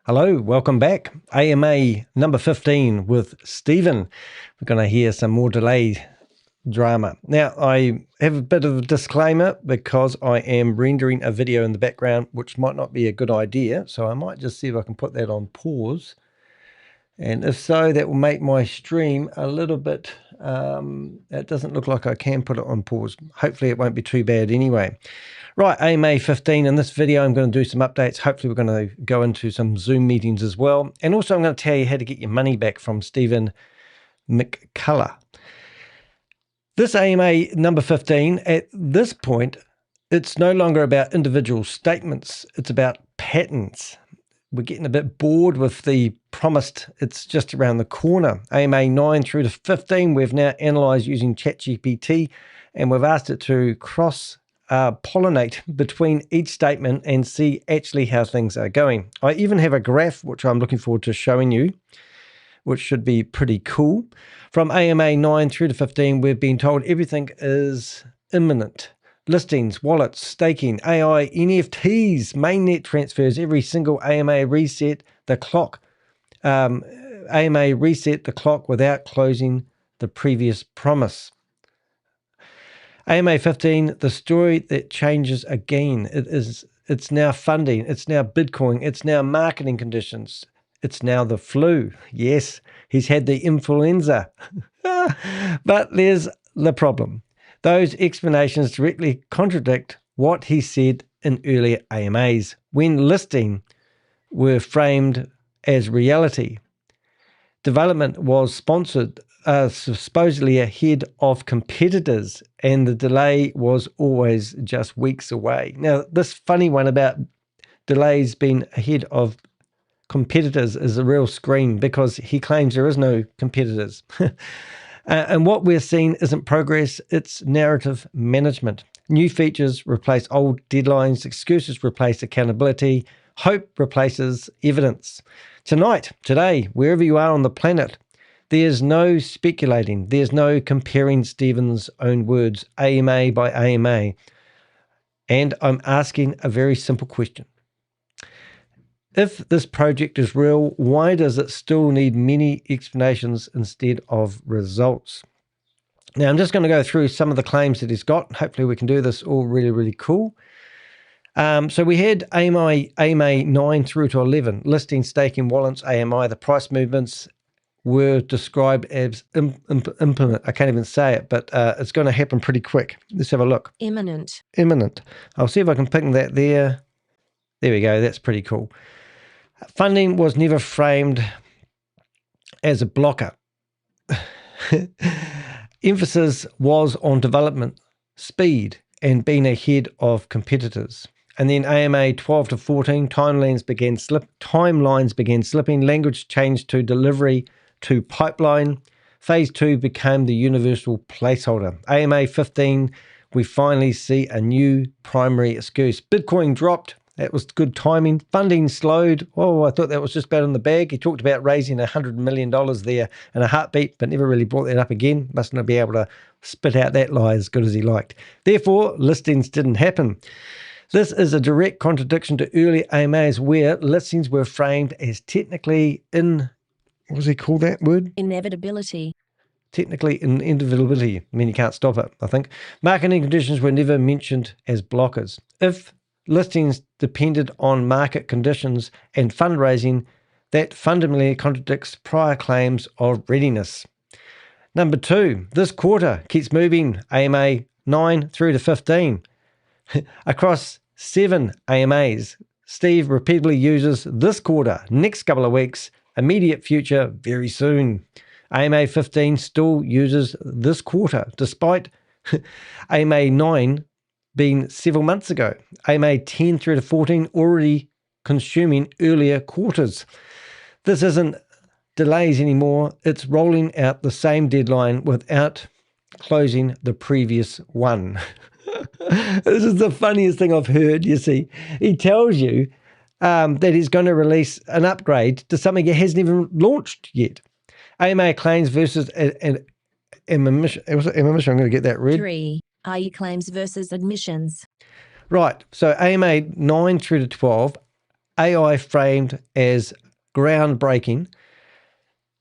Hello, welcome back. AMA number 15 with Stephen. We're going to hear some more delayed drama. Now, I have a bit of a disclaimer because I am rendering a video in the background, which might not be a good idea. So I might just see if I can put that on pause. And if so, that will make my stream a little bit, it doesn't look like I can put it on pause. Hopefully it won't be too bad anyway. Right, AMA 15. In this video, I'm going to do some updates. Hopefully we're going to go into some Zoom meetings as well. And also I'm going to tell you how to get your money back from Stephen McCullah. This AMA number 15, at this point, it's no longer about individual statements. It's about patterns. We're getting a bit bored with the promised, it's just around the corner. AMA 9 through to 15, we've now analysed using ChatGPT, and we've asked it to pollinate between each statement and see actually how things are going. I even have a graph, which I'm looking forward to showing you, which should be pretty cool. From AMA 9 through to 15, we've been told everything is imminent. Listings, wallets, staking, AI, NFTs, mainnet transfers, every single AMA reset the clock. AMA reset the clock without closing the previous promise. AMA 15, the story that changes again. It's now funding, it's now Bitcoin, it's now marketing conditions, it's now the flu. Yes, he's had the influenza. But there's the problem. Those explanations directly contradict what he said in earlier AMAs when listing were framed as reality. Development was sponsored supposedly ahead of competitors, and the delay was always just weeks away. Now, this funny one about delays being ahead of competitors is a real scream because he claims there is no competitors. And what we're seeing isn't progress, it's narrative management. New features replace old deadlines, excuses replace accountability, hope replaces evidence. Today, wherever you are on the planet, there's no speculating. There's no comparing Stephen's own words, AMA by AMA. And I'm asking a very simple question. If this project is real, why does it still need many explanations instead of results? Now, I'm just going to go through some of the claims that he's got. Hopefully we can do this all really, really cool. So we had AMA 9 through to 11, listing, staking, wallets, AMI, the price movements were described as imminent. I can't even say it, but it's going to happen pretty quick. Let's have a look. Imminent. I'll see if I can ping that there. There we go. That's pretty cool. Funding was never framed as a blocker. Emphasis was on development, speed, and being ahead of competitors. And then AMA 12 to 14, timelines began slipping, language changed to delivery to pipeline. Phase 2 became the universal placeholder. AMA 15, we finally see a new primary excuse. Bitcoin dropped. That was good timing. Funding slowed. Oh, I thought that was just about in the bag. He talked about raising $100 million there in a heartbeat, but never really brought that up again. Must not be able to spit out that lie as good as he liked. Therefore, listings didn't happen. This is a direct contradiction to earlier AMAs where listings were framed as technically what does he call that word? Inevitability. Technically inevitability. I mean, you can't stop it, I think. Marketing conditions were never mentioned as blockers. If listings depended on market conditions and fundraising, that fundamentally contradicts prior claims of readiness. Number 2, this quarter keeps moving, AMA 9 through to 15. Across 7 AMAs, Steve repeatedly uses this quarter, next couple of weeks, immediate future, very soon. AMA 15 still uses this quarter, despite AMA 9 being several months ago. AMA 10 through to 14 already consuming earlier quarters. This isn't delays anymore. It's rolling out the same deadline without closing the previous one. This is the funniest thing I've heard, you see. He tells you that he's going to release an upgrade to something he hasn't even launched yet. AMA claims versus an emission. I'm going to get that read. 3. IE claims versus admissions. Right. So AMA 9 through to 12, AI framed as groundbreaking,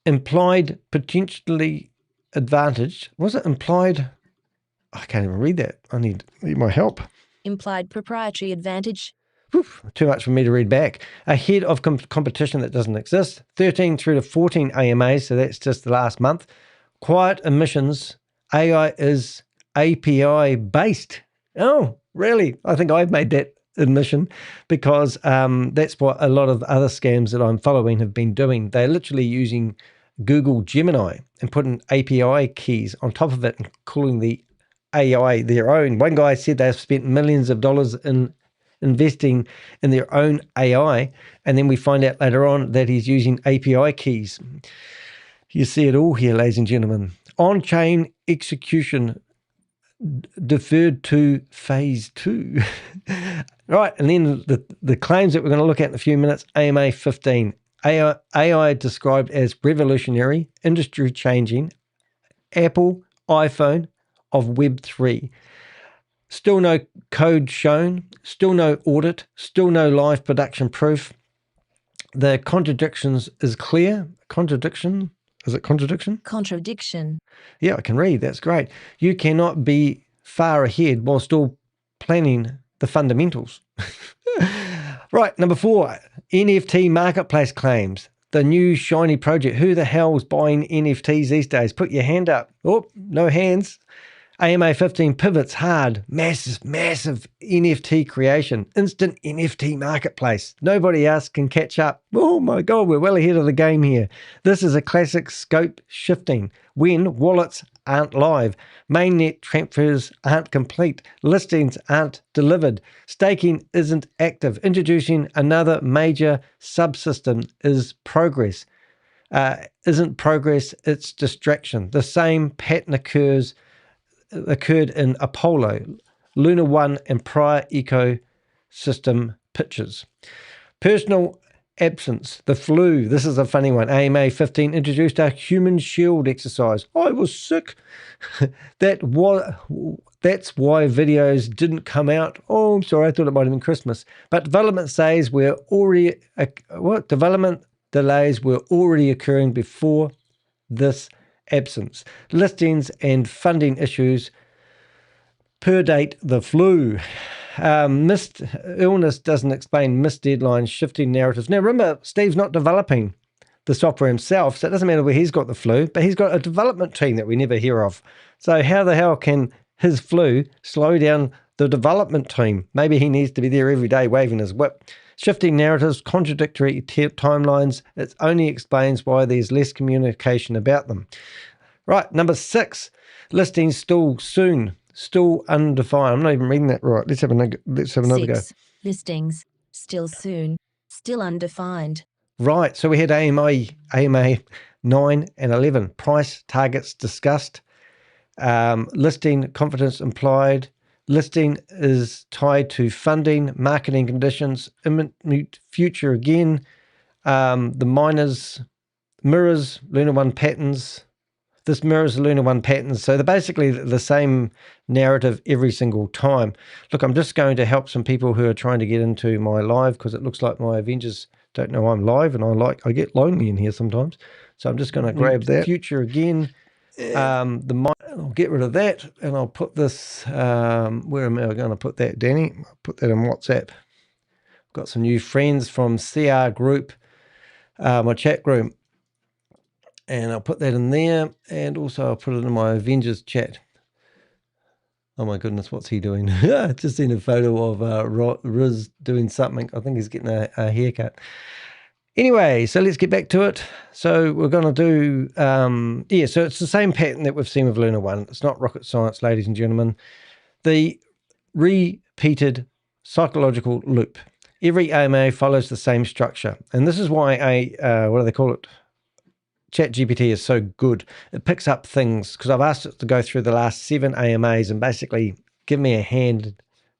implied potentially advantaged. Was it implied? I can't even read that. I need my help. Implied proprietary advantage. Oof, too much for me to read back. Ahead of competition that doesn't exist. 13 through to 14 AMAs, so that's just the last month. Quiet emissions. AI is API based. Oh, really? I think I've made that admission because that's what a lot of other scams that I'm following have been doing. They're literally using Google Gemini and putting API keys on top of it and calling the AI their own. One guy said they've spent millions of dollars in investing in their own AI, and then we find out later on that he's using API keys. You see it all here, ladies and gentlemen. On-chain execution deferred to phase 2. Right, and then the claims that we're going to look at in a few minutes. AMA 15. AI described as revolutionary, industry-changing, Apple, iPhone of Web3. Still no code shown, still no audit, still no live production proof. The contradictions is clear. Contradiction? Is it contradiction? Contradiction. Yeah, I can read. That's great. You cannot be far ahead while still planning the fundamentals. Right, number 4, NFT marketplace claims. The new shiny project. Who the hell's buying NFTs these days? Put your hand up. Oh, no hands. AMA 15 pivots hard, massive NFT creation, instant NFT marketplace. Nobody else can catch up. Oh my God, we're well ahead of the game here. This is a classic scope shifting when wallets aren't live, mainnet transfers aren't complete, listings aren't delivered, staking isn't active, introducing another major subsystem is progress. Isn't progress, it's distraction. The same pattern occurred in Apollo, Luna 1 and prior ecosystem pitches. Personal absence, the flu. This is a funny one. AMA 15 introduced a human shield exercise. I was sick. That's why videos didn't come out. Oh, I'm sorry. I thought it might have been Christmas. But development delays were already occurring before this absence. Listings and funding issues predate the flu. Missed illness doesn't explain missed deadlines, shifting narratives. Now remember, Steve's not developing the software himself, so it doesn't matter where he's got the flu, but he's got a development team that we never hear of. So how the hell can his flu slow down the development team? Maybe he needs to be there every day waving his whip. Shifting narratives, contradictory timelines, it only explains why there's less communication about them. Right, number 6, listings still soon, still undefined. I'm not even reading that right. Let's have another go. Listings, still soon, still undefined. Right, so we had AMA 9 and 11. Price targets discussed. Listing confidence implied. Listing is tied to funding, marketing conditions, imminent future again. The miners mirrors Luna 1 patterns. This mirrors the Luna 1 patterns. So they're basically the same narrative every single time. Look, I'm just going to help some people who are trying to get into my live because it looks like my Avengers don't know I'm live, and I get lonely in here sometimes. So I'm just going to grab that. Future again. I'll get rid of that, and I'll put this, where am I going to put that, Danny? I'll put that in WhatsApp. I've got some new friends from CR group, my chat group, and I'll put that in there, and also I'll put it in my Avengers chat. Oh my goodness, what's he doing? Just seen a photo of Riz doing something. I think he's getting a haircut. Anyway, so let's get back to it. So we're going to do, so it's the same pattern that we've seen with Luna 1. It's not rocket science, ladies and gentlemen. The repeated psychological loop. Every AMA follows the same structure. And this is why what do they call it? ChatGPT is so good. It picks up things, because I've asked it to go through the last 7 AMAs and basically give me a hand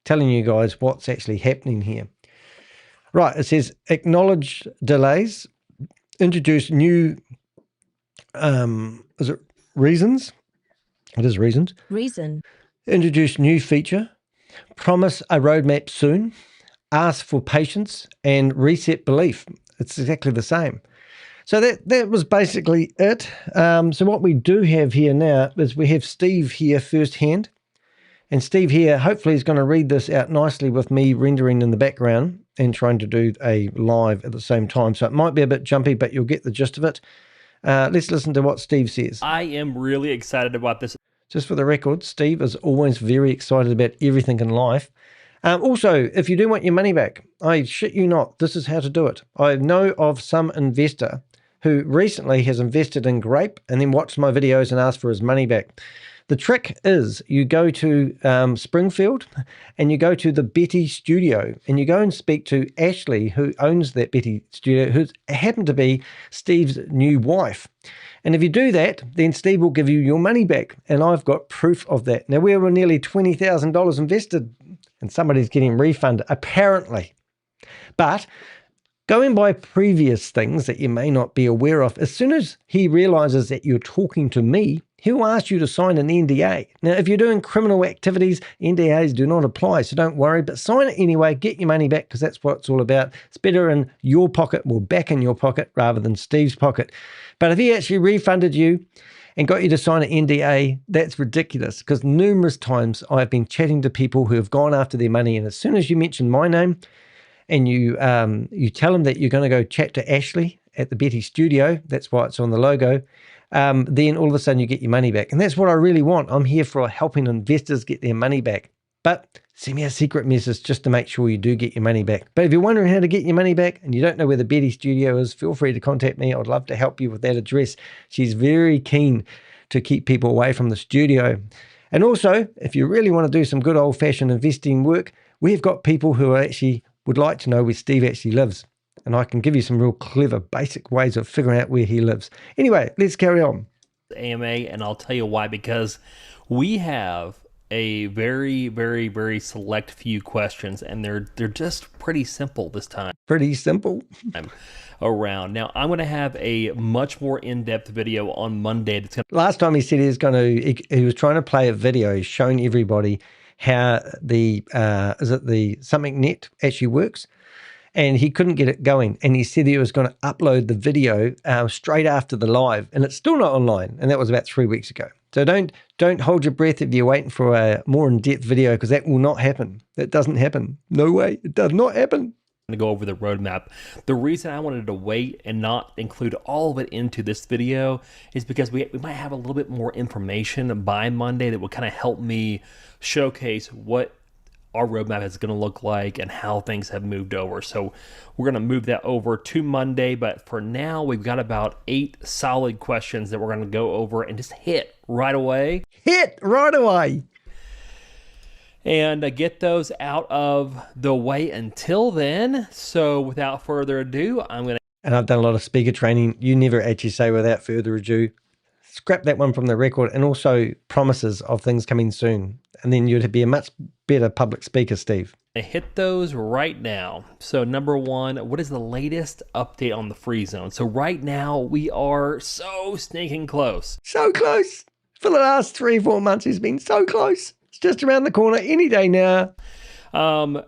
telling you guys what's actually happening here. Right, it says acknowledge delays, introduce new, is it reasons? It is reasons. Reason. Introduce new feature, promise a roadmap soon, ask for patience, and reset belief. It's exactly the same. So that was basically it. So what we do have here now is we have Steve here firsthand. And Steve here, hopefully, is going to read this out nicely with me rendering in the background and trying to do a live at the same time. So it might be a bit jumpy, but you'll get the gist of it. Let's listen to what Steve says. I am really excited about this. Just for the record, Steve is always very excited about everything in life. Also, if you do want your money back, I shit you not, this is how to do it. I know of some investor who recently has invested in Grape and then watched my videos and asked for his money back. The trick is you go to Springfield and you go to the Betty studio and you go and speak to Ashley, who owns that Betty studio, who happened to be Steve's new wife. And if you do that, then Steve will give you your money back. And I've got proof of that. Now, we were nearly $20,000 invested and somebody's getting refunded, apparently. But going by previous things that you may not be aware of, as soon as he realizes that you're talking to me, he'll ask you to sign an NDA. Now, if you're doing criminal activities, NDAs do not apply, so don't worry, but sign it anyway, get your money back, because that's what it's all about. It's better in your pocket, or back in your pocket, rather than Steve's pocket. But if he actually refunded you and got you to sign an NDA, that's ridiculous, because numerous times I've been chatting to people who have gone after their money, and as soon as you mention my name, and you tell them that you're going to go chat to Ashley at the Betty studio, that's why it's on the logo, then all of a sudden you get your money back. And that's what I really want. I'm here for helping investors get their money back. But send me a secret message just to make sure you do get your money back. But if you're wondering how to get your money back and you don't know where the Betty studio is, feel free to contact me. I'd love to help you with that address. She's very keen to keep people away from the studio. And also, if you really want to do some good old-fashioned investing work, we've got people who actually would like to know where Steve actually lives. And I can give you some real clever, basic ways of figuring out where he lives. Anyway, let's carry on. AMA, and I'll tell you why, because we have a very, very, very select few questions, and they're just pretty simple this time. Pretty simple. Around. Now, I'm going to have a much more in-depth video on Monday. That's Last time he said he was trying to play a video showing everybody how the something net actually works. And he couldn't get it going. And he said he was going to upload the video straight after the live. And it's still not online. And that was about 3 weeks ago. So don't hold your breath if you're waiting for a more in-depth video, because that will not happen. That doesn't happen. No way. It does not happen. To go over the roadmap. The reason I wanted to wait and not include all of it into this video is because we might have a little bit more information by Monday that will kind of help me showcase what our roadmap is going to look like and how things have moved over. So we're going to move that over to Monday, but for now we've got about 8 solid questions that we're going to go over and just hit right away. And get those out of the way until then. So without further ado, And I've done a lot of speaker training. You never actually say without further ado. Scrap that one from the record, and also promises of things coming soon. And then you'd be a much better public speaker, Steve. I hit those right now. So number one, what is the latest update on the free zone? So right now we are so sneaking close. So close. For the last 3-4 months, it's been so close. It's just around the corner any day now. The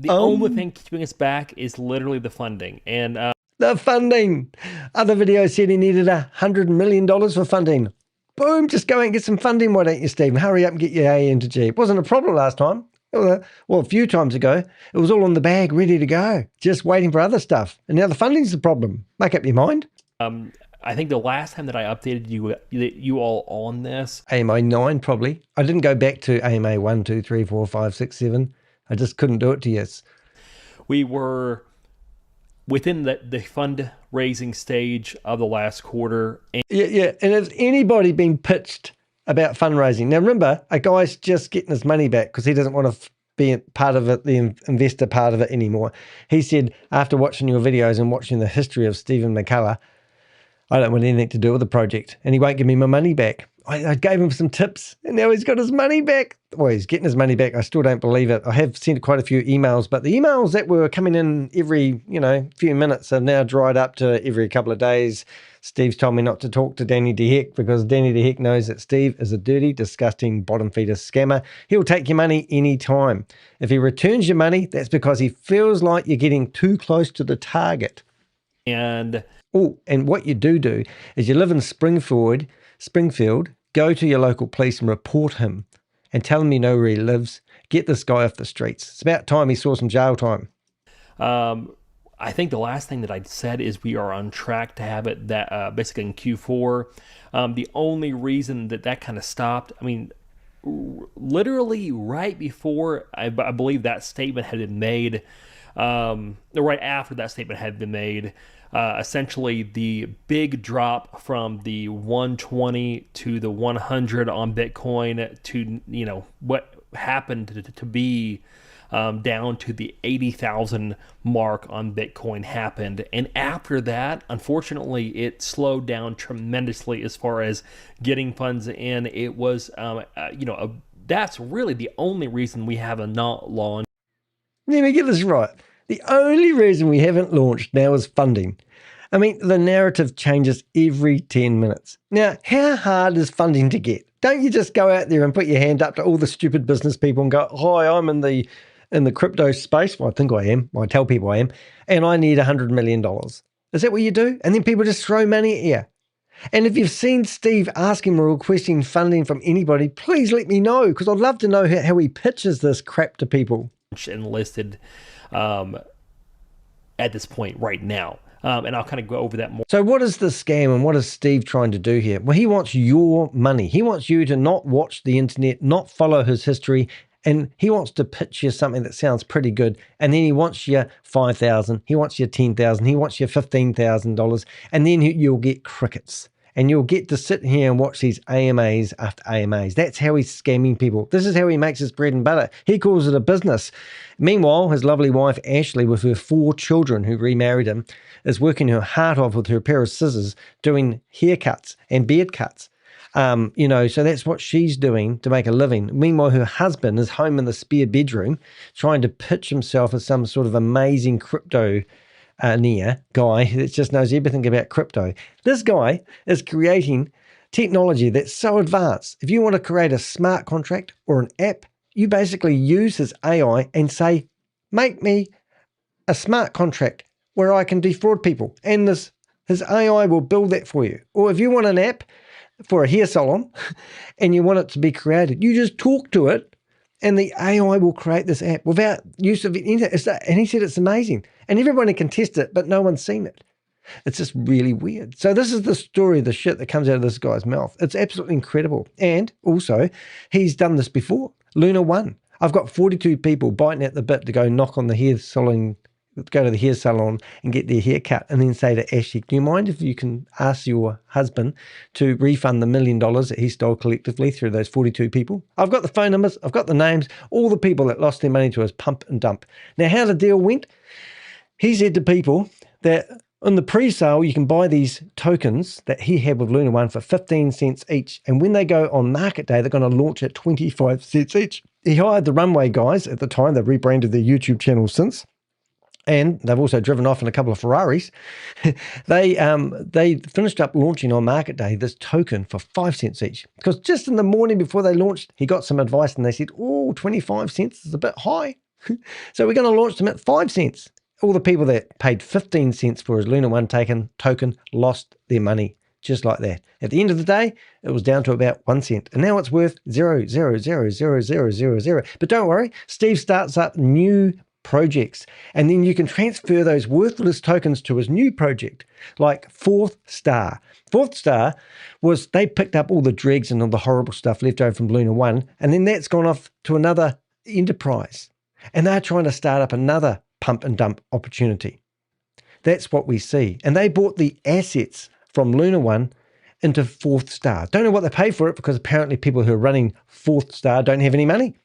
only thing keeping us back is literally the funding. And the funding. Other videos said he needed $100 million for funding. Boom, just go out and get some funding, why don't you, Stephen? Hurry up and get your A into G. It wasn't a problem last time. A few times ago, it was all on the bag, ready to go, just waiting for other stuff. And now the funding's the problem. Make up your mind. I think the last time that I updated you all on this, AMA 9 probably. I didn't go back to AMA 1, 2, 3, 4, 5, 6, 7. I just couldn't do it to you. We were within the fundraising stage of the last quarter. Yeah. And has anybody been pitched about fundraising? Now, remember, a guy's just getting his money back because he doesn't want to be part of it, the investor part of it anymore. He said, after watching your videos and watching the history of Stephen McCullah, I don't want anything to do with the project, and he won't give me my money back. I gave him some tips and now he's got his money back. Well, he's getting his money back. I still don't believe it. I have sent quite a few emails, but the emails that were coming in every, few minutes have now dried up to every couple of days. Steve's told me not to talk to Danny DeHeck because Danny DeHeck knows that Steve is a dirty, disgusting, bottom feeder scammer. He'll take your money anytime. If he returns your money, that's because he feels like you're getting too close to the target. And what you do is you live in Springfield, go to your local police and report him and tell him you know where he lives. Get this guy off the streets. It's about time he saw some jail time. I think the last thing that I said is we are on track to have it that basically in Q4. The only reason that kind of stopped, literally right before I believe that statement had been made, right after that statement had been made, essentially the big drop from the 120 to the 100 on Bitcoin to, what happened to be down to the 80,000 mark on Bitcoin happened. And after that, unfortunately, it slowed down tremendously as far as getting funds in. It was, that's really the only reason we have a not launched. Let me get this right. The only reason we haven't launched now is funding. The narrative changes every 10 minutes. Now, how hard is funding to get? Don't you just go out there and put your hand up to all the stupid business people and go, hi, I'm in the crypto space. Well, I think I am. I tell people I am. And I need $100 million. Is that what you do? And then people just throw money at you. And if you've seen Steve asking or requesting funding from anybody, please let me know because I'd love to know how he pitches this crap to people. Enlisted at this point right now. And I'll kind of go over that more. So what is the scam and what is Steve trying to do here? Well, he wants your money. He wants you to not watch the internet, not follow his history, and he wants to pitch you something that sounds pretty good. And then he wants you $5,000, he wants you $10,000, he wants you $15,000, and then you'll get crickets. And you'll get to sit here and watch these AMAs after AMAs. That's how he's scamming people. This is how he makes his bread and butter. He calls it a business. Meanwhile, his lovely wife, Ashley, with her 4 children who remarried him, is working her heart off with her pair of scissors, doing haircuts and beard cuts. So that's what she's doing to make a living. Meanwhile, her husband is home in the spare bedroom trying to pitch himself as some sort of amazing crypto guy that just knows everything about crypto. This guy is creating technology that's so advanced. If you want to create a smart contract or an app, you basically use his AI and say, make me a smart contract where I can defraud people. And his AI will build that for you. Or if you want an app for a hair salon and you want it to be created, you just talk to it and the AI will create this app without use of internet. And he said it's amazing. And everybody can test it, but no one's seen it. It's just really weird. So this is the story of the shit that comes out of this guy's mouth. It's absolutely incredible. And also, he's done this before. Luna 1. I've got 42 people biting at the bit to go knock on the hair salon, go to the hair salon and get their hair cut and then say to Ashley, do you mind if you can ask your husband to refund the $1 million that he stole collectively through those 42 people? I've got the phone numbers, I've got the names, all the people that lost their money to his pump and dump. Now, how the deal went? He said to people that on the pre-sale, you can buy these tokens that he had with Luna 1 for 15 cents each. And when they go on market day, they're going to launch at 25 cents each. He hired the Runway guys at the time. They've rebranded their YouTube channel since. And they've also driven off in a couple of Ferraris. They finished up launching on market day this token for 5 cents each. Because just in the morning before they launched, he got some advice and they said, 25 cents is a bit high. So we're going to launch them at 5 cents. All the people that paid 15 cents for his Luna 1 token lost their money just like that. At the end of the day, it was down to about 1 cent. And now it's worth 0.0000000. But don't worry, Steve starts up new projects and then you can transfer those worthless tokens to his new project, like Fourth Star. Fourth Star was, they picked up all the dregs and all the horrible stuff left over from Luna 1, and then that's gone off to another enterprise. And they're trying to start up another pump and dump opportunity. That's what we see. And they bought the assets from Luna 1 into Fourth Star. Don't know what they paid for it because apparently people who are running Fourth Star don't have any money.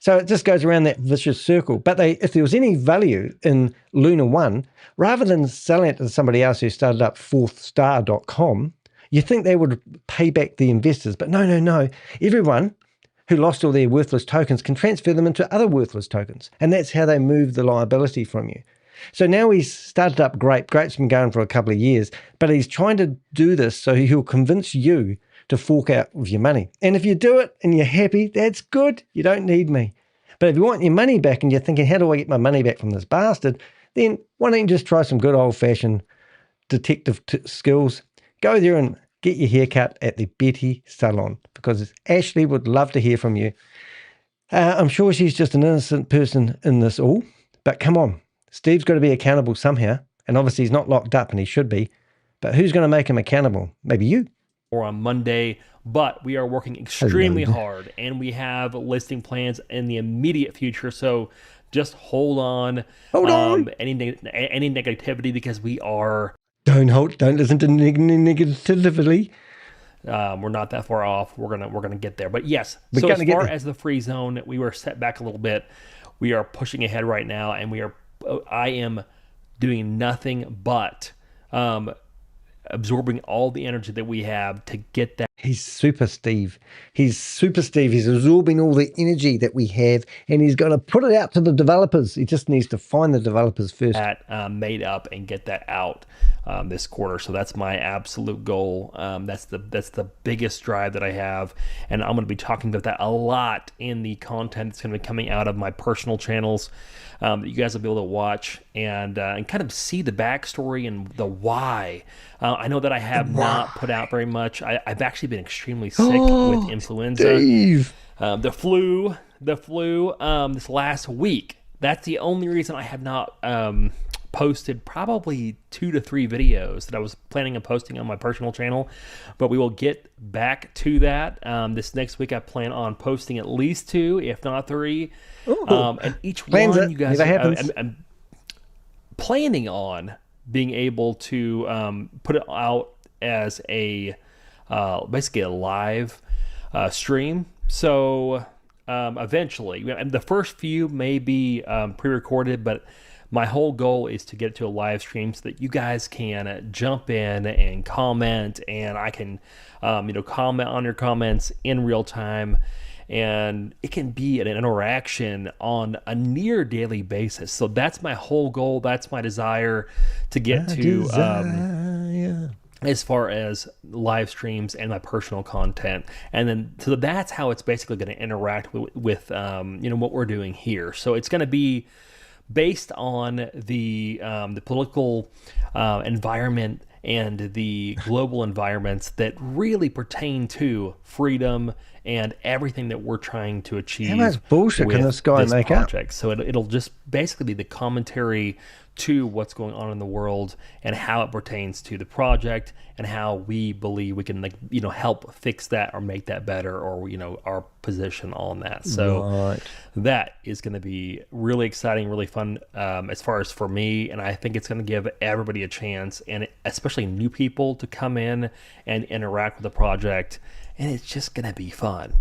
So it just goes around that vicious circle. But if there was any value in Luna 1, rather than selling it to somebody else who started up fourthstar.com, You think they would pay back the investors, but no. Everyone who lost all their worthless tokens can transfer them into other worthless tokens. And that's how they move the liability from you. So now he's started up Grape. Grape's been going for a couple of years, but he's trying to do this so he'll convince you to fork out with your money. And if you do it and you're happy, that's good. You don't need me. But if you want your money back and you're thinking, how do I get my money back from this bastard? Then why don't you just try some good old-fashioned detective skills? Go there and get your haircut at the Betty Salon, because Ashley would love to hear from you. I'm sure she's just an innocent person in this all, but come on. Steve's got to be accountable somehow, and obviously he's not locked up, and he should be. But who's going to make him accountable? Maybe you. Or on Monday, but we are working extremely hard, and we have listing plans in the immediate future. So just hold on. Hold on. Any negativity, because we are. Don't listen to negativity. We're not that far off. We're gonna get there. But yes, so as far as the free zone, we were set back a little bit. We are pushing ahead right now, and I am doing nothing but absorbing all the energy that we have to get that. He's super Steve. He's absorbing all the energy that we have, and he's going to put it out to the developers. He just needs to find the developers first. That made up and get that out this quarter. So that's my absolute goal. That's the biggest drive that I have, and I'm going to be talking about that a lot in the content that's going to be coming out of my personal channels. That you guys will be able to watch and kind of see the backstory and the why. I know that I have not put out very much. I've actually been extremely sick with influenza. Dave. The flu this last week. That's the only reason I have not posted probably 2 to 3 videos that I was planning on posting on my personal channel, but we will get back to that. This next week I plan on posting at least 2, if not 3. And each one, you guys, I'm planning on being able to put it out as a basically a live stream. So eventually, and the first few may be pre-recorded, but my whole goal is to get it to a live stream so that you guys can jump in and comment, and I can comment on your comments in real time. And it can be an interaction on a near daily basis. So that's my whole goal. That's my desire to get as far as live streams and my personal content. And then so that's how it's basically going to interact with what we're doing here. So it's going to be based on the political environment and the global environments that really pertain to freedom and everything that we're trying to achieve. How much bullshit can this guy make up? So it'll just basically be the commentary to what's going on in the world and how it pertains to the project and how we believe we can help fix that or make that better, or our position on that. So that is going to be really exciting, really fun as far as for me, and I think it's going to give everybody a chance, and especially new people, to come in and interact with the project. And it's just going to be fun.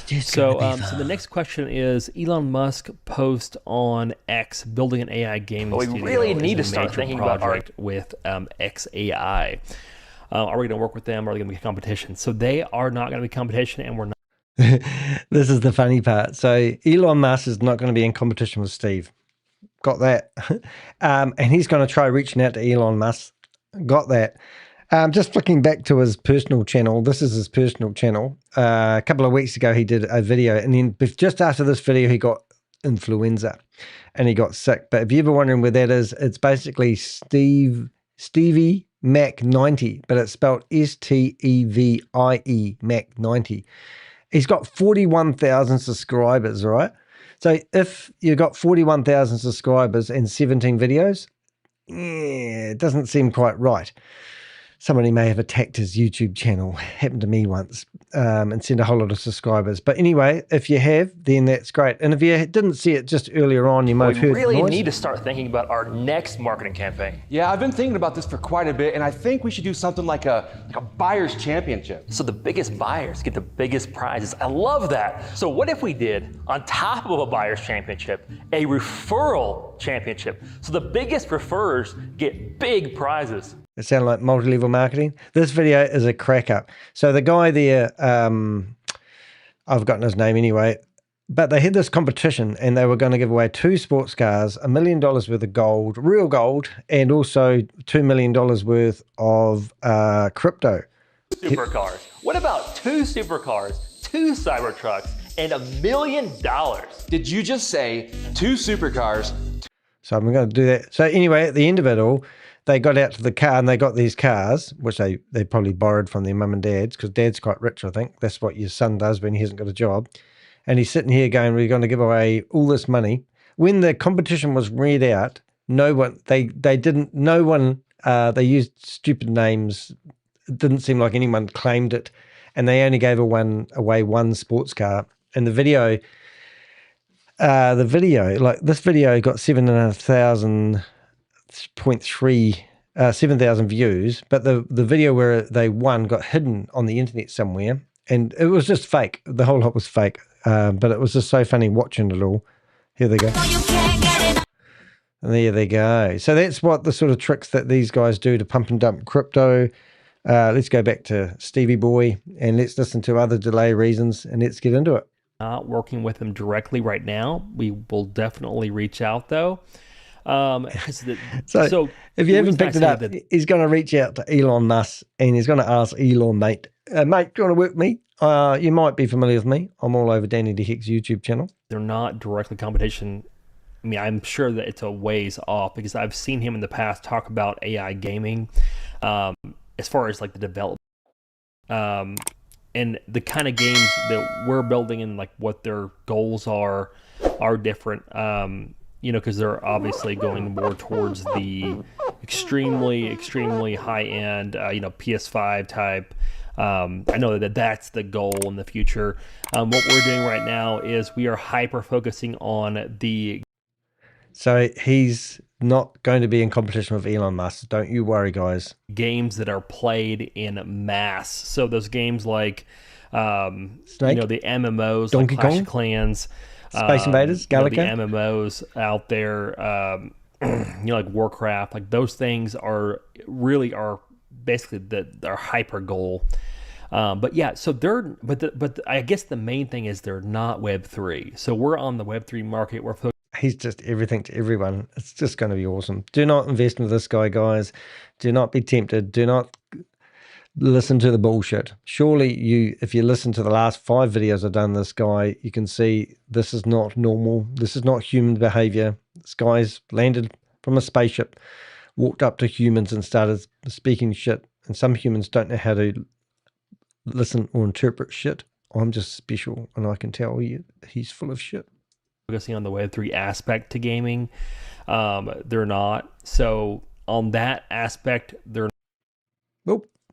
So the next question is, Elon Musk post on X building an AI gaming studio. We really need to start thinking about art with XAI. Are we going to work with them? Or are they going to be competition? So they are not going to be competition, and we're not. This is the funny part. So Elon Musk is not going to be in competition with Steve. Got that. And he's going to try reaching out to Elon Musk. Got that. Just flicking back to his personal channel. This is his personal channel. A couple of weeks ago, he did a video, and then just after this video, he got influenza and he got sick. But if you're ever wondering where that is, it's basically Stevie Mac 90, but it's spelled Stevie Mac 90. He's got 41,000 subscribers, right? So if you've got 41,000 subscribers and 17 videos, it doesn't seem quite right. Somebody may have attacked his YouTube channel. Happened to me once, and sent a whole lot of subscribers. But anyway, if you have, then that's great. And if you didn't see it just earlier on, you might have heard We really need to start thinking about our next marketing campaign. Yeah, I've been thinking about this for quite a bit, and I think we should do something like a buyer's championship. So the biggest buyers get the biggest prizes. I love that. So what if we did, on top of a buyer's championship, a referral championship. So the biggest preferrers get big prizes. It sounded like multi-level marketing. This video is a crack up. So the guy there, I've forgotten his name anyway, but they had this competition and they were going to give away 2 sports cars, $1 million worth of gold, real gold, and also $2 million worth of crypto. Supercars. What about 2 supercars, 2 Cybertrucks, and $1 million? Did you just say 2 supercars? So I'm going to do that. So anyway, at the end of it all, they got out to the car and they got these cars, which they probably borrowed from their mum and dad's, because dad's quite rich, I think. That's what your son does when he hasn't got a job. And he's sitting here going, we're going to give away all this money. When the competition was read out, they used stupid names. It didn't seem like anyone claimed it. And they only gave away 1 sports car. And the video, like this video got 7,500 7,000 views, but the video where they won got hidden on the internet somewhere, and it was just fake. The whole lot was fake, but it was just so funny watching it all. Here they go. And there they go. So that's what the sort of tricks that these guys do to pump and dump crypto. Let's go back to Stevie Boy and let's listen to other delay reasons and let's get into it. Not working with him directly right now. We will definitely reach out though. So if you haven't picked it up, he's going to reach out to Elon Musk and he's going to ask Elon, mate, do you want to work with me? You might be familiar with me. I'm all over Danny DeHeck's YouTube channel. They're not directly competition. I mean, I'm sure that it's a ways off because I've seen him in the past talk about AI gaming as far as like the development and the kind of games that we're building and like what their goals are different. Because they're obviously going more towards the extremely high-end, PS5 type. I know that's the goal in the future. What we're doing right now is we are hyper-focusing on the... So he's not going to be in competition with Elon Musk. Don't you worry, guys. Games that are played in mass. So those games like, Snake? The MMOs, Donkey like Clash Kong? of Clans, Space Invaders, Galaga, the MMOs out there, like Warcraft, like those things are basically our hyper goal. But yeah, so but I guess the main thing is they're not Web3. So we're on the Web3 market. He's just everything to everyone. It's just going to be awesome. Do not invest in this guy, guys. Do not be tempted. Do not listen to the bullshit. Surely if you listen to the last 5 videos I've done this guy, you can see this is not normal. This is not human behavior. This guy's landed from a spaceship, walked up to humans and started speaking shit. And some humans don't know how to listen or interpret shit. I'm just special and I can tell you he's full of shit. Focusing on the Web3 aspect to gaming. They're not. So on that aspect, they're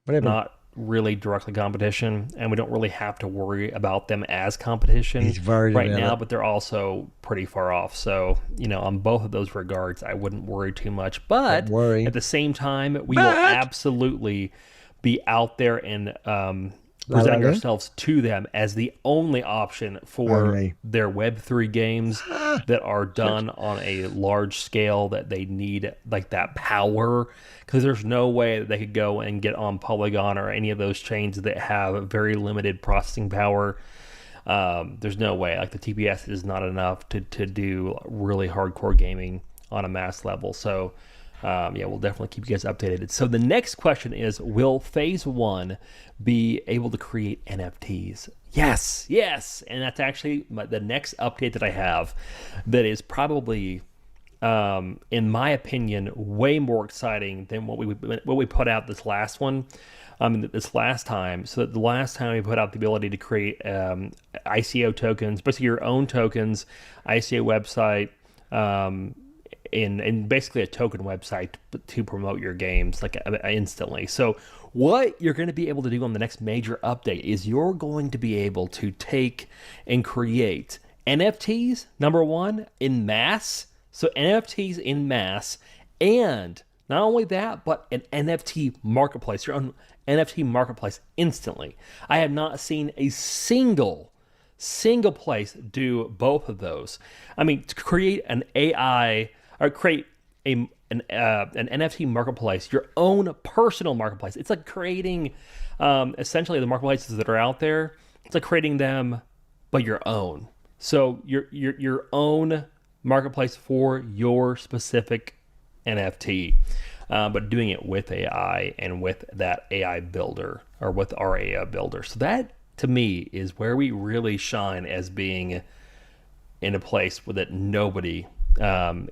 not really directly competition, and we don't really have to worry about them as competition right now, but they're also pretty far off. So, on both of those regards, I wouldn't worry too much. But at the same time, we will absolutely be out there and presenting ourselves to them as the only option for their Web3 games that are done on a large scale, that they need like that power, because there's no way that they could go and get on Polygon or any of those chains that have very limited processing power. There's no way, like the TPS is not enough to do really hardcore gaming on a mass level. So we'll definitely keep you guys updated. So the next question is, will phase 1 be able to create NFTs? Yes. And that's actually the next update that I have that is probably, in my opinion, way more exciting than what we put out this last one. This last time. So the last time we put out the ability to create ICO tokens, basically your own tokens, ICO website, in basically a token website to promote your games like instantly. So what you're going to be able to do on the next major update is you're going to be able to take and create NFTs, number one, in mass. So NFTs in mass, and not only that, but an NFT marketplace, your own NFT marketplace instantly. I have not seen a single place do both of those. I mean, to create an AI or create an NFT marketplace, your own personal marketplace. It's like creating essentially the marketplaces that are out there. It's like creating them, but your own. So your own marketplace for your specific NFT, but doing it with AI and with that AI builder, or with our AI builder. So that, to me, is where we really shine as being in a place where that nobody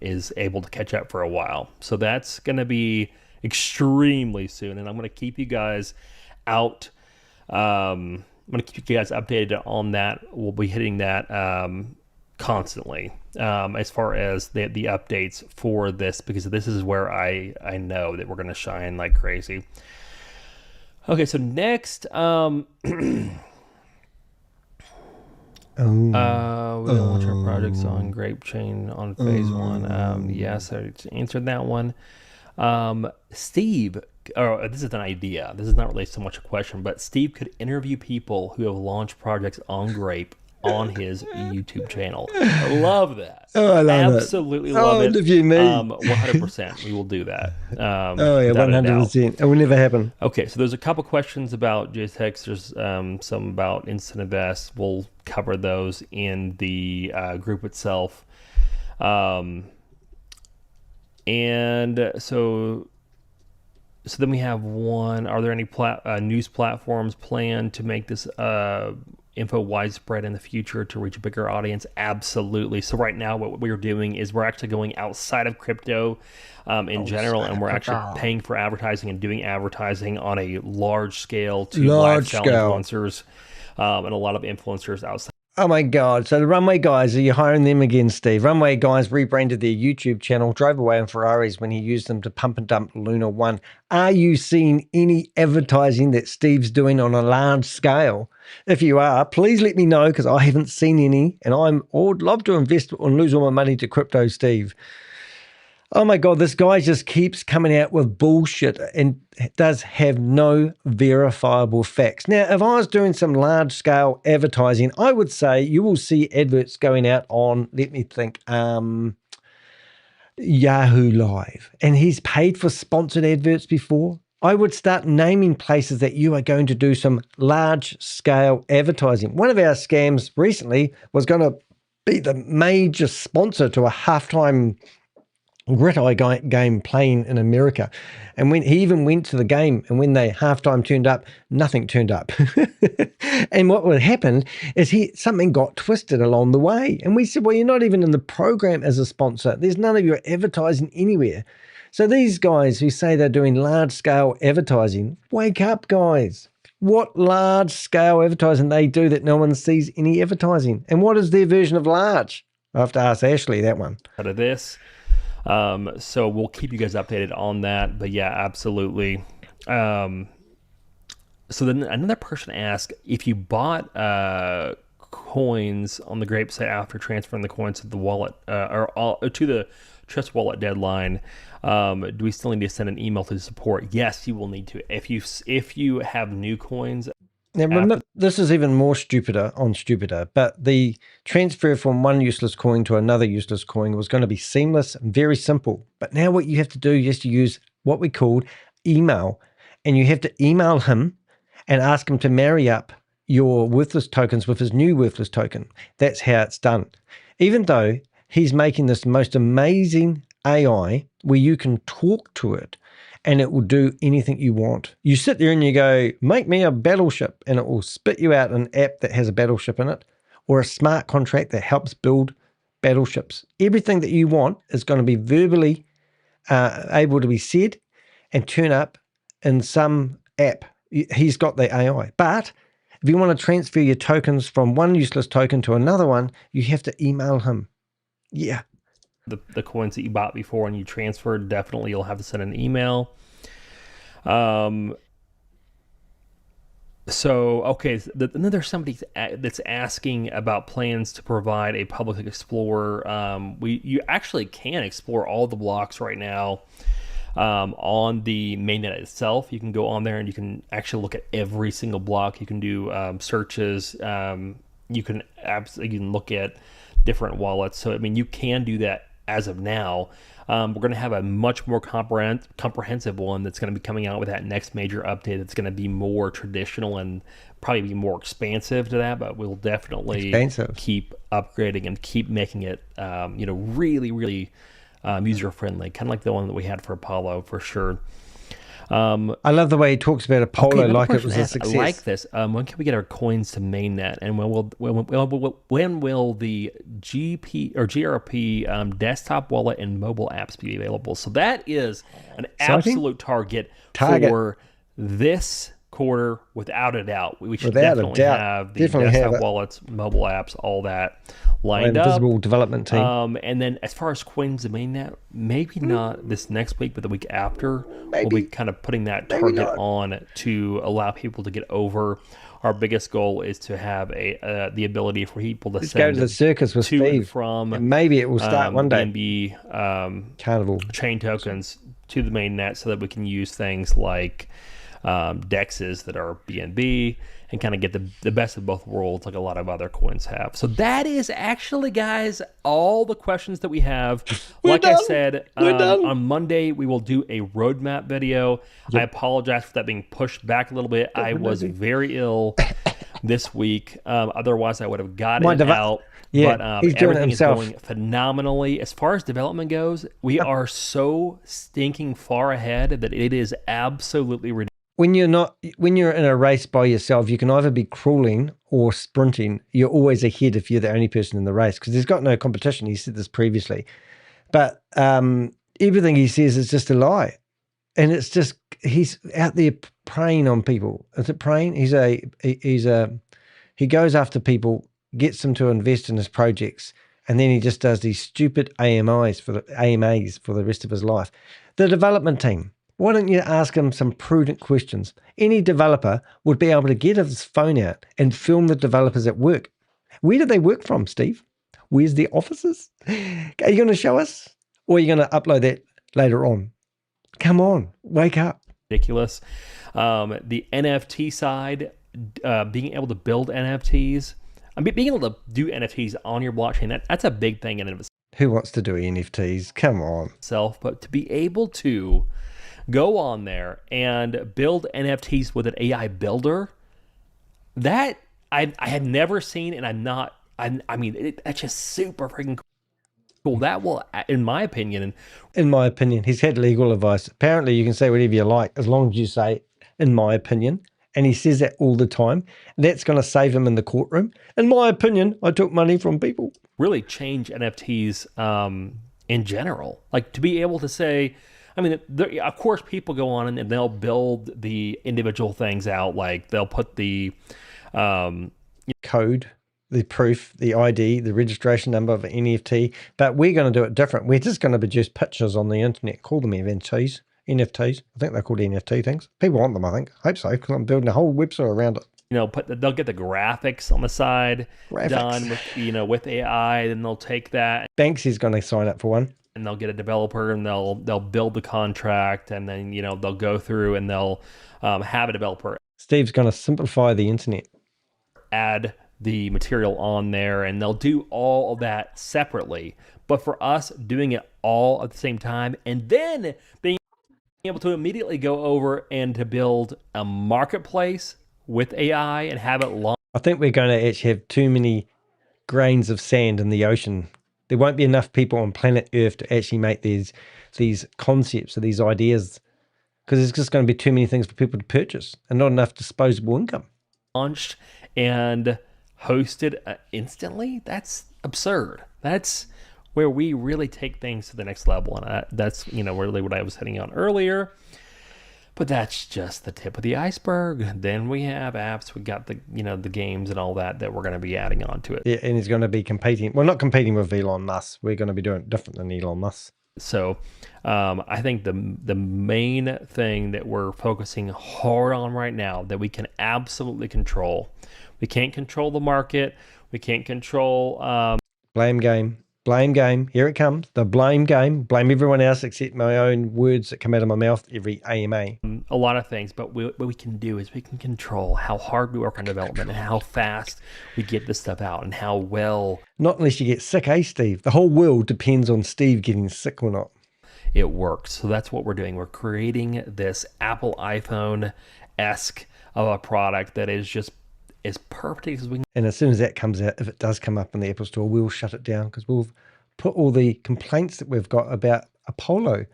is able to catch up for a while. So that's going to be extremely soon, and I'm going to keep you guys out. I'm going to keep you guys updated on that. We'll be hitting that constantly as far as the updates for this, because this is where I know that we're going to shine like crazy. Okay, so next, we don't launch our projects on Grape Chain on phase one. Yes, I answered that one. Steve, this is an idea. This is not really so much a question, but Steve could interview people who have launched projects on Grape on his YouTube channel. I love that. Oh, I love Absolutely love it. Interview me. 100%. We will do that. Oh yeah, 100%. It will never happen. Okay, so there's a couple questions about JTEX. There's some about Instant Invest. We'll cover those in the group itself. And so then we have one. Are there any news platforms planned to make this info widespread in the future to reach a bigger audience? Absolutely. So right now what we're doing is we're actually going outside of crypto in general, and we're actually paying for advertising and doing advertising on a large scale to lifestyle influencers and a lot of influencers outside. Oh my God. So the Runway guys, are you hiring them again, Steve? Runway guys rebranded their YouTube channel, drove away on Ferraris when he used them to pump and dump Luna 1. Are you seeing any advertising that Steve's doing on a large scale? If you are, please let me know, because I haven't seen any, and I would love to invest and lose all my money to crypto, Steve. Oh my God, this guy just keeps coming out with bullshit and does have no verifiable facts. Now, if I was doing some large scale advertising, I would say you will see adverts going out on, let me think, Yahoo Live. And he's paid for sponsored adverts before. I would start naming places that you are going to do some large scale advertising. One of our scams recently was going to be the major sponsor to a halftime grit-eye game playing in America. And when he even went to the game, and when they halftime turned up, nothing turned up. And what would happen is something got twisted along the way. And we said, well, you're not even in the program as a sponsor. There's none of your advertising anywhere. So these guys who say they're doing large-scale advertising, wake up, guys. What large-scale advertising they do that no one sees any advertising? And what is their version of large? I have to ask Ashley that one. Out of this. So we'll keep you guys updated on that. But yeah, absolutely. So then another person asked, if you bought coins on the Grape site after transferring the coins to the wallet or to the Trust Wallet deadline, do we still need to send an email to support? Yes, you will need to. If you have new coins. Now, remember, this is even more stupider, but the transfer from one useless coin to another useless coin was going to be seamless and very simple. But now what you have to do is to use what we called email, and you have to email him and ask him to marry up your worthless tokens with his new worthless token. That's how it's done. Even though he's making this most amazing AI where you can talk to it, and it will do anything you want. You sit there and you go, make me a battleship, and it will spit you out an app that has a battleship in it, or a smart contract that helps build battleships. Everything that you want is going to be verbally able to be said and turn up in some app. He's got the AI. But if you want to transfer your tokens from one useless token to another one, you have to email him. Yeah. The coins that you bought before and you transferred, definitely you'll have to send an email. So, okay, then there's somebody that's asking about plans to provide a public explorer. You actually can explore all the blocks right now on the mainnet itself. You can go on there and you can actually look at every single block. You can do searches. You can look at different wallets. So, I mean, you can do that as of now. We're going to have a much more comprehensive one that's going to be coming out with that next major update. That's going to be more traditional and probably be more expansive to that, but we'll definitely keep upgrading and keep making it, really, really user-friendly, kind of like the one that we had for Apollo, for sure. I love the way he talks about Apollo like it was a success. I like this. When can we get our coins to mainnet? And when will the GP or GRP desktop wallet and mobile apps be available? So that is an absolute target for this quarter, without a doubt. We should definitely have the desktop wallets, mobile apps, all that lined up. Invisible development team. And then as far as coins to mainnet, maybe not this next week, but the week after, we'll be kind of putting that target on to allow people to get over. Our biggest goal is to have the ability for people to go to the circus with Steve. From and maybe it will start one day. BNB Carnival chain tokens to the mainnet, so that we can use things like dexes that are BNB and kind of get the best of both worlds, like a lot of other coins have. So that is actually, guys, all the questions that we have. I said, on Monday we will do a roadmap video. Yep. I apologize for that being pushed back a little bit. I was very ill this week. Otherwise I would have got it out. Yeah, but he's doing everything it himself. is going phenomenally. As far as development goes, we are so stinking far ahead that it is absolutely ridiculous. When you're in a race by yourself, you can either be crawling or sprinting. You're always ahead if you're the only person in the race, because there's got no competition. He said this previously, but everything he says is just a lie, and it's just he's out there preying on people. Is it preying? He goes after people, gets them to invest in his projects, and then he just does these stupid AMAs for the rest of his life. The development team. Why don't you ask him some prudent questions? Any developer would be able to get his phone out and film the developers at work. Where do they work from, Steve? Where's the offices? Are you going to show us? Or are you going to upload that later on? Come on, wake up. Ridiculous. The NFT side, being able to build NFTs, being able to do NFTs on your blockchain, that's a big thing in and of itself. Who wants to do NFTs? Come on. But to be able to go on there and build NFTs with an AI builder, that I had never seen, and that's just super freaking cool. That will, in my opinion, he's had legal advice. Apparently you can say whatever you like as long as you say, in my opinion. And he says that all the time. That's going to save him in the courtroom. In my opinion, I took money from people. Really change NFTs in general. Like, to be able to say, of course, people go on and they'll build the individual things out. Like, they'll put the code, the proof, the ID, the registration number of an NFT. But we're going to do it different. We're just going to produce pictures on the internet. Call them NFTs. I think they're called NFT things. People want them, I think. I hope so, because I'm building a whole website around it. They'll get the graphics on the side done with with AI. Then they'll take that. Banksy's going to sign up for one. And they'll get a developer, and they'll build the contract, and then they'll go through and they'll have a developer. Steve's going to simplify the internet. Add the material on there, and they'll do all of that separately. But for us, doing it all at the same time, and then being able to immediately go over and to build a marketplace with AI and have it launch. I think we're going to actually have too many grains of sand in the ocean. There won't be enough people on planet Earth to actually make these concepts or these ideas, because there's just going to be too many things for people to purchase and not enough disposable income. Launched and hosted instantly. That's absurd. That's where we really take things to the next level, and that's really what I was hitting on earlier. But that's just the tip of the iceberg. Then we have apps. We got the the games and all that we're going to be adding on to it. Yeah, and he's going to be competing. Well, not competing with Elon Musk. We're going to be doing it different than Elon Musk. So I think the main thing that we're focusing hard on right now that we can absolutely control. We can't control the market. We can't control blame game. Blame game. Here it comes. The blame game. Blame everyone else except my own words that come out of my mouth every AMA. A lot of things, but what we can do is we can control how hard we work on development and how fast we get this stuff out and how well. Not unless you get sick, Steve? The whole world depends on Steve getting sick or not. it works. So that's what we're doing. We're creating this Apple iPhone-esque of a product that is just as perfect as we can. And as soon as that comes out, if it does come up in the Apple Store, we'll shut it down because we'll put all the complaints that we've got about Apollo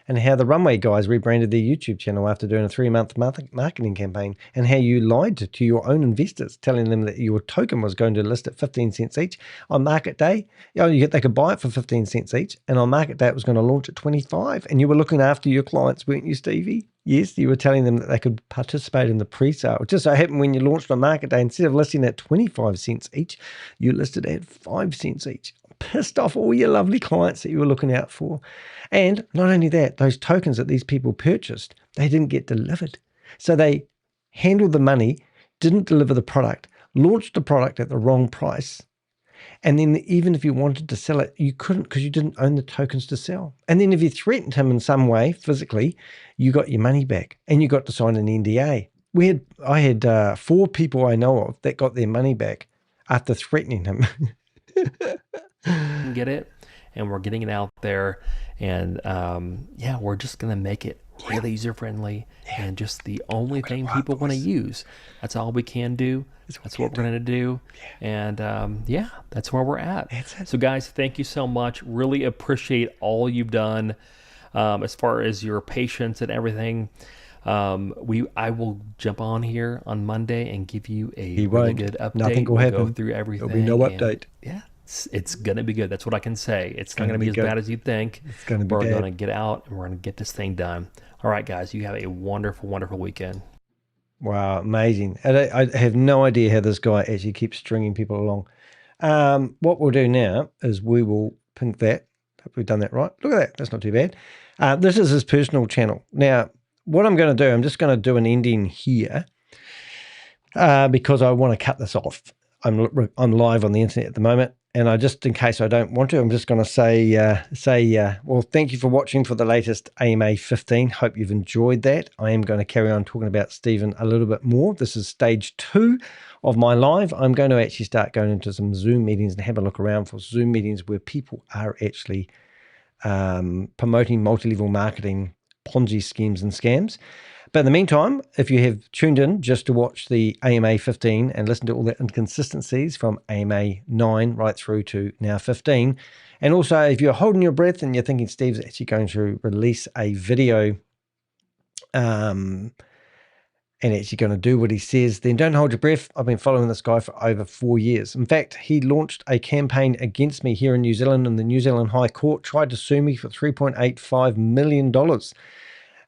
and how the Runway guys rebranded their YouTube channel after doing a 3-month marketing campaign, and how you lied to your own investors, telling them that your token was going to list at 15 cents each. On market day, they could buy it for 15 cents each, and on market day it was going to launch at 25. And you were looking after your clients, weren't you, Stevie? Yes, you were telling them that they could participate in the pre-sale. It just so happened when you launched on market day, instead of listing at 25 cents each, you listed at 5 cents each. Pissed off all your lovely clients that you were looking out for. And not only that, those tokens that these people purchased, they didn't get delivered. So they handled the money, didn't deliver the product, launched the product at the wrong price. And then even if you wanted to sell it, you couldn't because you didn't own the tokens to sell. And then if you threatened him in some way, physically, you got your money back and you got to sign an NDA. I had 4 people I know of that got their money back after threatening him. Get it, and we're getting it out there, and yeah, we're just gonna make it really user friendly and just the only thing people want to use. That's all we can do. That's what we're gonna do. And yeah, that's where we're at. So guys, thank you so much. Really appreciate all you've done as far as your patience and everything. I will jump on here on Monday and give you a really good update. Nothing will happen. Go through everything. There'll be no update. Yeah, it's going to be good. That's what I can say. It's not going to be as bad as you think. It's going to be We're going to get out and we're going to get this thing done. All right, guys, you have a wonderful, wonderful weekend. Wow, amazing. I have no idea how this guy actually keeps stringing people along. What we'll do now is we will pink that. Have we done that right? Look at that. That's not too bad. This is his personal channel. Now, what I'm going to do, I'm just going to do an ending here because I want to cut this off. I'm live on the internet at the moment, and I just, in case I don't want to, I'm just going to say, well, thank you for watching for the latest AMA 15. Hope you've enjoyed that. I am going to carry on talking about Stephen a little bit more. This is stage 2 of my live. I'm going to actually start going into some Zoom meetings and have a look around for Zoom meetings where people are actually promoting multi-level marketing Ponzi schemes and scams. But in the meantime, if you have tuned in just to watch the AMA 15 and listen to all the inconsistencies from AMA 9 right through to now 15, and also if you're holding your breath and you're thinking Steve's actually going to release a video and actually going to do what he says, then don't hold your breath. I've been following this guy for over 4 years. In fact, he launched a campaign against me here in New Zealand, and the New Zealand High Court tried to sue me for $3.85 million.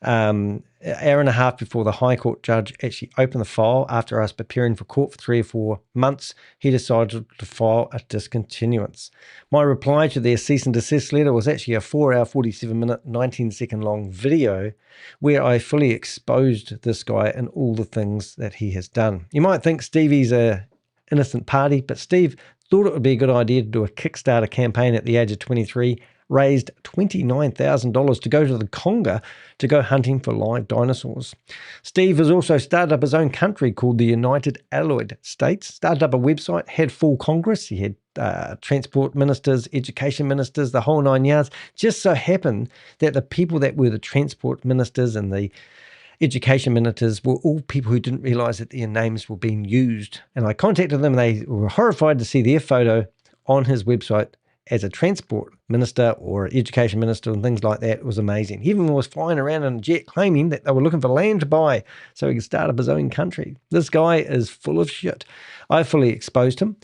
An hour and a half before the High Court judge actually opened the file, after us preparing for court for 3 or 4 months, he decided to file a discontinuance. My reply to their cease and desist letter was actually a 4-hour, 47-minute, 19-second long video where I fully exposed this guy and all the things that he has done. You might think Stevie's a innocent party, but Steve thought it would be a good idea to do a Kickstarter campaign at the age of 23, raised $29,000 to go to the Congo to go hunting for live dinosaurs. Steve has also started up his own country called the United Allied States, started up a website, had full Congress, he had transport ministers, education ministers, the whole 9 yards. Just so happened that the people that were the transport ministers and the education ministers were all people who didn't realize that their names were being used. And I contacted them and they were horrified to see their photo on his website as a transport minister or education minister and things like that. It was amazing. He even was flying around in a jet claiming that they were looking for land to buy so he could start up his own country. This guy is full of shit. I fully exposed him.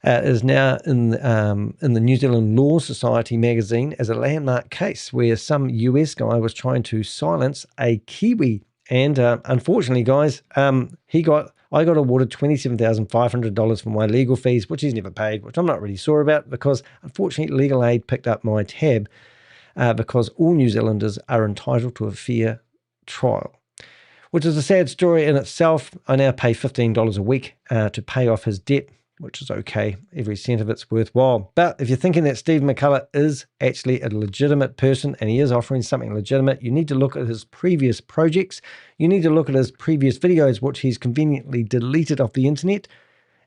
Is now in the New Zealand Law Society magazine as a landmark case where some US guy was trying to silence a Kiwi. And unfortunately, guys, I got awarded $27,500 for my legal fees, which he's never paid, which I'm not really sore about because, unfortunately, Legal Aid picked up my tab because all New Zealanders are entitled to a fair trial, which is a sad story in itself. I now pay $15 a week to pay off his debt, which is okay. Every cent of it's worthwhile. But if you're thinking that Steve McCullah is actually a legitimate person and he is offering something legitimate, you need to look at his previous projects. You need to look at his previous videos, which he's conveniently deleted off the internet.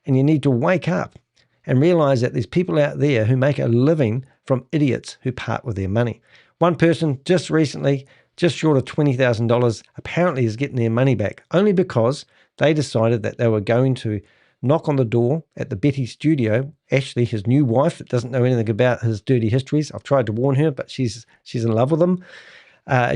And you need to wake up and realize that there's people out there who make a living from idiots who part with their money. One person just recently, just short of $20,000, apparently is getting their money back only because they decided that they were going to knock on the door at the Betty studio. Ashley, his new wife, that doesn't know anything about his dirty histories. I've tried to warn her, but she's in love with him.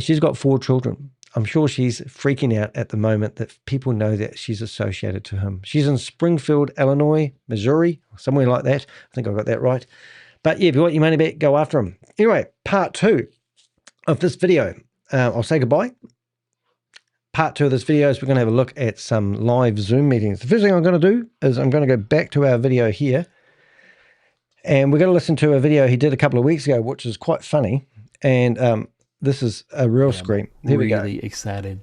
She's got 4 children. I'm sure she's freaking out at the moment that people know that she's associated to him. She's in Springfield, Illinois, Missouri, somewhere like that. I think I got that right. But yeah, if you want your money back, go after him. Anyway, part 2 of this video. I'll say goodbye. Part 2 of this video is we're going to have a look at some live Zoom meetings. The first thing I'm going to do is I'm going to go back to our video here. And we're going to listen to a video he did a couple of weeks ago, which is quite funny. And this is a real scream. Here we go. Really excited.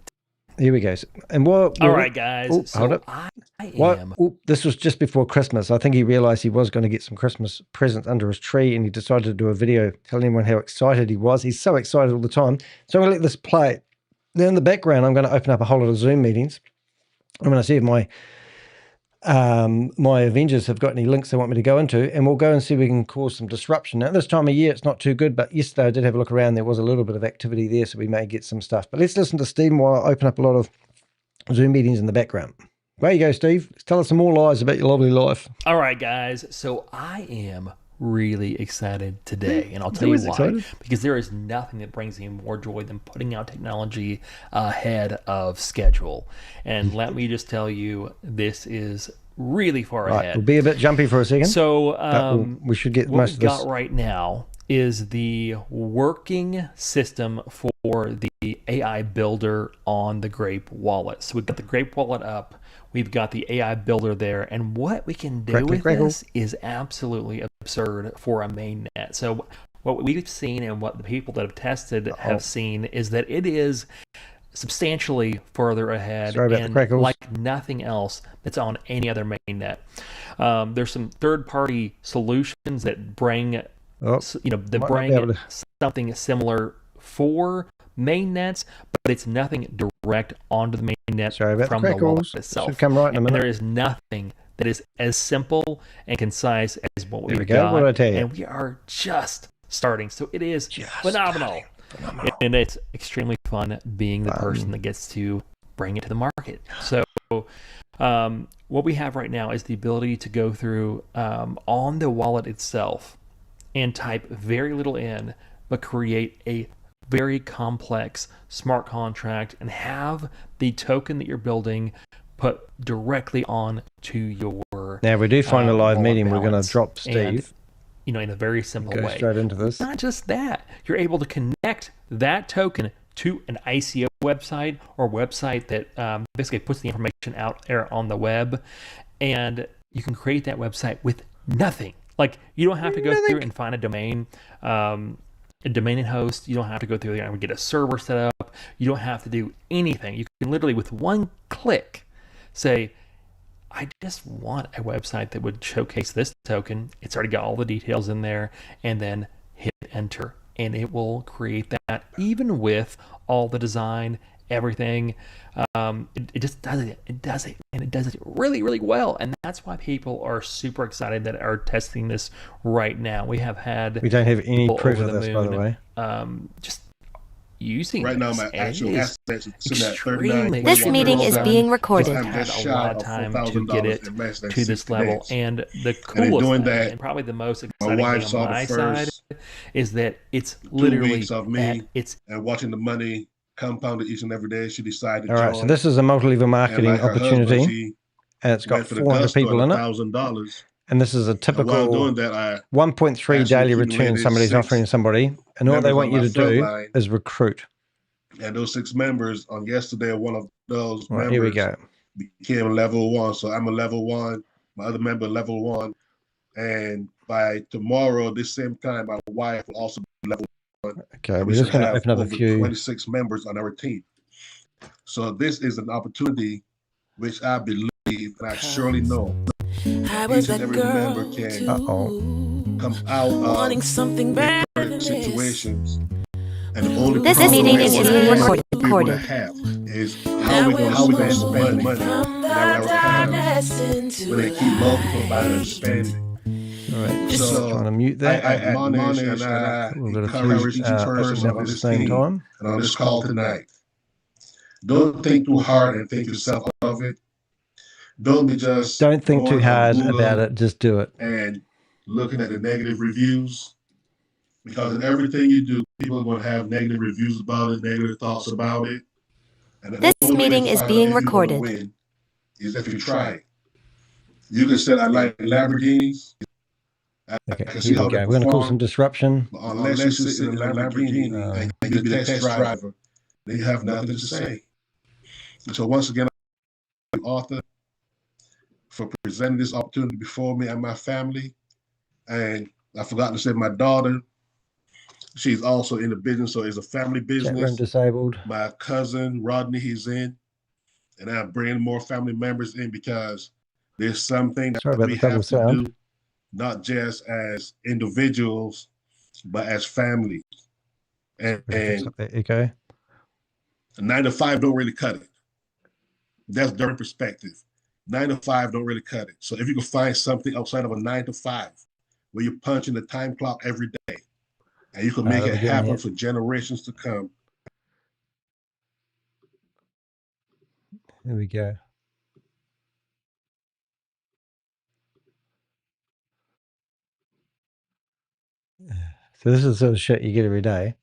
Here we go. And what? All right, guys. Hold So up. I am. This was just before Christmas. I think he realized he was going to get some Christmas presents under his tree, and he decided to do a video telling everyone how excited he was. He's so excited all the time. So I'm going to let this play. Now in the background, I'm going to open up a whole lot of Zoom meetings. I'm going to see if my Avengers have got any links they want me to go into, and we'll go and see if we can cause some disruption. Now, this time of year, it's not too good, but yesterday I did have a look around. There was a little bit of activity there, so we may get some stuff. But let's listen to Stephen while I open up a lot of Zoom meetings in the background. There you go, Steve. Tell us some more lies about your lovely life. All right, guys. So I am really excited today, and I'll tell you why. Excited? Because there is nothing that brings me more joy than putting out technology ahead of schedule. And let me just tell you, this is really far ahead. We'll be a bit jumpy for a second. So we should get what most we've of this. got right now is the working system for the AI builder on the Grape wallet. So we've got the Grape wallet up. We've got the AI builder there. And what we can do with this is absolutely absurd for a mainnet. So what we've seen and what the people that have tested have seen is that it is substantially further ahead and like nothing else that's on any other mainnet. There's some third-party solutions that bring something similar for mainnets, but it's nothing direct onto the mainnet from the wallet itself. Should come right in a minute. And there is nothing that is as simple and concise as what we've got. got. What did I tell you? And we are just starting. So it is phenomenal. And it's extremely fun being the person that gets to bring it to the market. So what we have right now is the ability to go through on the wallet itself and type very little in, but create a very complex smart contract and have the token that you're building put directly on to your Now, we do find a live meeting. balance. We're going to drop Steve. And, in a very simple way. Go straight into this. Not just that, you're able to connect that token to an ICO website or website that basically puts the information out there on the web, and you can create that website with nothing. Like, you don't have to go through and find a domain and host. You don't have to go through there and get a server set up. You don't have to do anything. You can literally, with one click, say, I just want a website that would showcase this token. It's already got all the details in there, and then hit enter, and it will create that, even with all the design, everything. It just does it. It does it, and it does it really, really well. And that's why people are super excited that are testing this right now. We don't have any proof of this, by the way. Just using right now, my actual assets is at 39. This meeting is being recorded. I've had a lot of time to get it to this level, and the coolest thing, and probably the most exciting thing on my side, is that it's literally of me and watching the money compounded each and every day. She decided. All right, so this is a multi-level marketing opportunity, and it's got 400 people in it. $1,000. And this is a typical 1.3 daily return somebody's offering somebody. And all they want you to do is recruit. And those 6 members on yesterday, one of those members here we go. became level 1. So I'm a level 1, my other member level 1. And by tomorrow, this same time, my wife will also be level 1. Okay, we're just going to open up a few. 26 members on our team. So this is an opportunity which I believe and I surely know I was each and every member can come out of wanting something better than situations. And the only This meeting is being recorded. Is how we going to spend money in our account when they keep multiplying and spending. All right, Just so trying to mute that. I admonish and I We've got a encourage few each person opening up on at the this same team time. and on this call tonight. Don't think too hard and think yourself out of it. Don't be just Don't think too going on hard Google about it. Just do it. and looking at the negative reviews, because in everything you do, people are going to have negative reviews about it, negative thoughts about it. And the This only way to meeting is find out being if you're going to recorded. win is if you try it. You can say I like Lamborghinis. Okay, I can see here how we they go. We're going to cause some perform. disrunction. But unless you sit in a Lamborghini and you be the test driver, then you have nothing to say. So once again, I'm Arthur for presenting this opportunity before me and my family. And I forgot to say my daughter, she's also in the business, so it's a family Chat room business. disabled. My cousin Rodney, he's in, and I'm bringing more family members in because there's something Sorry that about we the double have to sound. do, not just as individuals, but as families. And Fix up that echo. 9 to 5 don't really cut it. That's their perspective. 9 to 5 don't really cut it. So if you can find something outside of a 9 to 5 where you're punching the time clock every day and you can make it happen for generations to come. Here we go. So this is the sort of shit you get every day.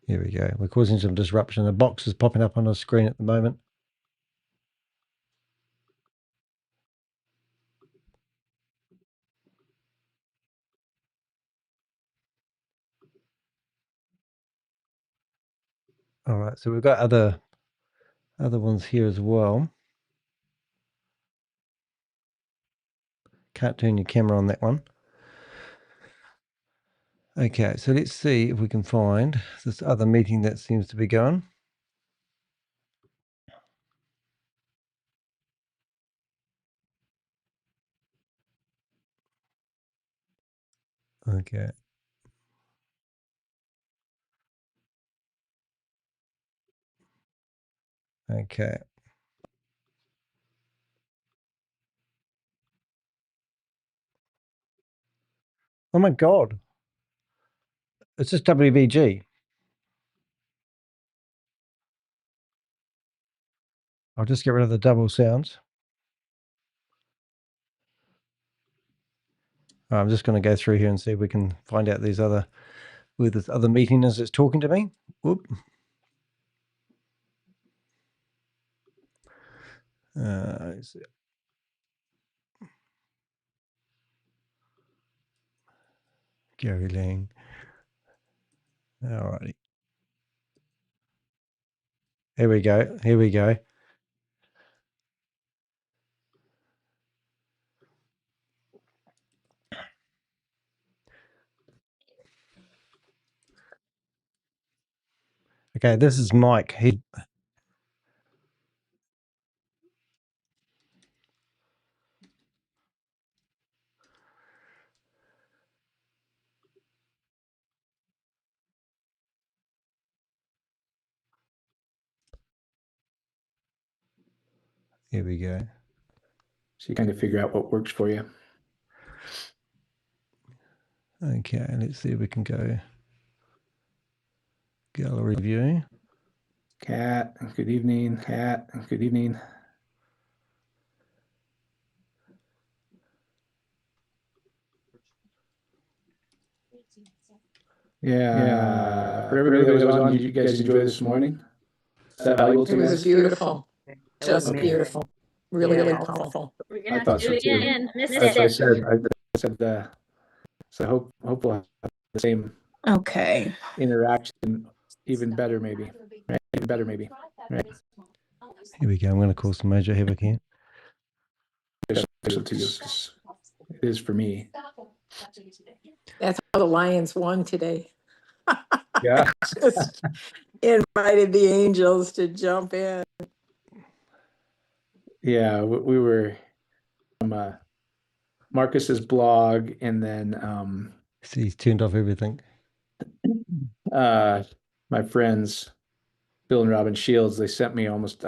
Here we go. We're causing some disruption. The box is popping up on the screen at the moment. All right, so we've got other ones here as well. Can't turn your camera on that one. Okay, so let's see if we can find this other meeting that seems to be going. Okay. Okay. Oh my God. It's just WVG. I'll just get rid of the double sounds. I'm just going to go through here and see if we can find out these other, where this other meeting is that's talking to me. Whoop. Let's see. Gary Lang. All righty. Here we go. Here we go. Okay, this is Mike. Here we go. So you kind of figure out what works for you. Okay, let's see if we can go gallery view. Cat, good evening. Cat, good evening. Yeah. For everybody that was on, did you guys enjoy this morning? Is that valuable to It you was guys? beautiful. Just Okay. beautiful. Really, really powerful. We're I gonna thought have to do so it too. again. Missed That's what I it. said. I said so hope we'll have the same Okay. interaction, even better maybe. Right? Even better maybe. Right. Here we go. I'm going to cause some major havoc here. Special to you. It is for me. That's how the Lions won today. Yeah. Just invited the angels to jump in. Yeah, we were from Marcus's blog, and then So he's turned off everything. my friends Bill and Robin Shields, they sent me almost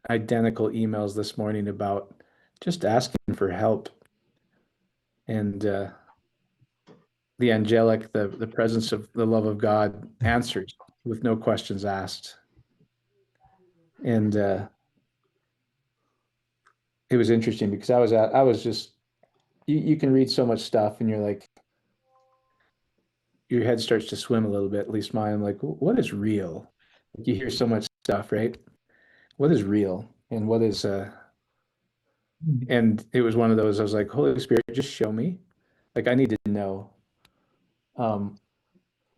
identical emails this morning about just asking for help. And the angelic, the presence of the love of God answers with no questions asked. And it was interesting because I was just, you can read so much stuff and you're like, your head starts to swim a little bit, at least mine. I'm like, what is real? You hear so much stuff, right? What is real? And what is, and it was one of those, I was like, Holy Spirit, just show me. Like, I need to know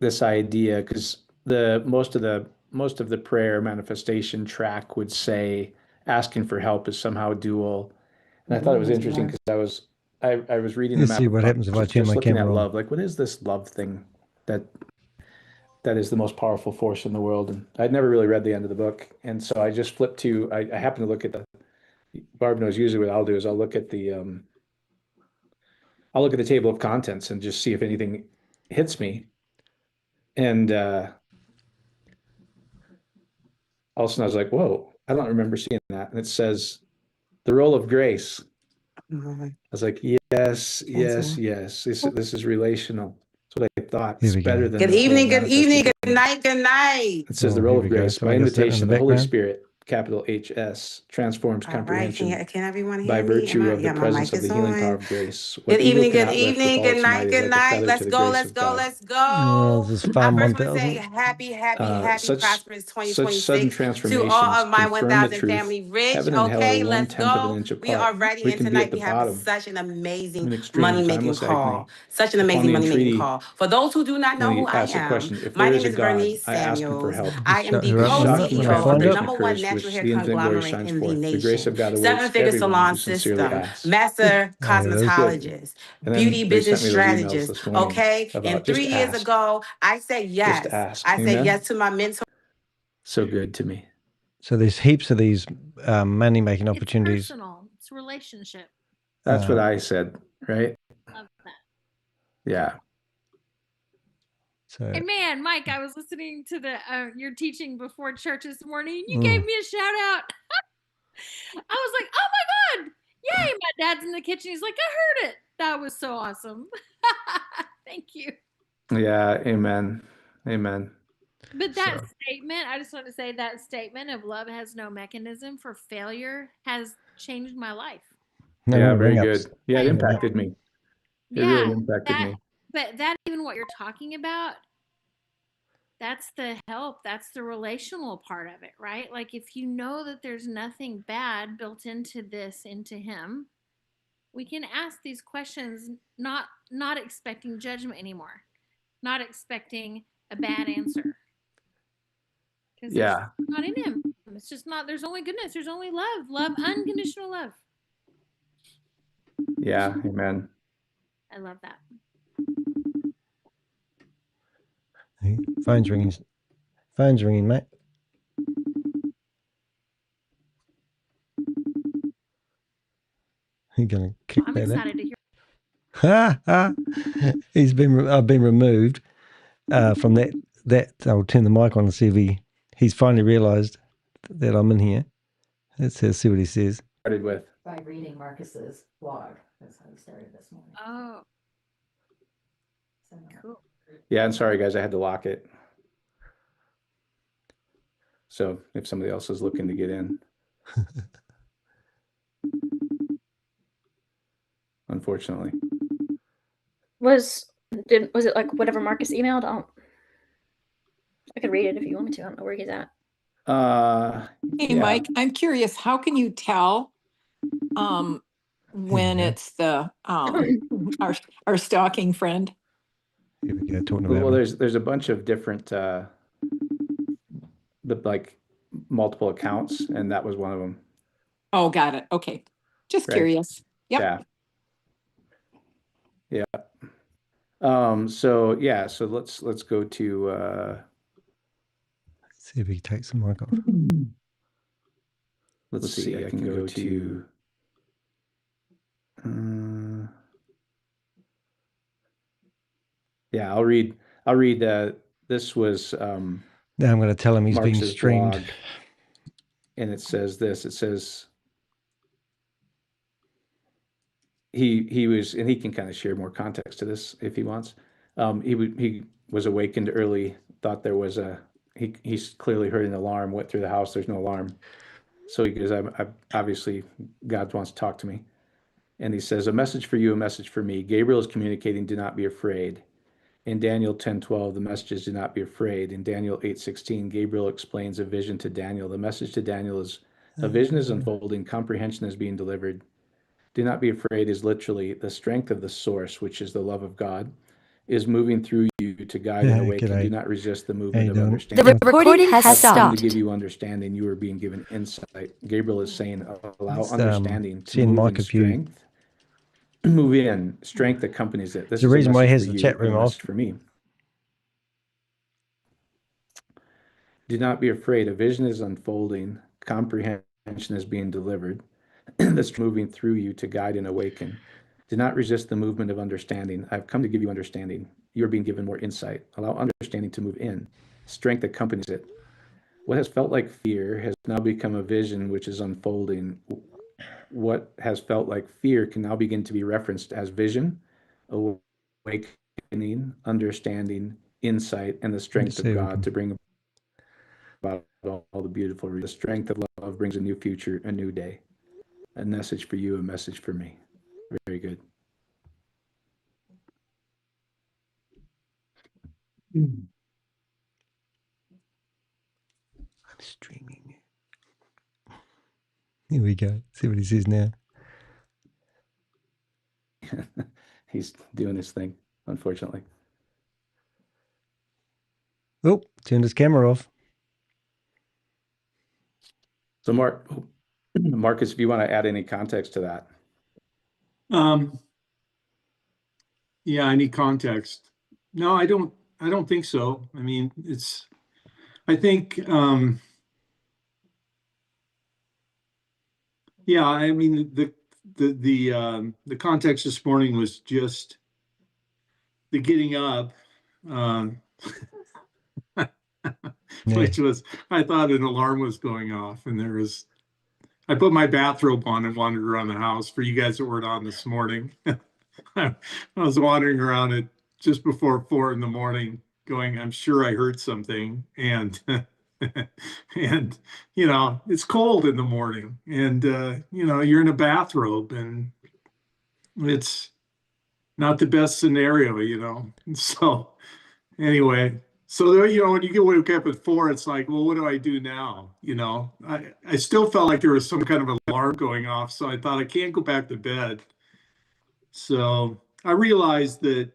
this idea, because most of the prayer manifestation track would say asking for help is somehow dual. And I thought it was interesting because I was reading the Let's see what happens if I turn just my looking at camera on. love. Like, what is this love thing that is the most powerful force in the world? And I'd never really read the end of the book. And so I just flipped to, I happened to look at Barb knows usually what I'll do is I'll look at the table of contents and just see if anything hits me. And all of a sudden I was like, whoa, I don't remember seeing that. And it says the role of grace. I was like, yes. This is relational. That's what I thought. Here It's we go. better than Good the whole evening, good evening, manifestation good night, good night. It says Oh, the role here of we go. grace So by I got that in invitation. the The Holy background. Spirit, capital HS, transforms All right, comprehension can everyone hear by me? virtue of the Yeah, my presence mic of the is healing power on. of grace. What Good evil evening, good cannot lift with evening, all good its night, might is good like a night. feather to Let's the go, grace let's of go, God. let's go. This is I farm first want to say 1000. happy, prosperous Such sudden 2026 to all transformations of my confirm the 1,000 truth. family rich. Heaven and hell are Okay, one let's tenth of an go. inch We are apart. ready, We and can be at tonight the we have bottom such an of amazing an extreme money-making timeless agony. call. Such an Upon amazing the money-making entreaty, call. For those who do not know we who I ask the am, question, if my there name is a is God, Bernice I ask him for Samuels. help. I am Shut the her up a minute Shock me when I by co-CEO of find the it. affirmation number one occurs, natural which hair the infinite glory conglomerate shines in the forth. The grace nation. of God awaits Seven-figure everyone salon who sincerely system, asks. master There it is. Good. cosmetologist, And then beauty they business sent me those emails strategist. this morning Okay. And about just 3 years ask. ago, I said Just yes. ask. I said Amen. yes to my mentor. So good to me. So there's heaps of these money making It's opportunities. personal. It's relationship. That's what I said, right? Love that. Yeah. So And man, Mike, I was listening to your teaching before church this morning. You gave me a shout out. I was like, oh my God, yay. My dad's in the kitchen. He's like, I heard it. That was so awesome. Thank you. Yeah. Amen. Amen. But that statement, I just want to say that statement of love has no mechanism for failure has changed my life. no, Yeah. no Very ring-ups. good. Yeah. It impacted me. It really impacted me. But that even what you're talking about, that's the help. That's the relational part of it, right? Like if you know that there's nothing bad built into him, we can ask these questions, not expecting judgment anymore, not expecting a bad answer. Because there's not in him. It's just not, there's only goodness. There's only love, unconditional love. Yeah. Amen. I love that. Hey, phone's ringing. Phone's ringing, mate. You're gonna kick I'm that excited to hear. I've been removed from that. I'll turn the mic on and see if he's finally realized that I'm in here. Let's see what he says. Started with By reading Marcus's blog. That's how he started this morning. Oh, cool. Yeah. And sorry, guys, I had to lock it. So if somebody else is looking to get in, unfortunately. Was it like whatever Marcus emailed? I could read it if you want me to. I don't know where he's at. Hey, Mike, I'm curious, how can you tell when it's the our stalking friend? Here we go, talking about Well, there's a bunch of different like multiple accounts, and that was one of them. Oh, got it. Okay. Just Right. curious. Yep. Yeah. So yeah, so let's go to Let's see if he takes the mic off. let's see, I can go to yeah, I'll read this was Now I'm going to tell him he's being Marx's streamed. blog, and it says this. It says he was, and he can kind of share more context to this if he wants. He was awakened early, thought there was he's clearly heard an alarm, went through the house, there's no alarm. So he goes, I obviously God wants to talk to me. And he says, a message for you, a message for me. Gabriel is communicating, do not be afraid. In Daniel 10:12, the message is do not be afraid. In Daniel 8:16, Gabriel explains a vision to Daniel. The message to Daniel is a vision is unfolding, comprehension is being delivered. Do not be afraid is literally the strength of the source, which is the love of God, is moving through you to guide and awaken. Do not resist the movement of understanding. The recording has stopped. To give you understanding, you are being given insight. Gabriel is saying, allow understanding to move in strength. Move in, strength accompanies it. This is the reason why he has the chat room off. For me. Do not be afraid. A vision is unfolding. Comprehension is being delivered. That's moving through you to guide and awaken. Do not resist the movement of understanding. I've come to give you understanding. You're being given more insight. Allow understanding to move in. Strength accompanies it. What has felt like fear has now become a vision which is unfolding. What has felt like fear can now begin to be referenced as vision, awakening, understanding, insight, and the strength of God to bring about all the beautiful. The strength of love brings a new future, a new day. A message for you, a message for me. Very good. I'm streaming. Here we go. See what he says now. He's doing his thing, unfortunately. Oh, turned his camera off. So Marcus, if you want to add any context to that. Yeah, I need context. No, I don't think so. I mean, I think yeah, I mean the context this morning was just the getting up, which was, I thought an alarm was going off, and I put my bathrobe on and wandered around the house. For you guys that weren't on this morning, I was wandering around it just before 4 a.m, going, I'm sure I heard something, and and it's cold in the morning, and you're in a bathrobe, and it's not the best scenario, So anyway, so when you wake up at 4, it's like, well, what do I do now? I still felt like there was some kind of alarm going off, so I thought I can't go back to bed. So I realized that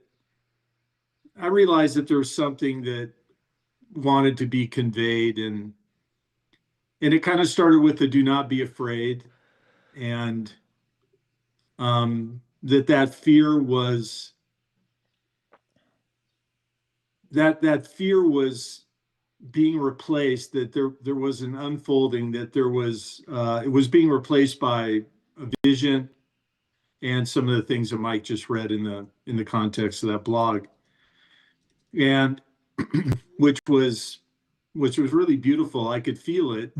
there was something that wanted to be conveyed, and it kind of started with the do not be afraid, and that fear was that fear was being replaced, that there was an unfolding, that there was it was being replaced by a vision and some of the things that Mike just read in the context of that blog, and which was really beautiful. I could feel it.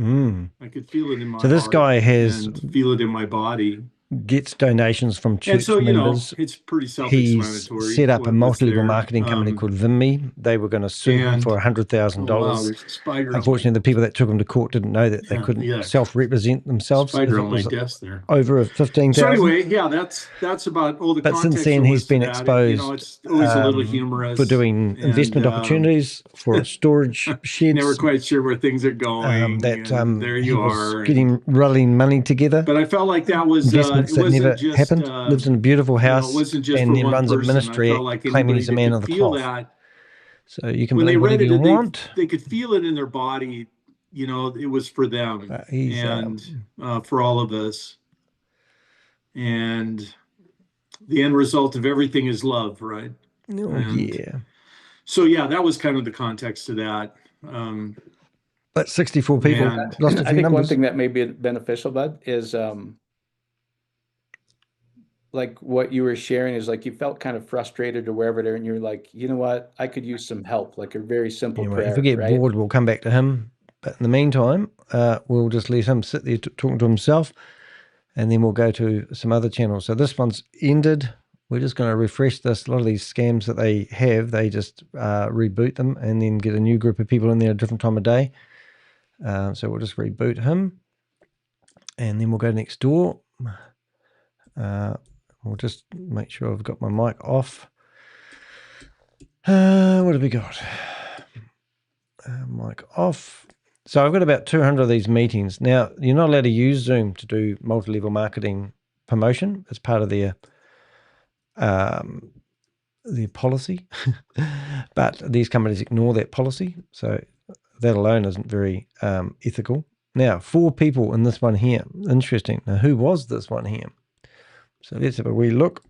I could feel it in my heart. So this guy feel it in my body. Gets donations from church members. It's pretty self-explanatory. He's set up a multi-level marketing company called Vimme. They were going to sue him for $100,000. Unfortunately, the people that took him to court didn't know that they couldn't self-represent themselves. Spider on my desk there. Over 15,000. So anyway, yeah, that's about all the. But since then, he's been exposed. It's always a little humorous for doing investment opportunities for storage sheds. Never quite sure where things are going. There you are. Rallying money together. But I felt like that was. That never happened. Lives in a beautiful house, and then runs a ministry claiming he's a man of the cloth. So you can believe whatever you want. They could feel it in their body. It was for them and for all of us. And the end result of everything is love, right? Oh, And yeah. so, yeah, that was kind of the context to that. But 64 people And lost a I few think one numbers. thing that may be beneficial, Bud, is like what you were sharing is like you felt kind of frustrated or wherever there, and you're like, you know what, I could use some help, like a very simple Anyway, prayer, if we get right? bored, we'll come back to him. But in the meantime, we'll just let him sit there talking to himself, and then we'll go to some other channels. So this one's ended. We're just going to refresh this. A lot of these scams that they have, they just reboot them and then get a new group of people in there at a different time of day. So we'll just reboot him, and then we'll go next door. We'll just make sure I've got my mic off. What have we got? Mic off. So I've got about 200 of these meetings. Now, you're not allowed to use Zoom to do multi-level marketing promotion. It's part of their policy. But these companies ignore that policy. So that alone isn't very ethical. Now, 4 people in this one here. Interesting. Now, who was this one here? So let's have a wee look.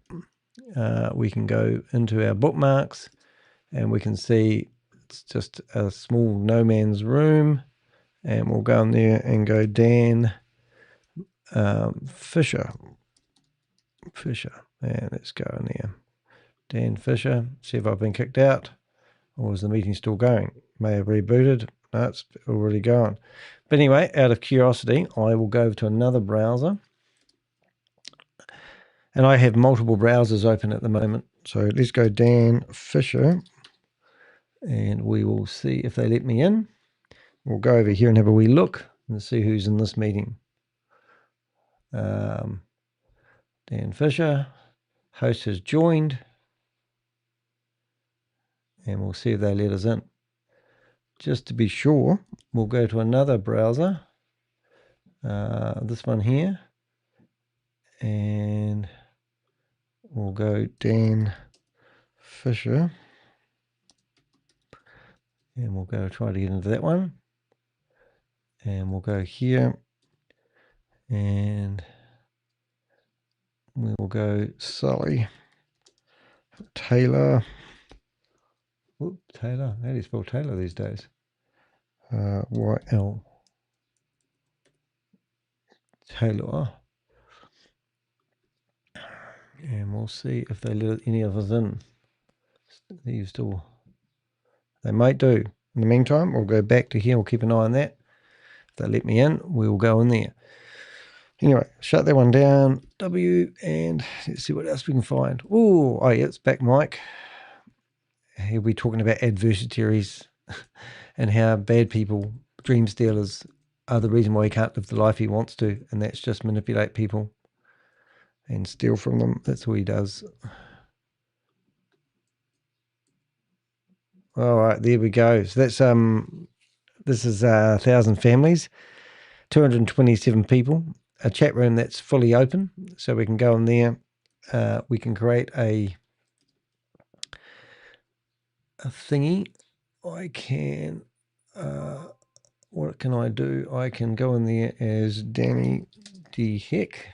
We can go into our bookmarks and we can see it's just a small no man's room. And we'll go in there and go Dan Fisher. And let's go in there. Dan Fisher. See if I've been kicked out. Or is the meeting still going? May have rebooted. No, it's already gone. But anyway, out of curiosity, I will go to another browser. And I have multiple browsers open at the moment. So let's go Dan Fisher. And we will see if they let me in. We'll go over here and have a wee look and see who's in this meeting. Dan Fisher. Host has joined. And we'll see if they let us in. Just to be sure, we'll go to another browser. This one here. And we'll go Dan Fisher. And we'll go try to get into that one. And we'll go here. And we will go Sully. Taylor. Whoop, Taylor. How do you spell Taylor these days? YL. Taylor. And we'll see if they let any of us in. They might do. In the meantime, we'll go back to here. We'll keep an eye on that. If they let me in, we'll go in there. Anyway, shut that one down. W, and let's see what else we can find. Oh, yeah, it's back, Mike. He'll be talking about adversaries and how bad people, dream stealers, are the reason why he can't live the life he wants to, and that's just manipulate people and steal from them. That's all he does. All right, there we go. So that's this is 1,000 families, 227 people, a chat room that's fully open, so we can go in there. We can create a thingy. I can. What can I do? I can go in there as Danny D. Heck.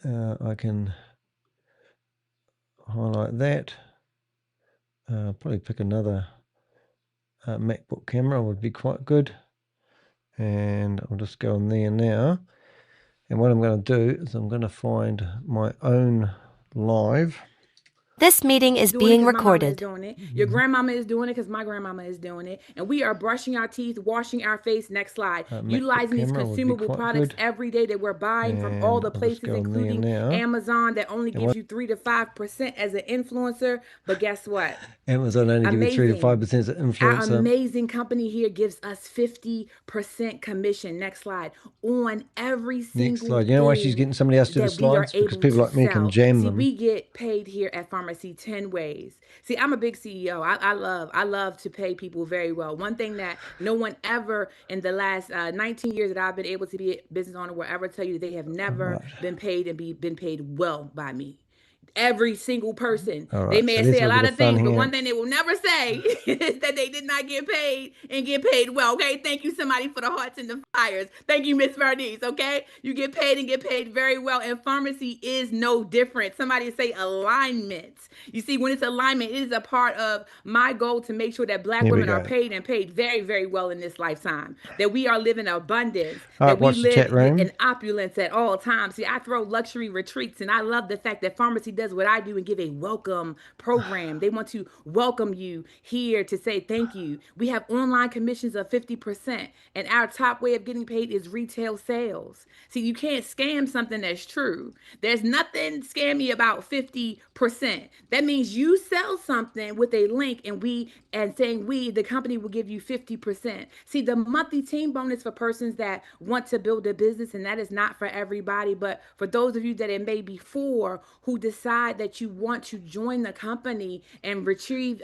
I can highlight that. Probably pick another MacBook camera would be quite good. And I'll just go in there now. And what I'm going to do is I'm going to find my own live. This meeting is being recorded. Your grandmama is doing it because my grandmama is doing it. And we are brushing our teeth, washing our face. Next slide. Utilizing these consumable products every day that we're buying from all the places, including Amazon, that only gives you 3 to 5% as an influencer. But guess what? Amazon only gives you 3 to 5% as an influencer. Our amazing company here gives us 50% commission. Next slide. On every single Next slide. You know why she's getting somebody else to do the slides? Because people like me can jam them. We get paid here at Pharmacy 10 ways. See, I'm a big CEO. I love to pay people very well. One thing that no one ever in the last 19 years that I've been able to be a business owner will ever tell you that they have never been paid and been paid well by me. Every single person. All right, They may so say let's a look at lot the of things, fun but here. one thing they will never say is that they did not get paid and get paid well. Okay, thank you somebody for the hearts and the fires. Thank you, Miss Vernice. Okay, you get paid and get paid very well, and pharmacy is no different. Somebody say alignment. You see, when it's alignment, it is a part of my goal to make sure that Black Here we women are go. paid and paid very, very well in this lifetime. That we are living abundance. All that right, we watch the chat live room. in opulence at all times. See, I throw luxury retreats, and I love the fact that pharmacy does what I do and give a welcome program. They want to welcome you here to say thank you. We have online commissions of 50%, and our top way of getting paid is retail sales. See, you can't scam something that's true. There's nothing scammy about 50%. That means you sell something with a link and saying the company will give you 50%. See, the monthly team bonus for persons that want to build a business, and that is not for everybody, but for those of you that it may be for, who decide that you want to join the company and retrieve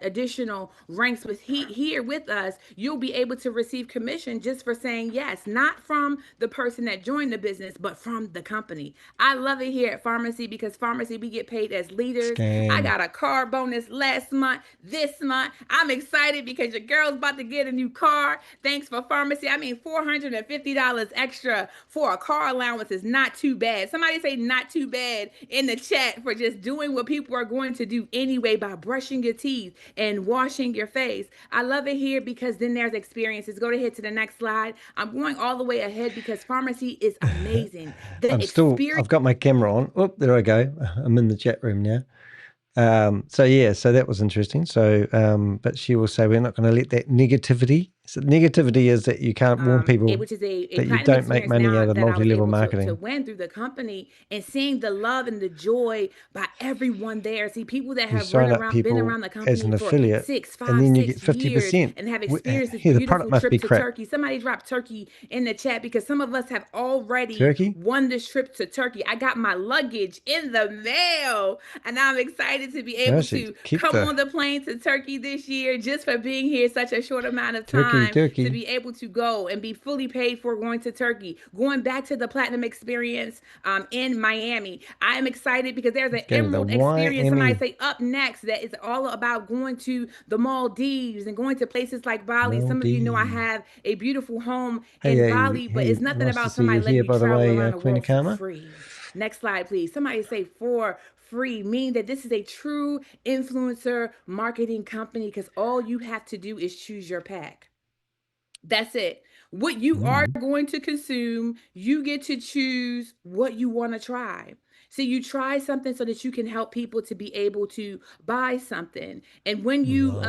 additional ranks here with us, you'll be able to receive commission just for saying yes, not from the person that joined the business, but from the company. I love it here at Pharmacy because Pharmacy, we get paid as leaders. Scam. I got a car bonus last month, this month. I'm excited because your girl's about to get a new car. Thanks for Pharmacy. I mean, $450 extra for a car allowance is not too bad. Somebody say not too bad in the chat for just doing what people are going to do anyway by brushing your teeth and washing your face. I love it here because then there's experiences. Go ahead to the next slide. I'm going all the way ahead because Pharmacy is amazing. I've got my camera on. Oh, there I go. I'm in the chat room now. So that was interesting. So, but she will say we're not going to let that negativity. So negativity is that you can't warn people which is a that you don't make money out of multi-level marketing. To win through the company and seeing the love and the joy by everyone there. See, people that have been around the company as an for affiliate, 6, 5, and then you 6 get 50% years and have experienced this the beautiful product must trip be to crap. Turkey. Somebody dropped Turkey in the chat because some of us have already won this trip to Turkey. I got my luggage in the mail, and I'm excited to be able to come on the plane to Turkey this year just for being here such a short amount of time to be able to go and be fully paid for going to Turkey, going back to the Platinum Experience in Miami. I am excited because there's an Emerald Experience. Somebody say up next that is all about going to the Maldives and going to places like Bali. Some of you know I have a beautiful home in Bali, but it's nothing about somebody letting you travel around the world for free. Next slide, please. Somebody say for free, meaning that this is a true influencer marketing company because all you have to do is choose your pack. That's it. What you are going to consume, you get to choose what you want to try. So you try something so that you can help people to be able to buy something. And when you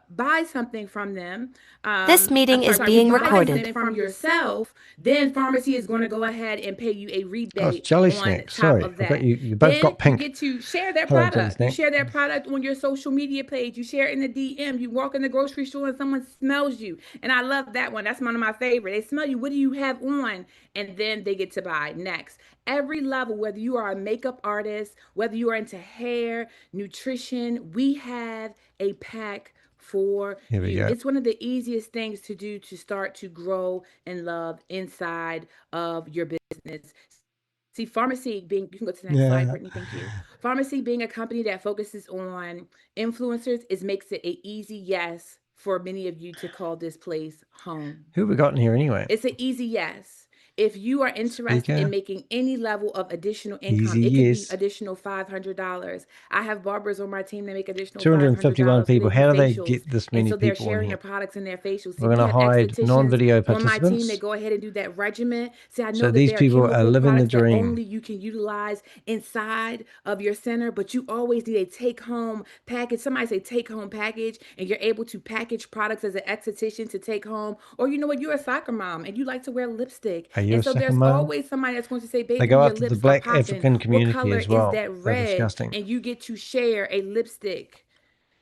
buy something from them, this meeting is being recorded. From yourself, then Pharmacy is going to go ahead and pay you a rebate. Oh, it's Jelly on Snack. top Sorry, of that. you both got pink. You get to share their Hello, product. You share their product on your social media page. You share it in the DM. You walk in the grocery store and someone smells you. And I love that one. That's one of my favorite. They smell you. What do you have on? And then they get to buy. Next, every level, whether you are a makeup artist, whether you are into hair, nutrition, we have a pack for you. It's one of the easiest things to do to start to grow and love inside of your business. See, Pharmacy being, you can go to the next slide, Brittany, thank you. Pharmacy being a company that focuses on influencers makes it an easy yes for many of you to call this place home. Who have we got in here anyway? It's an easy yes. If you are interested in making any level of additional income, it could be additional $500. I have barbers on my team that make additional 251 $500 people. How do they facials, get this many and so they're people sharing in their here? products and their facials. We're going to hide non-video participants. On my team, they go ahead and do that regimen. See, I know so that these there people are are living the dream. only you can utilize inside of your center, but you always need a take-home package. Somebody say take-home package, and you're able to package products as an esthetician to take home. Or you know what, you're a soccer mom and you like to wear lipstick. Are you and so a soccer there's mom? Always somebody that's going to say, baby, they go your after lips the black are popping. African community what color as well. is that red? Disgusting. And you get to share a lipstick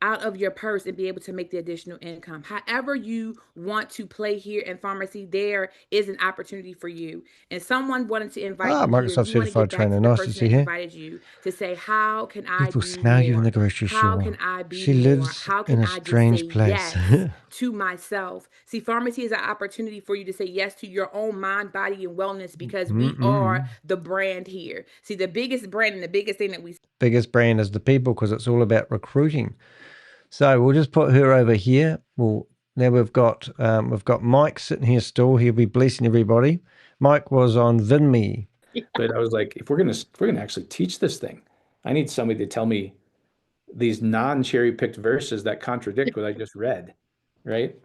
out of your purse and be able to make the additional income. However you want to play here in Pharmacy, there is an opportunity for you. And someone wanted to invite you Microsoft here. You certified trainer. Nice to see you. Invited you to say, how can I People do smell more? you in the grocery store. How can I be she more? lives How can in a I strange just say place. yes to myself? See, Pharmacy is an opportunity for you to say yes to your own mind, body, and wellness because we are the brand here. See, the biggest brand and the biggest thing that we biggest brand is the people, because it's all about recruiting. So we'll just put her over here. Now we've got Mike sitting here still. He'll be blessing everybody. Mike was on VinMe. But I was like, if we're gonna actually teach this thing, I need somebody to tell me these non-cherry picked verses that contradict what I just read, right?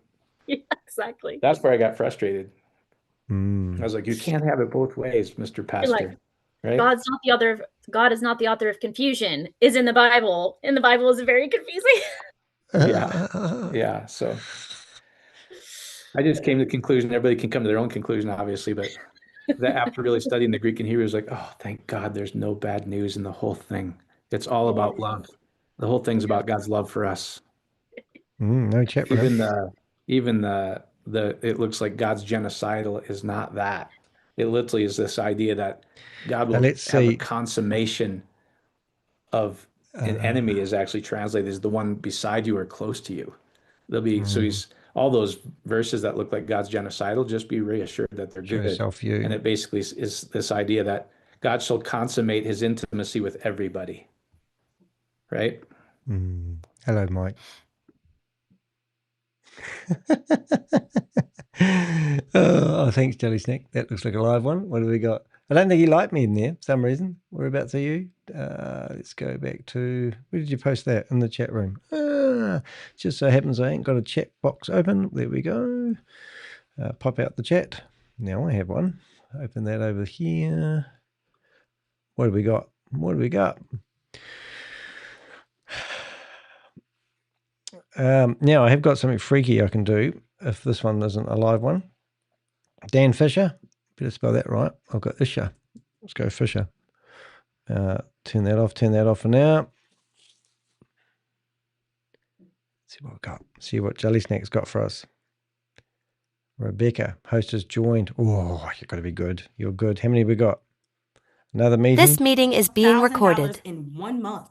Yeah, exactly. That's where I got frustrated. I was like, you can't have it both ways, Mr. Pastor. Like, right? God is not the author of confusion is in the Bible, and the Bible is very confusing. Yeah. So I just came to the conclusion. Everybody can come to their own conclusion, obviously, but that after really studying the Greek and Hebrew, is like, oh, thank God, there's no bad news in the whole thing. It's all about love. The whole thing's about God's love for us. No chat room. Even the it looks like God's genocidal is not that. It literally is this idea that God will have a consummation of an enemy is actually translated as the one beside you or close to you. There'll be so he's all those verses that look like God's genocidal, just be reassured that they're good. And it basically is this idea that God shall consummate his intimacy with everybody. Right? Hello, Mike. Oh, thanks, Jelly Snack. That looks like a live one. What do we got? I don't think he liked me in there for some reason. Whereabouts are you? Let's go back to, where did you post that? In the chat room. Just so happens I ain't got a chat box open. There we go. Pop out the chat. Now I have one. Open that over here. What do we got? What do we got? Now I have got something freaky I can do if this one isn't a live one. Dan Fisher, better spell that right. I've got Isha. Let's go Fisher. Turn that off for now. See what we've got. See what Jelly Snack's got for us. Rebecca, host has joined. Oh, you've got to be good. You're good. How many have we got? Another meeting? This meeting is being recorded. In 1 month.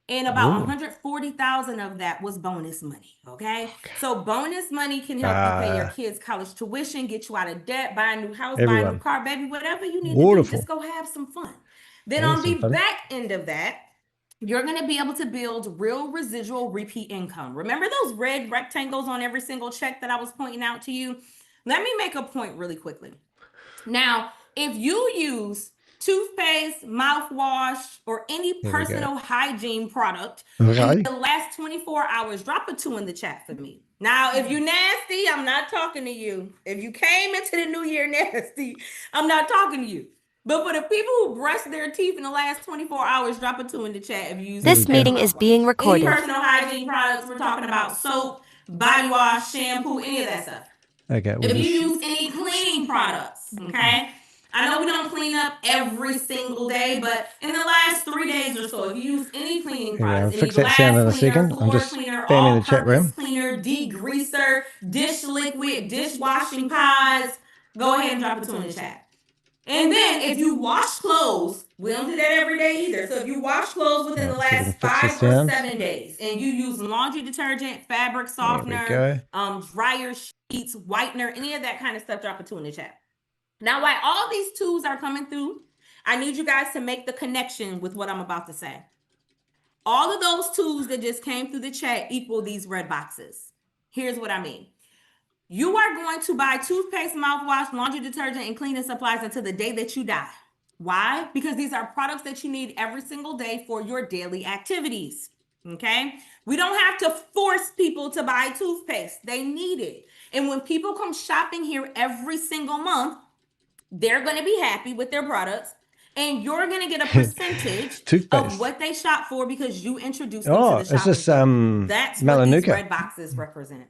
And about 140,000 of that was bonus money. Okay. So bonus money can help you pay your kids' college tuition, get you out of debt, buy a new house, buy a new car, baby, whatever you need to do. Just go have some fun. Then on the back end of that, you're going to be able to build real residual repeat income. Remember those red rectangles on every single check that I was pointing out to you? Let me make a point really quickly. Now, if you use toothpaste, mouthwash, or any personal hygiene product in the last 24 hours, drop a 2 in the chat for me. Now, if you nasty, I'm not talking to you. If you came into the new year nasty, I'm not talking to you. But for the people who brush their teeth in the last 24 hours, drop a 2 in the chat if you use this meeting is being recorded. Any personal hygiene products, we're talking about soap, body wash, shampoo, any of that stuff. Okay. If you use any cleaning products, okay? I know we don't clean up every single day, but in the last 3 days or so, if you use any cleaning products, I'll fix that sound in a second. I'm just spamming the chat room. Cleaner, degreaser, dish liquid, dishwashing pods, go ahead and drop it in the chat. And then if you wash clothes, we don't do that every day either. So if you wash clothes within the last 5 or 7 days and you use laundry detergent, fabric softener, dryer sheets, whitener, any of that kind of stuff, drop it in the chat. Now, while all these tools are coming through, I need you guys to make the connection with what I'm about to say. All of those tools that just came through the chat equal these red boxes. Here's what I mean. You are going to buy toothpaste, mouthwash, laundry detergent, and cleaning supplies until the day that you die. Why? Because these are products that you need every single day for your daily activities. Okay? We don't have to force people to buy toothpaste. They need it. And when people come shopping here every single month, they're going to be happy with their products, and you're going to get a percentage of what they shop for because you introduced them to the shopping. Is this That's what Melaleuca? these red boxes represent.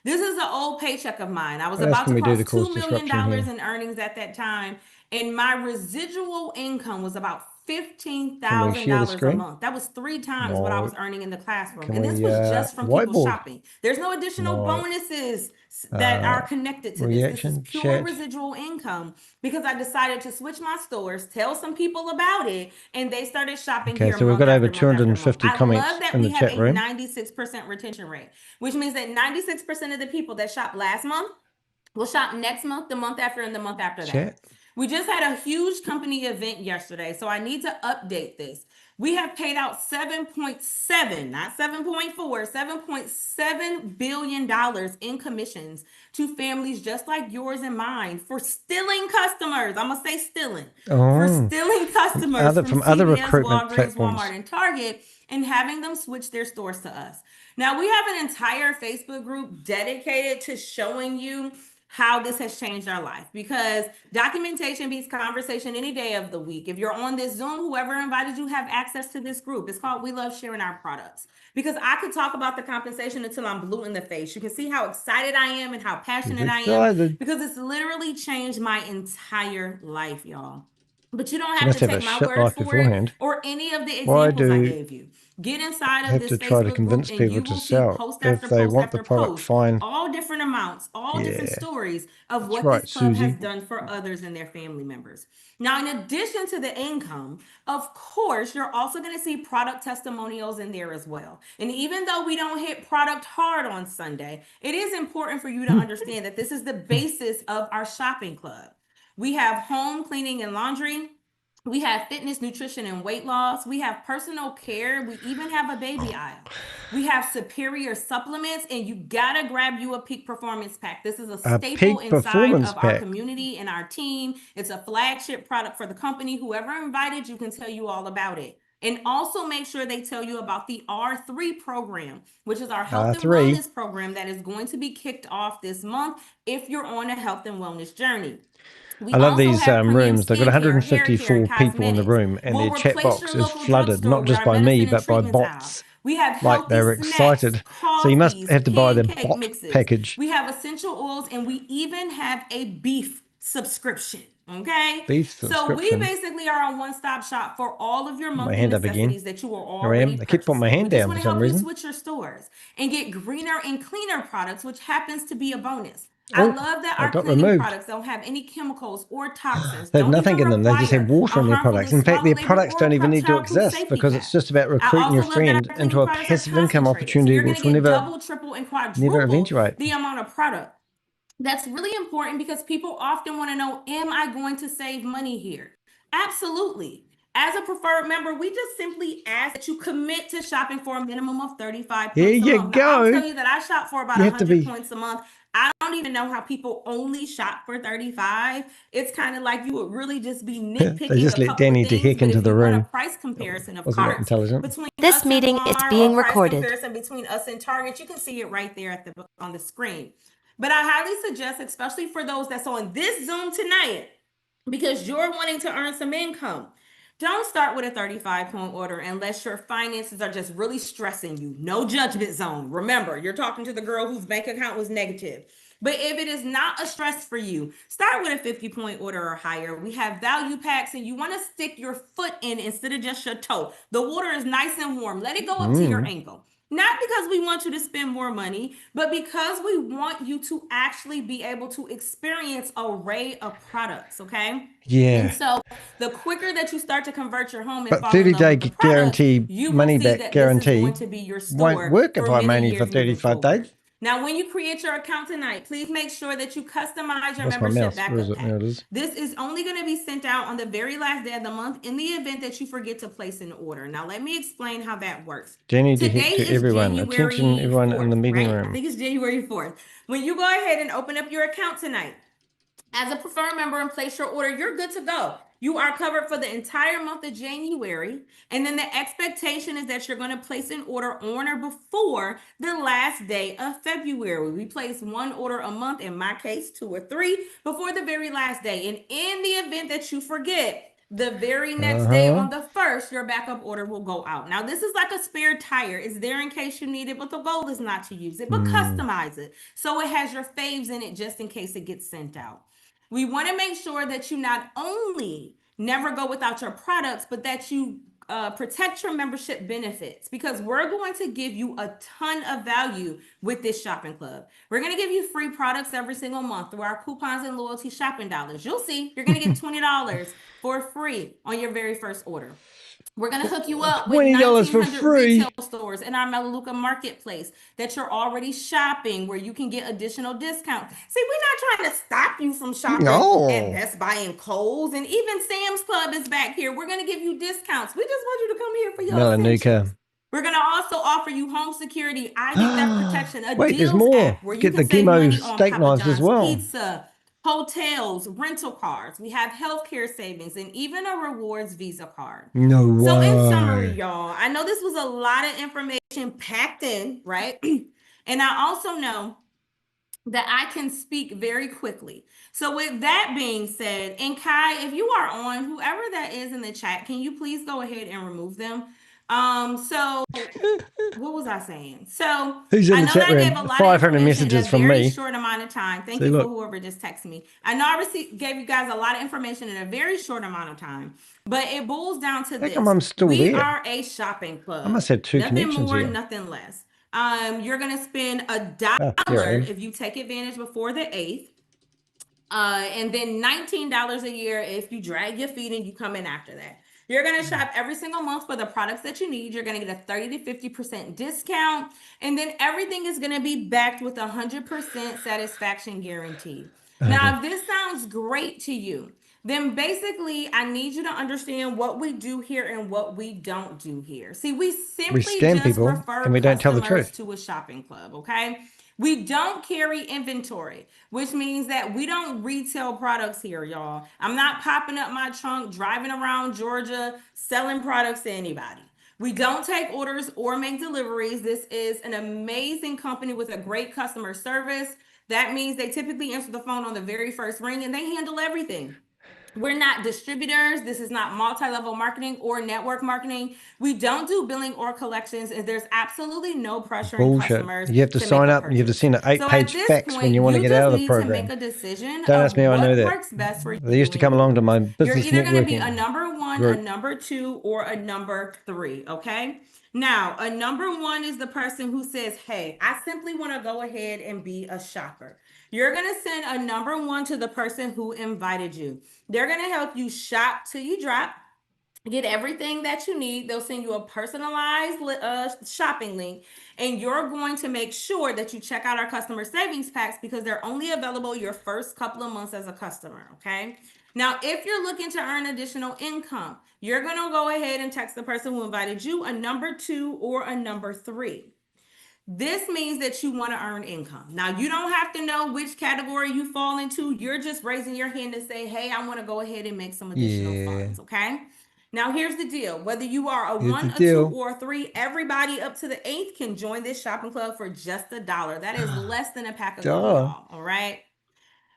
This is an old paycheck of mine. I was about to cross $2 million in earnings at that time, and my residual income was about $15,000 a month. That was 3 times what I was earning in the classroom. And this was just from people shopping. There's no additional bonuses that are connected to this. This is pure residual income because I decided to switch my stores, tell some people about it, and they started shopping here. So we've got over 250 comments in the chat room. I love that we have a 96% retention rate, which means that 96% of the people that shop last month will shop next month, the month after, and the month after that. We just had a huge company event yesterday, so I need to update this. We have paid out 7.7, not 7.4, $7.7 billion in commissions to families just like yours and mine for stealing customers. I'm going to say stealing. For stealing customers from other CVS, recruitment Walgreens, platforms. Walmart, and Target, and having them switch their stores to us. Now, we have an entire Facebook group dedicated to showing you how this has changed our life, because documentation beats conversation any day of the week. If you're on this Zoom, whoever invited you have access to this group. It's called We Love Sharing Our Products, because I could talk about the compensation until I'm blue in the face. You can see how excited I am and how passionate I am, because it's literally changed my entire life, y'all. But you don't have to take my word for it or any of the examples I gave you. Get inside of this Facebook group and you will see post after post after post, all different amounts, all different stories of what this club has done for others and their family members. Now, in addition to the income, of course, you're also going to see product testimonials in there as well. And even though we don't hit product hard on Sunday, it is important for you to understand that this is the basis of our shopping club. We have home cleaning and laundry. We have fitness, nutrition, and weight loss. We have personal care. We even have a baby aisle. We have superior supplements, and you gotta grab you a Peak Performance Pack. This is a staple inside of our community and our team. It's a flagship product for the company. Whoever invited you can tell you all about it. And also make sure they tell you about the R3 program, which is our health and wellness program that is going to be kicked off this month if you're on a health and wellness journey. I love these rooms. They've got 154 people in the room, and their chat box is flooded, not just by me, but by bots. We have like they're excited. So you must have to buy the bot package. We have essential oils, and we even have a beef subscription. Okay. Beef subscription. So we basically are a one-stop shop for all of your monthly necessities that you are already I keep putting my hand down for some reason. Switch your stores and get greener and cleaner products, which happens to be a bonus. I love that our cleaning products don't have any chemicals or toxins. They have nothing in them. They just have water in their products. In fact, their products don't even need to exist because it's just about recruiting your friend into a passive income opportunity which will never eventuate. The amount of product. That's really important because people often want to know, am I going to save money here? Absolutely. As a preferred member, we just simply ask that you commit to shopping for a minimum of 35 points a month. Here you go. I'll tell you that I shop for about 100 points a month. I don't even know how people only shop for 35. It's kind of like you would really just be nitpicking. They just let Danny to heck into the room. A price comparison of carts between this meeting is being recorded. Comparison between us and Target, you can see it right there on the screen. But I highly suggest, especially for those that's on this Zoom tonight, because you're wanting to earn some income, don't start with a 35-point order unless your finances are just really stressing you. No judgment zone. Remember, you're talking to the girl whose bank account was negative. But if it is not a stress for you, start with a 50-point order or higher. We have value packs, and you want to stick your foot in instead of just your toe. The water is nice and warm. Let it go up to your ankle. Not because we want you to spend more money, but because we want you to actually be able to experience an array of products, okay? Yeah. And so the quicker that you start to convert your home and but 30-day guarantee, money back guarantee won't work if I'm only for 35 days. Now, when you create your account tonight, please make sure that you customize your membership backup pack. This is only going to be sent out on the very last day of the month in the event that you forget to place an order. Now, let me explain how that works. Jenny, to everyone. Attention, everyone in the meeting room. I think it's January 4th. When you go ahead and open up your account tonight, as a preferred member and place your order, you're good to go. You are covered for the entire month of January. And then the expectation is that you're going to place an order on or before the last day of February. We place one order a month, in my case, 2 or 3, before the very last day. And in the event that you forget, the very next day on the 1st, your backup order will go out. Now, this is like a spare tire. It's there in case you need it, but the goal is not to use it, but customize it. So it has your faves in it just in case it gets sent out. We want to make sure that you not only never go without your products, but that you protect your membership benefits, because we're going to give you a ton of value with this shopping club. We're going to give you free products every single month through our coupons and loyalty shopping dollars. You'll see you're going to get $20 for free on your very first order. We're going to hook you up with $20 for 1,900 free. retail stores in our Melaleuca marketplace that you're already shopping, where you can get additional discounts. See, we're not trying to stop you from shopping at Best Buy and Kohl's, and even Sam's Club is back here. We're going to give you discounts. We just want you to come here for your essentials. Melaleuca. We're going to also offer you home security, ID theft protection, a Wait, there's deals more. app where you Get can the save Gimo money on steak Papa knives John's as well. pizza, hotels, rental cars. We have healthcare savings and even a rewards Visa card. No way. So in summary, y'all, I know this was a lot of information packed in, right? And I also know that I can speak very quickly. So with that being said, and Kai, if you are on, whoever that is in the chat, can you please go ahead and remove them? So what was I saying? So who's in I the know chat that I room? gave a lot 500 of messages in from a very me. short amount of time. Thank See, you look. for whoever just texted me. I know I gave you guys a lot of information in a very short amount of time, but it boils down to How this. come I'm still We there? are a shopping club. I must have two nothing connections more, here. nothing less. You're gonna spend $1 here I am. if you take advantage before the 8th. And then $19 a year if you drag your feet and you come in after that. You're going to shop every single month for the products that you need. You're going to get a 30 to 50% discount. And then everything is going to be backed with 100% satisfaction guarantee. Now, if this sounds great to you, then basically I need you to understand what we do here and what we don't do here. See, we simply scam just people refer and we don't tell the customers truth. to a shopping club, okay? We don't carry inventory, which means that we don't retail products here, y'all. I'm not popping up my trunk, driving around Georgia, selling products to anybody. We don't take orders or make deliveries. This is an amazing company with a great customer service. That means they typically answer the phone on the very first ring and they handle everything. We're not distributors. This is not multi-level marketing or network marketing. We don't do billing or collections, and there's absolutely no pressure on Bullshit. customers. You have to sign up and you have to send an 8-page fax when you want to get out of the program. Make a decision Don't of ask me how I know what that. works best for you. They used to come along to my You're business either going to be a networking number 1, group. a number 2, or a number 3, okay? Now, a number 1 is the person who says, hey, I simply want to go ahead and be a shopper. You're going to send a number 1 to the person who invited you. They're going to help you shop till you drop, get everything that you need. They'll send you a personalized shopping link, and you're going to make sure that you check out our customer savings packs because they're only available your first couple of months as a customer, okay? Now, if you're looking to earn additional income, you're going to go ahead and text the person who invited you a number 2 or a number 3. This means that you want to earn income. Now, you don't have to know which category you fall into. You're just raising your hand to say, hey, I want to go ahead and make some additional funds, okay? Now, here's the deal. Whether you are a 1, a 2, or a 3, everybody up to the 8th can join this shopping club for just $1. That is less than a pack of gum, y'all, all right?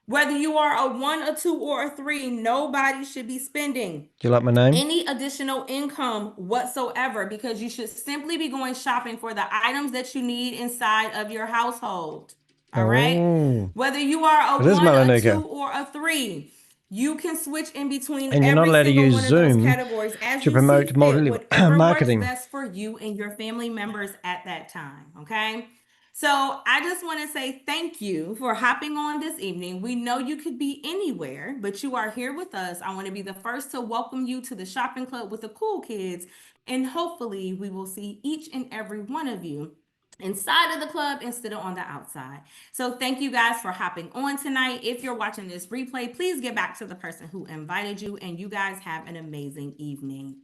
Whether you are a 1, a 2, or a 3, nobody should be spending Do you like my name? any additional income whatsoever, because you should simply be going shopping for the items that you need inside of your household. All right. Whether you are a 1, a 2, or a 3, you can switch in between. And you're not allowed to use Zoom categories as to promote multi-level marketing. Works best for you and your family members at that time. Okay. So I just want to say thank you for hopping on this evening. We know you could be anywhere, but you are here with us. I want to be the first to welcome you to the shopping club with the cool kids. And hopefully we will see each and every one of you inside of the club instead of on the outside. So thank you guys for hopping on tonight. If you're watching this replay, please get back to the person who invited you, and you guys have an amazing evening.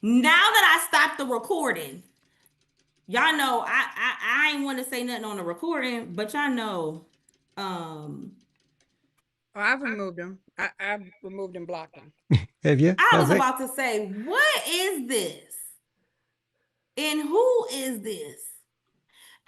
Now that I stopped the recording, y'all know I ain't want to say nothing on the recording, but y'all know I've removed them. I've removed and blocked them. Have you? I was about to say, what is this? And who is this?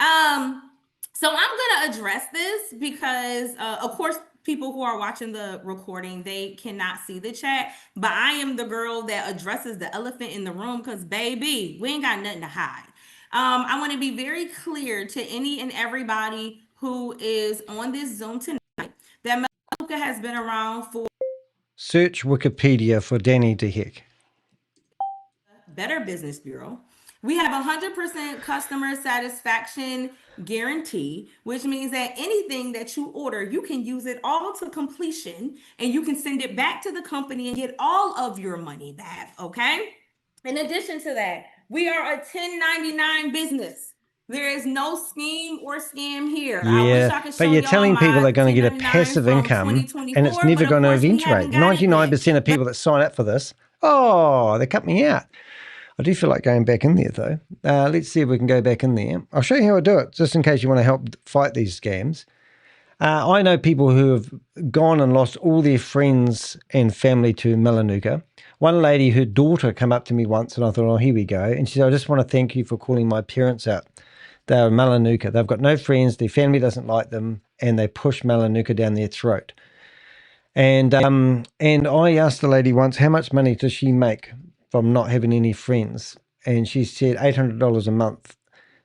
So I'm gonna address this because of course people who are watching the recording, they cannot see the chat, but I am the girl that addresses the elephant in the room because baby, we ain't got nothing to hide. I want to be very clear to any and everybody who is on this Zoom tonight that Melaleuca has been around for. Search Wikipedia for Danny DeHick. Better Business Bureau. We have 100% customer satisfaction guarantee, which means that anything that you order, you can use it all to completion and you can send it back to the company and get all of your money back, okay? In addition to that, we are a 1099 business. There is no scheme or scam here. I wish I could show but you're y'all telling people my they're going to get a 1099s passive from income, and 2024, it's never but of going to course we eventuate. haven't got it yet. 99% of people that sign up for this, they cut me out. I do feel like going back in there, though. Let's see if we can go back in there. I'll show you how I do it, just in case you want to help fight these scams. I know people who have gone and lost all their friends and family to Melaleuca. One lady, her daughter, came up to me once, and I thought, oh, here we go. And she said, I just want to thank you for calling my parents out. They're Melaleuca. They've got no friends. Their family doesn't like them, and they push Melaleuca down their throat. And I asked the lady once, how much money does she make from not having any friends? And she said $800 a month.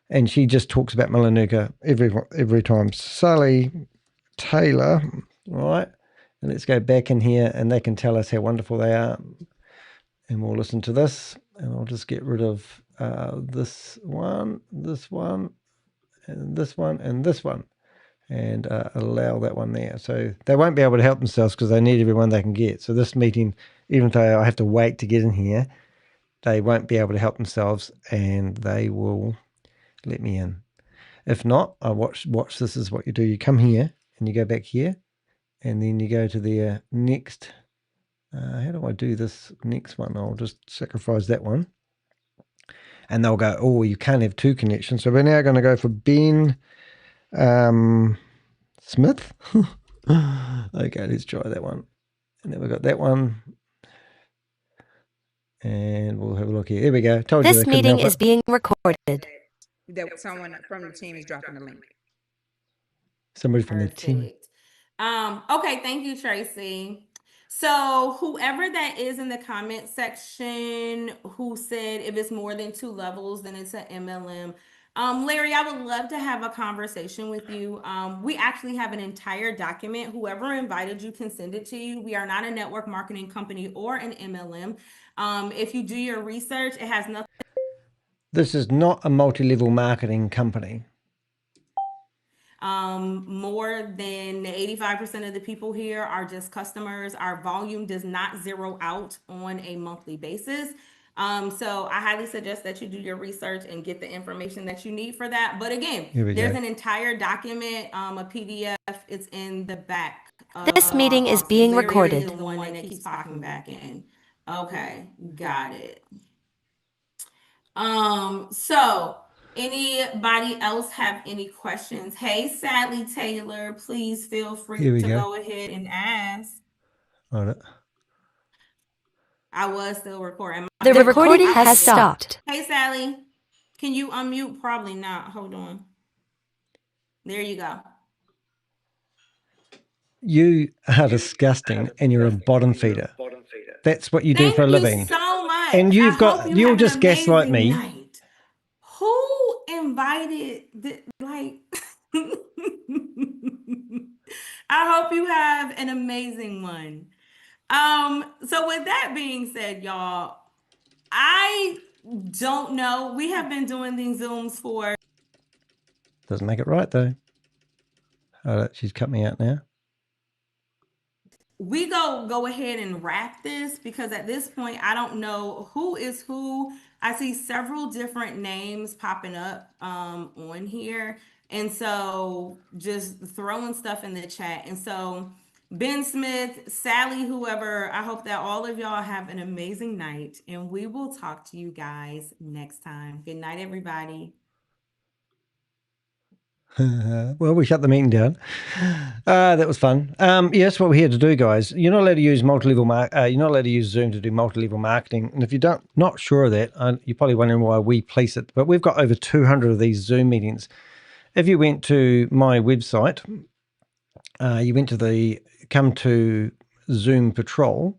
And she just talks about Melaleuca every time. Sally Taylor, right? And let's go back in here, and they can tell us how wonderful they are. And we'll listen to this, and I'll just get rid of this one, and this one, and this one, and allow that one there. So they won't be able to help themselves because they need everyone they can get. So this meeting, even though I have to wait to get in here, they won't be able to help themselves, and they will let me in. If not, I watch this is what you do. You come here, and you go back here, and then you go to the next. How do I do this next one? I'll just sacrifice that one. And they'll go, oh, you can't have two connections. So we're now going to go for Ben Smith. Okay, let's try that one. And then we've got that one. And we'll have a look here. Here we go. Told you This meeting is being recorded. That someone from the team is dropping the link. Somebody from the team. Okay, thank you, Tracy. So whoever that is in the comment section who said if it's more than 2 levels, then it's an MLM. Larry, I would love to have a conversation with you. We actually have an entire document. Whoever invited you can send it to you. We are not a network marketing company or an MLM. If you do your research, it has nothing. This is not a multi-level marketing company. More than 85% of the people here are just customers. Our volume does not zero out on a monthly basis. So I highly suggest that you do your research and get the information that you need for that. But again, there's an entire document, a PDF. It's in the back. This meeting is being recorded. Is the one that keeps popping back in. Okay, got it. So anybody else have any questions? Hey, Sally Taylor, please feel free to go ahead and ask. All right. I was still recording. The recording has stopped. Hey, Sally, can you unmute? Probably not. Hold on. There you go. You are disgusting, and you're a bottom feeder. That's what you do for a living. Thank you so much. And you'll just gaslight me. Night. Who invited I hope you have an amazing one. So with that being said, y'all, I don't know. We have been doing these Zooms for. Doesn't make it right though. Oh, she's cut me out now. We go ahead and wrap this because at this point, I don't know who is who. I see several different names popping up on here. And so just throwing stuff in the chat. And so Ben Smith, Sally, whoever, I hope that all of y'all have an amazing night. And we will talk to you guys next time. Good night, everybody. Well, we shut the meeting down. That was fun. Yes, what we're here to do, guys. You're not allowed to use multi-level. You're not allowed to use Zoom to do multi-level marketing. And if you're not sure of that, you're probably wondering why we police it. But we've got over 200 of these Zoom meetings. If you went to my website, you went to come to Zoom Patrol.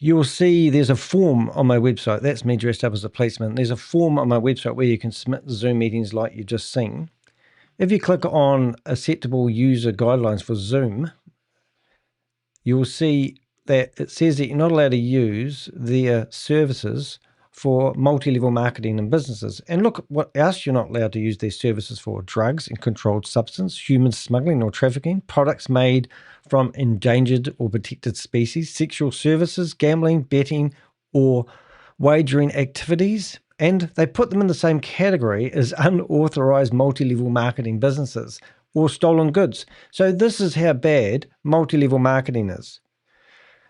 You'll see there's a form on my website. That's me dressed up as a policeman. There's a form on my website where you can submit Zoom meetings like you just seen. If you click on acceptable user guidelines for Zoom, you'll see that it says that you're not allowed to use their services for multi-level marketing and businesses. And look what else you're not allowed to use their services for: drugs and controlled substance, human smuggling or trafficking, products made from endangered or protected species, sexual services, gambling, betting, or wagering activities, and they put them in the same category as unauthorized multi-level marketing businesses or stolen goods. So this is how bad multi-level marketing is.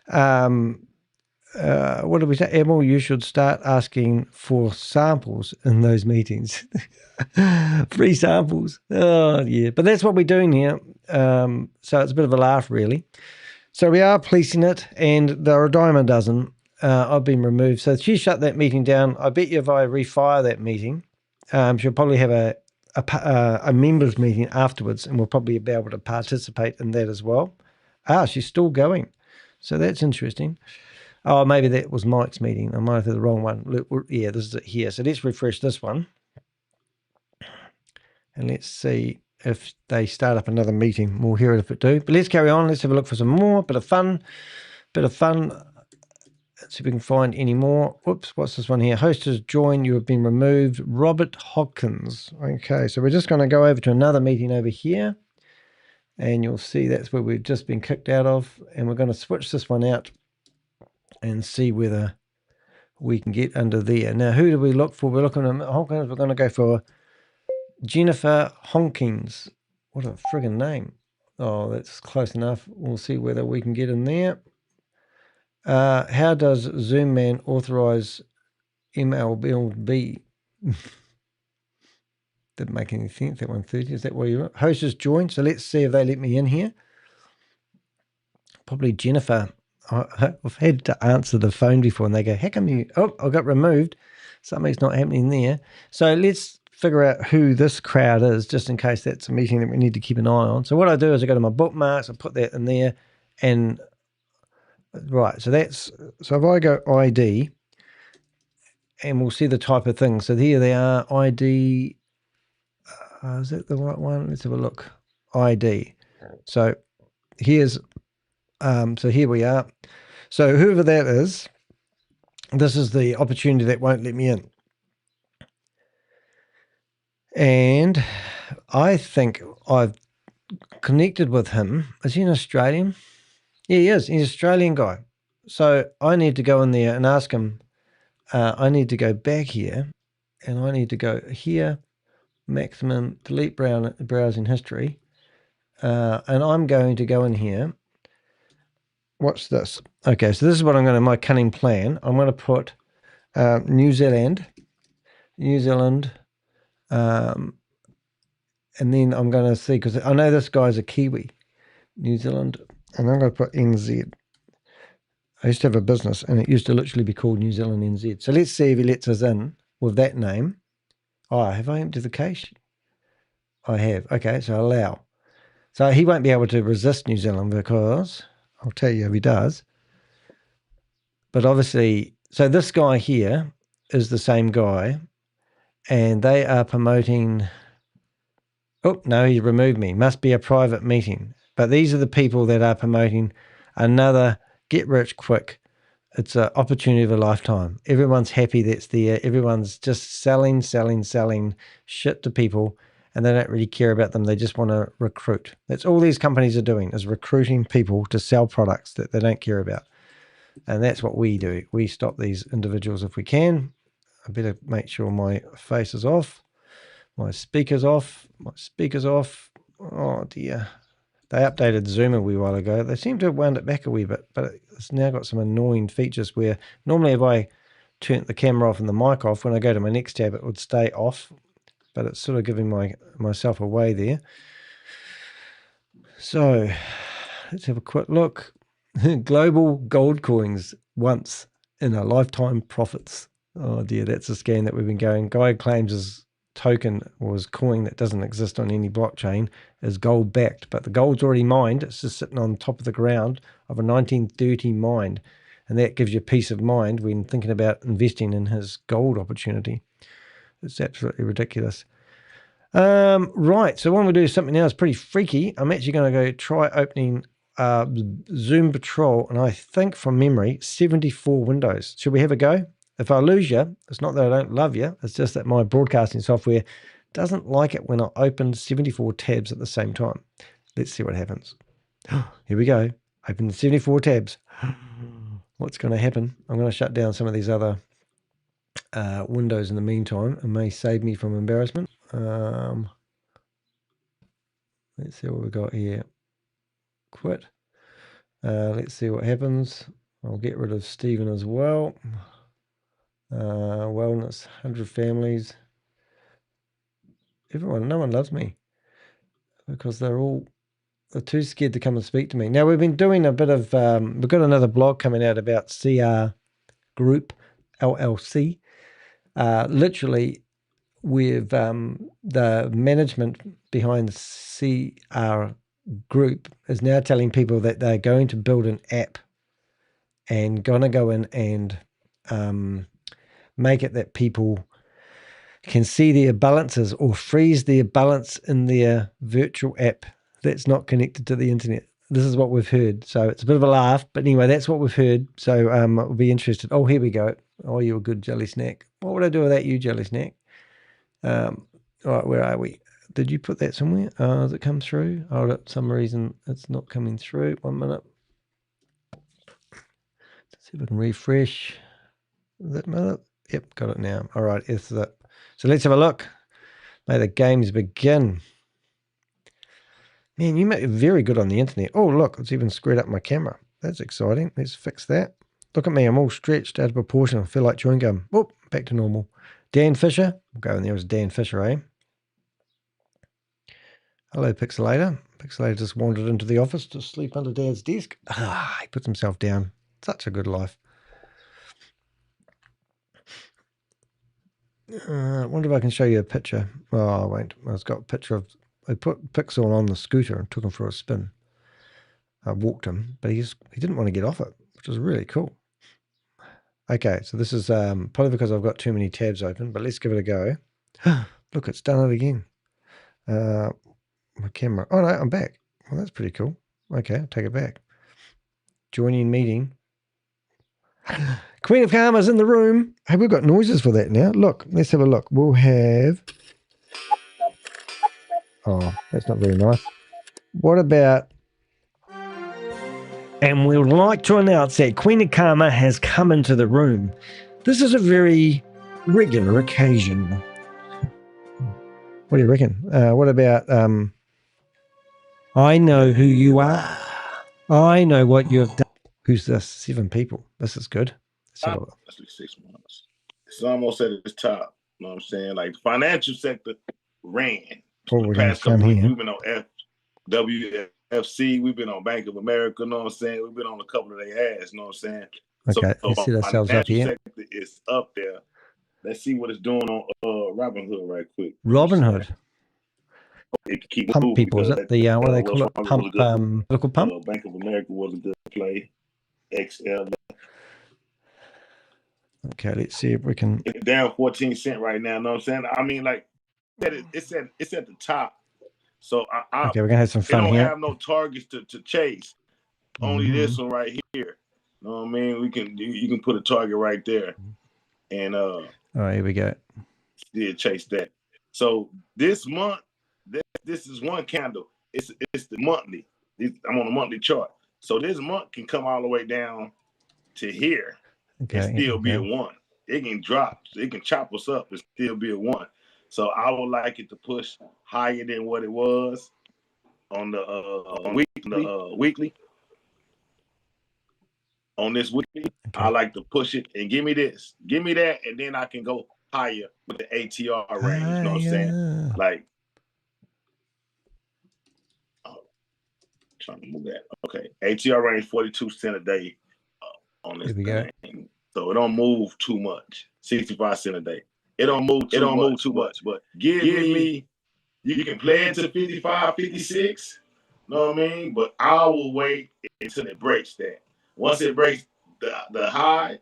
What did we say? Emil, you should start asking for samples in those meetings. Free samples. Oh, yeah. But that's what we're doing here. So it's a bit of a laugh, really. So we are policing it, and there are a dime a dozen. I've been removed. So she shut that meeting down. I bet you if I refire that meeting, she'll probably have a members meeting afterwards, and we'll probably be able to participate in that as well. She's still going. So that's interesting. Oh, maybe that was Mike's meeting. I might have had the wrong one. Yeah, this is it here. So let's refresh this one. And let's see if they start up another meeting. We'll hear it if it do. But let's carry on. Let's have a look for some more. Bit of fun. Let's see if we can find any more. Whoops, what's this one here? Host has joined. You have been removed. Robert Hopkins. Okay, so we're just going to go over to another meeting over here. And you'll see that's where we've just been kicked out of. And we're going to switch this one out and see whether we can get under there. Now, who do we look for? We're looking at Hawkins. We're going to go for Jennifer Honkins. What a friggin' name. Oh, that's close enough. We'll see whether we can get in there. How does Zoom Man authorize MLB? Didn't make any sense. That 130. Is that where you're at? Host has joined. So let's see if they let me in here. Probably Jennifer. I've had to answer the phone before and they go, how come you, I got removed. Something's not happening there. So let's figure out who this crowd is, just in case that's a meeting that we need to keep an eye on. So what I do is I go to my bookmarks, I put that in there, and right, so if I go ID, and we'll see the type of thing. So here they are, ID, is that the right one? Let's have a look. ID. So here's, so here we are. So whoever that is, this is the opportunity that won't let me in. And I think I've connected with him. Is he an Australian? Yeah, he is. He's an Australian guy. So I need to go in there and ask him, I need to go back here, and I need to go here, maximum, delete browsing history. And I'm going to go in here. Watch this. Okay, so this is what I'm going to, my cunning plan. I'm going to put New Zealand, and then I'm going to see, because I know this guy's a Kiwi, New Zealand, and I'm going to put NZ. I used to have a business, and it used to literally be called New Zealand NZ. So let's see if he lets us in with that name. Oh, have I emptied the cache? I have. Okay, so allow. So he won't be able to resist New Zealand because, I'll tell you if he does. But obviously, so this guy here is the same guy, and they are promoting, oh, no, he removed me. Must be a private meeting. But these are the people that are promoting another get rich quick. It's an opportunity of a lifetime. Everyone's happy that's there. Everyone's just selling shit to people, and they don't really care about them. They just want to recruit. That's all these companies are doing, is recruiting people to sell products that they don't care about. And that's what we do. We stop these individuals if we can. I better make sure my face is off. My speaker's off. My speaker's off. Oh, dear. They updated Zoom a wee while ago. They seem to have wound it back a wee bit, but it's now got some annoying features where normally if I turn the camera off and the mic off, when I go to my next tab, it would stay off. But it's sort of giving myself away there. So let's have a quick look. Global gold coins once in a lifetime profits. Oh dear, that's a scam that we've been going. Guy claims his token or his coin that doesn't exist on any blockchain is gold backed, but the gold's already mined. It's just sitting on top of the ground of a 1930 mine. And that gives you peace of mind when thinking about investing in his gold opportunity. It's absolutely ridiculous. Right, so what I'm going to do is something else pretty freaky. I'm actually going to go try opening Zoom Patrol, and I think from memory, 74 windows. Should we have a go? If I lose you, it's not that I don't love you. It's just that my broadcasting software doesn't like it when I open 74 tabs at the same time. Let's see what happens. Here we go. Open 74 tabs. what's going to happen. I'm going to shut down some of these other windows in the meantime. It may save me from embarrassment. Let's see what we got here. Quit. Let's see what happens. I'll get rid of Stephen as well. Wellness, 100 families. Everyone, no one loves me because they're too scared to come and speak to me. Now, we've been doing a bit of, we've got another blog coming out about CR Group, LLC. Literally, with the management behind CR Group is now telling people that they're going to build an app and going to go in and make it that people can see their balances or freeze their balance in their virtual app that's not connected to the internet. This is what we've heard. So it's a bit of a laugh, but anyway, that's what we've heard. So we'll be interested. Oh, here we go. Oh, you're a good jelly snack. What would I do without you, jelly snack? All right, where are we? Did you put that somewhere? Has it come through? Oh, for some reason it's not coming through. 1 minute. Let's see if I can refresh. Is that minute? Yep, got it now. All right, it's it. So let's have a look. May the games begin. Man, you make it very good on the internet. Oh, look, it's even screwed up my camera. That's exciting. Let's fix that. Look at me. I'm all stretched out of proportion. I feel like chewing gum. Whoop, back to normal. Dan Fisher. We'll go in there as Dan Fisher, eh? Hello, Pixelator. Pixelator just wandered into the office to sleep under Dad's desk. He puts himself down. Such a good life. I wonder if I can show you a picture. Oh, I won't. I've got a picture of... I put Pixel on the scooter and took him for a spin. I walked him, but he didn't want to get off it, which is really cool. Okay, so this is probably because I've got too many tabs open, but let's give it a go. Look, it's done it again. My camera. Oh, no, I'm back. Well, that's pretty cool. Okay, I'll take it back. Joining meeting. Queen of Karma's in the room. Hey, we've got noises for that now. Look, let's have a look. We'll have... Oh, that's not very nice. What about... And we would like to announce that Queen of Karma has come into the room. This is a very regular occasion. What do you reckon? What about... I know who you are. I know what you have done. Who's this? 7 people. This is good. That's like 6 months. It's almost at its top. You know what I'm saying? Like the financial sector ran. Oh, The past couple weeks, we've been on WFC, we've been on Bank of America, you know what I'm saying? We've been on a couple of their ass, you know what I'm saying? Okay, let's see ourselves up here. Sector is up there. Let's see what it's doing on Robinhood right quick. Robinhood. Pump moving people, is it? The what do they call it? Pump, local pump? Bank of America was a good play. XL. Okay, let's see if we can. It's down 14 cents right now, you know what I'm saying? I mean, like, it's at the top. So okay, we're gonna have some fun here. here. Don't have no targets to chase. Only this one right here. You know what I mean? You can put a target right there, and all right, here we go. Yeah, chase that. So this month, this is one candle. It's the monthly. I'm on a monthly chart. So this month can come all the way down to here and still be a 1. It can drop. It can chop us up and still be a 1. So I would like it to push higher than what it was on the weekly. On this weekly, I like to push it and give me this, give me that, and then I can go higher with the ATR range. You know what I'm saying? Like, trying to move that. Okay, ATR range 42 cents a day on this thing. So it don't move too much. 65 cents a day. It don't move too much. But give me, you can play it to 55, 56. You know what I mean? But I will wait until it breaks that. Once it breaks the high,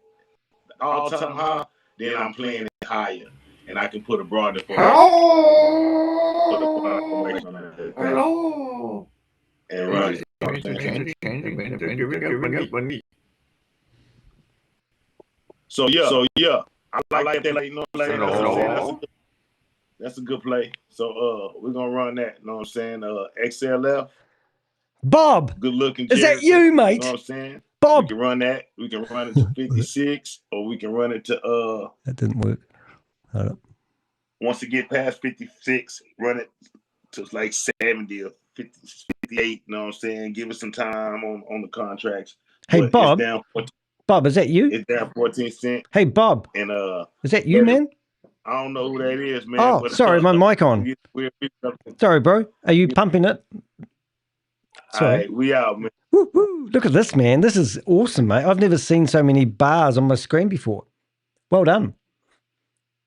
the all-time high, then I'm playing it higher. And I can put a broader formation. Hello. And run it. So yeah, I like that. Like, you know what I'm saying? That's a good play. So we're gonna run that. You know what I'm saying? XLF. Bob, good looking. Is that you, mate? You know what I'm saying? Bob. We can run that. We can run it to 56, or we can run it to That didn't work. Hold up. Once it get past 56, run it to like 70 or 50, 58. You know what I'm saying? Give us some time on the contracts. Hey, But Bob. it's down 14, Bob, is that you? it's down 14 cents. Hey, Bob. And is that you, man? I don't know who that is, man. Oh, but, sorry, my mic on. Sorry, bro. Are you pumping it? Sorry. All right, we out, man. Woo, woo. Look at this, man. This is awesome, mate. I've never seen so many bars on my screen before. Well done.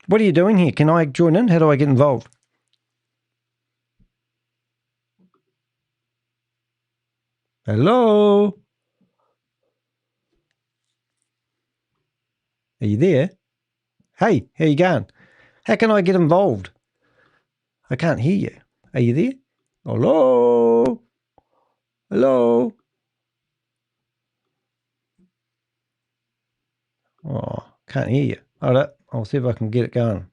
What are you doing here? Can I join in? How do I get involved? Hello? Are you there? Hey, how you going? How can I get involved? I can't hear you. Are you there? Hello? Hello? Oh, can't hear you. Hold up. I'll see if I can get it going.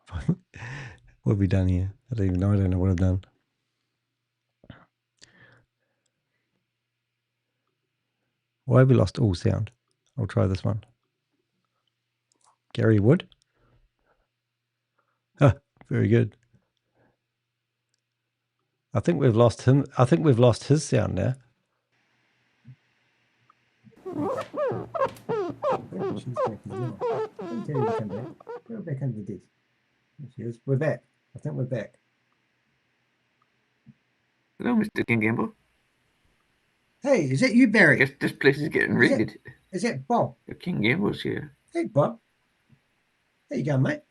What have we done here? I don't even know. I don't know what I've done. Why have we lost all sound? I'll try this one. Gary Wood. Ah, very good. I think we've lost him. I think we've lost his sound now. We're back. I think we're back. Hello, Mr. King Gamble. Hey, is that you, Barry? Guess this place is getting raided. Is that Bob? The King Gamble's here. Hey, Bob. How you going, mate?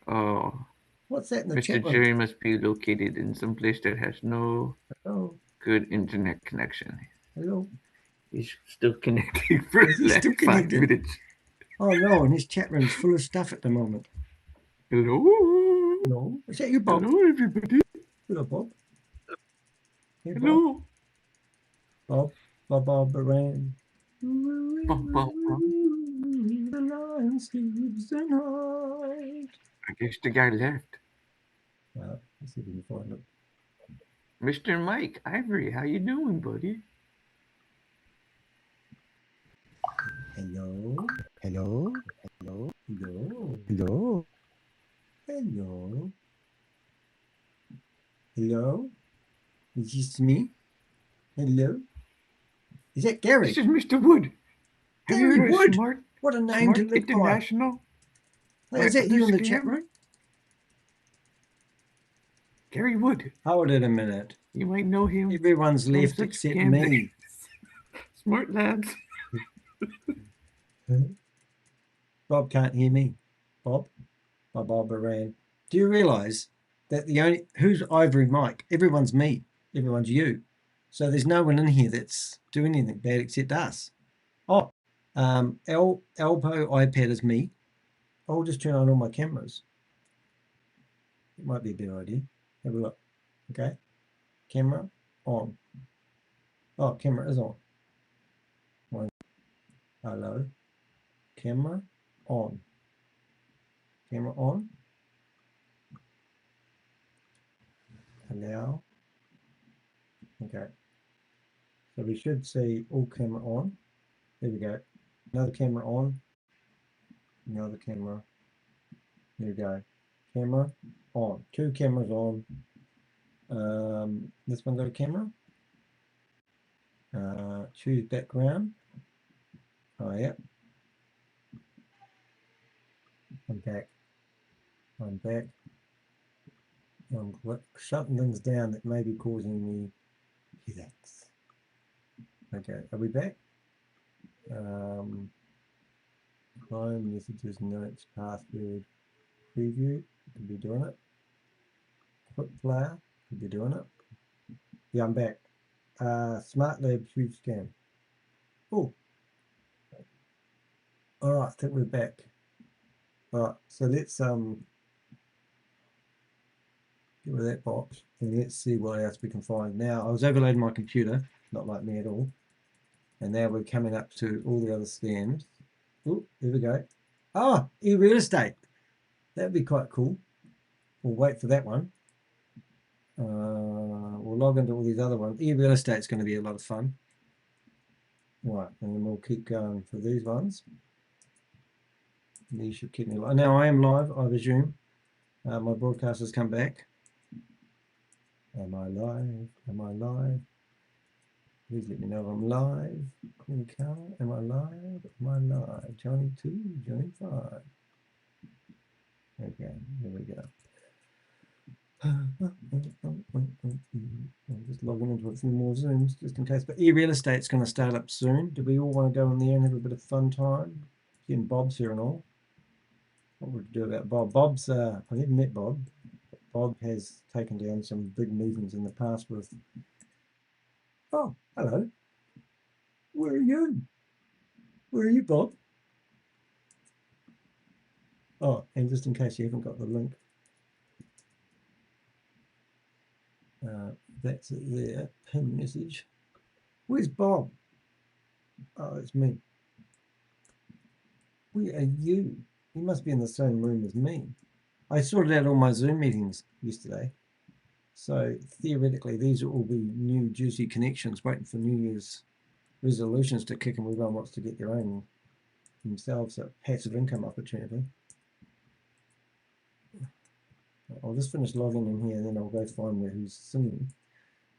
Oh. What's that in the Mr. chat room? Jerry must be located in some place that has no good internet connection. Hello. He's still connecting for the last 5 minutes. Oh, no, and his chat room's full of stuff at the moment. Hello. Hello. Is that you, Bob? Hello, everybody. Hello, Bob. Hey, Hello. Bob. Bob Baran. Bob. The lion sleeps tonight. I guess the guy left. Let's see if we can find him. Mr. Mike Ivory, how you doing, buddy? Hello. Hello. Hello. Hello. Hello. Hello. Hello. Is this me? Hello. Is that Gary? This is Mr. Wood. Have you Gary heard of Wood. Smart? What a name Smart to live by. International. Hey, is that you in the chat room? Gary Wood. Hold it a minute. You might know him. Everyone's from left such except gambling. me. Smart lads. Bob can't hear me. Bob Baran. Do you realise that who's Ivory Mike? Everyone's me. Everyone's you. So there's no one in here that's doing anything bad except us. Oh, Elpo iPad is me. I'll just turn on all my cameras. It might be a better idea. Have a look. Okay. Camera on. Oh, camera is on. Hello. Camera on. Camera on. Allow. Okay. So we should see all camera on. There we go. Another camera on. Another camera. There we go. Camera on. Two cameras on. This one got a camera. Choose background. Oh yeah. I'm back. I'm back. I'm shutting things down that may be causing me headaches. Okay, are we back? Chrome messages, notes, password, preview. Could be doing it. Quick player. Could be doing it. Yeah, I'm back. Smart Lab huge scan. Oh. All right, I think we're back. All right, so let's get rid of that box and let's see what else we can find. Now, I was overloading my computer, not like me at all. And now we're coming up to all the other scams. Oh, there we go. Oh, e-real estate. That'd be quite cool. We'll wait for that one. We'll log into all these other ones. Real estate's going to be a lot of fun. Right, and then we'll keep going for these ones. These should keep me live. Now I am live, I presume. My broadcast has come back. Am I live? Am I live? Please let me know if I'm live. Queen Carl, am I live? Am I live? Johnny 2, Johnny 5. Okay, here we go. I'm just logging into a few more Zooms just in case. But real estate's going to start up soon. Do we all want to go in there and have a bit of fun time? Getting Bob's here and all. What would we do about Bob? Bob's, I haven't met Bob. Bob has taken down some big meetings in the past with. Oh, hello. Where are you? Where are you, Bob? Oh, and just in case you haven't got the link, that's it there. Pin message. Where's Bob? Oh, it's me. Where are you? You must be in the same room as me. I sorted out all my Zoom meetings yesterday. So theoretically, these will all be new juicy connections waiting for New Year's resolutions to kick, and everyone wants to get their own themselves a passive income opportunity. I'll just finish logging in here and then I'll go find where who's singing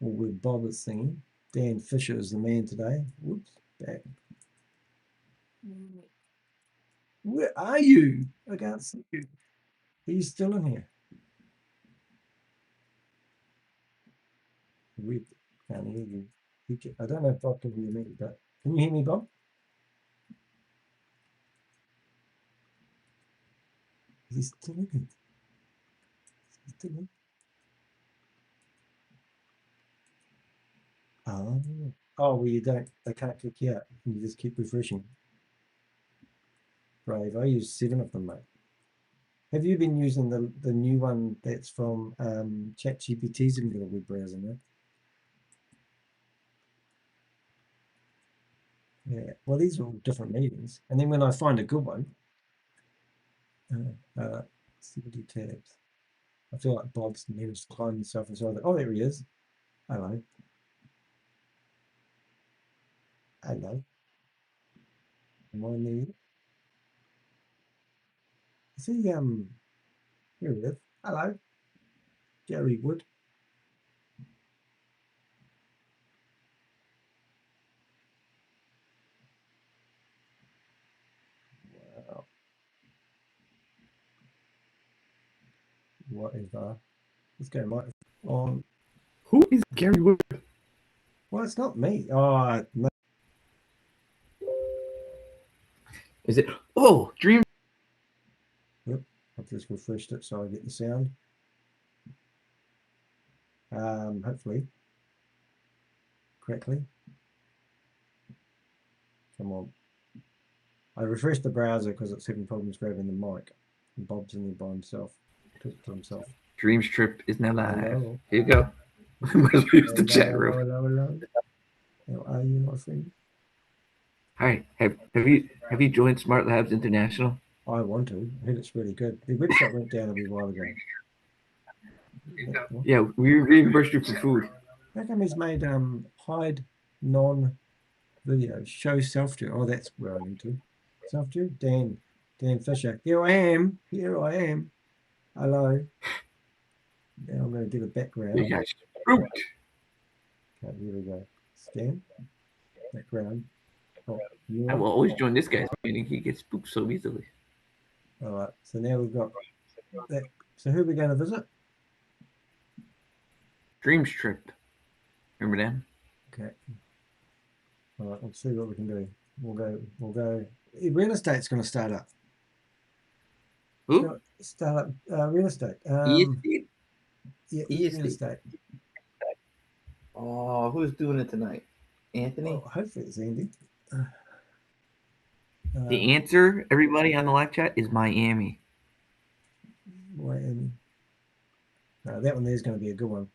or where Bob is singing. Dan Fisher is the man today. Whoops, back. Where are you? I can't see you. He's still in here. We can't hear you. I don't know if Bob can hear me, but can you hear me, Bob? He's still in here. He's still in. Oh, well, you don't. They can't kick you out. You just keep refreshing. Brave. I use 7 of them, mate. Have you been using the new one that's from ChatGPT's in your web browser now? Yeah. Well, these are all different meetings. And then when I find a good one, 70 tabs. I feel like Bob's managed to clone himself and so. Oh, there he is. Hello. Hello. Am I in there? Is he, here he is. Hello. Gary Wood. Wow. Whatever. Let's go, Mike. On. Who is Gary Wood? Well, it's not me. Oh, no. Is it? Oh, Dream. Yep. I've just refreshed it so I get the sound. Hopefully. Correctly. Come on. I refreshed the browser because it's having problems grabbing the mic. And Bob's in there by himself. Talk to himself. Dreams Trip is now live. Hello. Here you go. Use the chat room. Hello. How are you, my friend? Hi. Have you joined Smart Labs International? I want to. I heard it's really good. The website went down a wee while ago. Yeah, we reimbursed you for food. How come he's made hide non-video show self-do? Oh, that's where I need to. Self-do? Dan Fisher. Here I am. Hello. Now I'm going to get a background. You guys spooked. Okay, here we go. Scan. Background. Oh, I will always join this guy's meeting. He gets spooked so easily. All right. So now we've got that. So who are we going to visit? Dreams Trip. Remember them? Okay. All right. Let's see what we can do. We'll go. Real estate's going to start up. Who? Start up real estate. EST? Yeah, EST. real estate. Oh, who's doing it tonight? Anthony? Oh, hopefully it's Andy. The answer, everybody on the live chat, is Miami. Miami. That one there's going to be a good one.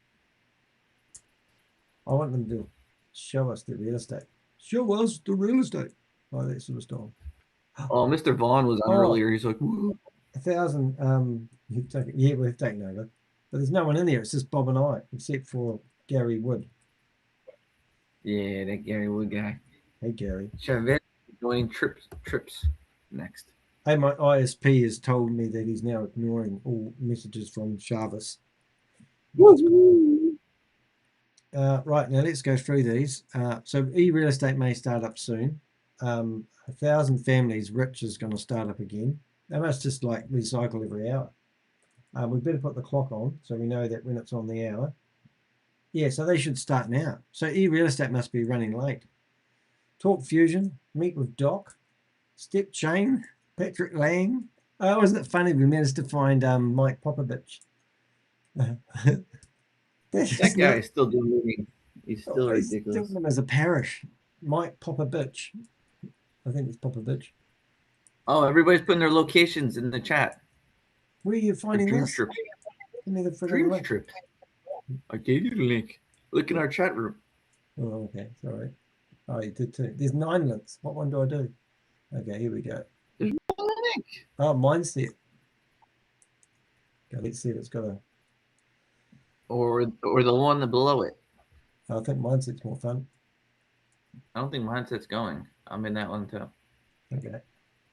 I want them to show us the real estate. Show us the real estate. Oh, that sort of style. Oh, Mr. Vaughn was on earlier. He's like, woo. 1,000. We've taken over. But there's no one in there. It's just Bob and I, except for Gary Wood. Yeah, that Gary Wood guy. Hey, Gary. Chavez joining trips next. Hey, my ISP has told me that he's now ignoring all messages from Chavez. Right, now let's go through these. So e-real estate may start up soon. 1,000 families rich is going to start up again. They must just like recycle every hour. We better put the clock on so we know that when it's on the hour. Yeah, so they should start now. So e-real estate must be running late. Talk Fusion, meet with Doc, Step Chain, Patrick Lang. Oh, isn't it funny we managed to find Mike Popovich? That guy is still doing meetings. He's still ridiculous. He's doing them as a parish. Mike Popovich. I think it's Popovich. Oh, everybody's putting their locations in the chat. Where are you finding Dream this? Trip. Give me the Dream link. Trip. I gave you the link. Look in our chat room. Oh, okay. Sorry. Oh, you did too. There's 9 links. What one do I do? Okay, here we go. There's one link. Oh, mindset. Okay, let's see if it's got a... Or the one below it. I think mindset's more fun. I don't think mindset's going. I'm in that one too. Okay.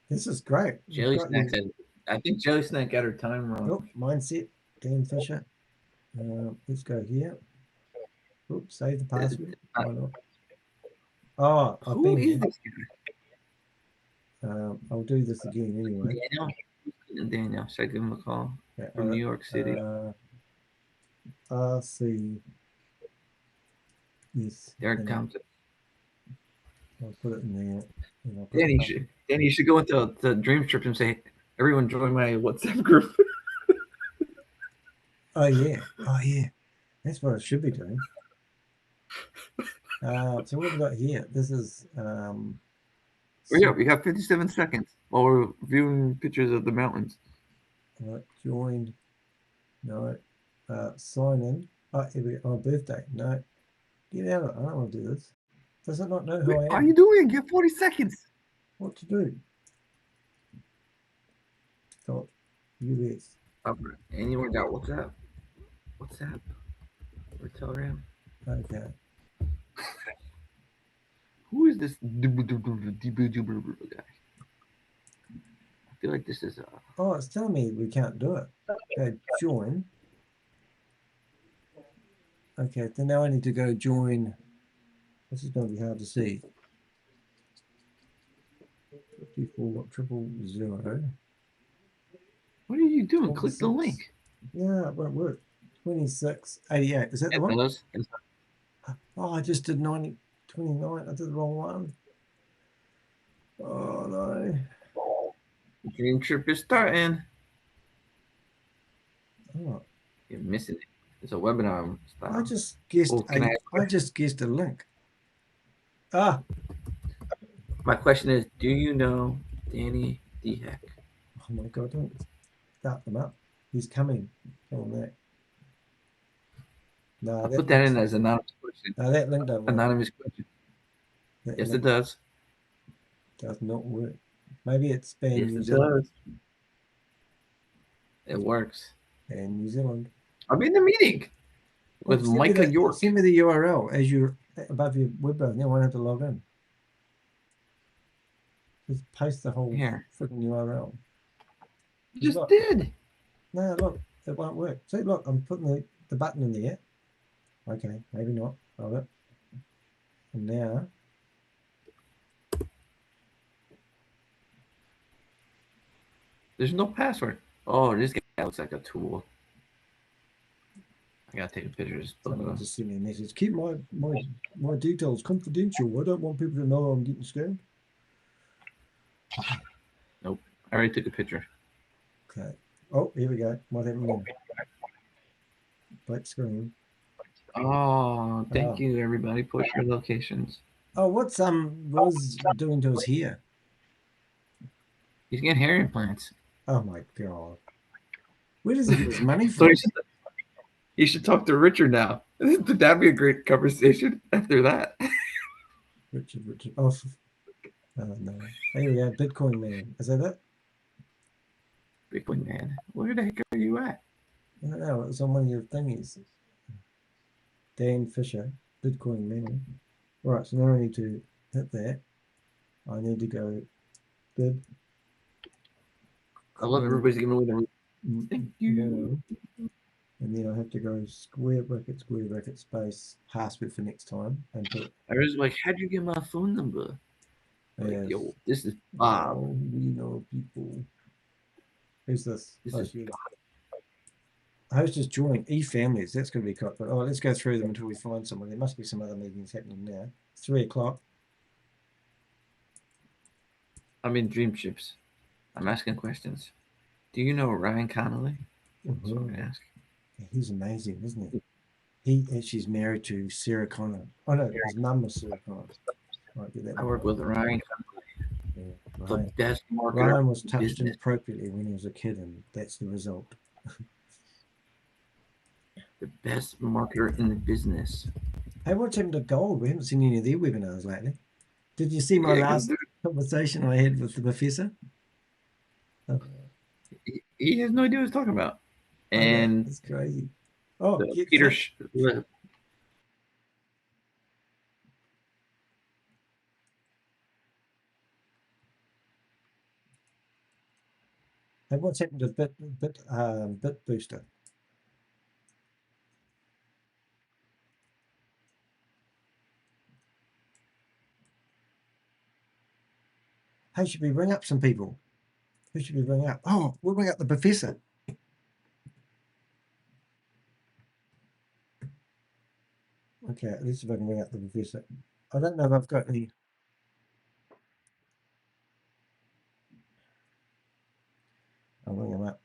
This is great. Jelly Snack said, I think Jelly Snack got her time wrong. Oh, mindset. Dan Fisher. Let's go here. Oops, save the password. Why not? Oh, I've been here. I'll do this again anyway. Daniel, should I give him a call? From New York City. RC. Yes. Derek Thompson. I'll put it in there. Danny, you should go into the Dream Trip and say, everyone join my WhatsApp group. Oh, yeah. Oh, yeah. That's what I should be doing. So what have we got here? This is... we got 57 seconds while we're viewing pictures of the mountains. Right, joined. No. Sign in. Oh, here we go. Oh, birthday. No. Get out of it. I don't want to do this. Does it not know who I am? What are you doing? You have 40 seconds. What to do? Dot US. Anyone got WhatsApp? WhatsApp? Or Telegram? Okay. Who is this guy? I feel like this is Oh, it's telling me we can't do it. Okay, join. Okay, then now I need to go join. This is going to be hard to see. 54.000. What are you doing? Click the link. Yeah, it won't work. 2688. Is that the one? Oh, I just did 29. I did the wrong one. Oh, no. Dream Trip is starting. Oh. You're missing it. It's a webinar style. I just guessed. I just guessed a link. Ah. My question is, do you know Danny Dheck? Oh my God! Don't start them up. He's coming. Tell him that. No, I'll put that in as an anonymous question. No, that link doesn't work. Anonymous question. Yes, it does. Does not work. Maybe it's banned Yes, New it Zealand. does. It works. And New Zealand. I'm in the meeting with Micah York. Send me the URL as you're above your web browser. Now I won't have to log in. Just paste the whole freaking URL. You just did. No, look, it won't work. See, look, I'm putting the button in there. Okay, maybe not. Hold it. And now. There's no password. Oh, this guy looks like a tool. I gotta take a picture of this. Someone just sent me a message. Keep my details confidential. I don't want people to know I'm getting scammed. Nope. I already took a picture. Okay. Oh, here we go. What happened now? Black screen. Oh, thank you, everybody. Push your locations. Oh, what's Roz doing to us here? He's getting hair implants. Oh my God. Where does he get his money from? So you should talk to Richard now. That'd be a great conversation after that. Richard. Oh no. Here we go. Bitcoin Man. Is that it? Bitcoin Man. Where the heck are you at? I don't know. It was on one of your thingies. Dan Fisher, Bitcoin Memo. All right, so now I need to hit that. I need to go bid. I love everybody's giving away the. Thank you. And then I have to go square bracket, space, password for next time, and put. I was like, how'd you get my phone number? Like, yo, this is Bob. Oh, we know people. Who's this? This is Host just joined e-families. That's going to be quite good. Oh, let's go through them until we find someone. There must be some other meetings happening now. 3 o'clock. I'm in Dream Chips. I'm asking questions. Do you know Ryan Connolly? That's what I ask. He's amazing, isn't he? She's married to Sarah Connor. Oh no, his mum was Sarah Connor. I work with Ryan Connolly. The best marketer. Ryan was touched inappropriately when he was a kid, and that's the result. The best marketer in the business. Hey, what's happened to Gold? We haven't seen any of their webinars lately. Did you see my last conversation I had with the professor? He has no idea what he's talking about. And it's crazy. Oh, Peter. Hey, what's happened to Bit Booster? Hey, should we ring up some people? Who should we ring up? Oh, we'll ring up the professor. Okay, at least if I can ring up the professor. I don't know if I've got any. I'll ring him up.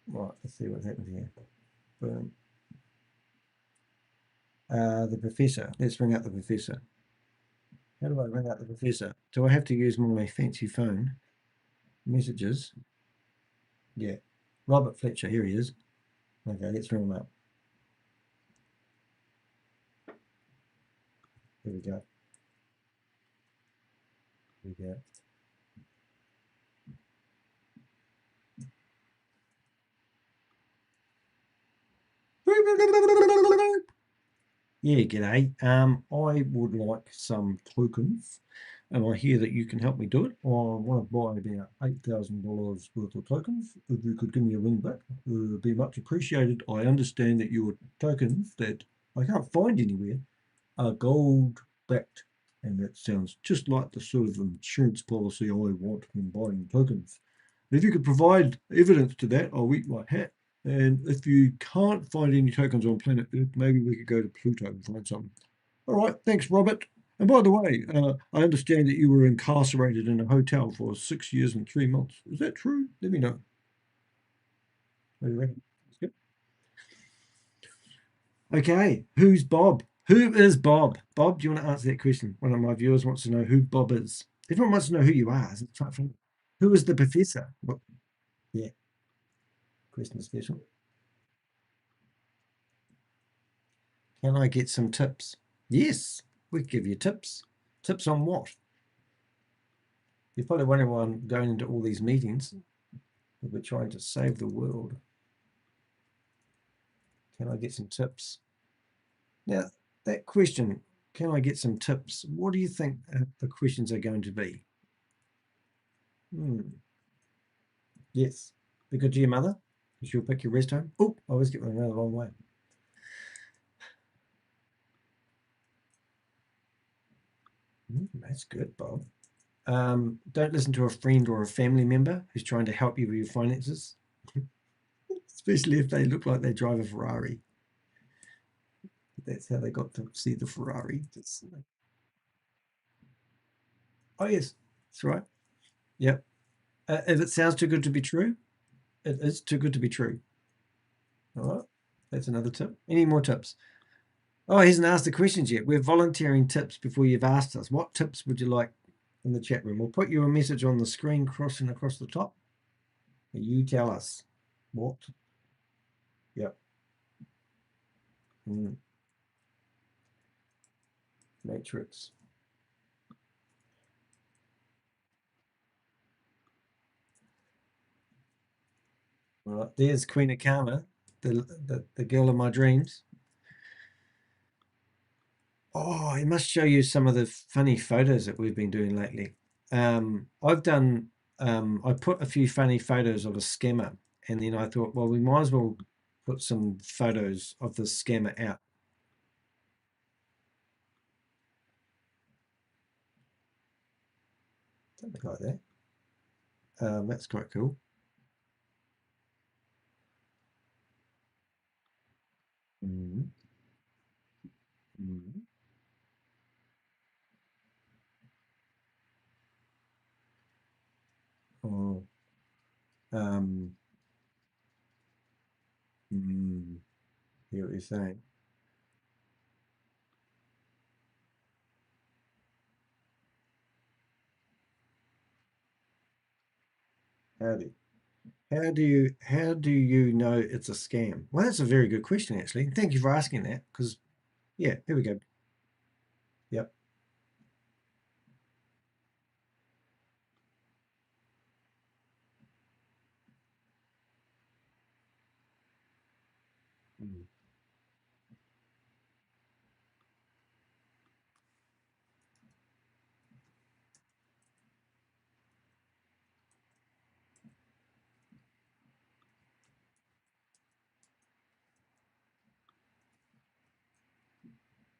Right, let's see what happens here. Boom. The professor. Let's ring up the professor. How do I ring up the professor? Do I have to use my fancy phone? Messages. Yeah. Robert Fletcher, here he is. Okay, let's ring him up. Here we go. Here we go. Yeah, g'day. I would like some tokens, and I hear that you can help me do it. I want to buy about $8,000 worth of tokens. If you could give me a ring back, it would be much appreciated. I understand that your tokens that I can't find anywhere are gold-backed, and that sounds just like the sort of insurance policy I want when buying tokens. If you could provide evidence to that, I'll eat my hat. And if you can't find any tokens on planet Earth, maybe we could go to Pluto and find some. All right, thanks, Robert. And by the way, I understand that you were incarcerated in a hotel for 6 years and 3 months. Is that true? Let me know. What do you reckon? That's good. Okay, who's Bob? Who is Bob? Bob, do you want to answer that question? One of my viewers wants to know who Bob is. Everyone wants to know who you are. Who is the professor? What? Yeah. Question special. Can I get some tips? Yes, we give you tips. Tips on what? You're probably wondering why I'm going into all these meetings. We're trying to save the world. Can I get some tips? Now, that question, can I get some tips? What do you think the questions are going to be? Yes. Be good to your mother? She'll pick your rest home. Oh, I always get one around the wrong way. That's good, Bob. Don't listen to a friend or a family member who's trying to help you with your finances, especially if they look like they drive a Ferrari. That's how they got to see the Ferrari. Oh, yes, that's right. Yep. If it sounds too good to be true, it is too good to be true. All right, that's another tip. Any more tips? Oh, he hasn't asked the questions yet. We're volunteering tips before you've asked us. What tips would you like in the chat room? We'll put you a message on the screen crossing across the top. You tell us what. Yep. Matrix. All right, there's Queen of Karma, the girl of my dreams. Oh, I must show you some of the funny photos that we've been doing lately. I've done, I put a few funny photos of a scammer, and then I thought, well, we might as well put some photos of the scammer out. Something like that. That's quite cool. Mm-hmm. Mm-hmm. Oh, hear what you're saying. How do you know it's a scam? Well, that's a very good question, actually. Thank you for asking that, because yeah, here we go. Yep. Mm.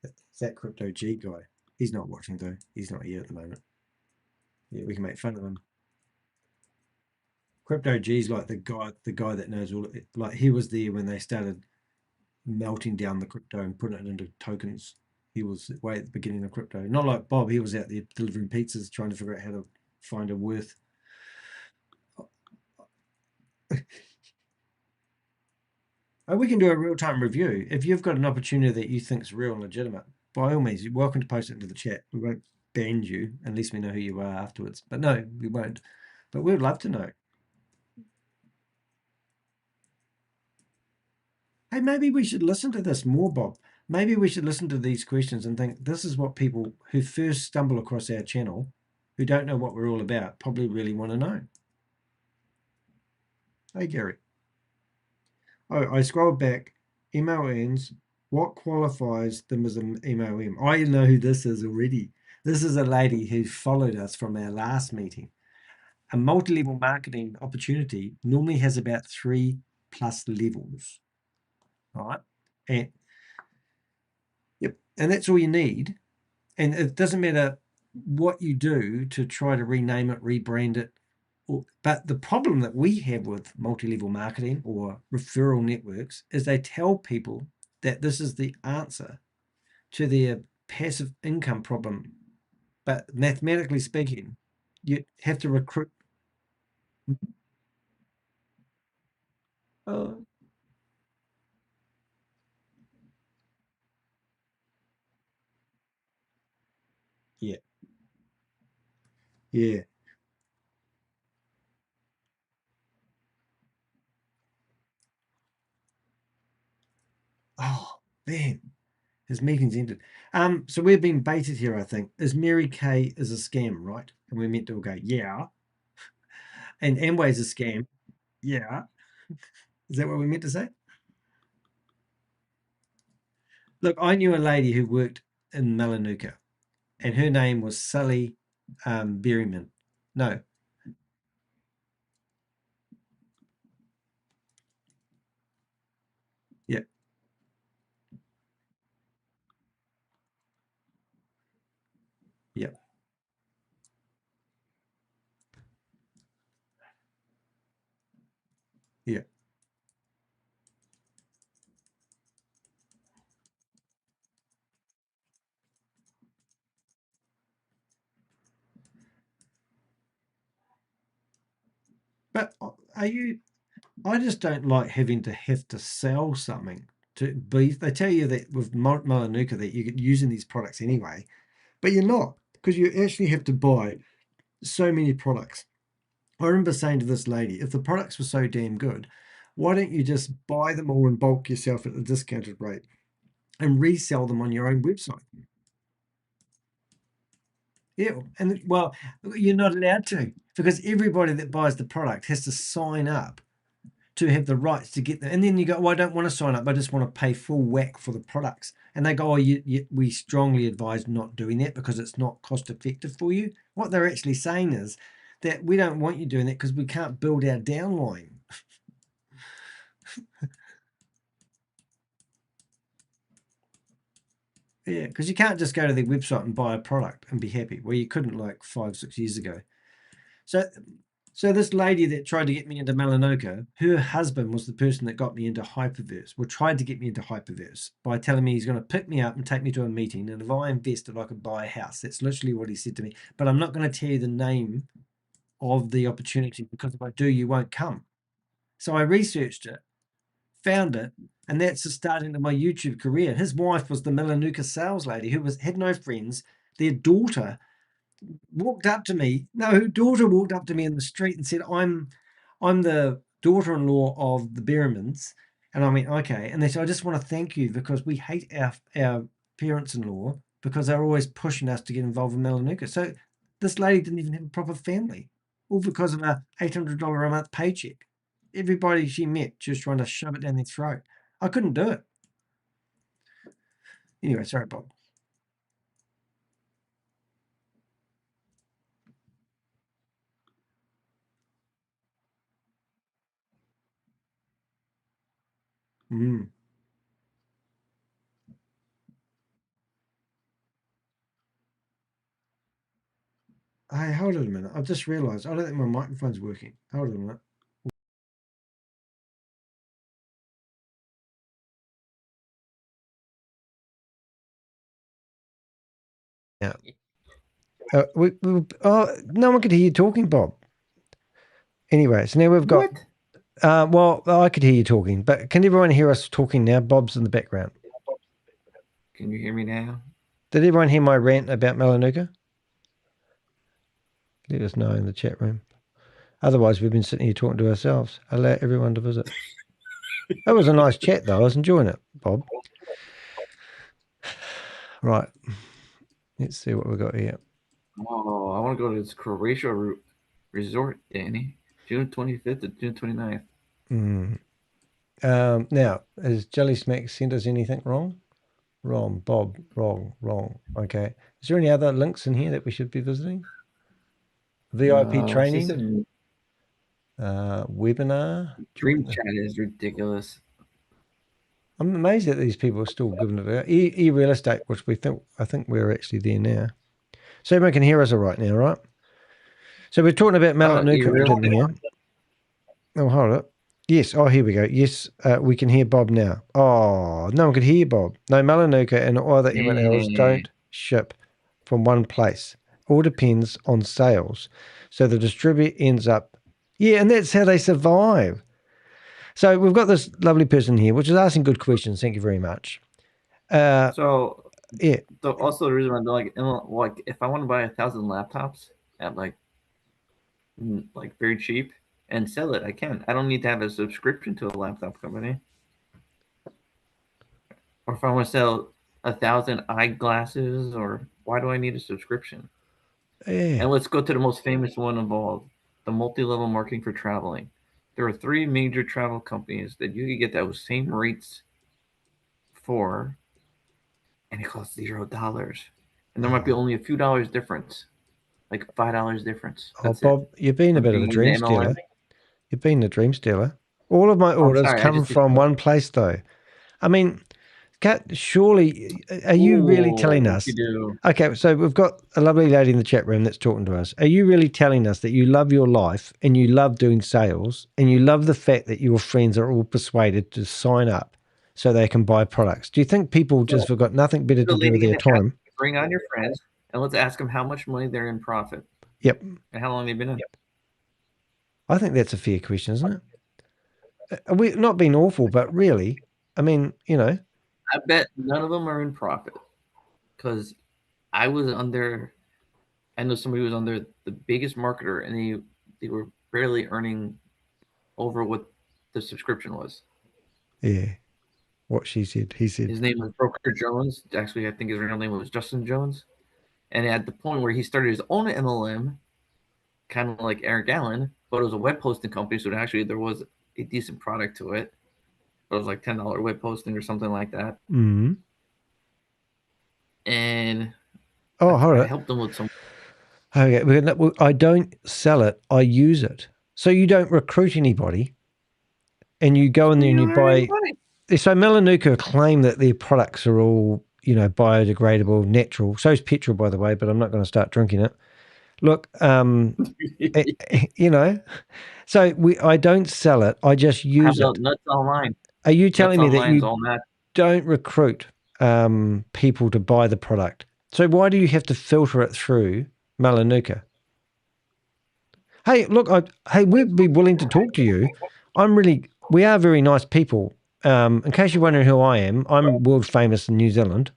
It's that Crypto G guy. He's not watching though. He's not here at the moment. Yeah, we can make fun of him. Crypto G's like the guy that knows all. Like he was there when they started melting down the crypto and putting it into tokens. He was way at the beginning of crypto. Not like Bob. He was out there delivering pizzas, trying to figure out how to find a worth. Oh, we can do a real-time review. If you've got an opportunity that you think is real and legitimate, by all means, you're welcome to post it into the chat. We won't ban you unless we know who you are afterwards. But no, we won't. But we'd love to know. Hey, maybe we should listen to this more, Bob. Maybe we should listen to these questions and think this is what people who first stumble across our channel, who don't know what we're all about, probably really want to know. Hey, Gary. Oh, I scrolled back. MLMs. What qualifies them as an MLM? I know who this is already. This is a lady who followed us from our last meeting. A multi-level marketing opportunity normally has about 3+ levels, right? And yep, and that's all you need. And it doesn't matter what you do to try to rename it, rebrand it. But the problem that we have with multi-level marketing or referral networks is they tell people that this is the answer to their passive income problem. But mathematically speaking, you have to recruit. Oh, yeah. Yeah. Oh, man. His meeting's ended. So we've been baited here, I think. Is Mary Kay is a scam, right? And we're meant to go, yeah. And Amway's a scam. Yeah. Is that what we meant to say? Look, I knew a lady who worked in Melaleuca, and her name was Sally Berryman. No. Yeah. Yeah. Yeah. But are you? I just don't like having to have to sell something to be. They tell you that with Melaleuca that you're using these products anyway, but you're not, because you actually have to buy so many products. I remember saying to this lady, if the products were so damn good, why don't you just buy them all in bulk yourself at a discounted rate and resell them on your own website? Yeah, and well, you're not allowed to, because everybody that buys the product has to sign up to have the rights to get them. And then you go, well, I don't want to sign up. I just want to pay full whack for the products. And they go, oh, we strongly advise not doing that because it's not cost effective for you. What they're actually saying is that we don't want you doing that because we can't build our downline. Yeah, because you can't just go to their website and buy a product and be happy. Well, you couldn't like 5-6 years ago. So this lady that tried to get me into Melaleuca, her husband was the person that got me into Hyperverse, or tried to get me into Hyperverse by telling me he's going to pick me up and take me to a meeting, and if I invested, I could buy a house. That's literally what he said to me. But I'm not going to tell you the name of the opportunity because if I do, you won't come. So I researched it, found it, and that's the start into my YouTube career. His wife was the Melaleuca sales lady who had no friends. Their daughter walked up to me. No, her daughter walked up to me in the street and said, I'm the daughter-in-law of the Berrimans. And I went, okay. And they said, I just want to thank you because we hate our parents-in-law because they're always pushing us to get involved in Melaleuca. So this lady didn't even have a proper family, all because of a $800 a month paycheck. Everybody she met, she was trying to shove it down their throat. I couldn't do it. Anyway, sorry, Bob. Mm. Hey, hold on a minute. I've just realised I don't think my microphone's working. Hold on a minute. Yeah. No one could hear you talking, Bob. Anyway, so now we've got. Well, I could hear you talking, but can everyone hear us talking now? Bob's in the background. Can you hear me now? Did everyone hear my rant about Melaleuca? Let us know in the chat room. Otherwise, we've been sitting here talking to ourselves. Allow everyone to visit. That was a nice chat, though. I was enjoying it, Bob. Right. Let's see what we've got here. Oh, I want to go to this Croatia resort, Danny. June 25th to June 29th. Now, has Jelly Smack sent us anything wrong? Wrong, Bob. Wrong. Okay. Is there any other links in here that we should be visiting? VIP training? Webinar? Dream chat is ridiculous. I'm amazed that these people are still giving it out. E-real estate, which I think we're actually there now. So everyone can hear us all right now, right? So we're talking about Melaleuca here. Oh, hold it. Yes. Oh, here we go. Yes, we can hear Bob now. Oh, no one could hear you, Bob. No, Melaleuca and other MLLs don't ship from one place. All depends on sales. So the distributor ends up. Yeah, and that's how they survive. So we've got this lovely person here, which is asking good questions. Thank you very much. Yeah. So also the reason I'm like if I want to buy 1,000 laptops at like very cheap and sell it, I can. I don't need to have a subscription to a laptop company. Or if I want to sell 1,000 eyeglasses, or why do I need a subscription? Yeah. And let's go to the most famous one of all, the multi-level marketing for traveling. There are 3 major travel companies that you can get those same rates for, and it costs $0. And there might be only a few dollars difference, like $5 difference. Oh, Bob, you've been a bit of a dream stealer. You've been a dream stealer. All of my orders come from one place, though. I mean, surely, are you really telling us? Okay, so we've got a lovely lady in the chat room that's talking to us. Are you really telling us that you love your life and you love doing sales and you love the fact that your friends are all persuaded to sign up so they can buy products? Do you think people just have got nothing better to do with their time? Bring on your friends and let's ask them how much money they're in profit. Yep. And how long they've been in. I think that's a fair question, isn't it? We're not being awful, but really, I mean, you know. I bet none of them are in profit because I was under. I know somebody who was under the biggest marketer, and they were barely earning over what the subscription was. Yeah, what she said, he said. His name was Broker Jones. Actually, I think his real name was Justin Jones. And at the point where he started his own MLM, kind of like Eric Allen, but it was a web hosting company, so actually there was a decent product to it. It was like $10 web posting or something like that. Mm. And hold I on. helped them with some. Okay, I don't sell it. I use it. So you don't recruit anybody, and you go in there and you buy. So Melaleuca claim that their products are all, biodegradable, natural. So is petrol, by the way, but I'm not going to start drinking it. Look, so I don't sell it. I just use it. Nuts online. Are you telling me that you all that. don't recruit people to buy the product? So why do you have to filter it through Melaleuca? Hey, look, we'd be willing to talk to you. We are very nice people. In case you're wondering who I am, I'm world famous in New Zealand.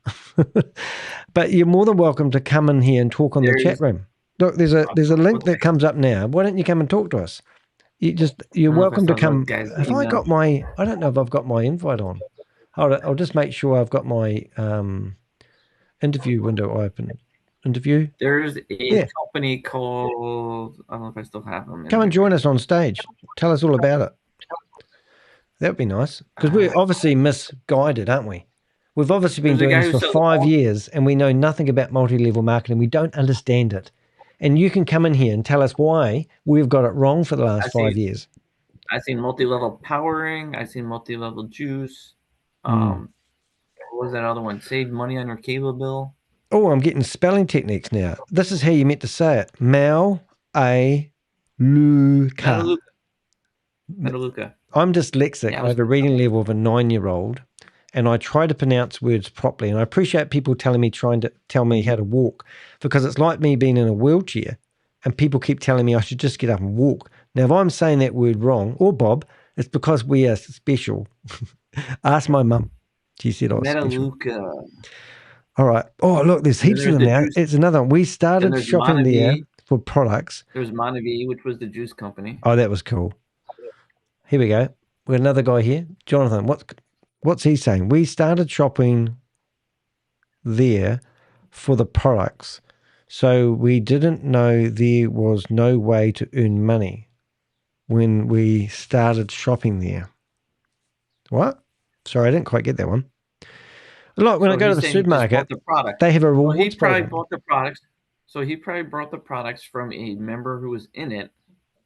But you're more than welcome to come in here and talk on the chat room. Look, there's a link that comes up now. Why don't you come and talk to us? You're welcome to come. I don't know if I've got my invite on. I'll just make sure I've got my interview window open. Interview. There's a company called, I don't know if I still have them. Come and join us on stage. Tell us all about it. That would be nice, because we're obviously misguided, aren't we? We've obviously been doing this for 5 years, and we know nothing about multi-level marketing. We don't understand it. And you can come in here and tell us why we've got it wrong for the last 5 years. I've seen multi-level powering. I've seen multi-level juice. What was that other one? Save money on your cable bill. Oh, I'm getting spelling techniques now. This is how you meant to say it. Melaleuca. Melaleuca. I'm dyslexic. I have a reading level of a 9-year-old, and I try to pronounce words properly. And I appreciate people trying to tell me how to walk, because it's like me being in a wheelchair, and people keep telling me I should just get up and walk. Now, if I'm saying that word wrong, or Bob, it's because we are special. Ask my mum. She said I was special. All right. Oh, look, there's heaps of them now. It's another one. We started shopping there for products. There's Monavie, which was the juice company. Oh, that was cool. Here we go. We've got another guy here. Jonathan, what's he saying? We started shopping there for the products, so we didn't know there was no way to earn money when we started shopping there. What? Sorry, I didn't quite get that one. Look, when I go to the supermarket, they have a rewards he probably program. bought the products. So he probably bought the products from a member who was in it,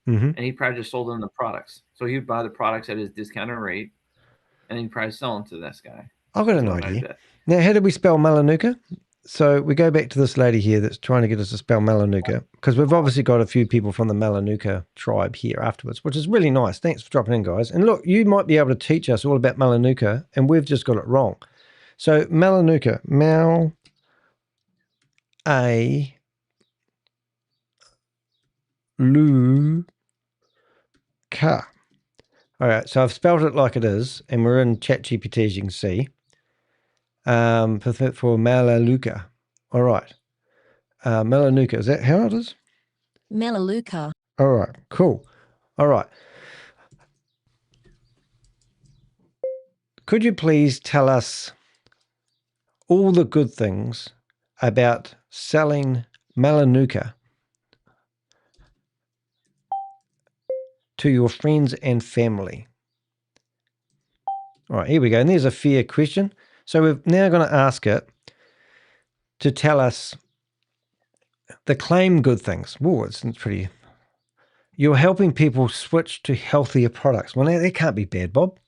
Mm-hmm. and he probably just sold them the products. So he would buy the products at his discounted rate, and he'd probably sell them to this guy. I've got an idea. Now, how do we spell Melaleuca? So we go back to this lady here that's trying to get us to spell Melaleuca, because we've obviously got a few people from the Melaleuca tribe here afterwards, which is really nice. Thanks for dropping in, guys. And look, you might be able to teach us all about Melaleuca, and we've just got it wrong. So Melaleuca, Melaleuca. All right, so I've spelled it like it is, and we're in ChatGPT, as you can see. For Melaleuca. All right. Melaleuca, is that how it is? Melaleuca. All right, cool. All right. Could you please tell us all the good things about selling Melaleuca to your friends and family? All right, here we go. And there's a fair question. So we're now going to ask it to tell us the claim good things. Whoa, it's pretty. You're helping people switch to healthier products. Well, that can't be bad, Bob.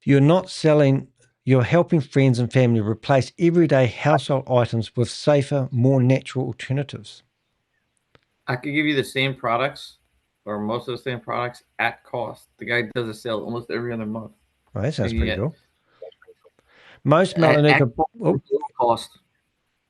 You're not selling, you're helping friends and family replace everyday household items with safer, more natural alternatives. I could give you the same products, or most of the same products, at cost. The guy does a sale almost every other month. Well, that sounds pretty cool. Most Melaleuca cost,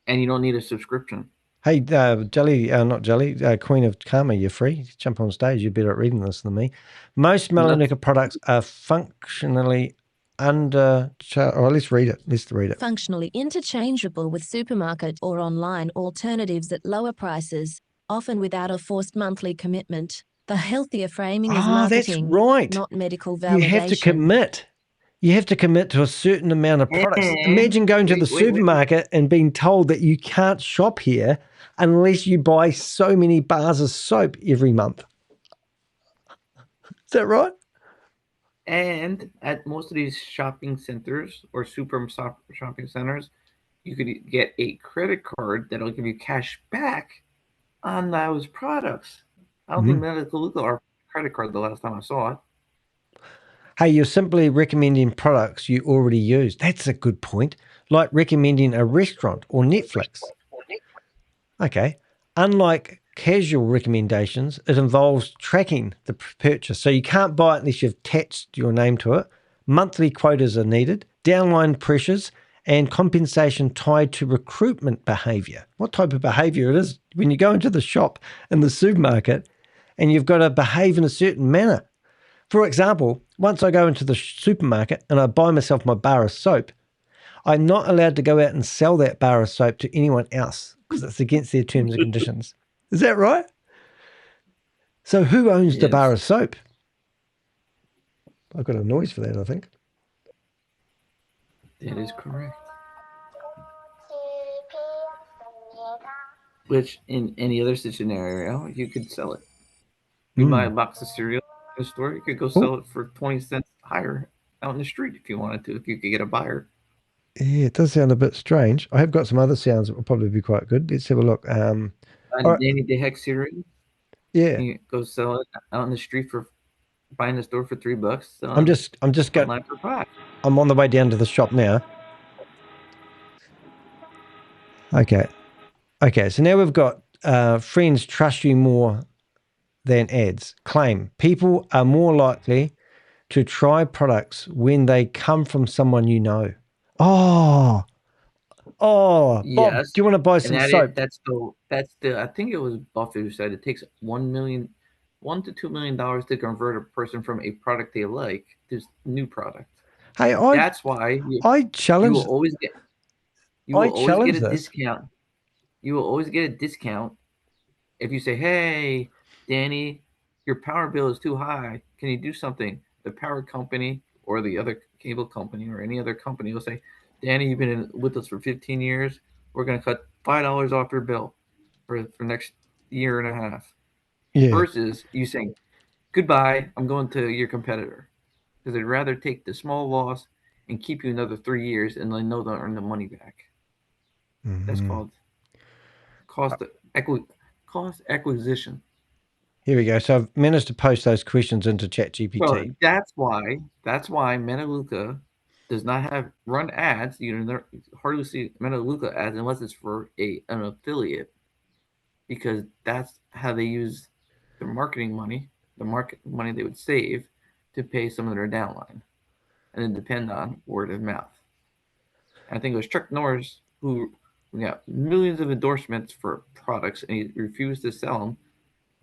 and you don't need a subscription. Hey, not Jelly, Queen of Karma, you're free. Jump on stage. You're better at reading this than me. Most Melaleuca products are functionally let's read it. Let's read it. Functionally interchangeable with supermarket or online alternatives at lower prices, often without a forced monthly commitment. The healthier framing is marketing, that's right. not medical validation. You have to commit. You have to commit to a certain amount of products. Imagine going to the supermarket and being told that you can't shop here unless you buy so many bars of soap every month. Is that right? And at most of these shopping centers or shopping centers, you could get a credit card that'll give you cash back on those products. I don't think Melaleuca or credit card the last time I saw it. Hey, you're simply recommending products you already use. That's a good point. Like recommending a restaurant or Netflix. Okay. Unlike casual recommendations, it involves tracking the purchase. So you can't buy it unless you've attached your name to it. Monthly quotas are needed, downline pressures, and compensation tied to recruitment behavior. What type of behavior it is when you go into the shop in the supermarket and you've got to behave in a certain manner. For example, once I go into the supermarket and I buy myself my bar of soap, I'm not allowed to go out and sell that bar of soap to anyone else because it's against their terms and conditions. Is that right? So who owns the bar of soap? I've got a noise for that, I think. That is correct. Which, in any other scenario, you could sell it. You buy a box of cereal in the store, you could go sell it for 20 cents higher out in the street if you wanted to, if you could get a buyer. Yeah, it does sound a bit strange. I have got some other sounds that will probably be quite good. Let's have a look. Danny the Hex cereal. Yeah. You go sell it out in the street for buying the store for $3. I'm just going. Online for $5. I'm on the way down to the shop now. Okay. So now we've got friends trust you more than ads. Claim people are more likely to try products when they come from someone you know. Oh, Bob, Yes. do you want to buy some soap? That's the. I think it was Buffett who said it takes $1 to $2 million to convert a person from a product they like to new product. Hey, that's why I challenge. You will always get. You will always get a discount. You will always get a discount if you say, "Hey, Danny, your power bill is too high. Can you do something?" The power company or the other cable company or any other company will say, "Danny, you've been with us for 15 years. We're going to cut $5 off your bill for next year and a half." Yeah. Versus you saying, "Goodbye, I'm going to your competitor," because they'd rather take the small loss and keep you another 3 years and they know they'll earn the money back. That's called cost acquisition. Here we go. So I've managed to post those questions into ChatGPT. Well, that's why Melaleuca does not run ads. You hardly see Melaleuca ads unless it's for an affiliate, because that's how they use their marketing money, the market money they would save to pay some of their downline, and then depend on word of mouth. I think it was Chuck Norris who got millions of endorsements for products, and he refused to sell them,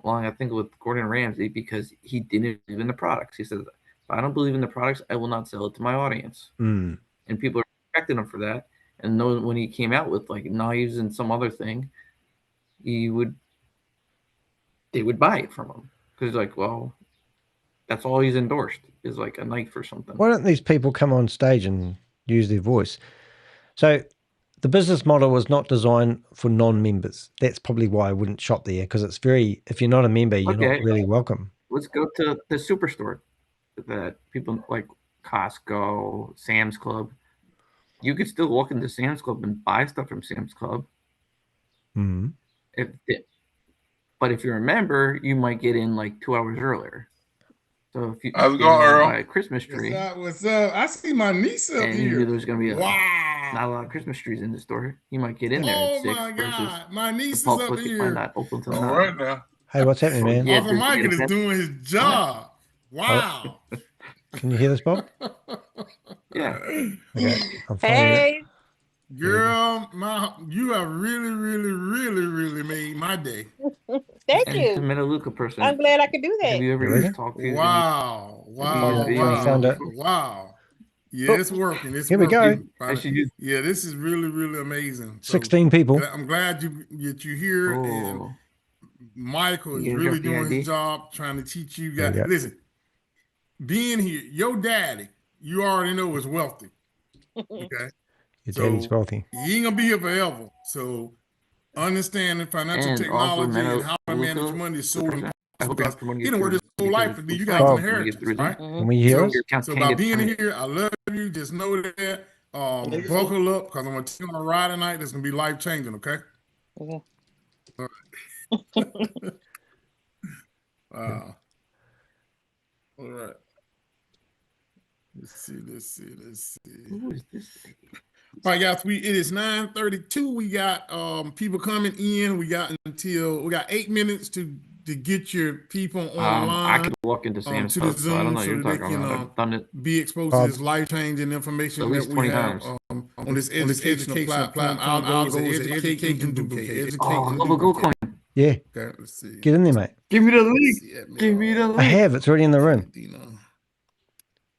along I think with Gordon Ramsay, because he didn't believe in the products. He said, "If I don't believe in the products, I will not sell it to my audience." And people are respecting him for that. And when he came out with like knives and some other thing, they would buy it from him, because like, well, that's all he's endorsed is like a knife or something. Why don't these people come on stage and use their voice? So the business model was not designed for non-members. That's probably why I wouldn't shop there, because it's if you're not a member, you're not really welcome. Let's go to the superstore that people like Costco, Sam's Club. You could still walk into Sam's Club and buy stuff from Sam's Club. But if you're a member, you might get in like 2 hours earlier. So if you buy a Christmas tree, what's up? I see my niece up and here. you knew there's going to be not a lot of Christmas trees in the store, you might get in there at 6. My God, my niece is up here. might not open till 9. All right now. Hey, what's happening, man? Yeah, Arthur Michael is doing his job. Wow. Can you hear this, Bob? Yeah. Okay. Hey. Girl, you have really, really, really, really made my day. Thank And you. the Melaleuca person. I'm glad I could do that. Have you ever talked to? Wow. Yeah, it's working. It's here we working. go. Yeah, this is really, really amazing. 16 people. I'm glad you're here. And Michael is really doing his job, trying to teach you guys. Listen, being here, your daddy, you already know, is wealthy. Okay. Your daddy's wealthy. He ain't gonna be here forever. So understanding financial technology and how to manage money is so important. because he didn't work his whole life to leave you guys an inheritance, right? Can we hear us? So by being here, I love you. Just know that. Buckle up, because I'm going to take you on a ride tonight that's going to be life-changing, okay? All right. Wow. All right. Let's see. Who is this? All right, guys. It is 9:32. We got people coming in. We got 8 minutes to get your people online. I could walk into Sam's house, so I don't know what you're talking about. I've done it. Be exposed to this life-changing information that we have on this educational platform. Our goal is to educate and duplicate. Go coin. Yeah. Okay, let's see. Get in there, mate. Give me the link. Give me the link. I have. It's already in the room.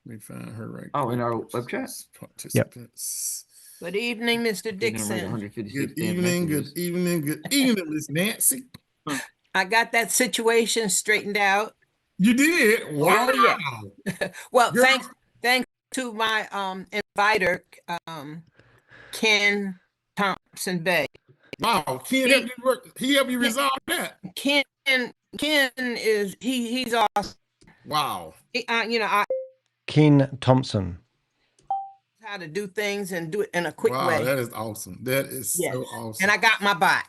Let me find her right. Oh, in our web chat. Yep. Good evening, Mr. Dixon. Good evening, Miss Nancy. I got that situation straightened out. You did? Wow. Oh, yeah. Well, thanks to my inviter, Ken Thompson Bay. Wow, Ken helped you work. He helped you resolve that. Ken is he's awesome. Wow. Ken Thompson. How to do things and do it in a quick way. Wow, that is awesome. That is so awesome. And I got my bot.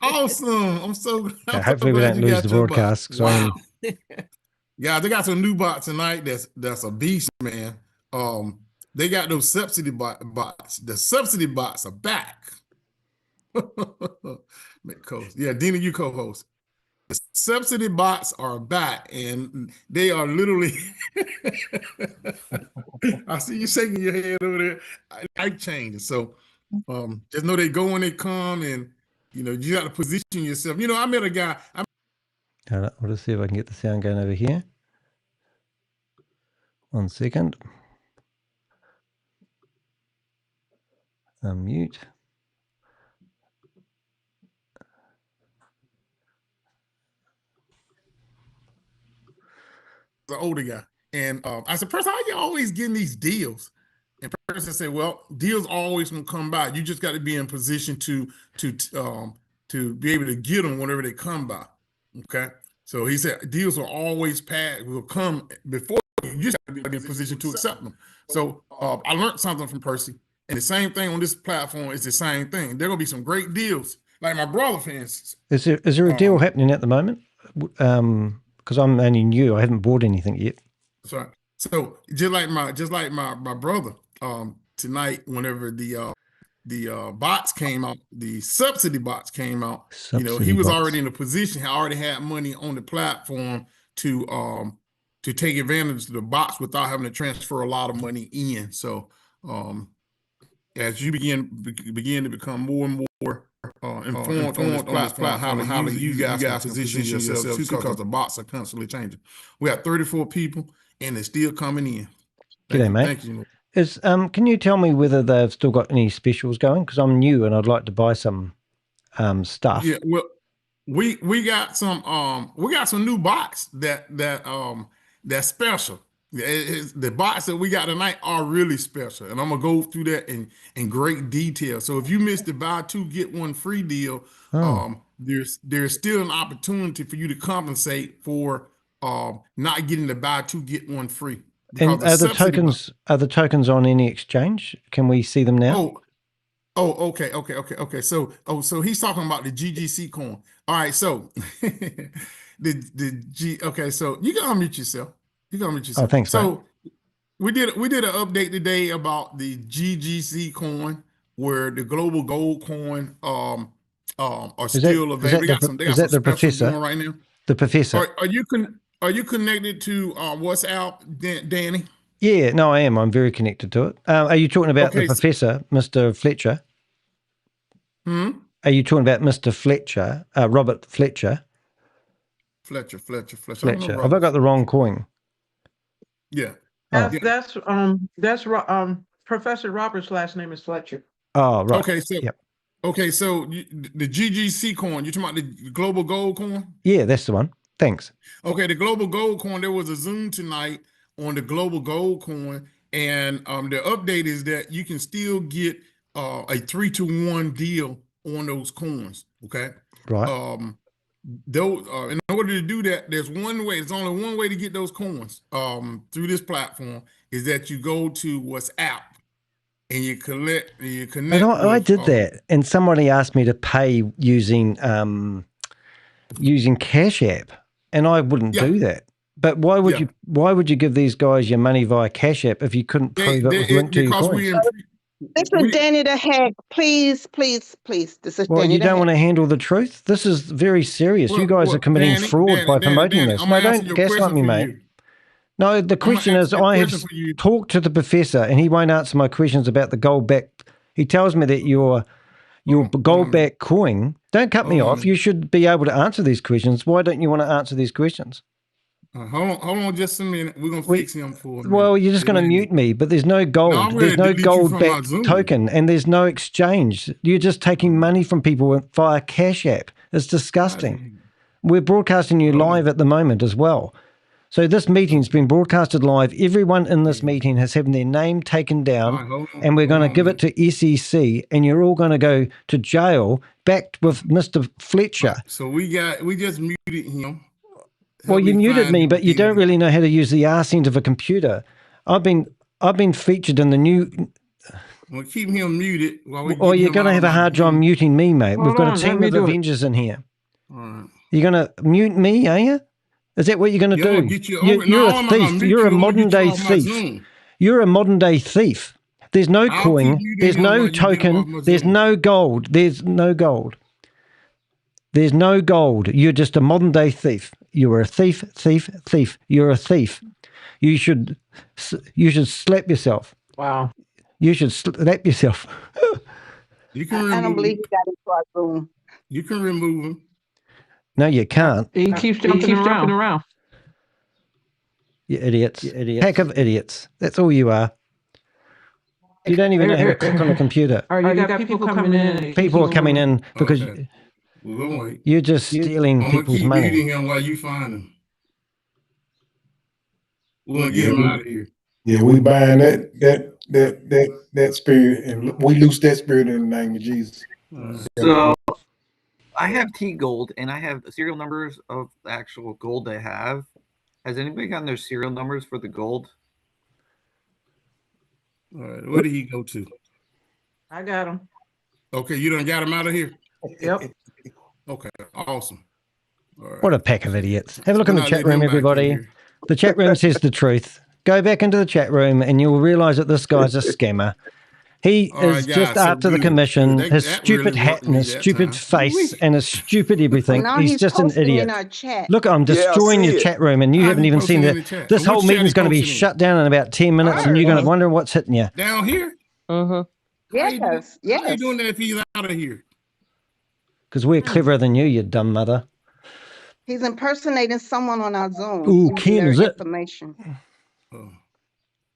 Awesome. I'm so glad. Okay, hopefully we don't lose the broadcast. Wow. Yeah, they got some new bots tonight that's a beast, man. They got those subsidy bots. The subsidy bots are back. Yeah, Dina, you co-host. The subsidy bots are back, and they are literally. I see you shaking your head over there. I changed. So just know they go when they come, and you got to position yourself. I met a guy. Hold on, we'll just see if I can get the sound going over here. 1 second. Unmute. The older guy, and I said, "Person, how you always getting these deals?" And person said, "Well, deals always gonna come by. You just got to be in position to be able to get them whenever they come by." Okay, so he said deals will always will come before you just got to be in position to accept them. So I learned something from Percy, and the same thing on this platform is the same thing. There gonna be some great deals, like my brother, for instance. Is there a deal happening at the moment? Because I'm only new, I haven't bought anything yet. Sorry. So just like my brother, tonight, whenever the bots came out, the subsidy bots came out, he was already in a position. He already had money on the platform to take advantage of the bots without having to transfer a lot of money in. So as you begin to become more and more informed on this platform, how to use you guys position yourself too, because the bots are constantly changing. We have 34 people, and they're still coming in. G'day, mate. Thank you. Can you tell me whether they've still got any specials going? Because I'm new and I'd like to buy some stuff. Yeah, well, we got some new bots that's special. The bots that we got tonight are really special, and I'm gonna go through that in great detail. So if you missed the buy two get one free deal, there's still an opportunity for you to compensate for not getting the buy two get one free. And are the tokens on any exchange? Can we see them now? Okay. So he's talking about the GGC coin. All right, so so you can unmute yourself. Oh, thanks, so mate. we did an update today about the GGC coin, where the global gold coin are still available. Is that the professor right now? The professor. Are you connected to WhatsApp, Danny? Yeah, no, I am. I'm very connected to it. Are you talking about the professor, Mr. Fletcher? Are you talking about Mr. Fletcher, Robert Fletcher? Fletcher. Have I got the wrong coin? Yeah. That's Professor Robert's last name is Fletcher. Oh, right. Okay, so the GGC coin, you're talking about the global gold coin? Yeah, that's the one. Thanks. Okay, the global gold coin, there was a Zoom tonight on the global gold coin, and the update is that you can still get a 3-to-1 deal on those coins. Okay. Right. those in order to do that, there's one way. There's only one way to get those coins through this platform is that you go to WhatsApp and you connect. But I did that, and somebody asked me to pay using Cash App, and I wouldn't do that. But why would you give these guys your money via Cash App if you couldn't prove it was linked to your coins? This is Danny the Hack. Please. This is Well, Danny you the don't Hack. want to handle the truth? This is very serious. You guys are committing fraud by promoting this. No, don't gaslight me, mate. No, the question is, I have talked to the professor, and he won't answer my questions about the gold back. He tells me that your gold back coin. Don't cut me off. You should be able to answer these questions. Why don't you want to answer these questions? Hold on just a minute. We're going to fix him for a minute. Well, you're just going to mute me, but there's no gold. No, there's no delete you gold from back my Zoom. token, and there's no exchange. You're just taking money from people via Cash App. It's disgusting. We're broadcasting you live at the moment as well. So this meeting's been broadcasted live. Everyone in this meeting has had their name taken down, and we're going to give it to SEC, and you're all going to go to jail, backed with Mr. Fletcher. So we just muted him. Well, you muted me, but you don't really know how to use the arse end of a computer. I've been featured in the new. Well, keep him muted. Well, you're going to have a hard time muting me, mate. We've got a team of Avengers in here. You're going to mute me, are you? Is that what you're going to do? You're a thief. You're a modern day thief. You're a modern day thief. There's no coin. There's no token. There's no gold. There's no gold. There's no gold. You're just a modern day thief. You're a thief. You're a thief. You should slap yourself. Wow. You should slap yourself. You can I don't believe he got into our room. You can remove him. No, you can't. He keeps jumping around. You idiots. Pack of idiots. That's all you are. You don't even know how to click on a computer. You got people coming in. People are coming in because you're just stealing I'm people's keep money. muting him while you find him. We'll get him out of here. Yeah, we buying that spirit, and we loose that spirit in the name of Jesus. So I have T gold, and I have serial numbers of the actual gold I have. Has anybody gotten their serial numbers for the gold? All right, where did he go to? I got him. Okay, you done got him out of here? Yep. Okay, awesome. All right. What a pack of idiots. Have a look in the chat room, everybody. The chat room says the truth. Go back into the chat room and you'll realize that this guy's a scammer. He is just after the commission, his stupid hat and his stupid face and his stupid everything. He's just an idiot. Look, I'm destroying your chat room and you haven't even seen that. This whole meeting's going to be shut down in about 10 minutes and you're going to wonder what's hitting you. Down here? Yes. Why are you doing that if he's out of here? Because we're cleverer than you dumb mother. He's impersonating someone on our Zoom. Ooh, Ken, is it?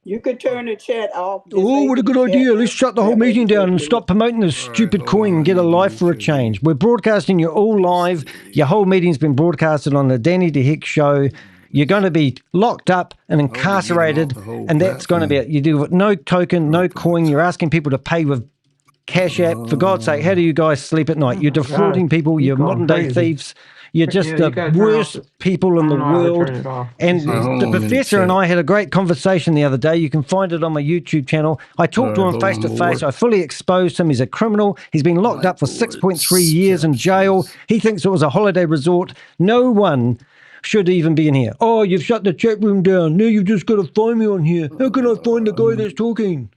You could turn the chat off. Oh, what a good idea. Let's shut the whole meeting down and stop promoting this stupid coin and get a life for a change. We're broadcasting you all live. Your whole meeting's been broadcasted on the Danny DeHick show. You're going to be locked up and incarcerated, and that's going to be it. You do no token, no coin. You're asking people to pay with Cash App. For God's sake, how do you guys sleep at night? You're defrauding people. You're modern-day thieves. You're just the worst people in the world. And the professor and I had a great conversation the other day. You can find it on my YouTube channel. I talked to him face to face. I fully exposed him. He's a criminal. He's been locked up for 6.3 years in jail. He thinks it was a holiday resort. No one should even be in here. Oh, you've shut the chat room down. Now you've just got to find me on here. How can I find the guy that's talking?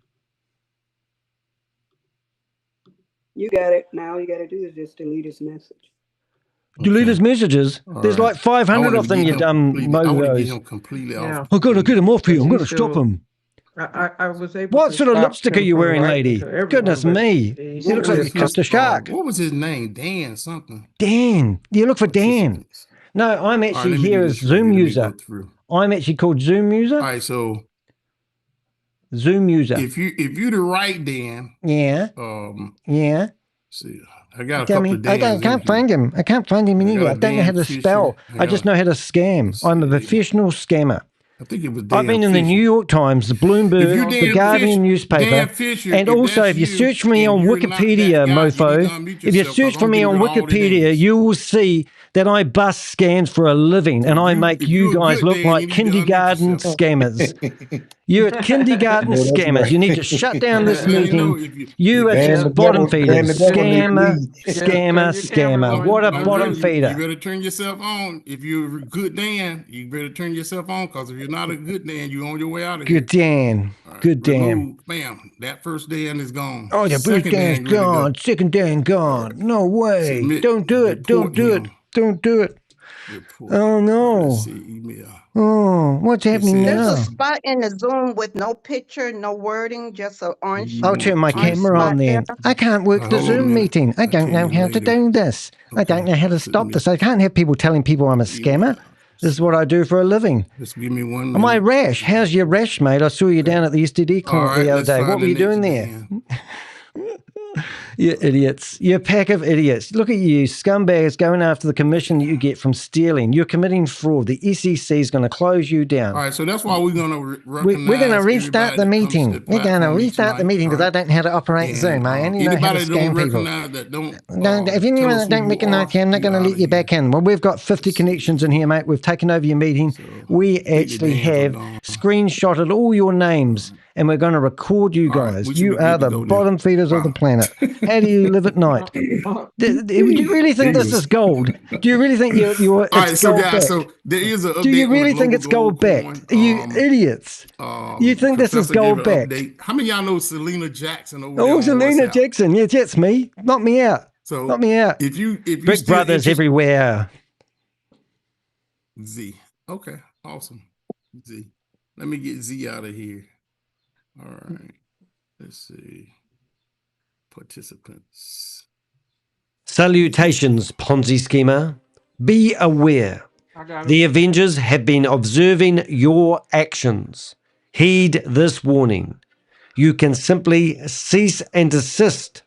You got it. Now all you got to do is just delete his message. Delete his messages. There's like 500 of them, you dumb mozos. I've got to get him off here. I'm going to stop him. I was able What to sort of stop lipstick are him you from wearing, writing lady? to everyone, Goodness but me. he You look like you kissed a shark. What was his name? Dan something. Dan. You look for Dan. No, I'm actually here as Zoom user. I'm actually called Zoom user. All right, so Zoom user. if you the right Dan, Yeah. Yeah. see, I got a Tell couple me, of Dans. I can't find him. I can't find him anywhere. I don't know how to spell. I just know how to scam. I'm a professional scammer. I think it was Dan I've been in the Fisher. New York Times, the Bloomberg, the Guardian newspaper, Dan Fisher, and if also that's if you you search for me and on you're not that Wikipedia, guy, you need to mofo, unmute if you yourself, search 'cause for I'm me on giving you all the Wikipedia, names. you will see that I bust scams for a living and I make you guys look like kindergarten scammers. You're kindergarten No, that's scammers. right. You need to shut down this Dan, meeting. You are Dan the just bottom devil- Dan feeders. the devil needs to Scammer, leave. scammer. What a bottom You feeder. better turn yourself on. If you're a good Dan, you better turn yourself on, because if you're not a good Dan, you're on your way out of here. Good Dan. Good Dan. Remove, bam, that first Dan is gone. Oh, the first Second Dan's Dan ready to go. gone. Second Dan gone. No way. Submit, Don't do it. Don't do it. Don't do it. Oh, no. Oh, what's happening There's now? a spot in the Zoom with no picture, no wording, just an orange. I'll turn my camera on then. I can't work the Zoom meeting. I don't know how to do this. I don't know how to stop this. I can't have people telling people I'm a scammer. This is what I do for a living. Just give me 1 minute. Am I rash? How's your rash, mate? I saw you down at the STD clinic the other day. What were you doing there? You idiots. You're a pack of idiots. Look at you, scumbags, going after the commission you get from stealing. You're committing fraud. The SEC is going to close you down. All right, so that's why we're going to We're going to restart the meeting. We're going to restart the meeting because I don't know how to operate Zoom. I only know how to scam people. If anyone that don't recognize you, I'm not going to let you back in. Well, we've got 50 connections in here, mate. We've taken over your meeting. We actually have screenshotted all your names. And we're going to record you guys. You are the bottom feeders of the planet. How do you live at night? Do you really think this is gold? Do you really think you're all right, so gold guys, backed? so there is a. Do you really think it's gold backed? You idiots! You think this is gold backed? How many of y'all know Selena Jackson over there? Oh, on Selena WhatsApp? Jackson. Yes, that's me. Knock me out. So knock me out. If you Big still Brothers interested- everywhere. Z. Okay, awesome. Z. Let me get Z out of here. All right. Let's see. Participants. Salutations, Ponzi schemer. Be aware. The Avengers have been observing your actions. Heed this warning. You can simply cease and desist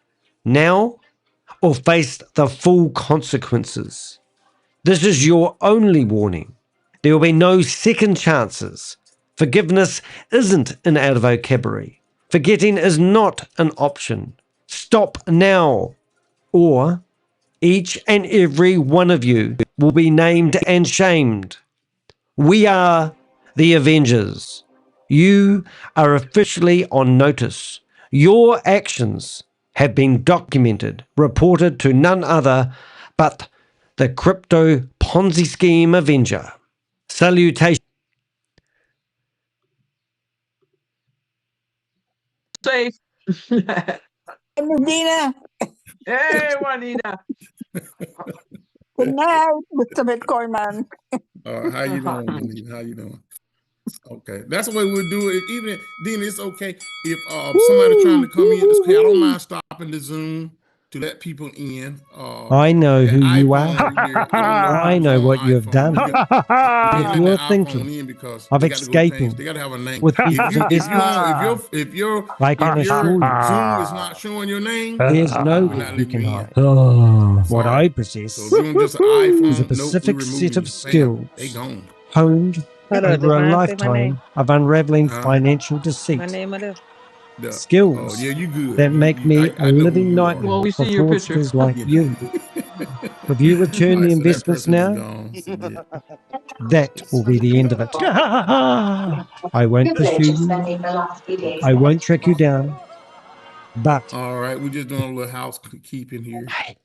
now or face the full consequences. This is your only warning. There will be no second chances. Forgiveness isn't in our vocabulary. Forgetting is not an option. Stop now, or each and every one of you will be named and shamed. We are the Avengers. You are officially on notice. Your actions have been documented, reported to none other but the crypto Ponzi scheme Avenger. Salutation. Safe. Medina. Hey, Juanita. Good night, Mr. Bitcoin man. How you doing, Juanita? How you doing? Okay, that's the way we'll do it. Even then, it's okay if somebody trying to come in. It's okay. I don't mind stopping the Zoom to let people in. I know who you are. I I know what you have done. If you're thinking of escaping they gotta have a name. with people's investments, If your I can assure you, Zoom is not showing your name, there's no we're not way you can letting you in. hide. Oh, what I possess So Zoom just an iPhone. is a Nope, specific we set of removing. skills Bam, they gone. honed Hello, over a Divine, say my lifetime name. of unraveling financial deceit. My name is Skills yeah, you good. that make me a living nightmare Well, we for see your picture. fraudsters like you. If you return the investments now, that will be the end of it. I won't pursue you. I won't track you down. But All right, we're just doing a little housekeeping here. Hey,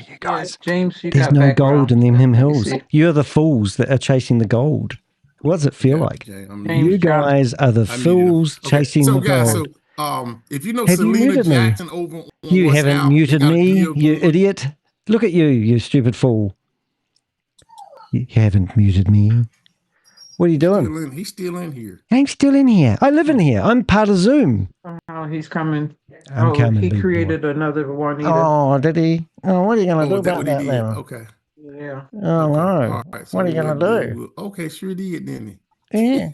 you guys, James, you there's got no background. gold in them him hills. see. You're the fools that are chasing the gold. What does it feel like? You guys are the fools chasing So the guys, gold. so if you know Have you Selena muted me? Jackson over on You haven't WhatsApp, muted got a me, deal you going. idiot. Look at you, you stupid fool. You haven't muted me. What are you doing? He's still in here. I'm still in here. I live in here. I'm part of Zoom. Oh, he's coming. I'm coming, He big boy. created another Juanita. Oh, did he? Oh, what are you going to do that about what he that did? now? Okay. Yeah. Oh, no. All right, so What are you we'll going to let do? Okay, sure did, didn't he? Yeah.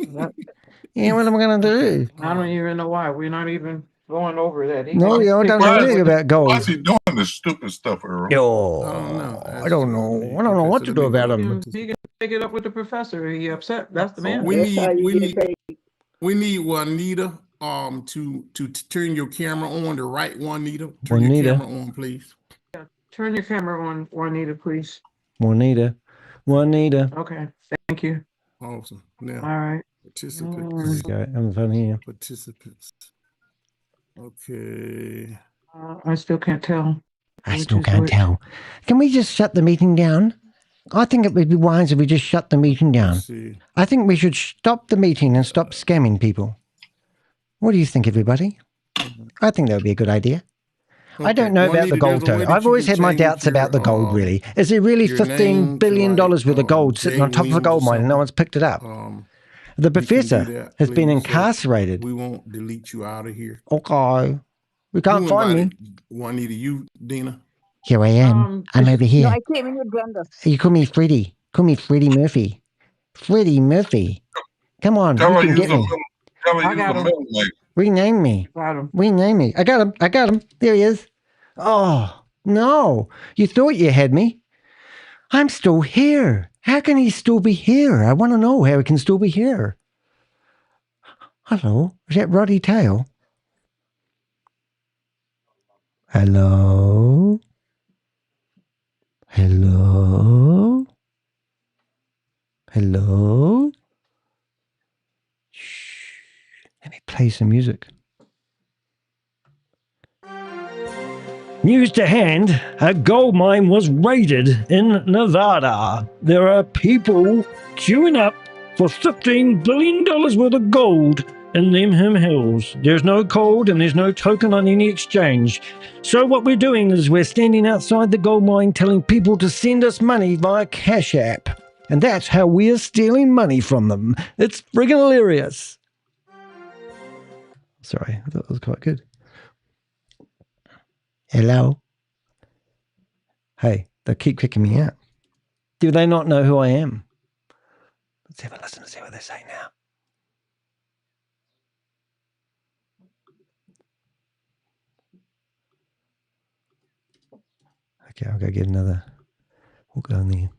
Yeah, what am I going to do? I don't even know why. We're not even going over that. He No, got you don't picked know up anything with- about gold. Why is he doing this stupid stuff, Earl? Yo, I I don't know. I don't know what to do about him. He can take it up with the professor. He upset. That's the man. We need Juanita to turn your camera on, the right Juanita. Turn your Juanita. camera on, please. Turn your camera on, Juanita, please. Juanita. Okay, thank you. Awesome. Now, All right. participants. There we go. Having fun here. Participants. Okay. I still can't tell. I still can't tell. Can we just shut the meeting down? I think it would be wise if we just shut the meeting down. I think we should stop the meeting and stop scamming people. What do you think, everybody? I think that would be a good idea. Okay. I don't know about the gold, though. I've always had my doubts about the gold, really. Is there really $15 billion worth of gold sitting on top of a gold mine and no one's picked it up? The professor has been incarcerated. We won't delete you out of here. Okay. We can't find me. Juanita, you, Dina? Here I am. I'm over here. No, I came in with Brenda. You call me Freddie. Call me Freddie Murphy. Freddie Murphy. Come on, you can get me. I got him. Rename me. Got him. Rename me. I got him. There he is. Oh, no. You thought you had me. I'm still here. How can he still be here? I want to know how he can still be here. Hello? Is that Roddy Tail? Hello? Hello? Hello? Shh. Let me play some music. News to hand, a gold mine was raided in Nevada. There are people queuing up for $15 billion worth of gold in them hills. There's no code and there's no token on any exchange. So what we're doing is we're standing outside the gold mine telling people to send us money via Cash App. And that's how we're stealing money from them. It's friggin' hilarious. Sorry, I thought that was quite good. Hello? Hey, they keep kicking me out. Do they not know who I am? Let's have a listen and see what they say now. Okay, I'll go get another. We'll go in there.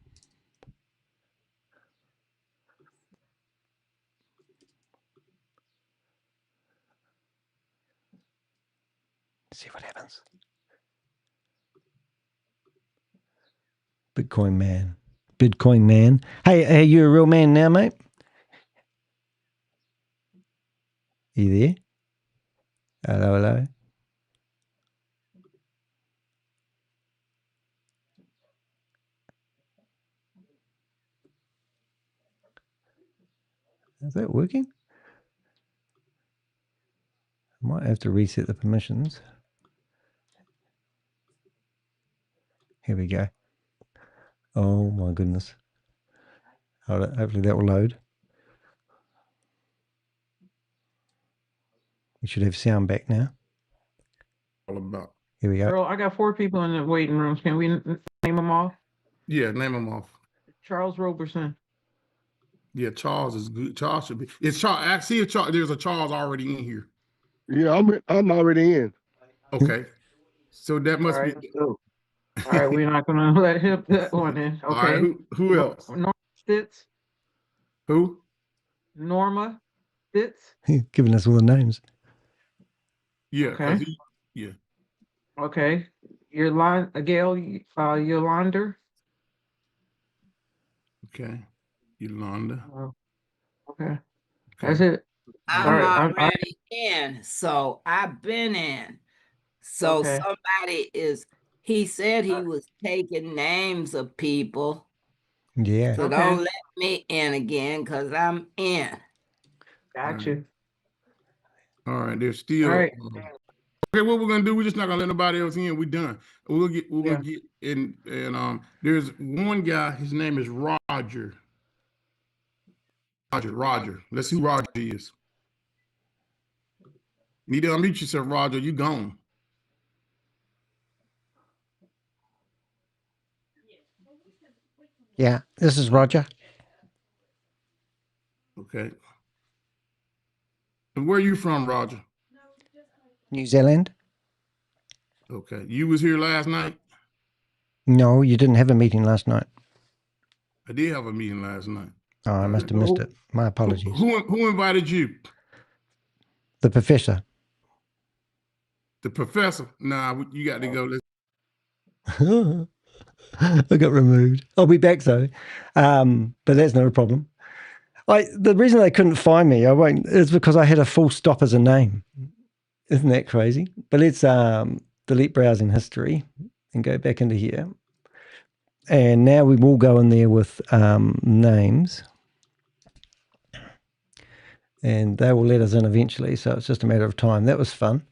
See what happens. Bitcoin man. Hey, you a real man now, mate? You there? Hello. Is that working? I might have to reset the permissions. Here we go. Oh my goodness. Hopefully that will load. We should have sound back now. All about. Here we go. Earl, I got 4 people in the waiting rooms. Can we name them off? Yeah, name them off. Charles Roberson. Yeah, Charles is good. Charles should be. It's Charles. I see a Charles. There's a Charles already in here. Yeah, I'm already in. Okay, so that must be. All right, we're not gonna let him that one in. Okay. All right, who else? Norma Stitz. Who? Norma Stitz. He's giving us all the names. Yeah. Okay. Yeah. Okay. Gail Yolander. Okay. Yolanda. Okay. That's it. I'm already in, so I've been in. So Okay. somebody he said he was taking names of people. Yeah. So don't let me in again because I'm in. Gotcha. All right, there's still. All right. Okay, what we're gonna do? We're just not gonna let nobody else in. We're done. We're gonna get in, and there's one guy. His name is Roger. Roger. Let's see who Roger is. You need to unmute yourself, Roger. You gone. Yeah, this is Roger. Okay. And where are you from, Roger? New Zealand? Okay. You was here last night? No, you didn't have a meeting last night. I did have a meeting last night. Oh, I must have missed it. My apologies. Who invited you? The professor. The professor? Nah, you got to go. I got removed. I'll be back though, but that's not a problem. The reason they couldn't find me, is because I had a full stop as a name. Isn't that crazy? But let's delete browsing history and go back into here. And now we will go in there with names. And they will let us in eventually, so it's just a matter of time. That was fun.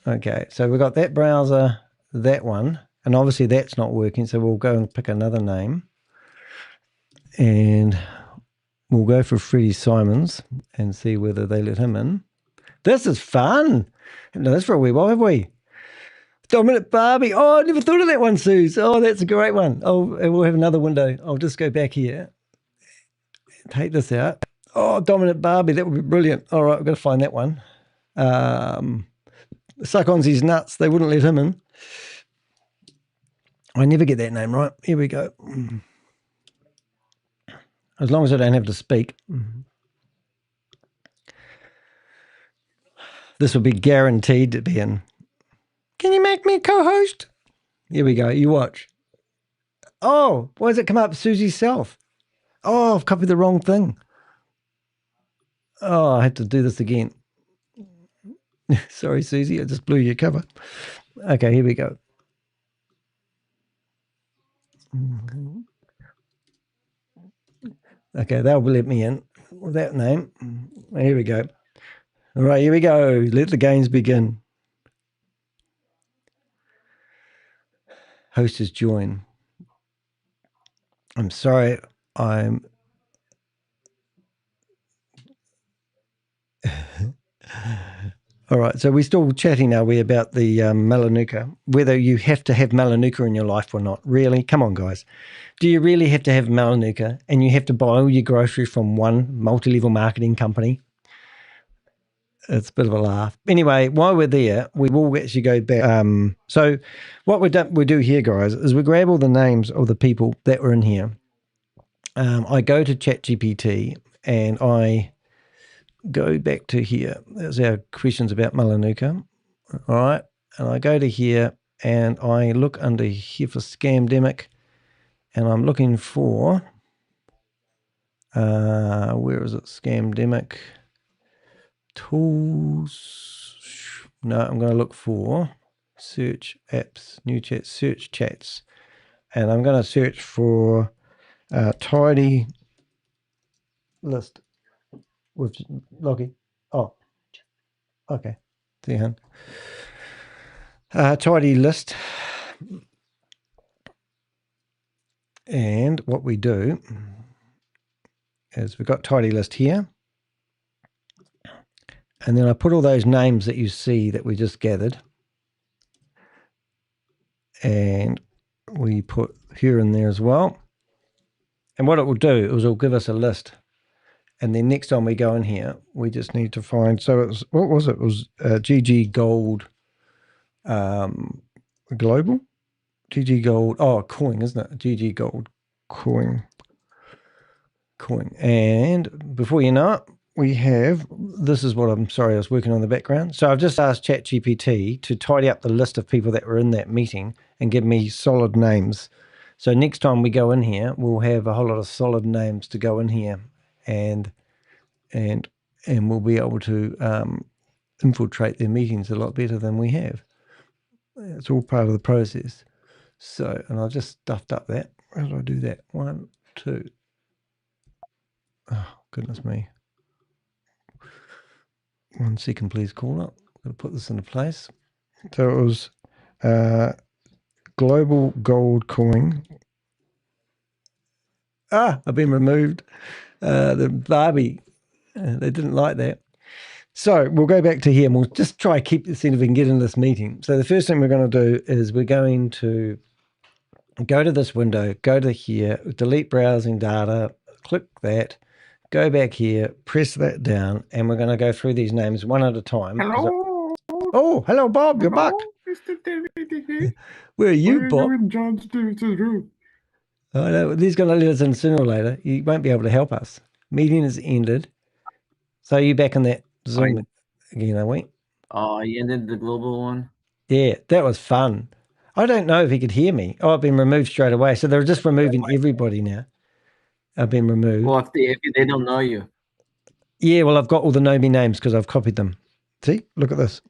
Okay, so we've got that browser, that one, and obviously that's not working, so we'll go and pick another name. And we'll go for Freddie Simons and see whether they let him in. This is fun. No, that's for a wee while, have we? Dominant Barbie. Oh, I never thought of that one, Suze. Oh, that's a great one. Oh, and we'll have another window. I'll just go back here. Take this out. Oh, Dominant Barbie. That would be brilliant. All right, we've got to find that one. Suck-on's nuts. They wouldn't let him in. I never get that name right. Here we go. As long as I don't have to speak. This will be guaranteed to be in. Can you make me a co-host? Here we go. You watch. Oh, why does it come up Susie's self? Oh, I've copied the wrong thing. Oh, I had to do this again. Sorry, Susie. I just blew your cover. Okay, here we go. Okay, they'll let me in with that name. Here we go. All right, here we go. Let the games begin. Host is join. I'm sorry, I'm... All right, so we're still chatting, are we, about the Melaleuca, whether you have to have Melaleuca in your life or not. Really? Come on, guys. Do you really have to have Melaleuca and you have to buy all your groceries from one multi-level marketing company? It's a bit of a laugh. Anyway, while we're there, we will actually go back. So what we do here, guys, is we grab all the names of the people that were in here. I go to ChatGPT and I go back to here. There's our questions about Melaleuca. All right. And I go to here and I look under here for Scamdemic and I'm looking for, where is it? Scamdemic. Tools. No, I'm going to look for search apps, new chat, search chats. And I'm going to search for tidy list with Lockie. Oh, okay. See, hun. Tidy list. And what we do is we've got tidy list here. And then I put all those names that you see that we just gathered. And we put here and there as well. And what it will do is it'll give us a list. And then next time we go in here, we just need to find, so it was, what was it? It was GG Gold Global? GG Gold, oh, coin, isn't it? GG Gold coin. And before you know it, we have, this is what I'm sorry, I was working on the background. So I've just asked ChatGPT to tidy up the list of people that were in that meeting and give me solid names. So next time we go in here, we'll have a whole lot of solid names to go in here and we'll be able to infiltrate their meetings a lot better than we have. It's all part of the process. So, and I just stuffed up that. How do I do that? 1, 2. Oh, goodness me. 1 second, please, caller. I'm going to put this into place. So it was Global Gold Coin. Ah, I've been removed. The Barbie, they didn't like that. So we'll go back to here and we'll just try to keep this, see if we can get in this meeting. So the first thing we're going to do is we're going to go to this window, go to here, delete browsing data, click that, go back here, press that down, and we're going to go through these names one at a time. Hello. Oh, hello, Bob. You're back. Mr. David. Where are you, Bob? In John Stevenson's room. Oh, no, he's going to let us in sooner or later. He won't be able to help us. Meeting has ended. So you back in that Zoom again, are we? Oh, you ended the global one? Yeah, that was fun. I don't know if he could hear me. Oh, I've been removed straight away. So they're just removing everybody now. I've been removed. Well, if they don't know you. Yeah, well, I've got all the know me names because I've copied them. See, look at this.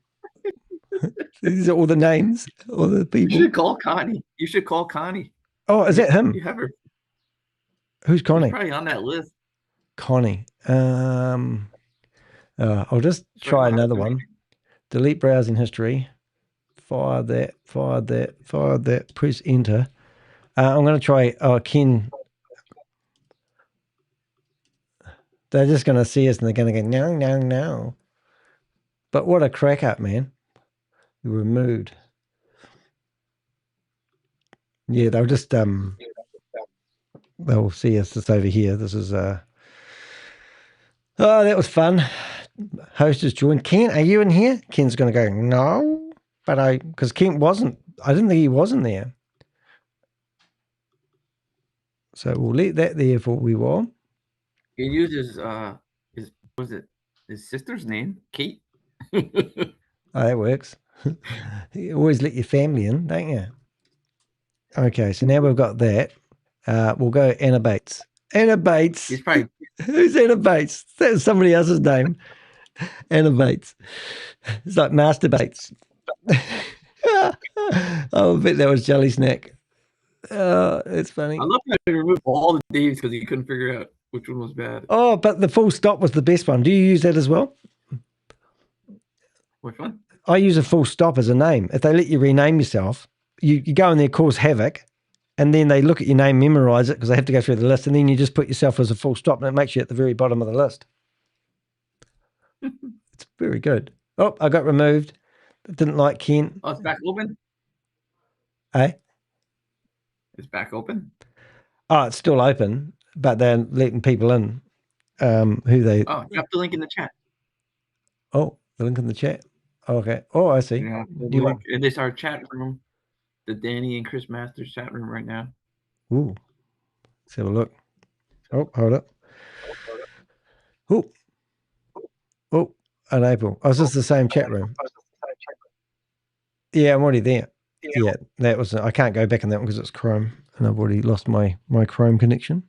These are all the names, all the people. You should call Connie. You should call Connie. Oh, is that him? You have her. Who's Connie? She's probably on that list. Connie. I'll just try another one. Delete browsing history. Fire that. Press enter. I'm going to try Ken. They're just going to see us and they're going to go, no. But what a crack up, man. Removed. Yeah, they'll just they'll see us just over here. This is oh, that was fun. Host has joined. Ken, are you in here? Ken's gonna go, no. But because Ken wasn't, I didn't think he was in there. So we'll let that there for we will. He uses his sister's name, Kate. Oh, that works. You always let your family in, don't you? Okay, so now we've got that. We'll go Anna Bates. Anna Bates. He's probably... Who's Anna Bates? That's somebody else's name. Anna Bates. It's like Master Bates. Oh, I bet that was Jelly Snack. It's funny. I love how he removed all the names because he couldn't figure out which one was bad. Oh, but the full stop was the best one. Do you use that as well? Which one? I use a full stop as a name. If they let you rename yourself, you go in there, cause havoc, and then they look at your name, memorize it because they have to go through the list, and then you just put yourself as a full stop, and it makes you at the very bottom of the list. It's very good. Oh, I got removed. Didn't like Ken. Oh, it's back open? Eh? It's back open? Oh, it's still open, but they're letting people in who they... Oh, drop the link in the chat. Oh, the link in the chat. Oh, okay. Oh, I see. Yeah, and it's our chat room, the Danny and Chris Masters chat room right now. Ooh. Let's have a look. Oh, hold up. Oh. Oh, enable. Oh, is this the same chat room? Yeah, I'm already there. Yeah, that was... I can't go back in that one because it's Chrome, and I've already lost my Chrome connection.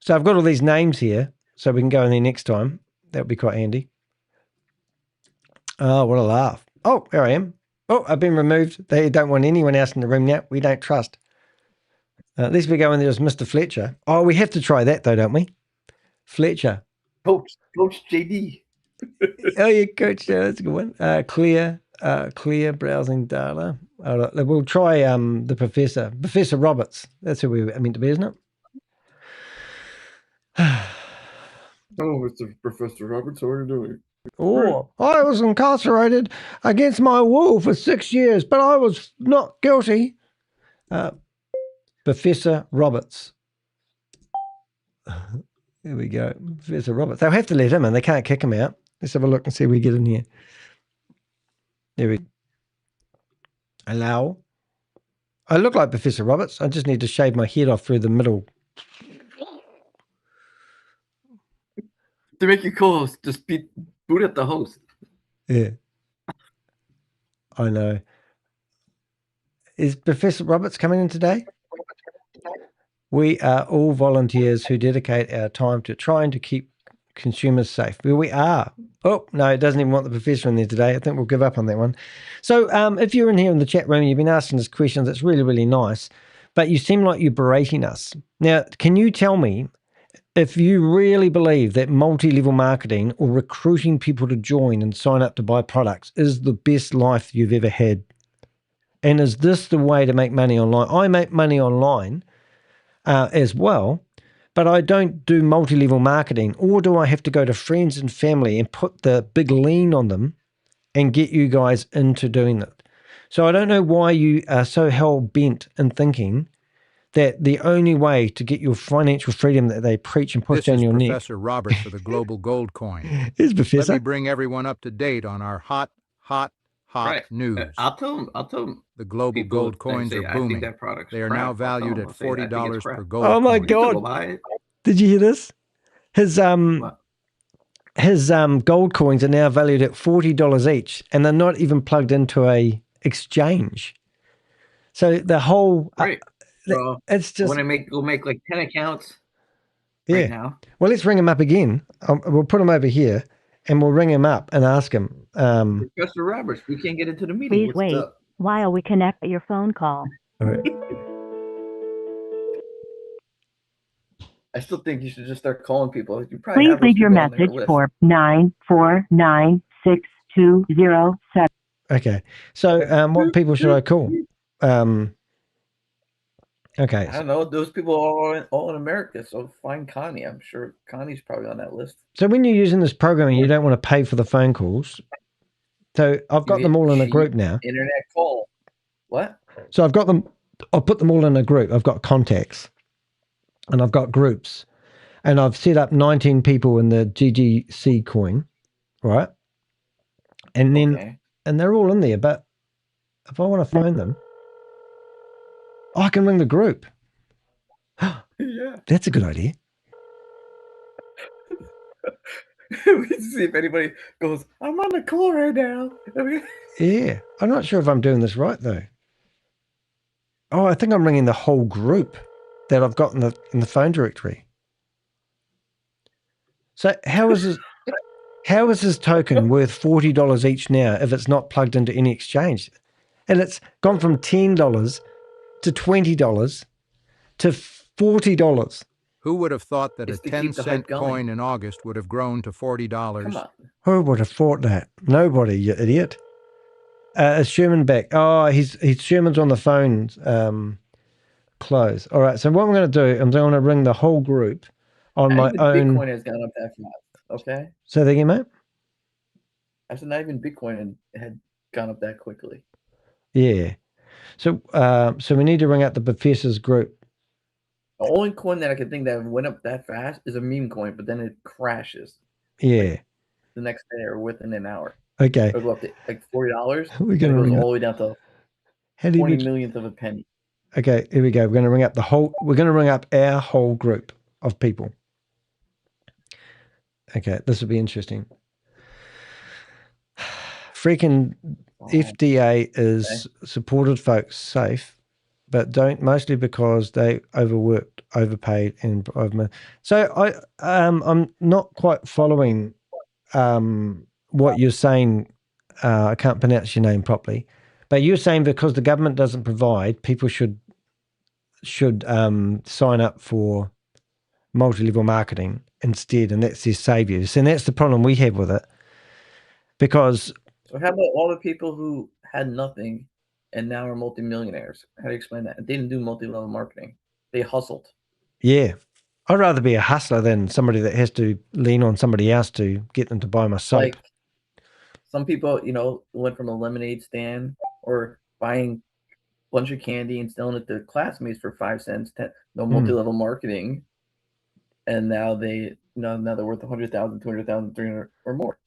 So I've got all these names here, so we can go in there next time. That would be quite handy. Oh, what a laugh. Oh, there I am. Oh, I've been removed. They don't want anyone else in the room now. We don't trust. At least we go in there as Mr. Fletcher. Oh, we have to try that though, don't we? Fletcher. Coach JD. Oh, yeah, Coach. That's a good one. Clear browsing data. We'll try the Professor Roberts. That's who we meant to be, isn't it? Oh, Mr. Professor Roberts, what are you doing? Oh, I was incarcerated against my will for 6 years, but I was not guilty. Professor Roberts. There we go. Professor Roberts. They'll have to let him in. They can't kick him out. Let's have a look and see if we get in here. There we go. Allow. I look like Professor Roberts. I just need to shave my head off through the middle. To make you co-host, just boot at the host. Yeah. I know. Is Professor Roberts coming in today? We are all volunteers who dedicate our time to trying to keep consumers safe. Well, we are. Oh, no, it doesn't even want the professor in there today. I think we'll give up on that one. So if you're in here in the chat room, you've been asking us questions. It's really, really nice. But you seem like you're berating us. Now, can you tell me if you really believe that multi-level marketing or recruiting people to join and sign up to buy products is the best life you've ever had? And is this the way to make money online? I make money online as well, but I don't do multi-level marketing. Or do I have to go to friends and family and put the big lean on them and get you guys into doing it? So I don't know why you are so hell-bent in thinking that the only way to get your financial freedom that they preach and push down your neck. Professor Robert for the Global Gold Coin. Here's Professor. Let me bring everyone up to date on our hot news. I'll tell them. The global gold coins are booming. They are now valued at $40 per gold. Oh my coin. God! Did you hear this? His gold coins are now valued at $40 each, and they're not even plugged into a exchange. So the whole Right. So it's just we'll make like 10 accounts yeah. right now. Well, let's ring him up again. We'll put him over here and we'll ring him up and ask him. Professor Roberts, we can't get into the meeting. Please wait while we connect your phone call. All right. I still think you should just start calling people. You probably Please have those leave your people on their message list. for 9496207. Okay. So what people should I call? Okay. I don't know. Those people are all in America, so find Connie. I'm sure Connie's probably on that list. So when you're using this programming, you don't want to pay for the phone calls. So I've got them all in a group now. Internet call. What? So I've got them. I'll put them all in a group. I've got contacts, and I've got groups, and I've set up 19 people in the GGC coin, right? And then and they're all in there. But if I want to phone them, I can ring the group. Yeah. That's a good idea. We can see if anybody goes, I'm on the call right now. Yeah. I'm not sure if I'm doing this right, though. Oh, I think I'm ringing the whole group that I've got in the phone directory. So how is this token worth $40 each now if it's not plugged into any exchange? And it's gone from $10 to $20 to $40. Who would have thought that a 10-cent coin in August would have grown to $40? Who would have thought that? Nobody, you idiot. Is Sherman back? Oh, Sherman's on the phone. Close. All right. So what I'm going to do, I'm going to ring the whole group on my own. Bitcoin has gone up that fast. Okay. So there you go, mate. I said not even Bitcoin had gone up that quickly. Yeah. So we need to ring out the professor's group. The only coin that I can think that went up that fast is a meme coin, but then it crashes. Yeah. The next day or within an hour. Okay. It'll go up to like $40. We're gonna goes ring all the way down to 20 millionth of a penny. Okay, here we go. We're going to ring up our whole group of people. Okay, this will be interesting. Freaking FDA is supported folks safe, but don't, mostly because they overworked, overpaid, and so I'm not quite following what you're saying. I can't pronounce your name properly, but you're saying because the government doesn't provide, people should sign up for multi-level marketing instead, and that's their saviors. And that's the problem we have with it. Because so how about all the people who had nothing and now are multimillionaires? How do you explain that? They didn't do multi-level marketing. They hustled. Yeah. I'd rather be a hustler than somebody that has to lean on somebody else to get them to buy my soap. Like some people, went from a lemonade stand or buying a bunch of candy and selling it to classmates for 5 cents, no multi-level marketing. And now now they're worth 100,000, 200,000, 300 or more.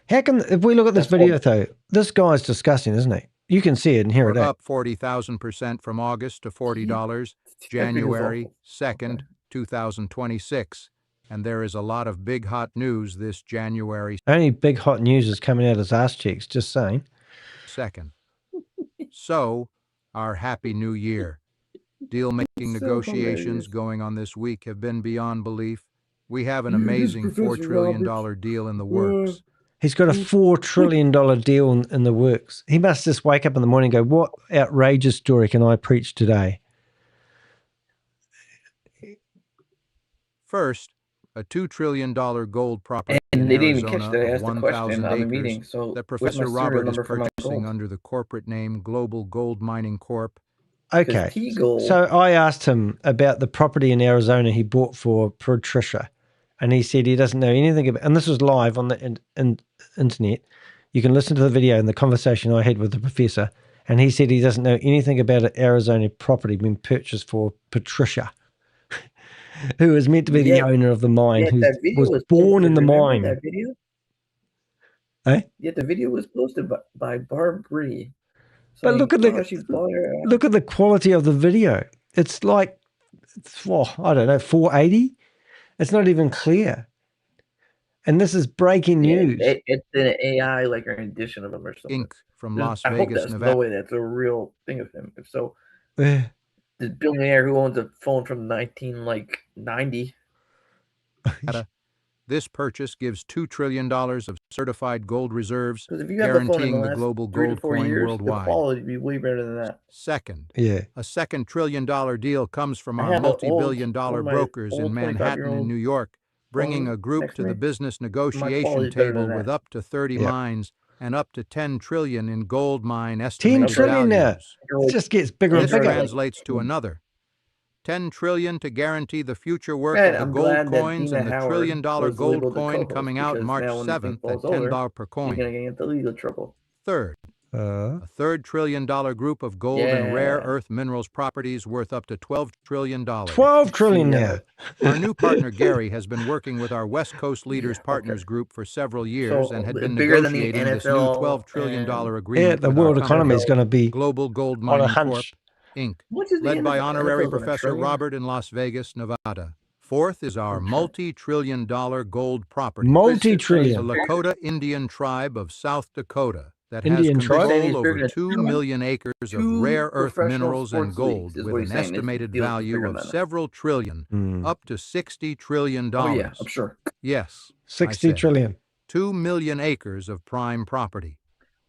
How can, if we look at this video though, this guy's disgusting, isn't he? You can see it and hear it. Up 40,000% from August to $40, January 2nd, 2026. And there is a lot of big hot news this January. Only big hot news is coming out his ass cheeks, just saying. 2nd. So, our Happy New Year. Deal-making negotiations going on this week have been beyond belief. We have an amazing $4 trillion deal in the works. He's got a $4 trillion deal in the works. He must just wake up in the morning and go, what outrageous story can I preach today? First, a $2 trillion gold property and they didn't even Arizona catch that I asked the question on the acres meeting. So that Professor Robert is purchasing under the corporate name Global Gold Mining Corp. Okay, so I asked him about the property in Arizona he bought for Patricia, and he said he doesn't know anything about, and this was live on the internet. You can listen to the video and the conversation I had with the professor, and he said he doesn't know anything about an Arizona property being purchased for Patricia, who is meant to be the owner of the mine, who was born in the mine. That video? Yet the video was posted by Barb Bree. But look at the quality of the video. It's like, I don't know, 480. It's not even clear. And this is breaking news. It's an AI, like an edition of them or something. Inc. from Las I hope Vegas, that's Nevada. no way that's a real thing of him. If so, Eh. the billionaire who owns a phone from 1990. This purchase gives $2 trillion of certified gold reserves, Because if you have the phone in guaranteeing the the last global 3 to gold 4 coin years, worldwide. the quality would be way better than that. Second, Yeah. a second $1 trillion deal comes from I our have an multi-billion-dollar one of my brokers in old Manhattan 25-year-old and New York, bringing phone a group next to to the me. business My negotiation quality's better table than with that. up to 30 Yep. mines and up to 10 trillion in gold mine 10 estimated trillion now. values. It just gets bigger and This bigger. translates to another 10 trillion to guarantee the future work Man, of the I'm gold glad that coins Dina and the $1 Howard trillion was gold labeled the coin co-host, coming out because March now when this thing 7th falls at over, $10 per she's coin. gonna get into legal trouble. Third, a third $1 trillion group of gold and rare earth minerals properties worth up to $12 trillion. 12 trillion now. Our new partner Gary has been working with our West Coast Leaders Partners Group for several years and had been bigger than the negotiating this new NFL $12 trillion and- agreement Yeah, the with world our economy is company, going to be Global Gold on a Mining Corp. hunch. Inc., What is the led by NFL? honorary NFL's on a Professor trillion? Robert in Las Vegas, Nevada. Fourth is our multi-trillion-dollar gold property, Multi-trillion. the Lakota Indian tribe of South Dakota that Indian has tribe? control over 2 million acres of two rare earth professional minerals and sports gold leagues is with what an he's saying. His estimated deal is value bigger of than that. several trillion, up to $60 trillion. Oh yeah, I'm sure. Yes, 60 trillion. 2 million acres of prime property.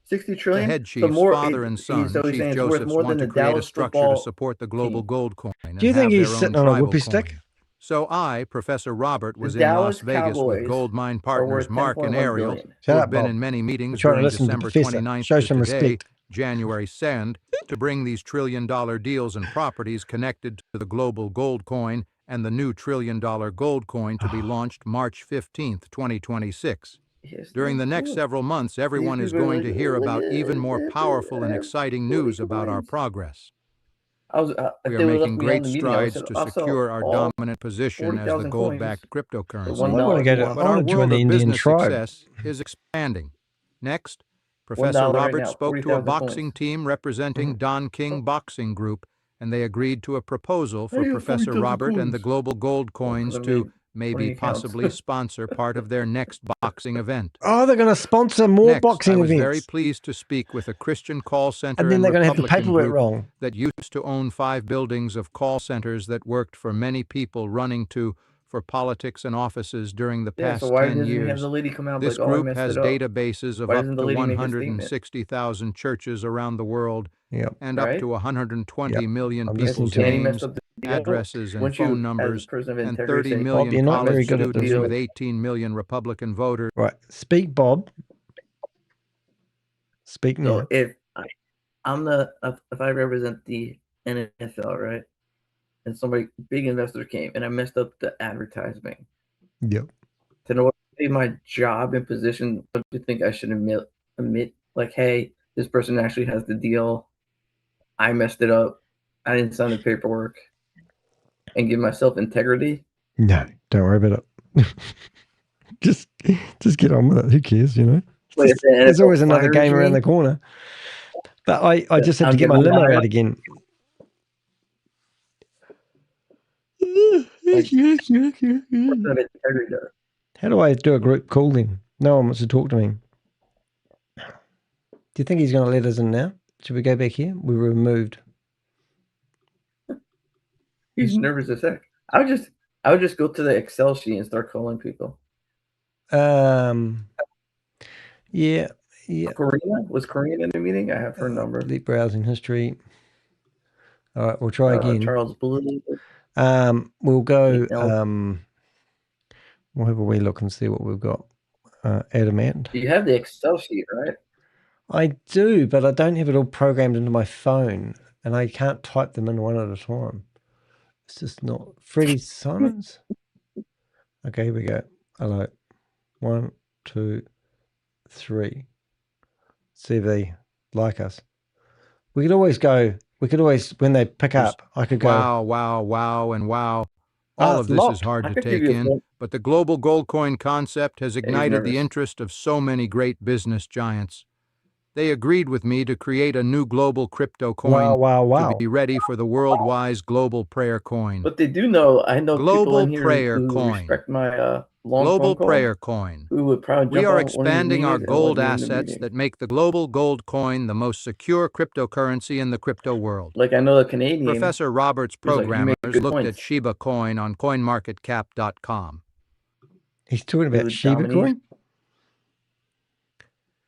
60 trillion? The head So chief's more- father and son, so he's Chief saying it's worth Josephs, more want than to the create a Dallas structure to football support the global team. gold coin and Do you think have he's their sitting own on a tribal whoopee coin. stick? So I, Professor Robert, was The in Las Dallas Vegas with Cowboys gold mine are partners worth Mark and 10.1 Ariel, billion. who Shut have up, been Bob. in many We're meetings trying to during listen to December Professor. 29th Show to some today, respect. January 2nd, to bring these $1 trillion deals and properties connected to the global gold coin and the new $1 trillion gold coin to be launched March 15th, 2026. During the next several months, everyone is going to hear about even more powerful and exciting news about our progress. We are making great strides to secure our dominant position as the gold-backed cryptocurrency. I want But our to join world the of Indian business tribe. success is expanding. Next, Professor $1 right Robert now, spoke to a 40,000 boxing coins. team representing Don King Boxing Group, and they agreed to a proposal How for do you have Professor 40,000 Robert and the coins? global gold coins to maybe 20 accounts. possibly sponsor part of their next boxing event. Oh, they're going to sponsor more Next, boxing I was events. very pleased to speak with a Christian call center And then they're going to have the Republican paperwork group wrong. that used to own 5 buildings of call centers that worked for many people running for politics and offices during the Yeah, past so why 10 doesn't he have years. the lady come out This like, oh, I group messed has it up? databases of Why up doesn't the to lady make a statement? 160,000 churches around the world Yep. and up Right? to 120 Yep. million I'm listening people's to him. And he names, messed up the deal. addresses, and Wouldn't you, phone as a numbers, person of and integrity, 30 say, million Bob, you're not college very good at students this. with 18 million Republican voters. Right. Speak, Bob. Speak now. So if I represent the NFL, right, and somebody big investor came and I messed up the advertisement, Yep. then what would be my job and position? What do you think I should admit? Like, hey, this person actually has the deal. I messed it up. I didn't sign the paperwork, and give myself integrity. No, don't worry about it. just get on with it. Who cares, you know? Wait, if the There's NFL always another fires game around me, the corner. But I just had I'll to get get my my limo limo. out again. What's that integrity does? How do I do a group call then? No one wants to talk to me. Do you think he's going to let us in now? Should we go back here? We were removed. He's nervous as heck. I would just go to the Excel sheet and start calling people. Yeah. Karina? Was Karina in the meeting? I have her number. Delete browsing history. All right, we'll try again. Charles Blue. We'll go. We'll have a wee look and see what we've got. Adamant. You have the Excel sheet, right? I do, but I don't have it all programmed into my phone, and I can't type them in one at a time. It's just not. Freddie Simons. Okay, here we go. Hello. 1, 2, 3. See if they like us. We could always go. We could always, when they pick up, I could go. Wow, wow, wow, and wow. All of this is hard to take in, but the global gold coin concept has ignited the interest of so many great business giants. They agreed with me to create a new global crypto coin to be ready for the worldwide global prayer coin. But they do know, I know global people in here prayer who coin. respect my long Global phone call, Prayer Coin. we would probably We jump are on one of these expanding our meetings and gold let you in the assets meeting. that make the global gold coin the most secure cryptocurrency in the crypto world. Like I know the Canadian Professor Roberts' was like, you make programmers good looked points. at Shiba Coin on CoinMarketCap.com. He's talking about Who, Shiba Dominique? coin?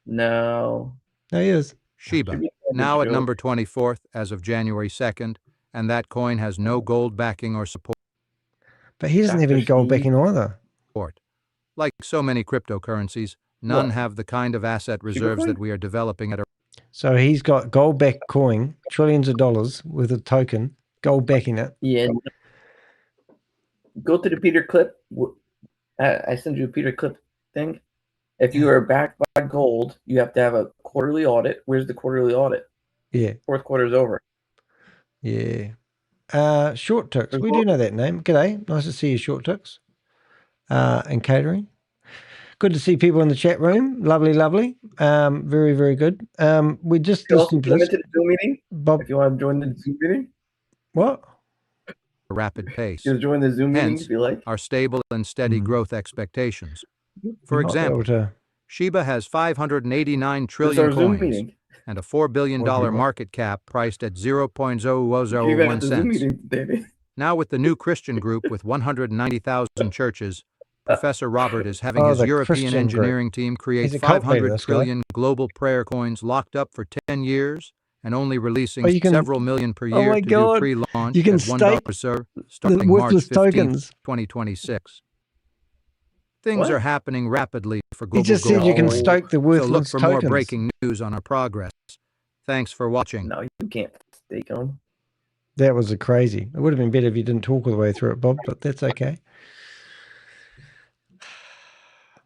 No. No, he is. Shiba, Shiba coin's a now at joke. number 24th as of January 2nd, and that coin has no gold backing or support. But he doesn't have any gold backing either. Like so many cryptocurrencies, none What? have the kind of asset reserves coin? that we are developing at a So he's got gold backed coin, trillions of dollars with a token, gold backing it. Yeah. Go to the Peter Clip. I send you a Peter Clip thing. If you are backed by gold, you have to have a quarterly audit. Where's the quarterly audit? Yeah. Fourth quarter is over. Yeah. Short Tux. We do know that name. G'day. Nice to see you, Short Tux. And catering. Good to see people in the chat room. Lovely, lovely. Very, very good. We just You also listened to join this. into the Zoom meeting. Bob, If you want to join the Zoom meeting, what? rapid pace. just join the Zoom meeting Hence, if you like. our stable and steady growth expectations. For You might be able example, to- Shiba has 589 This is trillion our Zoom coins meeting. and a $4 billion market cap priced at You're at the Zoom 0.0001 cents. meeting, Danny. Now with the new Christian group with 190,000 churches, Professor Robert is having his the European Christian engineering team create He's a cult leader, 500 this guy. trillion global prayer coins locked up for 10 years and only releasing Oh, you can- several million per Oh year my to God. do pre-launch You can at $1 stake sir, starting March worthless 15th, tokens. 2026. Things What? are happening rapidly for He global just said gold you can coin, stoke the so look worthless for more tokens. breaking news on our progress. Thanks for watching. No, you can't stake them. That was a crazy. It would have been better if you didn't talk all the way through it, Bob, but that's okay.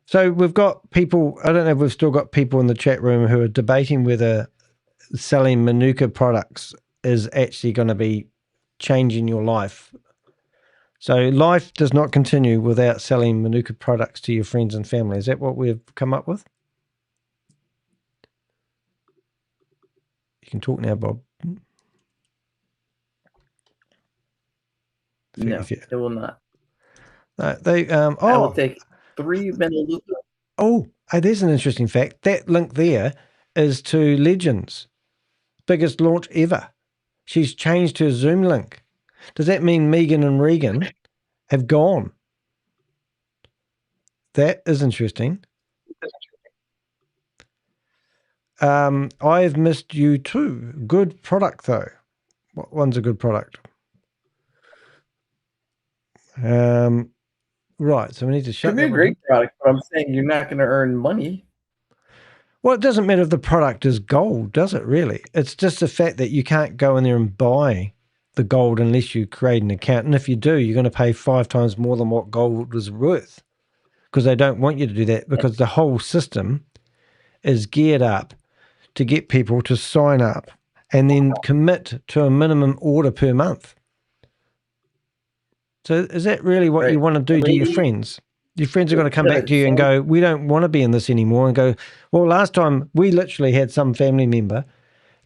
So we've got people, I don't know if we've still got people in the chat room who are debating whether selling Melaleuca products is actually going to be changing your life. So life does not continue without selling Melaleuca products to your friends and family. Is that what we've come up with? You can talk now, Bob. No, If you- it will not. No, they I will oh take 3 Melaleuca. hey, there's an interesting fact. That link there is to Legends, biggest launch ever. She's changed her Zoom link. Does that mean Megan and Regan have gone? That is interesting. I've missed you too. Good product though. What one's a good product? Right. So we need to shut Could be that a one great down. product, but I'm saying you're not going to earn money. Well, it doesn't matter if the product is gold, does it really? It's just the fact that you can't go in there and buy the gold unless you create an account. And if you do, you're going to pay 5 times more than what gold was worth because they don't want you to do that because the whole system is geared up to get people to sign up and then commit to a minimum order per month. So is that really what you want to do to your friends? Your friends are going to come back to you and go, we don't want to be in this anymore, and go, well, last time we literally had some family member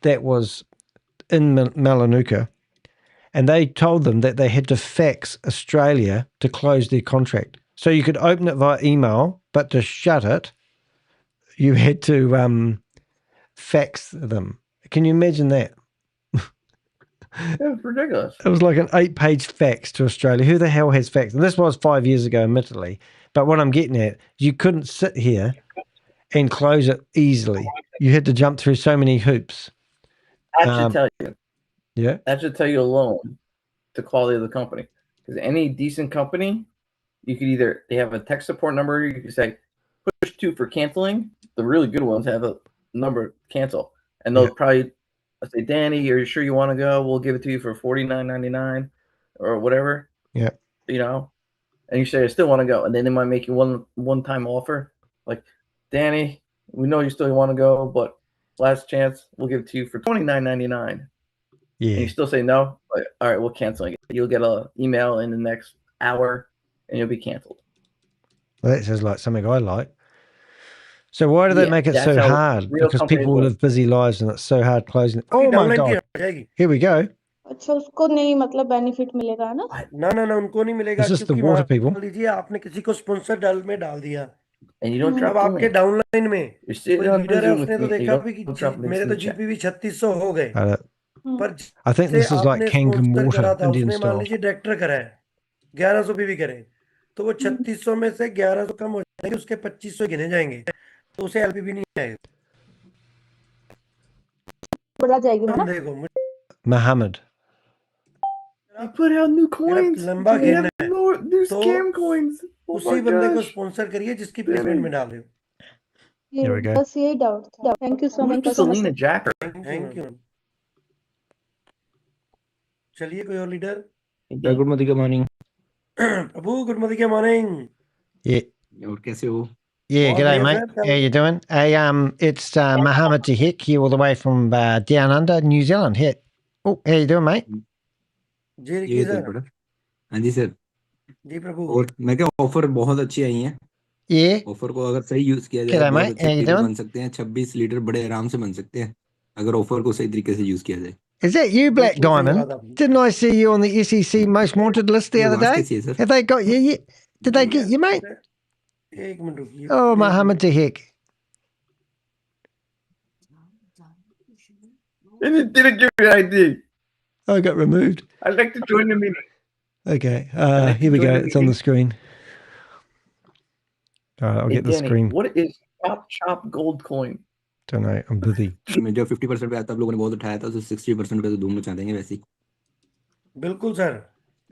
that was in Melaleuca and they told them that they had to fax Australia to close their contract. So you could open it via email, but to shut it, you had to fax them. Can you imagine that? It's ridiculous. It was like an 8-page fax to Australia. Who the hell has fax? And this was 5 years ago, admittedly. But what I'm getting at, you couldn't sit here and close it easily. You had to jump through so many hoops. That should tell you. Yeah. That should tell you alone the quality of the company. Because any decent company, you could either, they have a tech support number, you could say, push 2 for canceling. The really good ones have a number to cancel. And they'll probably say, Danny, are you sure you want to go? We'll give it to you for $49.99 or whatever. Yeah. You know? And you say, I still want to go. And then they might make you one-time offer. Like, Danny, we know you still want to go, but last chance, we'll give it to you for $29.99. Yeah. And you still say no? Like, all right, we'll cancel it. You'll get an email in the next hour, and you'll be canceled. Well, that sounds like something I like. So why do they make it so hard? Because people live busy lives and it's so hard closing it. Oh my God. Here we go. अच्छा, उसको नहीं मतलब benefit मिलेगा ना? ना ना ना, उनको नहीं मिलेगा, This is the क्योंकि water मान people. लीजिए आपने किसी को स्पॉन्सर डाल दिया, And you don't अब drop the आपके link. डाउनलाइन में You're sitting कोई on लीडर है, Zoom with उसने तो me and you देखा भी कि don't drop links मेरे in तो the chat. जीपीवी 3600 हो गए, पर I think जिसे this is like आपने Kangen स्पॉन्सर करा water, था Indian उसने मान style. लीजिए डायरेक्टर करा है 1100 पीवी करे, तो वो 3600 में से 1100 कम हो जाएंगे, उसके 2500 गिने जाएंगे, तो उसे एलपीवी नहीं आएगा। बढ़ा जाएगी ना? देखो Muhammad. They put out new coins. लंबा They खेलना have है new तो scam coins. Oh उसी my बंदे को gosh. स्पॉन्सर करिए जिसकी प्लेसमेंट में डाल रहे हो। Here we go. बस यही डाउट था। Thank you so much. Who's Selena Jacker? Thank you. चलिए कोई और leader. Good morning. Good morning. Prabhu good morning, good morning. Yeah. और कैसे हो? Yeah, बहुत g'day, बढ़िया mate. Sir. How you doing? Hey, it's Muhammad Tahik here, all the way from down under, New Zealand. Here. Oh, how you doing, mate? जी Ricky sir. हाँ जी sir. जी प्रभु। और मैं क्या ऑफर बहुत अच्छी आई हैं। Yeah. ऑफर को अगर सही यूज किया जाए G'day, बहुत mate. अच्छे How you लीडर doing? बन सकते हैं। 26 लीडर बड़े आराम से बन सकते हैं अगर ऑफर को सही तरीके से यूज किया जाए। Is that you, Black Diamond? Didn't I see you on the SEC Most Wanted list the other day? कैसी है sir? Have they got you yet? Did they get you, mate? एक minute रुकिए। Oh, Muhammad Tahik. And it didn't give me an ID. I got removed. I'd like to join the meeting. Okay, like here we to go. join the It's on the meeting. screen. All right, I'll Hey, get the Danny, screen. what is chop gold coin? Don't know. I'm busy. में जो 50% पे आता आप लोगों ने बहुत उठाया था, उसे 60% पे तो धूम मचा देंगे वैसे ही। बिल्कुल सर।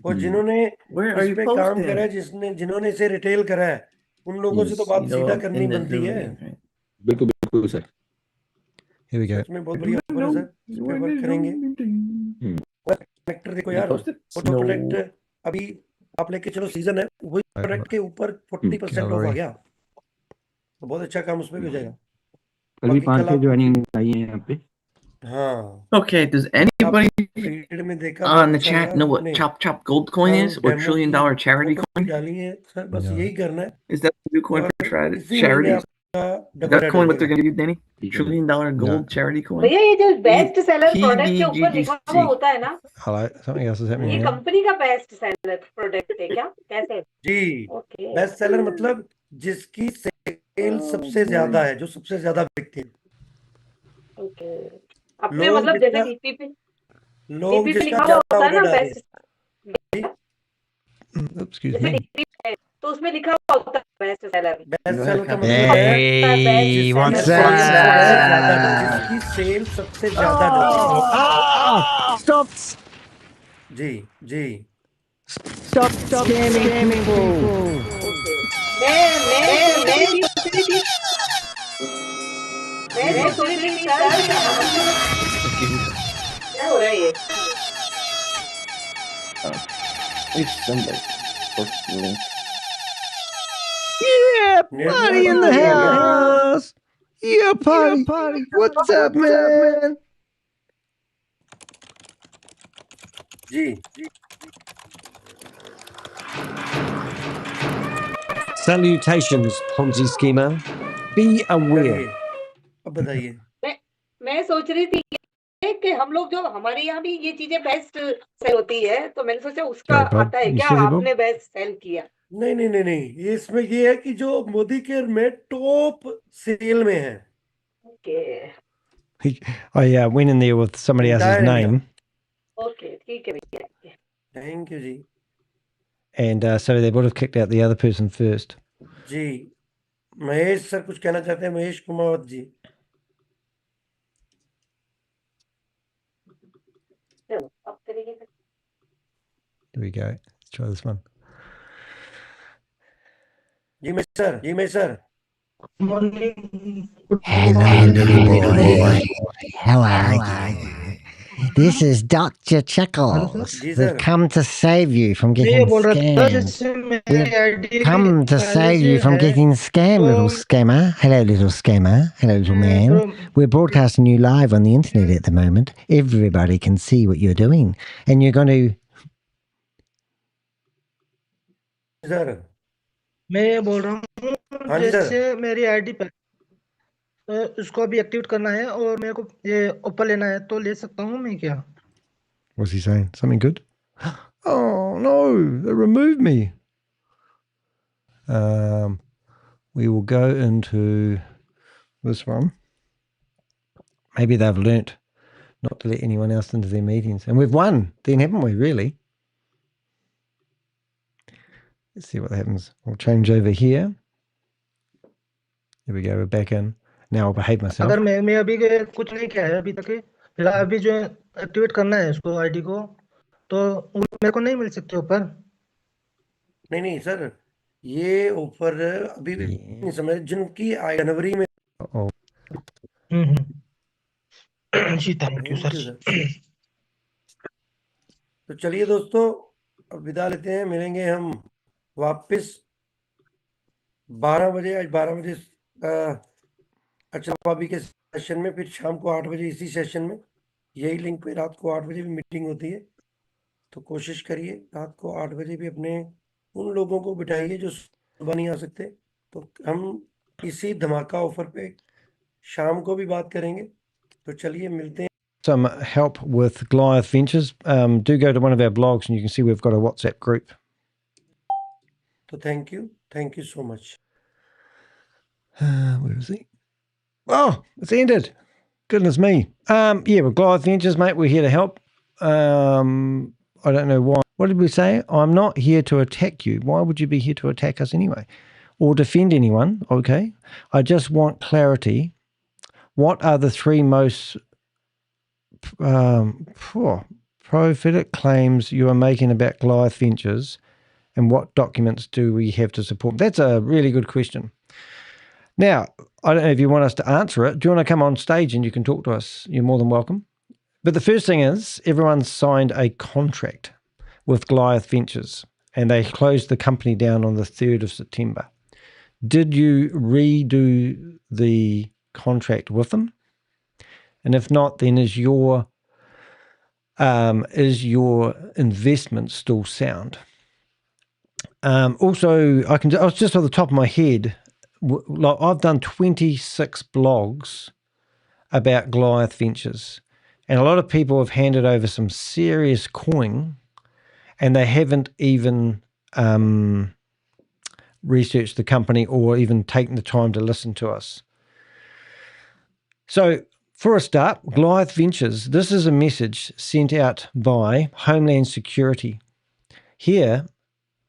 और जिन्होंने Where are इस you पे काम posting? करा है, जिन्होंने इसे रिटेल करा है, उन लोगों से तो बात सीधा करनी बनती है। बिल्कुल बिल्कुल सर। Here we go. सच में बहुत बढ़िया ऑफर है सर, इस पे वर्क करेंगे। कनेक्टर देखो यार, फोटो प्रोडक्ट अभी आप लेके चलो, सीजन है, वही प्रोडक्ट के ऊपर 40% ऑफ आ गया, तो बहुत अच्छा काम उसमें भी हो जाएगा। कल भी 5 ज्वाइनिंग आई है यहाँ पे। हाँ। Okay, does anybody फीड में देखा on the chat know what chop gold coin is or $1 trillion charity coin? डाली है सर, बस यही करना है। Is that the new coin for इसी charity? महीने Is that coin what they're going to give Danny? $1 trillion gold charity coin? भैया ये जो बेस्ट सेलर प्रोडक्ट के ऊपर लिखा हुआ होता है ना, Hello, something else is happening ये here. कंपनी का बेस्ट सेलर प्रोडक्ट है क्या? कैसे? जी, ओके। बेस्ट सेलर मतलब जिसकी सेल सबसे ज्यादा है, जो सबसे ज्यादा बिकती है। ओके। अपने मतलब जैसे पीपी लोग पे जिसका लिखा हुआ ज्यादा होता है ना ऑर्डर डाले। बेस्ट, Excuse जैसे me. DP है, तो उसमें लिखा हुआ होता है बेस्ट सेलर। बेस्ट सेलर का मतलब है Hey, what's जिसकी सेल सबसे ज्यादा, up? जिसकी सेल सबसे ज्यादा डॉलर। Stop! जी जी। Stop scamming people! मैं सोच रही थी सर क्या हो रहा है ये? Yeah, party in the house! Yeah, party! What's up, man? Ji. Salutations, Ponzi schemer. Be aware. अब बताइए। मैं सोच रही थी कि हम लोग जो हमारे यहाँ भी ये चीजें बेस्ट सेल होती है, तो मैंने सोचा उसका आता है क्या, आपने बेस्ट सेल किया? नहीं नहीं नहीं नहीं, ये इसमें ये है कि जो मोदी केयर में टॉप सेल में है। Okay. Oh yeah, went in there with somebody else's name. Okay ठीक है भैया। थैंक यू जी। And so they would have kicked out the other person first. जी, महेश सर कुछ कहना चाहते हैं, Mahesh Kumar ji. Here we go. Let's try this one. जी मैं सर, जी मैं sir. Hello, little boy. How are you? This is Dr. Chuckles. We've come to save you from getting scammed. We've come to save you from getting scammed, little scammer. Hello, little scammer. Hello, little man. We're broadcasting you live on the internet at the moment. Everybody can see what you're doing. And you're going to... sir मैं ये बोल रहा हूँ जैसे मेरी ID पर उसको अभी एक्टिवेट करना है और मेरे को ये ऑफर लेना है, तो ले सकता हूँ मैं क्या? What's he saying? Something good? Oh, no, they removed me. We will go into this one. Maybe they've learnt not to let anyone else into their meetings. And we've won then, haven't we, really? Let's see what happens. We'll change over here. There we go, we're back in. Now I'll behave myself. अगर मैं अभी कुछ नहीं किया है अभी तक फिर अभी जो एक्टिवेट करना है इसको आईडी को तो मेरे को नहीं मिल सकते ऊपर नहीं सर ये ऑफर अभी भी नहीं समझ जिनकी जनवरी में जी थैंक यू सर तो चलिए दोस्तों अब विदा लेते हैं मिलेंगे हम वापस 12 बजे आज 12 बजे अच्छा भाभी के सेशन में फिर शाम को 8 बजे इसी सेशन में यही लिंक पे रात को 8 बजे भी मीटिंग होती है तो कोशिश करिए रात को 8 बजे भी अपने उन लोगों को बिठाइए जो सुबह नहीं आ सकते तो हम इसी धमाका ऑफर पे शाम को भी बात करेंगे तो चलिए मिलते हैं Some help with Goliath Ventures, do go to one of our blogs and you can see we've got a WhatsApp group. So thank you so much. Where is he? Oh, it's ended. Goodness me. Yeah, with Goliath Ventures, mate, we're here to help. I don't know why. What did we say? I'm not here to attack you. Why would you be here to attack us anyway? Or defend anyone? Okay. I just want clarity. What are the three most prophetic claims you are making about Goliath Ventures, and what documents do we have to support? That's a really good question. Now, I don't know if you want us to answer it. Do you want to come on stage and you can talk to us? You're more than welcome. But the first thing is everyone's signed a contract with Goliath Ventures and they closed the company down on the 3rd of September. Did you redo the contract with them? And if not, then is your investment still sound? Also, I was just off the top of my head, like I've done 26 blogs about Goliath Ventures, and a lot of people have handed over some serious coin, and they haven't even researched the company or even taken the time to listen to us. So, for a start, Goliath Ventures, this is a message sent out by Homeland Security. Here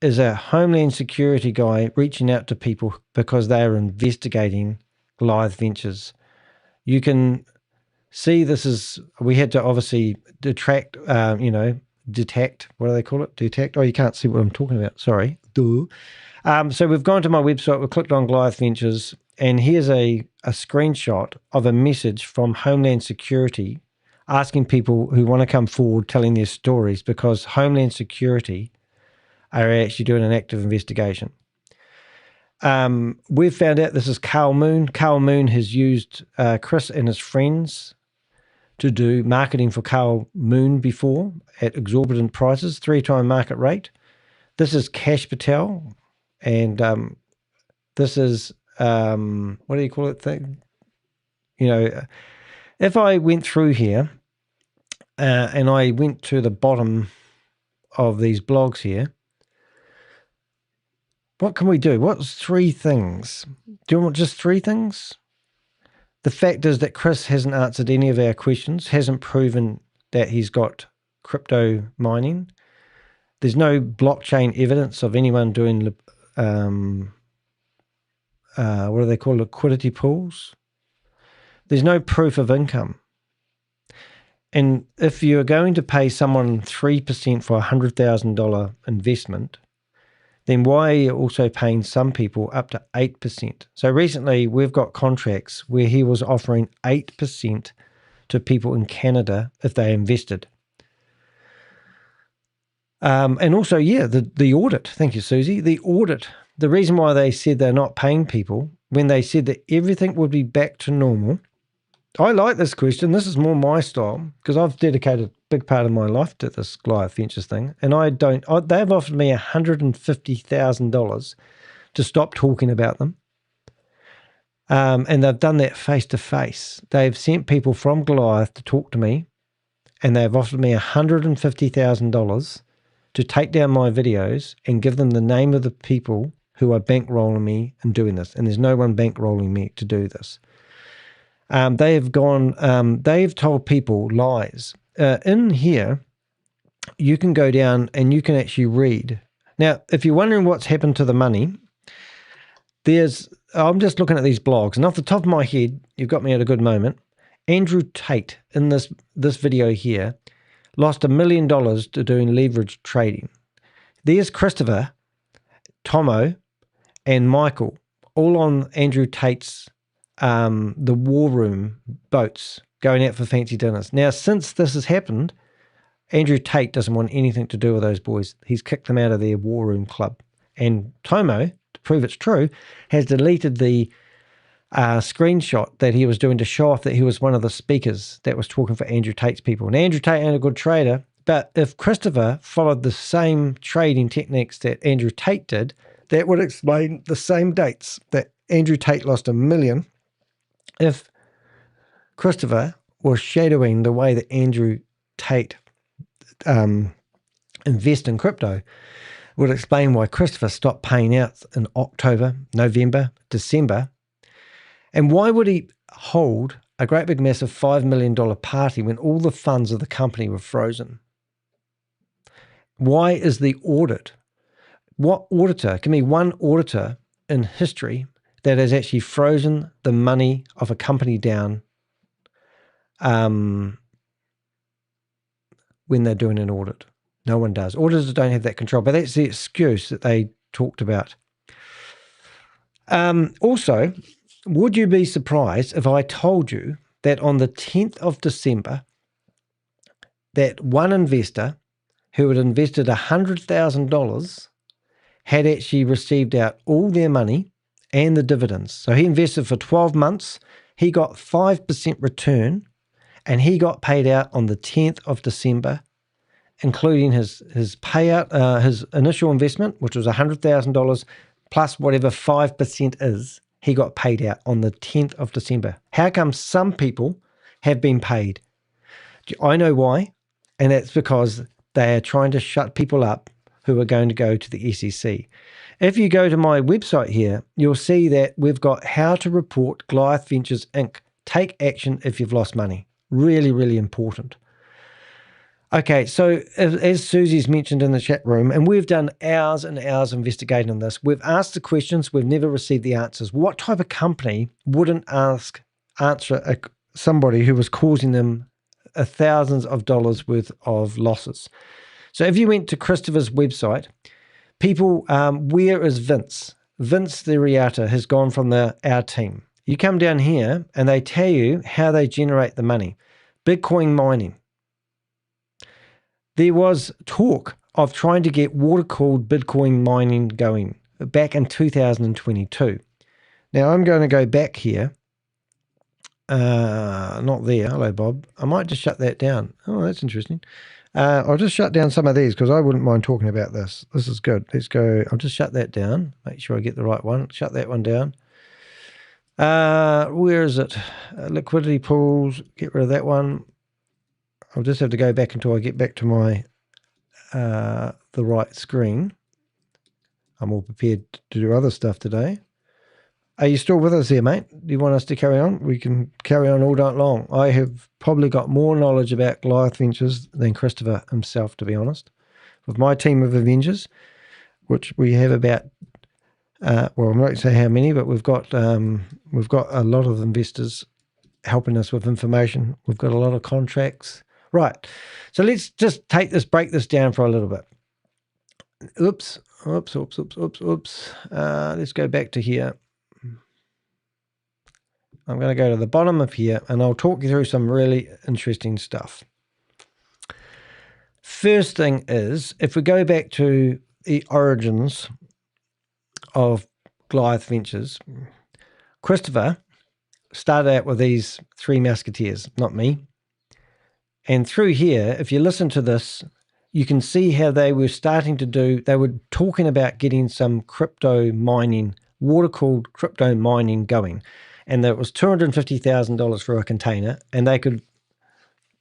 is a Homeland Security guy reaching out to people because they are investigating Goliath Ventures. You can see this is, we had to obviously detect, what do they call it? Detect. Oh, you can't see what I'm talking about. Sorry. So we've gone to my website, we've clicked on Goliath Ventures, and here's a screenshot of a message from Homeland Security asking people who want to come forward telling their stories because Homeland Security are actually doing an active investigation. We've found out this is Carl Moon. Carl Moon has used Chris and his friends to do marketing for Carl Moon before at exorbitant prices, 3-time market rate. This is Cash Patel, and this is what do you call it? If I went through here and I went to the bottom of these blogs here, what can we do? What's 3 things? Do you want just 3 things? The fact is that Chris hasn't answered any of our questions, hasn't proven that he's got crypto mining. There's no blockchain evidence of anyone doing what do they call liquidity pools? There's no proof of income. And if you're going to pay someone 3% for a $100,000 investment, then why are you also paying some people up to 8%? So recently we've got contracts where he was offering 8% to people in Canada if they invested. And also, the audit. Thank you, Susie. The audit. The reason why they said they're not paying people, when they said that everything would be back to normal. I like this question. This is more my style because I've dedicated a big part of my life to this Goliath Ventures thing. And they've offered me $150,000 to stop talking about them. And they've done that face to face. They've sent people from Goliath to talk to me and they've offered me $150,000 to take down my videos and give them the name of the people who are bankrolling me in doing this. And there's no one bankrolling me to do this. They've told people lies. In here, you can go down and you can actually read. Now, if you're wondering what's happened to the money, I'm just looking at these blogs, and off the top of my head, you've got me at a good moment. Andrew Tate, in this video here, lost $1 million to doing leverage trading. There's Christopher, Tomo, and Michael, all on Andrew Tate's the War Room boats, going out for fancy dinners. Now, since this has happened, Andrew Tate doesn't want anything to do with those boys. He's kicked them out of their War Room club. And Tomo, to prove it's true, has deleted the screenshot that he was doing to show off that he was one of the speakers that was talking for Andrew Tate's people. And Andrew Tate ain't a good trader, but if Christopher followed the same trading techniques that Andrew Tate did, that would explain the same dates that Andrew Tate lost $1 million. If Christopher was shadowing the way that Andrew Tate invest in crypto, would explain why Christopher stopped paying out in October, November, December. And why would he hold a great big massive $5 million party when all the funds of the company were frozen? Why is the audit? What auditor, give me one auditor in history that has actually frozen the money of a company down when they're doing an audit? No one does. Auditors don't have that control, but that's the excuse that they talked about. Also, would you be surprised if I told you that on the 10th of December, that one investor who had invested $100,000 had actually received out all their money and the dividends. So he invested for 12 months. He got 5% return, and he got paid out on the 10th of December, including his payout, his initial investment, which was $100,000 plus whatever 5% is. He got paid out on the 10th of December. How come some people have been paid? I know why, and that's because they are trying to shut people up who are going to go to the SEC. If you go to my website here, you'll see that we've got how to report Goliath Ventures Inc. Take action if you've lost money. Really, really important. Okay, so as Susie's mentioned in the chat room, and we've done hours and hours investigating on this, we've asked the questions, we've never received the answers. What type of company wouldn't answer somebody who was causing them thousands of dollars worth of losses? So if you went to Christopher's website, people, where is Vince? Vince, the Riata, has gone from our team. You come down here and they tell you how they generate the money. Bitcoin mining. There was talk of trying to get water-cooled Bitcoin mining going back in 2022. Now, I'm going to go back here. Not there. Hello, Bob. I might just shut that down. Oh, that's interesting. I'll just shut down some of these because I wouldn't mind talking about this. This is good. Let's go. I'll just shut that down. Make sure I get the right one. Shut that one down. Where is it? Liquidity pools. Get rid of that one. I'll just have to go back until I get back to my the right screen. I'm all prepared to do other stuff today. Are you still with us here, mate? Do you want us to carry on? We can carry on all night long. I have probably got more knowledge about Goliath Ventures than Christopher himself, to be honest. With my team of Avengers, which we have about, well, I'm not going to say how many, but we've got a lot of investors helping us with information. We've got a lot of contracts. Right. So let's just break this down for a little bit. Oops. Let's go back to here. I'm going to go to the bottom of here and I'll talk you through some really interesting stuff. First thing is, if we go back to the origins of Goliath Ventures, Christopher started out with these three musketeers, not me. And through here, if you listen to this, you can see how they were starting to they were talking about getting some crypto mining, water-cooled crypto mining going. And that was $250,000 for a container, and they could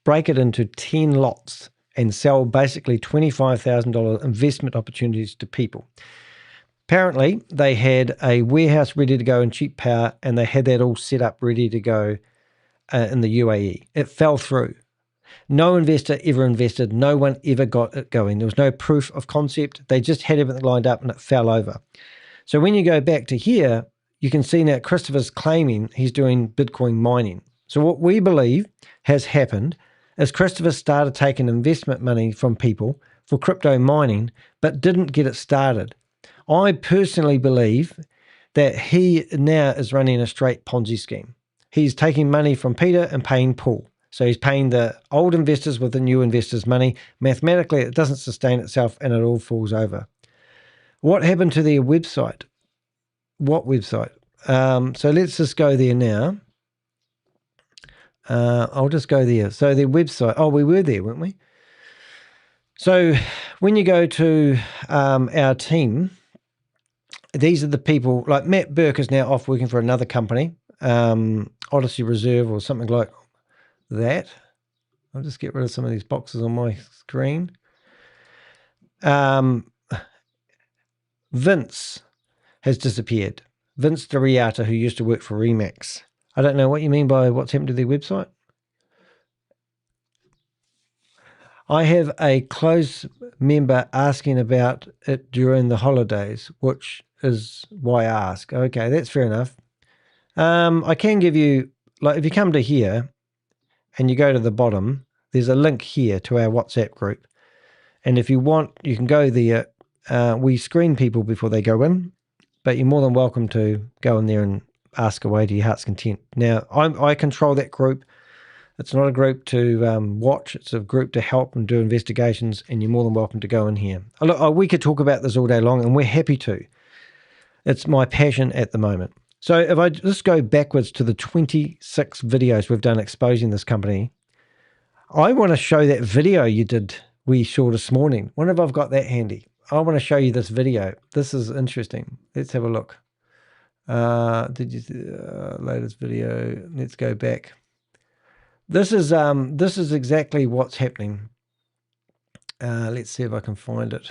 break it into 10 lots and sell basically $25,000 investment opportunities to people. Apparently, they had a warehouse ready to go in cheap power, and they had that all set up ready to go in the UAE. It fell through. No investor ever invested. No one ever got it going. There was no proof of concept. They just had everything lined up and it fell over. So when you go back to here, you can see now Christopher's claiming he's doing Bitcoin mining. So what we believe has happened is Christopher started taking investment money from people for crypto mining, but didn't get it started. I personally believe that he now is running a straight Ponzi scheme. He's taking money from Peter and paying Paul. So he's paying the old investors with the new investors' money. Mathematically, it doesn't sustain itself and it all falls over. What happened to their website? What website? So let's just go there now. I'll just go there. So their website, we were there, weren't we? So when you go to our team, these are the people, like Matt Burke is now off working for another company, Odyssey Reserve or something like that. I'll just get rid of some of these boxes on my screen. Vince has disappeared. Vince Doriata, who used to work for Remax. I don't know what you mean by what's happened to their website. I have a close member asking about it during the holidays, which is why I ask. Okay, that's fair enough. I can give you, like if you come to here and you go to the bottom, there's a link here to our WhatsApp group. And if you want, you can go there. We screen people before they go in, but you're more than welcome to go in there and ask away to your heart's content. Now, I control that group. It's not a group to watch. It's a group to help and do investigations, and you're more than welcome to go in here. Look, we could talk about this all day long, and we're happy to. It's my passion at the moment. So if I just go backwards to the 26 videos we've done exposing this company, I want to show that video we saw this morning. I wonder if I've got that handy. I want to show you this video. This is interesting. Let's have a look. Latest video? Let's go back. This is exactly what's happening. Let's see if I can find it.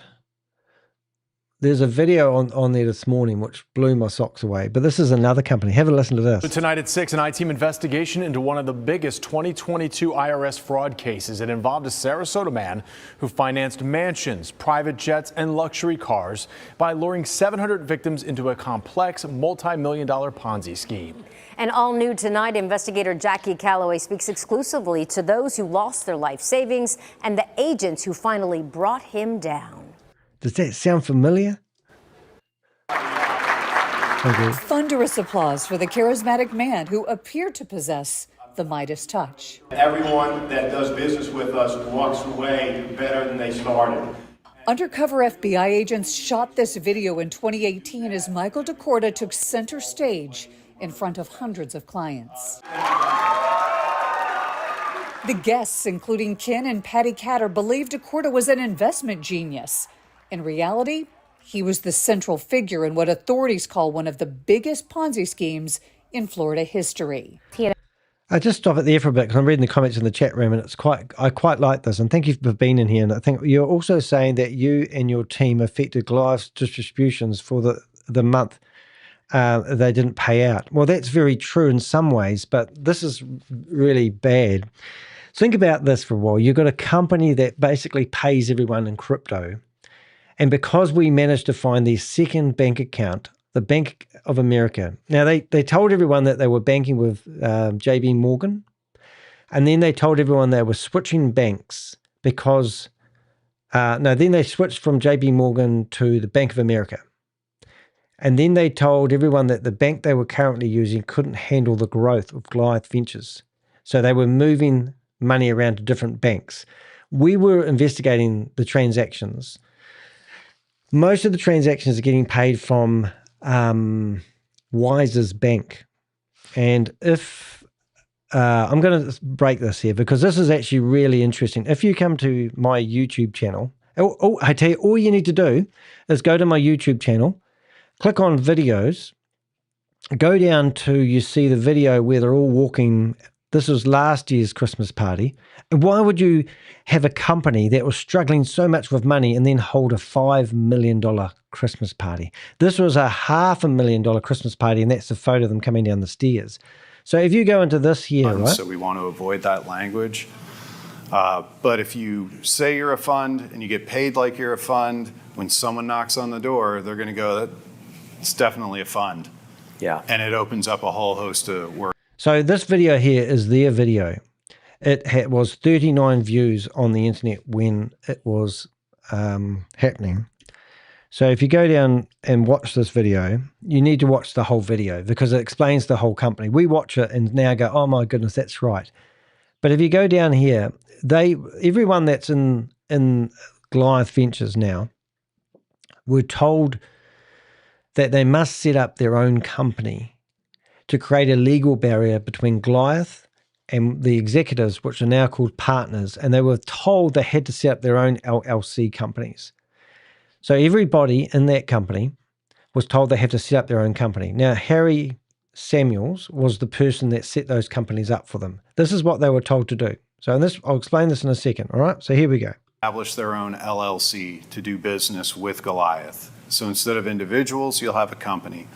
There's a video on there this morning which blew my socks away, but this is another company. Have a listen to this. Tonight at 6, an I-team investigation into one of the biggest 2022 IRS fraud cases. It involved a Sarasota man who financed mansions, private jets, and luxury cars by luring 700 victims into a complex multi-million-dollar Ponzi scheme. And all new tonight, investigator Jackie Calloway speaks exclusively to those who lost their life savings and the agents who finally brought him down. Does that sound familiar? Okay. Thunderous applause for the charismatic man who appeared to possess the Midas touch. Everyone that does business with us walks away better than they started. Undercover FBI agents shot this video in 2018 as Michael DeCorda took center stage in front of hundreds of clients. The guests, including Ken and Patty Catter, believed DeCorda was an investment genius. In reality, he was the central figure in what authorities call one of the biggest Ponzi schemes in Florida history. I just stop it there for a bit because I'm reading the comments in the chat room, and I quite like this. And thank you for being in here. And I think you're also saying that you and your team affected Goliath's distributions for the month. They didn't pay out. Well, that's very true in some ways, but this is really bad. Think about this for a while. You've got a company that basically pays everyone in crypto. And because we managed to find the second bank account, the Bank of America. Now, they told everyone that they were banking with JB Morgan. And then they told everyone they were switching banks because, then they switched from JB Morgan to the Bank of America. And then they told everyone that the bank they were currently using couldn't handle the growth of Goliath Ventures. So they were moving money around to different banks. We were investigating the transactions. Most of the transactions are getting paid from Wise's bank. And if I'm going to break this here because this is actually really interesting. If you come to my YouTube channel, I tell you, all you need to do is go to my YouTube channel, click on videos, go down to, you see the video where they're all walking This was last year's Christmas party. And why would you have a company that was struggling so much with money and then hold a $5 million Christmas party? This was a $500,000 Christmas party, and that's the photo of them coming down the stairs. So if you go into this here, right? So we want to avoid that language. But if you say you're a fund and you get paid like you're a fund, when someone knocks on the door, they're going to go, it's definitely a fund. Yeah. And it opens up a whole host of work. So this video here is their video. It was 39 views on the internet when it was happening. So if you go down and watch this video, you need to watch the whole video because it explains the whole company. We watch it and now go, oh my goodness, that's right. But if you go down here, everyone that's in Goliath Ventures now were told that they must set up their own company to create a legal barrier between Goliath and the executives, which are now called partners. And they were told they had to set up their own LLC companies. So everybody in that company was told they had to set up their own company. Now, Harry Samuels was the person that set those companies up for them. This is what they were told to do. So I'll explain this in a second, all right? So here we go. Establish their own LLC to do business with Goliath. So instead of individuals, you'll have a company.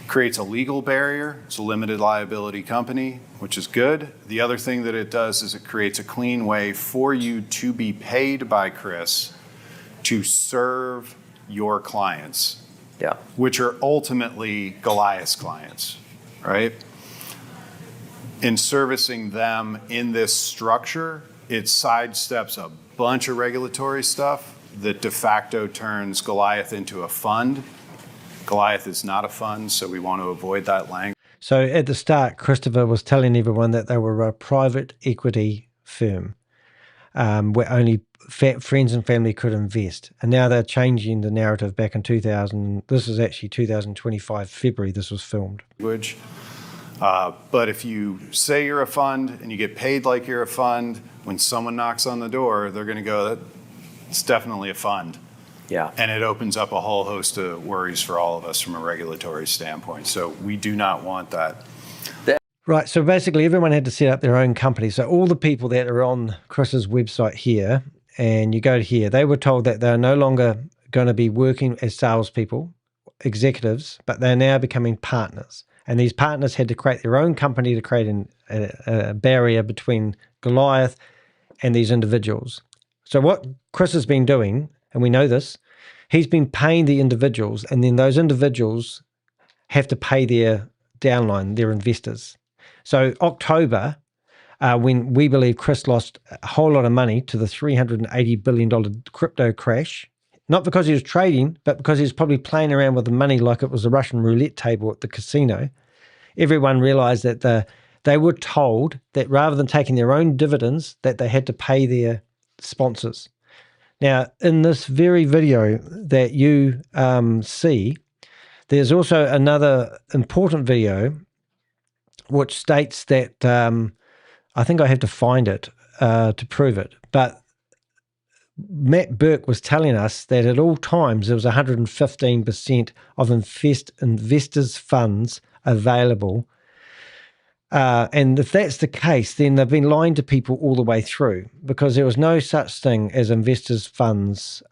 Creates a legal barrier. It's a limited liability company, which is good. The other thing that it does is it creates a clean way for you to be paid by Chris to serve your clients, which are ultimately Goliath's clients, right? In servicing them in this structure, it sidesteps a bunch of regulatory stuff that de facto turns Goliath into a fund. Goliath is not a fund, so we want to avoid that language. So at the start, Christopher was telling everyone that they were a private equity firm where only friends and family could invest. And now they're changing the narrative back in 2000. This is actually 2025, February, this was filmed. But if you say you're a fund and you get paid like you're a fund, when someone knocks on the door, they're going to go, it's definitely a fund. Yeah. And it opens up a whole host of worries for all of us from a regulatory standpoint. So we do not want that. Right. So basically everyone had to set up their own company. So all the people that are on Chris's website here, and you go to here, they were told that they're no longer going to be working as salespeople, executives, but they're now becoming partners. And these partners had to create their own company to create a barrier between Goliath and these individuals. So what Chris has been doing, and we know this, he's been paying the individuals, and then those individuals have to pay their downline, their investors. So October, when we believe Chris lost a whole lot of money to the $380 billion crypto crash, not because he was trading, but because he was probably playing around with the money like it was a Russian roulette table at the casino, everyone realized that they were told that rather than taking their own dividends, that they had to pay their sponsors. Now, in this very video that you see, there's also another important video which states that, I think I have to find it to prove it, but Matt Burke was telling us that at all times there was 115% of investors' funds available. And if that's the case, then they've been lying to people all the way through, because there was no such thing as investors' funds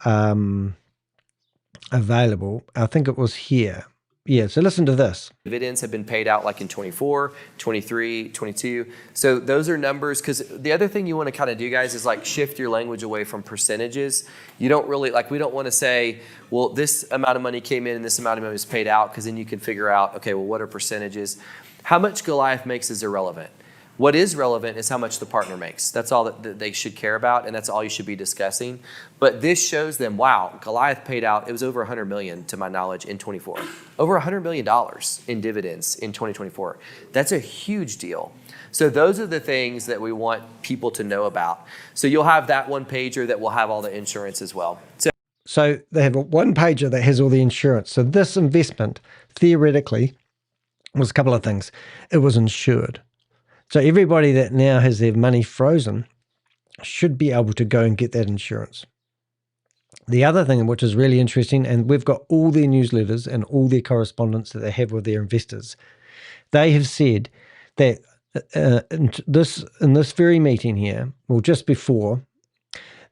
available. I think it was here. Yeah, so listen to this. Dividends have been paid out like in 24, 23, 22. So those are numbers, because the other thing you want to kind of do, guys, is like shift your language away from percentages. You don't really, like, we don't want to say, well, this amount of money came in and this amount of money was paid out, because then you can figure out, okay, well, what are percentages? How much Goliath makes is irrelevant. What is relevant is how much the partner makes. That's all that they should care about, and that's all you should be discussing. But this shows them, wow, Goliath paid out, it was over $100 million to my knowledge in 24. Over $100 million in dividends in 2024. That's a huge deal. So those are the things that we want people to know about. So you'll have that one pager that will have all the insurance as well. So they have a one pager that has all the insurance. So this investment, theoretically, was a couple of things. It was insured. So everybody that now has their money frozen should be able to go and get that insurance. The other thing, which is really interesting, and we've got all their newsletters and all their correspondence that they have with their investors, they have said that in this very meeting here, well, just before,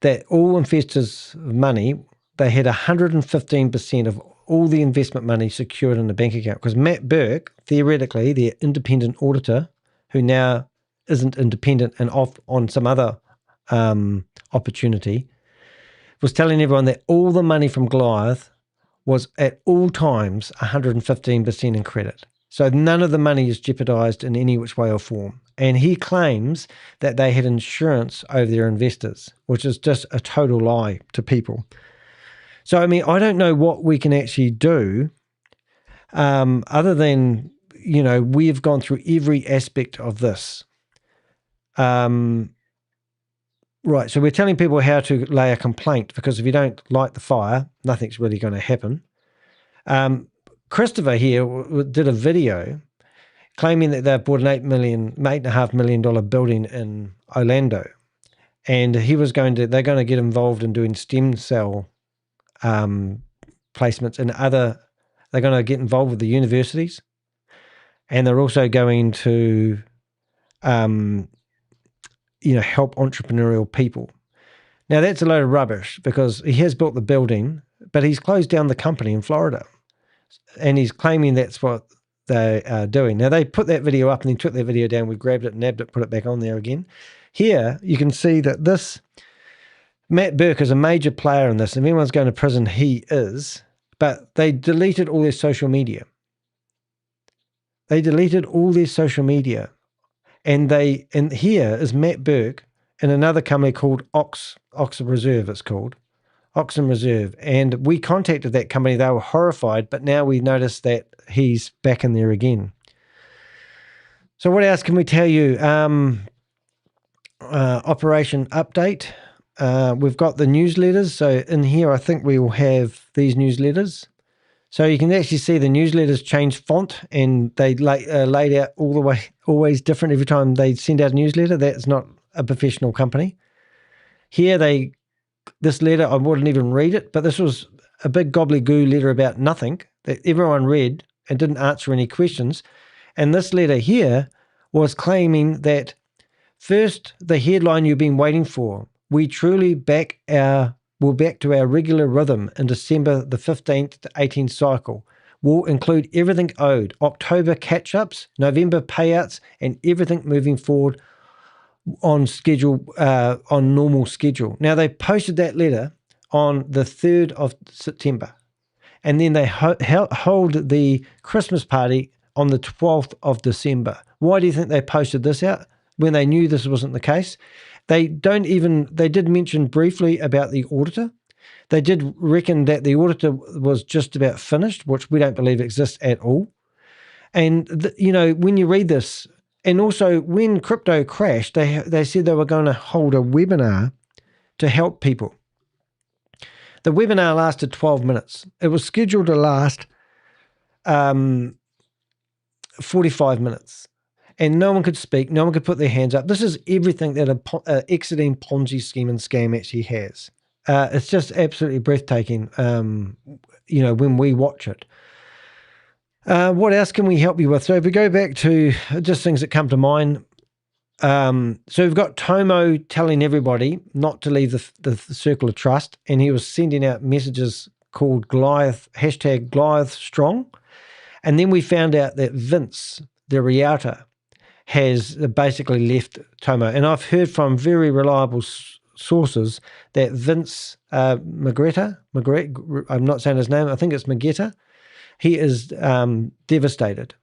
that all investors' money, they had 115% of all the investment money secured in the bank account. Because Matt Burke, theoretically, their independent auditor, who now isn't independent and off on some other opportunity, was telling everyone that all the money from Goliath was at all times 115% in credit. So none of the money is jeopardized in any which way or form. And he claims that they had insurance over their investors, which is just a total lie to people. So, I mean, I don't know what we can actually do other than, we've gone through every aspect of this. Right, so we're telling people how to lay a complaint, because if you don't light the fire, nothing's really going to happen. Christopher here did a video claiming that they've bought an $8.5 million building in Orlando, and they're going to get involved in doing stem cell placements and they're going to get involved with the universities, and they're also going to, help entrepreneurial people. Now that's a load of rubbish, because he has built the building, but he's closed down the company in Florida. And he's claiming that's what they are doing. Now, they put that video up and then took that video down. We grabbed it, nabbed it, put it back on there again. Here, you can see that this Matt Burke is a major player in this. If anyone's going to prison, he is. But they deleted all their social media. And here is Matt Burke and another company called Oxen Reserve, it's called. Oxen Reserve, and we contacted that company. They were horrified, but now we noticed that he's back in there again. So what else can we tell you? Operation update. We've got the newsletters. So in here, I think we will have these newsletters. So you can actually see the newsletters change font, and they laid out all the way, always different every time they send out a newsletter. That's not a professional company. Here this letter, I wouldn't even read it, but this was a big gobbledygoo letter about nothing that everyone read and didn't answer any questions. And this letter here was claiming that, first, the headline you've been waiting for. We truly we're back to our regular rhythm in December the 15th to 18th cycle. We'll include everything owed, October catch-ups, November payouts, and everything moving forward on schedule, on normal schedule. Now, they posted that letter on the 3rd of September, and then they hold the Christmas party on the 12th of December. Why do you think they posted this out when they knew this wasn't the case? They did mention briefly about the auditor. They did reckon that the auditor was just about finished, which we don't believe exists at all. And, when you read this, and also when crypto crashed, they said they were going to hold a webinar to help people. The webinar lasted 12 minutes. It was scheduled to last 45 minutes. And no one could speak. No one could put their hands up. This is everything that an exiting Ponzi scheme and scam actually has. It's just absolutely breathtaking, when we watch it. What else can we help you with? So if we go back to just things that come to mind. So we've got Tomo telling everybody not to leave the circle of trust, and he was sending out messages called Goliath, #GoliathStrong. And then we found out that Vince, the realtor, has basically left Tomo. And I've heard from very reliable sources that Vince Magetta, I'm not saying his name, I think it's Magetta, he is devastated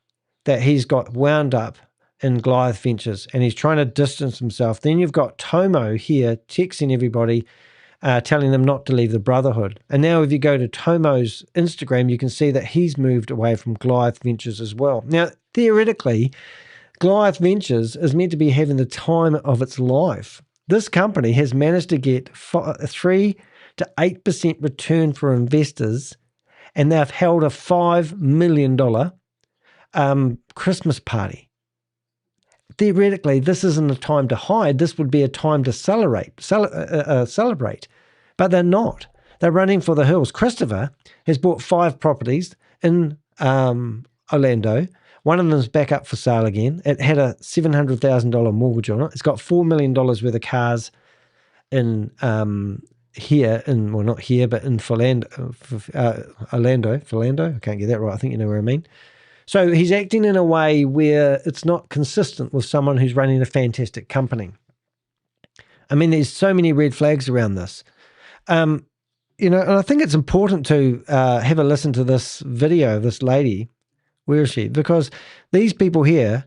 that he's got wound up in Goliath Ventures and he's trying to distance himself. Then you've got Tomo here texting everybody, telling them not to leave the Brotherhood. And now if you go to Tomo's Instagram, you can see that he's moved away from Goliath Ventures as well. Now, theoretically, Goliath Ventures is meant to be having the time of its life. This company has managed to get 3 to 8% return for investors, and they've held a $5 million Christmas party. Theoretically, this isn't a time to hide. This would be a time to celebrate. But they're not. They're running for the hills. Christopher has bought 5 properties in Orlando One of them's back up for sale again. It had a $700,000 mortgage on it. It's got $4 million worth of cars in here, well, not here, but in Orlando. I can't get that right. I think you know where I mean. So he's acting in a way where it's not consistent with someone who's running a fantastic company. I mean, there's so many red flags around this. And I think it's important to have a listen to this video of this lady. Where is she? Because these people here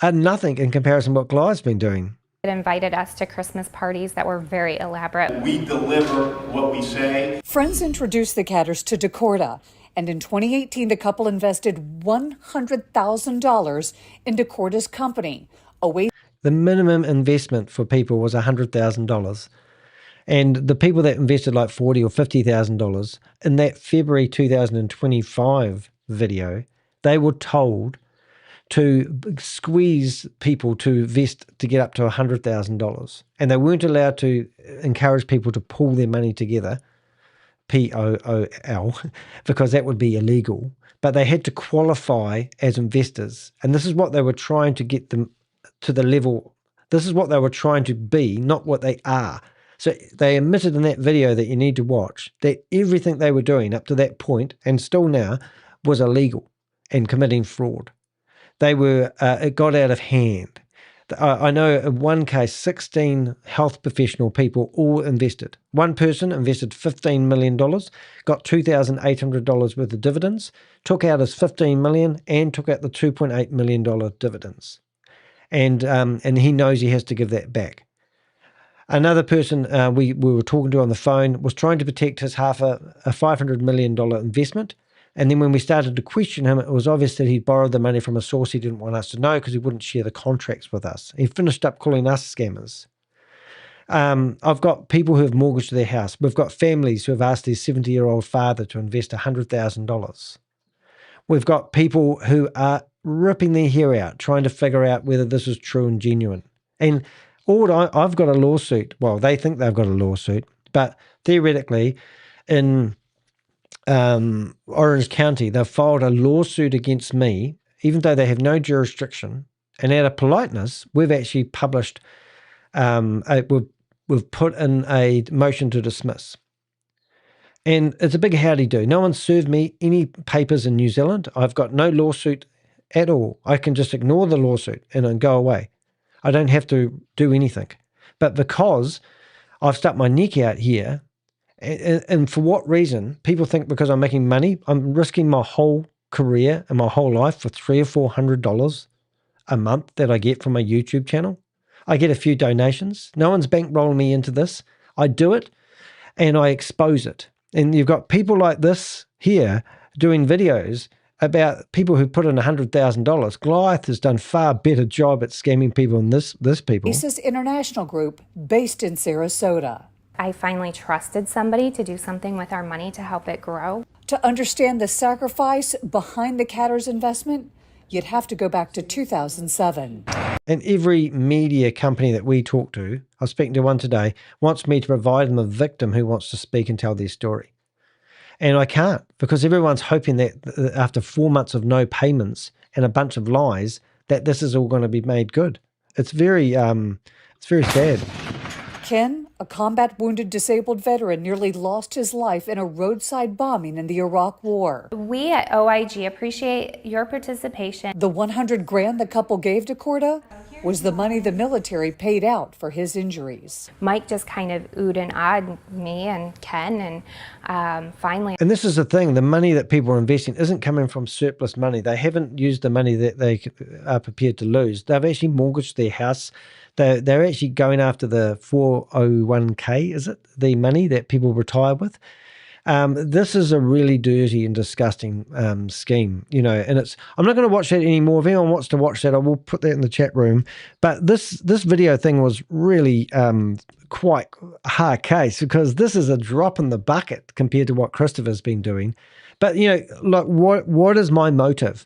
are nothing in comparison to what Goliath's been doing. It invited us to Christmas parties that were very elaborate. We deliver what we say. Friends introduced the Catters to Dakota, and in 2018, the couple invested $100,000 in Dakota's company. The minimum investment for people was $100,000. And the people that invested like $40,000 or $50,000 in that February 2025 video, they were told to squeeze people to invest to get up to $100,000. And they weren't allowed to encourage people to pool their money together, POOL, because that would be illegal. But they had to qualify as investors. And this is what they were trying to get them to the level. This is what they were trying to be, not what they are. So they admitted in that video that you need to watch that everything they were doing up to that point, and still now, was illegal and committing fraud. They were, it got out of hand. I know in one case, 16 health professional people all invested. One person invested $15 million, got $2,800 worth of dividends, took out his $15 million and took out the $2.8 million dividends. And he knows he has to give that back. Another person we were talking to on the phone was trying to protect his half a $500 million investment. And then when we started to question him, it was obvious that he'd borrowed the money from a source he didn't want us to know because he wouldn't share the contracts with us. He finished up calling us scammers. I've got people who have mortgaged their house. We've got families who have asked their 70-year-old father to invest $100,000. We've got people who are ripping their hair out trying to figure out whether this is true and genuine. And I've got a lawsuit. Well, they think they've got a lawsuit, but theoretically in Orange County, they've filed a lawsuit against me, even though they have no jurisdiction. And out of politeness, we've actually published, we've put in a motion to dismiss. And it's a big howdy do. No one served me any papers in New Zealand. I've got no lawsuit at all. I can just ignore the lawsuit and then go away. I don't have to do anything. But because I've stuck my neck out here, and for what reason? People think because I'm making money, I'm risking my whole career and my whole life for $300 or $400 a month that I get from my YouTube channel. I get a few donations. No one's bankrolling me into this. I do it and I expose it. And you've got people like this here doing videos about people who put in $100,000. Goliath has done far better job at scamming people than this people. Aces International Group, based in Sarasota. I finally trusted somebody to do something with our money to help it grow. To understand the sacrifice behind the Catters investment, you'd have to go back to 2007. And every media company that we talk to, I was speaking to one today, wants me to provide them a victim who wants to speak and tell their story. And I can't, because everyone's hoping that after 4 months of no payments and a bunch of lies, that this is all going to be made good. It's very sad. Ken, a combat wounded disabled veteran, nearly lost his life in a roadside bombing in the Iraq War. We at OIG appreciate your participation. The $100,000 the couple gave to Corda was the money the military paid out for his injuries. Mike just kind of oohed and ahed me and Ken, and finally. And this is the thing, the money that people are investing isn't coming from surplus money. They haven't used the money that they are prepared to lose. They've actually mortgaged their house. They're actually going after the 401k, is it? The money that people retire with. This is a really dirty and disgusting scheme, and I'm not going to watch that anymore. If anyone wants to watch that, I will put that in the chat room. But this video thing was really quite a hard case, because this is a drop in the bucket compared to what Christopher's been doing. But, look, what is my motive?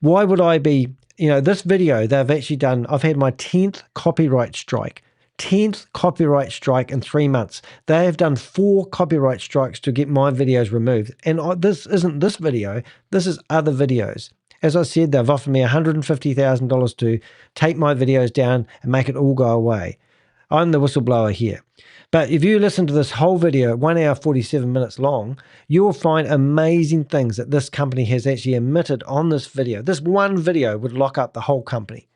Why would I be, this video they've actually done, I've had my 10th copyright strike. 10th copyright strike in 3 months. They have done 4 copyright strikes to get my videos removed. And this isn't this video, this is other videos. As I said, they've offered me $150,000 to take my videos down and make it all go away. I'm the whistleblower here. But if you listen to this whole video, 1 hour, 47 minutes long, you'll find amazing things that this company has actually emitted on this video. This one video would lock up the whole company.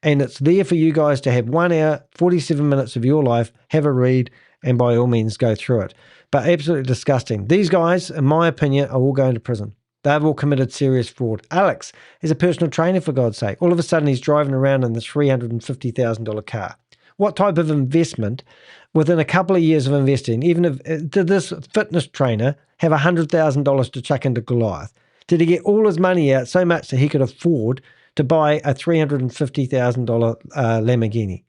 And it's there for you guys to have 1 hour, 47 minutes of your life, have a read, and by all means go through it. But absolutely disgusting. These guys, in my opinion, are all going to prison. They've all committed serious fraud. Alex is a personal trainer, for God's sake. All of a sudden, he's driving around in this $350,000 car. What type of investment, within a couple of years of investing, even if did this fitness trainer have $100,000 to chuck into Goliath? Did he get all his money out so much that he could afford to buy a $350,000 Lamborghini?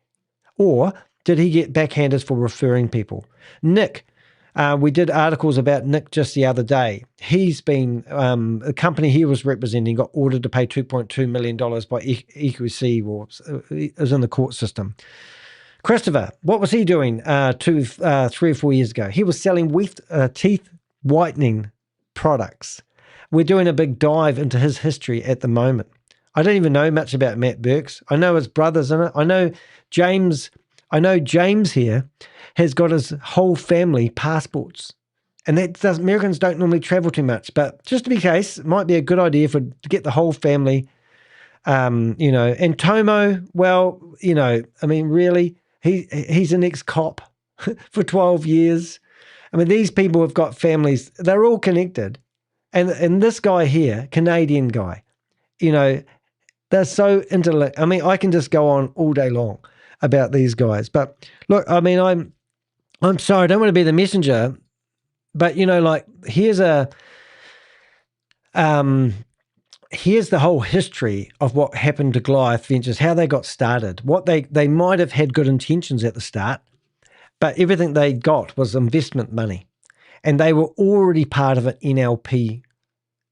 Or did he get backhanders for referring people? Nick, we did articles about Nick just the other day. He's been, the company he was representing got ordered to pay $2.2 million by EQC, or is in the court system. Christopher, what was he doing 3 or 4 years ago? He was selling teeth whitening products. We're doing a big dive into his history at the moment. I don't even know much about Matt Burks. I know his brother's in it. I know James here has got his whole family passports. And that does, Americans don't normally travel too much. But just to be case, it might be a good idea to get the whole family, you know. And Tomo, well, you know, I mean, really, he's an ex-cop for 12 years. I mean, these people have got families. They're all connected. And this guy here, Canadian guy, you know, they're so interlinked. I mean, I can just go on all day long about these guys. But look, I mean, I'm sorry, I don't want to be the messenger, but you know, like here's the whole history of what happened to Goliath Ventures, how they got started. What they might have had good intentions at the start, but everything they got was investment money, and they were already part of an NLP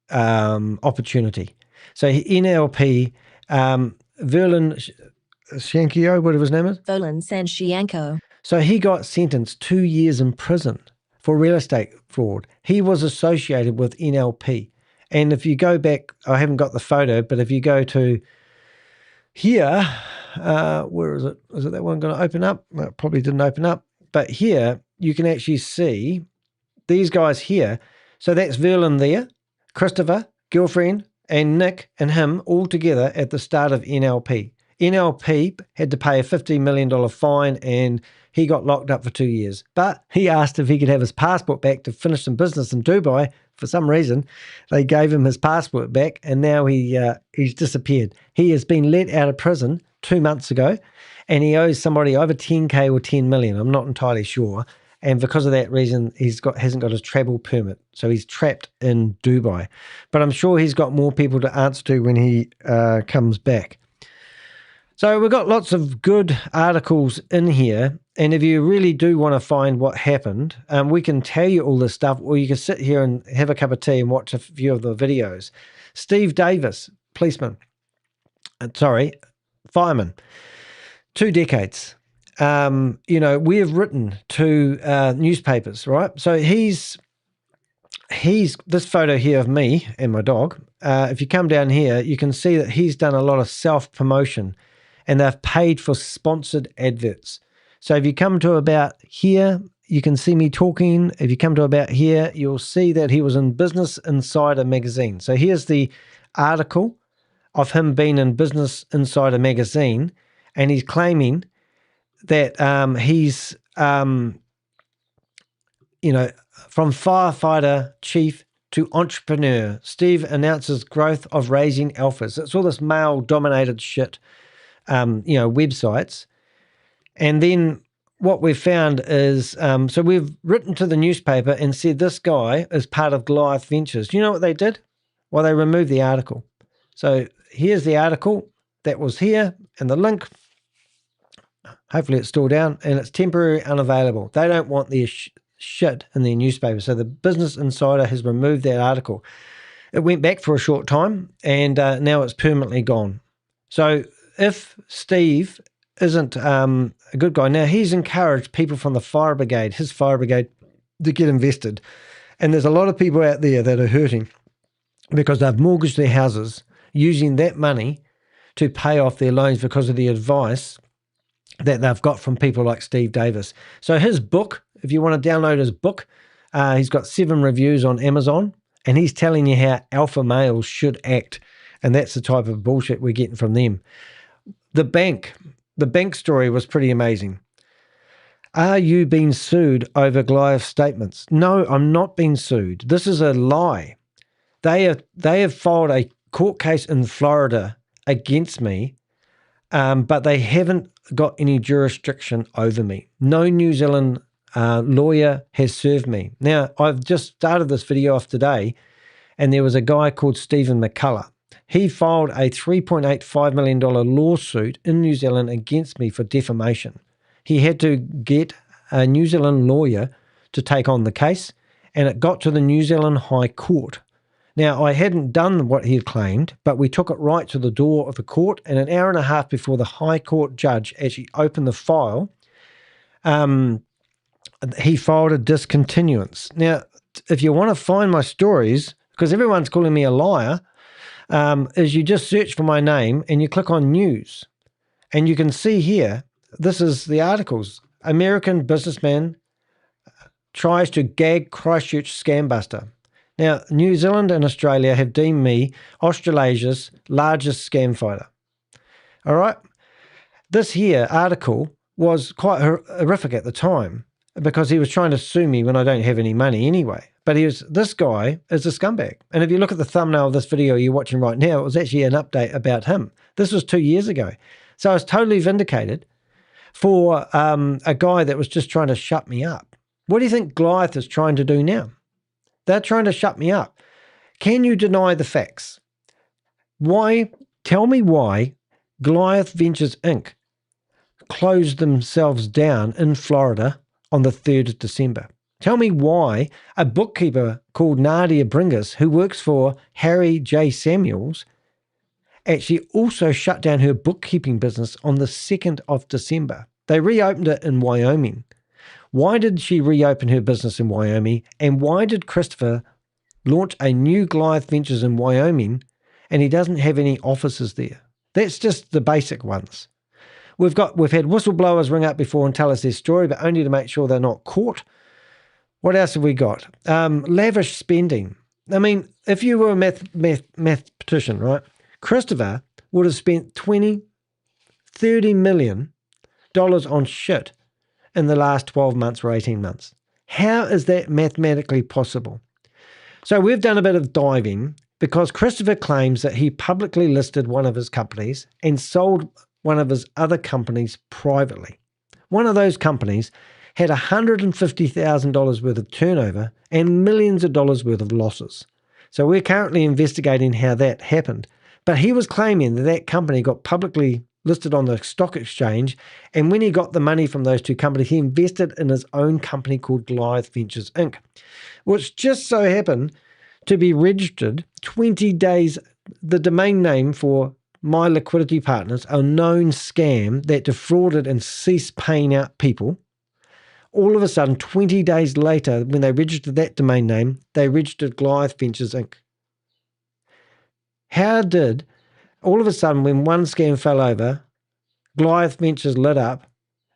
opportunity. So NLP, Verlin Shankio, whatever his name is. Verlin Sanshianko. So he got sentenced 2 years in prison for real estate fraud. He was associated with NLP. And if you go back, I haven't got the photo, but if you go to here, where is it? Is it that one going to open up? Well, it probably didn't open up. But here, you can actually see these guys here. So that's Verlin there, Christopher, girlfriend, and Nick and him all together at the start of NLP. NLP had to pay a $15 million fine, and he got locked up for 2 years. But he asked if he could have his passport back to finish some business in Dubai. For some reason, they gave him his passport back, and now he's disappeared. He has been let out of prison 2 months ago, and he owes somebody either 10K or 10 million. I'm not entirely sure. And because of that reason, hasn't got his travel permit. So he's trapped in Dubai. But I'm sure he's got more people to answer to when he comes back. So we've got lots of good articles in here. And if you really do want to find what happened, we can tell you all this stuff, or you can sit here and have a cup of tea and watch a few of the videos. Steve Davis, fireman, 2 decades. You know, we have written to newspapers, right? So he's this photo here of me and my dog. If you come down here, you can see that he's done a lot of self-promotion, and they've paid for sponsored adverts. So if you come to about here, you can see me talking. If you come to about here, you'll see that he was in Business Insider magazine. So here's the article of him being in Business Insider magazine, and he's claiming that he's, you know, from firefighter chief to entrepreneur. Steve announces growth of raising alphas. It's all this male-dominated shit, you know, websites. And then what we've found is, so we've written to the newspaper and said this guy is part of Goliath Ventures. You know what they did? Well, they removed the article. So here's the article that was here, and the link, hopefully it's still down, and it's temporary unavailable. They don't want their shit in their newspaper. So the Business Insider has removed that article. It went back for a short time, and now it's permanently gone. So if Steve isn't a good guy, now he's encouraged people from the fire brigade, his fire brigade, to get invested. And there's a lot of people out there that are hurting because they've mortgaged their houses, using that money to pay off their loans because of the advice that they've got from people like Steve Davis. So his book, if you want to download his book, he's got 7 reviews on Amazon, and he's telling you how alpha males should act. And that's the type of bullshit we're getting from them. The bank story was pretty amazing. Are you being sued over Goliath statements? No, I'm not being sued. This is a lie. They have filed a court case in Florida against me, but they haven't got any jurisdiction over me. No New Zealand lawyer has served me. Now, I've just started this video off today, and there was a guy called Stephen McCullah. He filed a $3.85 million lawsuit in New Zealand against me for defamation. He had to get a New Zealand lawyer to take on the case, and it got to the New Zealand High Court. Now, I hadn't done what he had claimed, but we took it right to the door of the court, and an hour and a half before the High Court judge actually opened the file, he filed a discontinuance. Now, if you want to find my stories, because everyone's calling me a liar, is you just search for my name and you click on news. And you can see here, this is the articles. American businessman tries to gag Christchurch scam buster. Now, New Zealand and Australia have deemed me Australasia's largest scam fighter. All right? This here article was quite horrific at the time because he was trying to sue me when I don't have any money anyway. But this guy is a scumbag. And if you look at the thumbnail of this video you're watching right now, it was actually an update about him. This was 2 years ago. So I was totally vindicated for a guy that was just trying to shut me up. What do you think Goliath is trying to do now? They're trying to shut me up. Can you deny the facts? Why? Tell me why Goliath Ventures Inc. closed themselves down in Florida on the 3rd of December. Tell me why a bookkeeper called Nadia Bringus, who works for Harry J. Samuels, actually also shut down her bookkeeping business on the 2nd of December. They reopened it in Wyoming. Why did she reopen her business in Wyoming? And why did Christopher launch a new Goliath Ventures in Wyoming and he doesn't have any offices there? That's just the basic ones. We've had whistleblowers ring up before and tell us their story, but only to make sure they're not caught. What else have we got? Lavish spending. I mean, if you were a mathematician, right? Christopher would have spent $20, $30 million on shit in the last 12 months or 18 months. How is that mathematically possible? So we've done a bit of diving because Christopher claims that he publicly listed one of his companies and sold one of his other companies privately. One of those companies had $150,000 worth of turnover and millions of dollars worth of losses. So we're currently investigating how that happened. But he was claiming that that company got publicly listed on the stock exchange, and when he got the money from those two companies, he invested in his own company called Goliath Ventures Inc., which just so happened to be registered 20 days, the domain name for My Liquidity Partners, a known scam that defrauded and ceased paying out people. All of a sudden, 20 days later, when they registered that domain name, they registered Goliath Ventures Inc. How did, all of a sudden, when one scam fell over, Goliath Ventures lit up,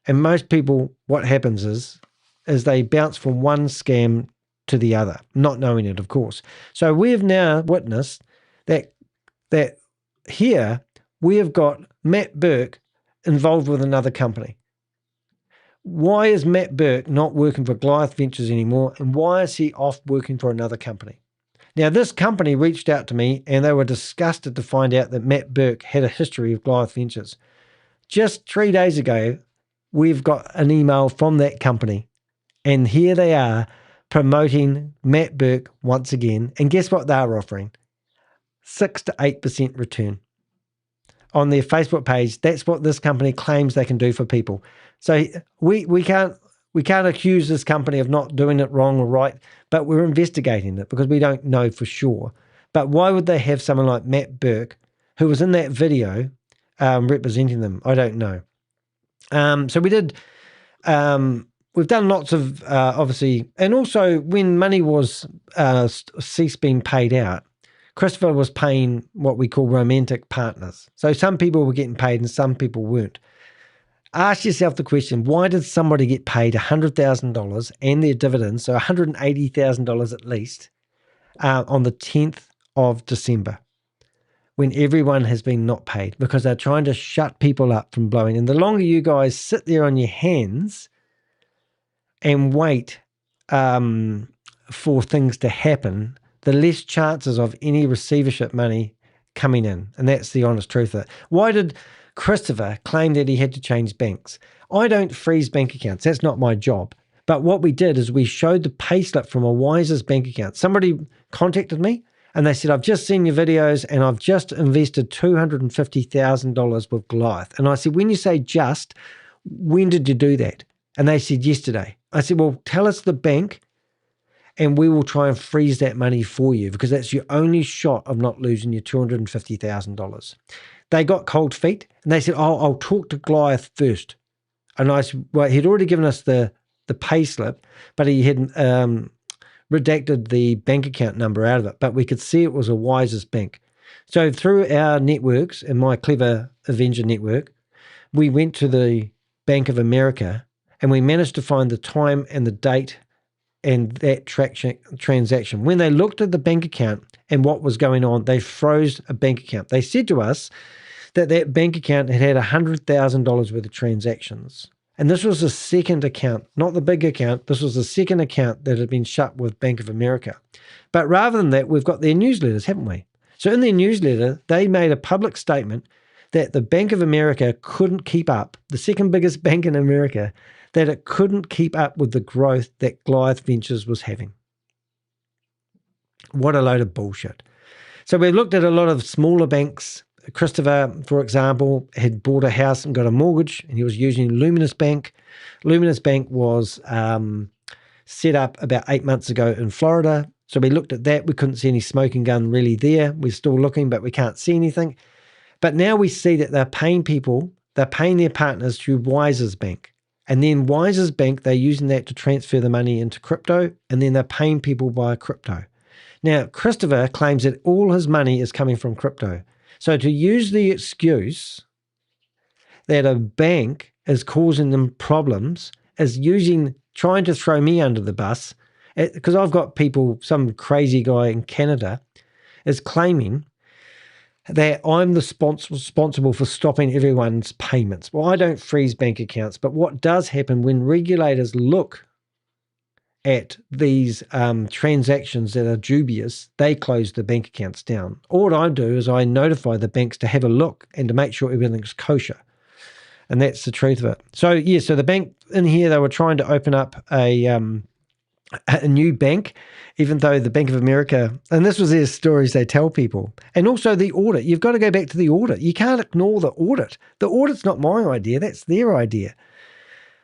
and most people, what happens is they bounce from one scam to the other, not knowing it, of course. So we have now witnessed that here we have got Matt Burke involved with another company. Why is Matt Burke not working for Goliath Ventures anymore, and why is he off working for another company? Now, this company reached out to me, and they were disgusted to find out that Matt Burke had a history of Goliath Ventures. Just 3 days ago, we've got an email from that company, and here they are promoting Matt Burke once again. And guess what they're offering? 6 to 8% return. On their Facebook page, that's what this company claims they can do for people. So we can't accuse this company of not doing it wrong or right, but we're investigating it because we don't know for sure. But why would they have someone like Matt Burke, who was in that video, representing them? I don't know. So we did. We've done lots of obviously, and also when money was ceased being paid out, Christopher was paying what we call romantic partners. So some people were getting paid and some people weren't. Ask yourself the question, why did somebody get paid $100,000 and their dividends, so $180,000 at least, on the 10th of December, when everyone has been not paid? Because they're trying to shut people up from blowing. And the longer you guys sit there on your hands and wait for things to happen, the less chances of any receivership money coming in. And that's the honest truth of it. Why did Christopher claimed that he had to change banks? I don't freeze bank accounts. That's not my job. But what we did is we showed the payslip from a Wise's bank account. Somebody contacted me and they said, I've just seen your videos and I've just invested $250,000 with Goliath. And I said, when you say just, when did you do that? And they said, yesterday. I said, well, tell us the bank and we will try and freeze that money for you, because that's your only shot of not losing your $250,000. They got cold feet and they said, oh, I'll talk to Goliath first. And I said, well, he'd already given us the pay slip, but he had redacted the bank account number out of it, but we could see it was a Wise's bank. So through our networks and my Clever Avenger network, we went to the Bank of America and we managed to find the time and the date and that transaction. When they looked at the bank account and what was going on, they froze a bank account. They said to us that that bank account had $100,000 worth of transactions. And this was the second account, not the big account. This was the second account that had been shut with Bank of America. But rather than that, we've got their newsletters, haven't we? So in their newsletter, they made a public statement that the Bank of America couldn't keep up, the second biggest bank in America, that it couldn't keep up with the growth that Goliath Ventures was having. What a load of bullshit. So we've looked at a lot of smaller banks. Christopher, for example, had bought a house and got a mortgage, and he was using Luminous Bank. Luminous Bank was set up about 8 months ago in Florida. So we looked at that. We couldn't see any smoking gun really there. We're still looking, but we can't see anything. But now we see that they're paying people, they're paying their partners through Wise's Bank. And then Wise's Bank, they're using that to transfer the money into crypto, and then they're paying people via crypto. Now, Christopher claims that all his money is coming from crypto. So to use the excuse that a bank is causing them problems is trying to throw me under the bus, because I've got people, some crazy guy in Canada is claiming that I'm responsible for stopping everyone's payments. Well, I don't freeze bank accounts, but what does happen when regulators look at these transactions that are dubious, they close the bank accounts down. All I do is I notify the banks to have a look and to make sure everything's kosher. And that's the truth of it. So, yeah, so the bank in here, they were trying to open up a new bank, even though the Bank of America, and this was their stories they tell people. And also the audit. You've got to go back to the audit. You can't ignore the audit. The audit's not my idea. That's their idea.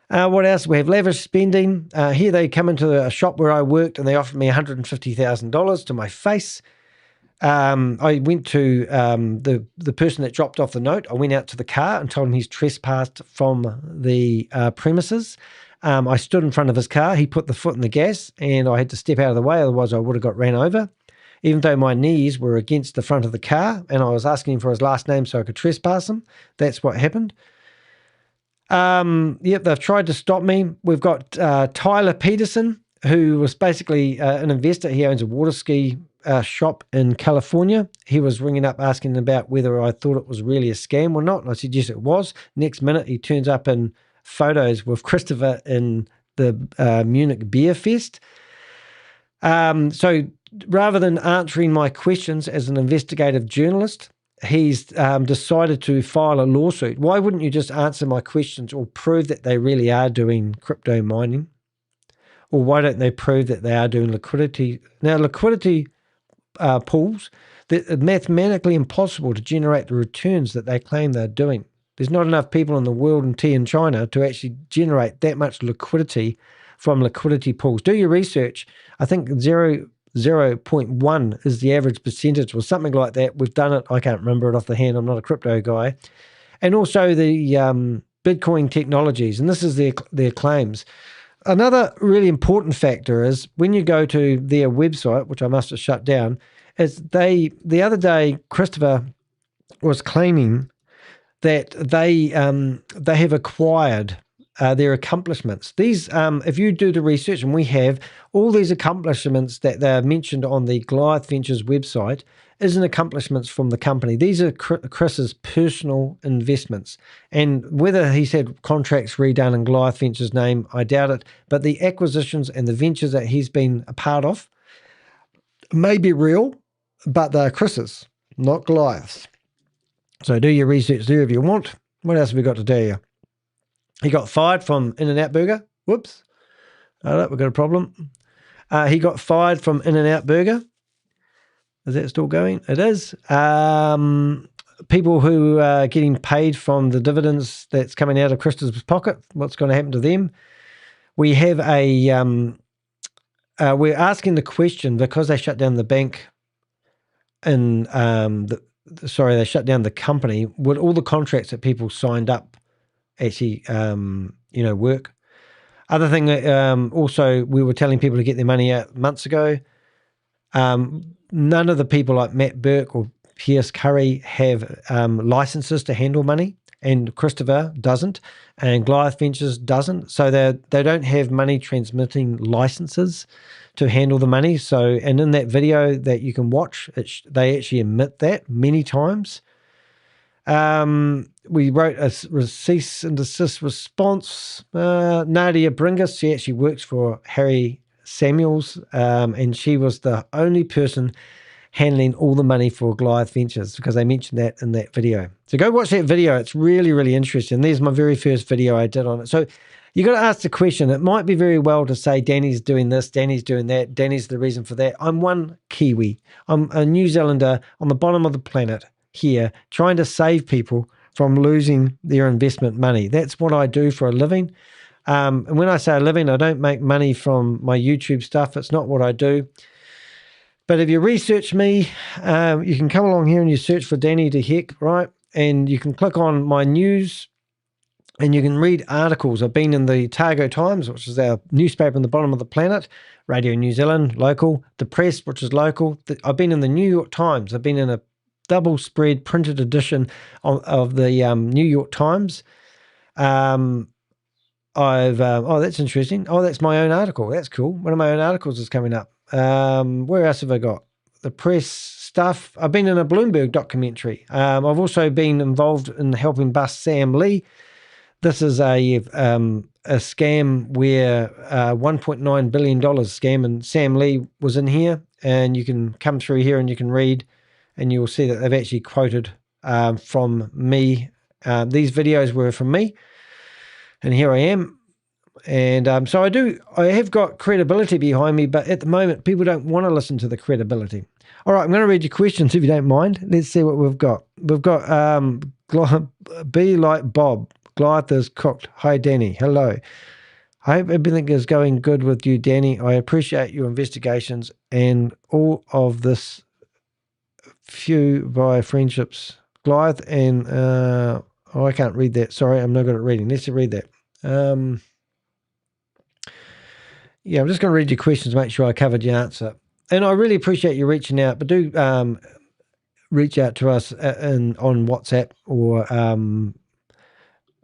What else? We have lavish spending. Here they come into a shop where I worked and they offered me $150,000 to my face. I went to the person that dropped off the note. I went out to the car and told him he's trespassed from the premises. I stood in front of his car. He put the foot in the gas and I had to step out of the way. Otherwise, I would have got ran over. Even though my knees were against the front of the car and I was asking him for his last name so I could trespass him. That's what happened. Yep, they've tried to stop me. We've got Tyler Peterson, who was basically an investor. He owns a water ski shop in California. He was ringing up asking about whether I thought it was really a scam or not. And I said, yes, it was. Next minute, he turns up in photos with Christopher in the Munich Beer Fest. So rather than answering my questions as an investigative journalist, he's decided to file a lawsuit. Why wouldn't you just answer my questions or prove that they really are doing crypto mining? Or why don't they prove that they are doing liquidity? Now, liquidity pools, they're mathematically impossible to generate the returns that they claim they're doing. There's not enough people in the world and in China to actually generate that much liquidity from liquidity pools. Do your research. I think 0.1 is the average percentage or something like that. We've done it. I can't remember it off the hand. I'm not a crypto guy. And also the Bitcoin technologies, and this is their claims. Another really important factor is when you go to their website, which I must have shut down, is the other day, Christopher was claiming that they have acquired their accomplishments. These, if you do the research, and we have, all these accomplishments that they're mentioned on the Goliath Ventures website isn't accomplishments from the company. These are Chris's personal investments. And whether he's had contracts redone in Goliath Ventures' name, I doubt it. But the acquisitions and the ventures that he's been a part of may be real, but they're Chris's, not Goliath's. So do your research there if you want. What else have we got to tell you? He got fired from In-N-Out Burger. Whoops. All right, we've got a problem. He got fired from In-N-Out Burger. Is that still going? It is. People who are getting paid from the dividends that's coming out of Krista's pocket, what's going to happen to them? We have we're asking the question, because they shut down the bank and they shut down the company, would all the contracts that people signed up actually, work? Other thing, also, we were telling people to get their money out months ago. None of the people like Matt Burke or Pierce Curry have licenses to handle money, and Christopher doesn't, and Goliath Ventures doesn't. So they don't have money transmitting licenses to handle the money. So, and in that video that you can watch, they actually admit that many times. We wrote a cease and desist response. Nadia Bringus, she actually works for Harry Samuels, and she was the only person handling all the money for Goliath Ventures, because they mentioned that in that video. So go watch that video. It's really, really interesting. There's my very first video I did on it. So you got to ask the question. It might be very well to say Danny's doing this, Danny's doing that, Danny's the reason for that. I'm one Kiwi. I'm a New Zealander on the bottom of the planet here, trying to save people from losing their investment money. That's what I do for a living. And when I say a living, I don't make money from my YouTube stuff. It's not what I do. But if you research me, you can come along here and you search for Danny De Heck, right? And you can click on my news and you can read articles. I've been in the Otago Times, which is our newspaper on the bottom of the planet, Radio New Zealand, local, the Press, which is local. I've been in the New York Times. I've been in a double spread printed edition of the New York Times. Oh, that's interesting. Oh, that's my own article. That's cool. One of my own articles is coming up. Where else have I got? The press stuff. I've been in a Bloomberg documentary. I've also been involved in helping bust Sam Lee. This is a scam where $1.9 billion scam, and Sam Lee was in here, and you can come through here and you can read, and you'll see that they've actually quoted from me. These videos were from me, and here I am. And so I have got credibility behind me, but at the moment, people don't want to listen to the credibility. All right, I'm going to read your questions if you don't mind. Let's see what we've got. We've got Be Like Bob. Goliath is cooked. Hi, Danny. Hello. I hope everything is going good with you, Danny. I appreciate your investigations and all of this few via friendships. Goliath and, I can't read that. Sorry, I'm not good at reading. Let's read that. Yeah, I'm just going to read your questions, make sure I covered your answer. And I really appreciate you reaching out, but do reach out to us on WhatsApp or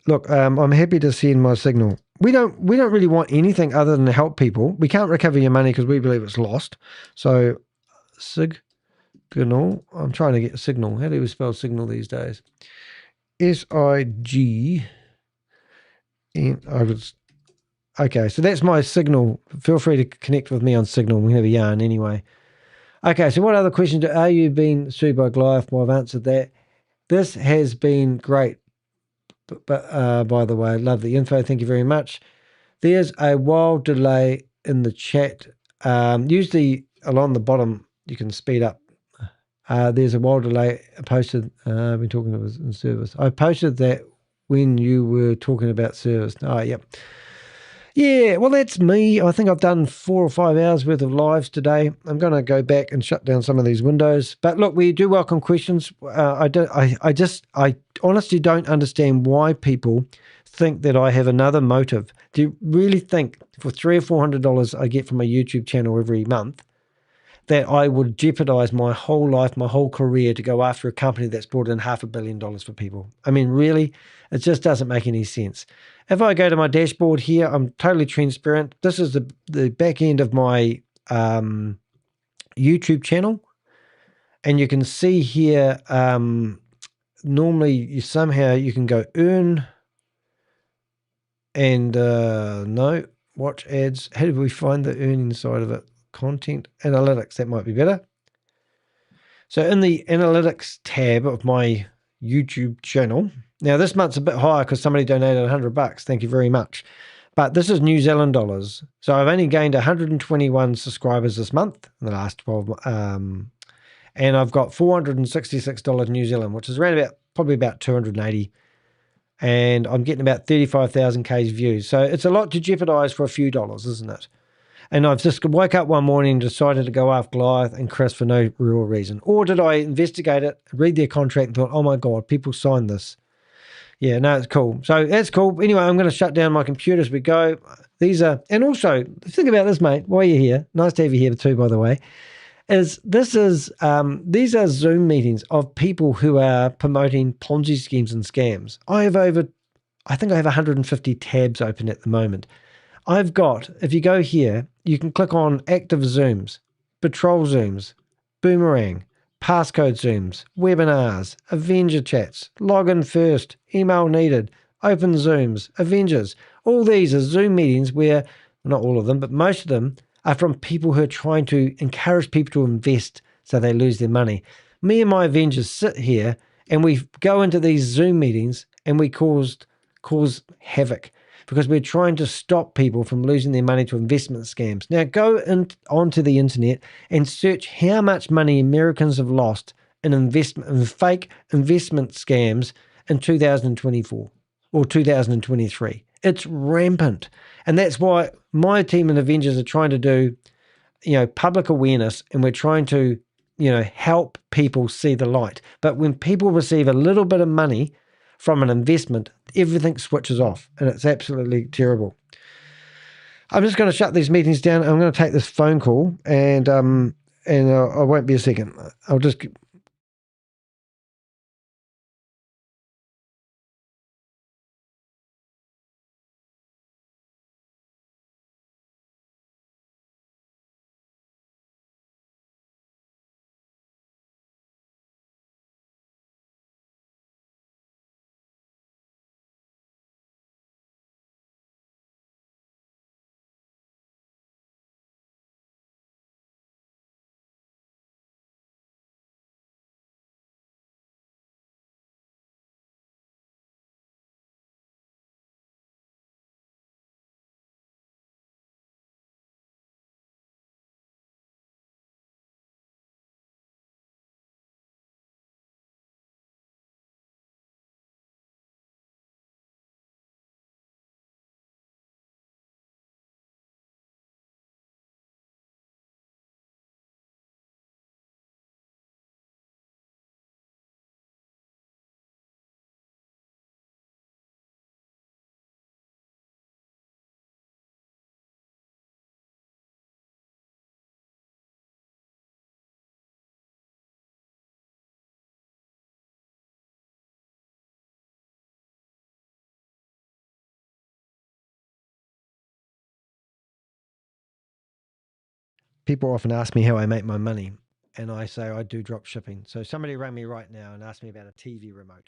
look. I'm happy to send my signal. We don't really want anything other than to help people. We can't recover your money because we believe it's lost. So signal. I'm trying to get signal. How do we spell signal these days? SIG. And I was. Okay, so that's my Signal. Feel free to connect with me on Signal. We have a yarn anyway. Okay, so what other questions? Are you being sued by Goliath? Well, I've answered that. This has been great. But by the way, I love the info. Thank you very much. There's a wild delay in the chat. Usually along the bottom, you can speed up. There's a wild delay posted. I've been talking about in service. I posted that when you were talking about service. Oh, yep. Yeah, well, that's me. I think I've done 4 or 5 hours worth of lives today. I'm going to go back and shut down some of these windows. But look, we do welcome questions. I honestly don't understand why people think that I have another motive. Do you really think for $300 or $400 I get from a YouTube channel every month that I would jeopardize my whole life, my whole career to go after a company that's brought in $500 million for people. I mean, really, it just doesn't make any sense. If I go to my dashboard here, I'm totally transparent. This is the back end of my YouTube channel. And you can see here, normally somehow you can go earn and no, watch ads. How do we find the earning side of it? Content, analytics, that might be better. So in the analytics tab of my YouTube channel, now this month's a bit higher because somebody donated $100. Thank you very much. But this is New Zealand dollars. So I've only gained 121 subscribers this month in the last 12 months. And I've got $466 New Zealand, which is around probably about 280. And I'm getting about 35,000 Ks views. So it's a lot to jeopardize for a few dollars, isn't it? And I've just woke up one morning and decided to go after Goliath and Chris for no real reason. Or did I investigate it, read their contract and thought, oh my God, people signed this. Yeah, no, it's cool. So that's cool. Anyway, I'm going to shut down my computer as we go. These are, and also, think about this, mate, while you're here. Nice to have you here too, by the way. These are Zoom meetings of people who are promoting Ponzi schemes and scams. I think I have 150 tabs open at the moment. I've got, if you go here, you can click on active Zooms, patrol Zooms, boomerang, passcode Zooms, webinars, Avenger chats, login first, email needed, open Zooms, Avengers. All these are Zoom meetings where, not all of them, but most of them are from people who are trying to encourage people to invest so they lose their money. Me and my Avengers sit here and we go into these Zoom meetings and we cause havoc because we're trying to stop people from losing their money to investment scams. Now go onto the internet and search how much money Americans have lost in fake investment scams in 2024 or 2023. It's rampant. And that's why my team and Avengers are trying to do, public awareness, and we're trying to, help people see the light. But when people receive a little bit of money from an investment, everything switches off, and it's absolutely terrible. I'm just going to shut these meetings down. I'm going to take this phone call, and I won't be a second. I'll just... People often ask me how I make my money, and I say I do drop shipping. So somebody rang me right now and asked me about a TV remote.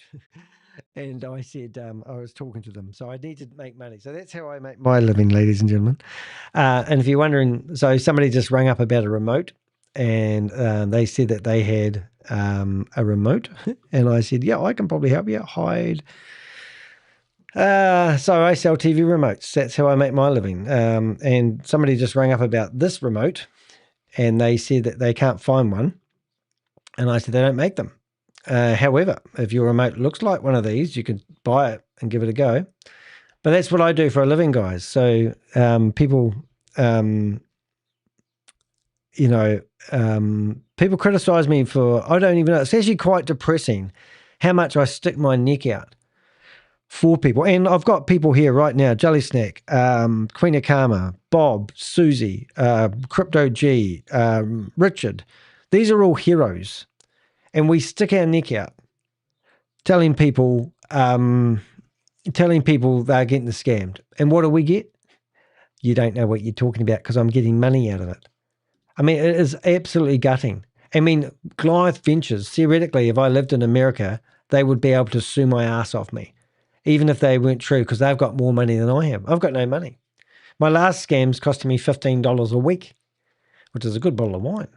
And I said I was talking to them. So I need to make money. So that's how I make my living, ladies and gentlemen. And if you're wondering, so somebody just rang up about a remote, and they said that they had a remote. And I said, yeah, I can probably help you hide. So I sell TV remotes. That's how I make my living. And somebody just rang up about this remote, and they said that they can't find one. And I said, they don't make them. However, if your remote looks like one of these, you can buy it and give it a go. But that's what I do for a living, guys. So people, people criticize me for, I don't even know. It's actually quite depressing how much I stick my neck out 4 people. And I've got people here right now, Jelly Snack, Queen of Karma, Bob, Susie, Crypto G, Richard. These are all heroes. And we stick our neck out telling people they're getting scammed. And what do we get? You don't know what you're talking about because I'm getting money out of it. I mean, it is absolutely gutting. I mean, Goliath Ventures, theoretically, if I lived in America, they would be able to sue my ass off me, even if they weren't true, because they've got more money than I have. I've got no money. My last scam's costing me $15 a week, which is a good bottle of wine.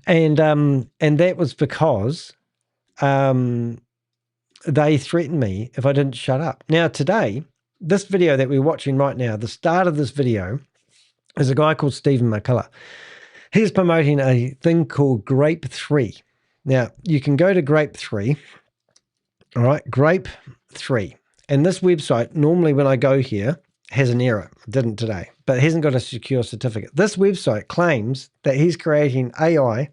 and that was because they threatened me if I didn't shut up. Now, today, this video that we're watching right now, the start of this video is a guy called Stephen McCullah. He's promoting a thing called Grape 3. Now, you can go to Grape 3, all right, Grape 3. And this website, normally when I go here, has an error. It didn't today, but it hasn't got a secure certificate. This website claims that he's creating AI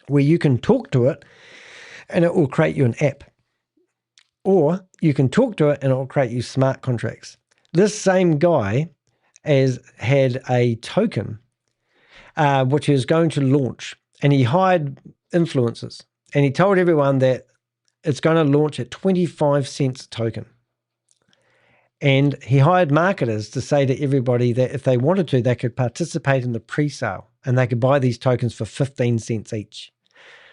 where you can talk to it and it will create you an app. Or you can talk to it and it will create you smart contracts. This same guy had a token which is going to launch, and he hired influencers, and he told everyone that it's going to launch at 25 cents a token. And he hired marketers to say to everybody that if they wanted to, they could participate in the pre-sale and they could buy these tokens for 15 cents each.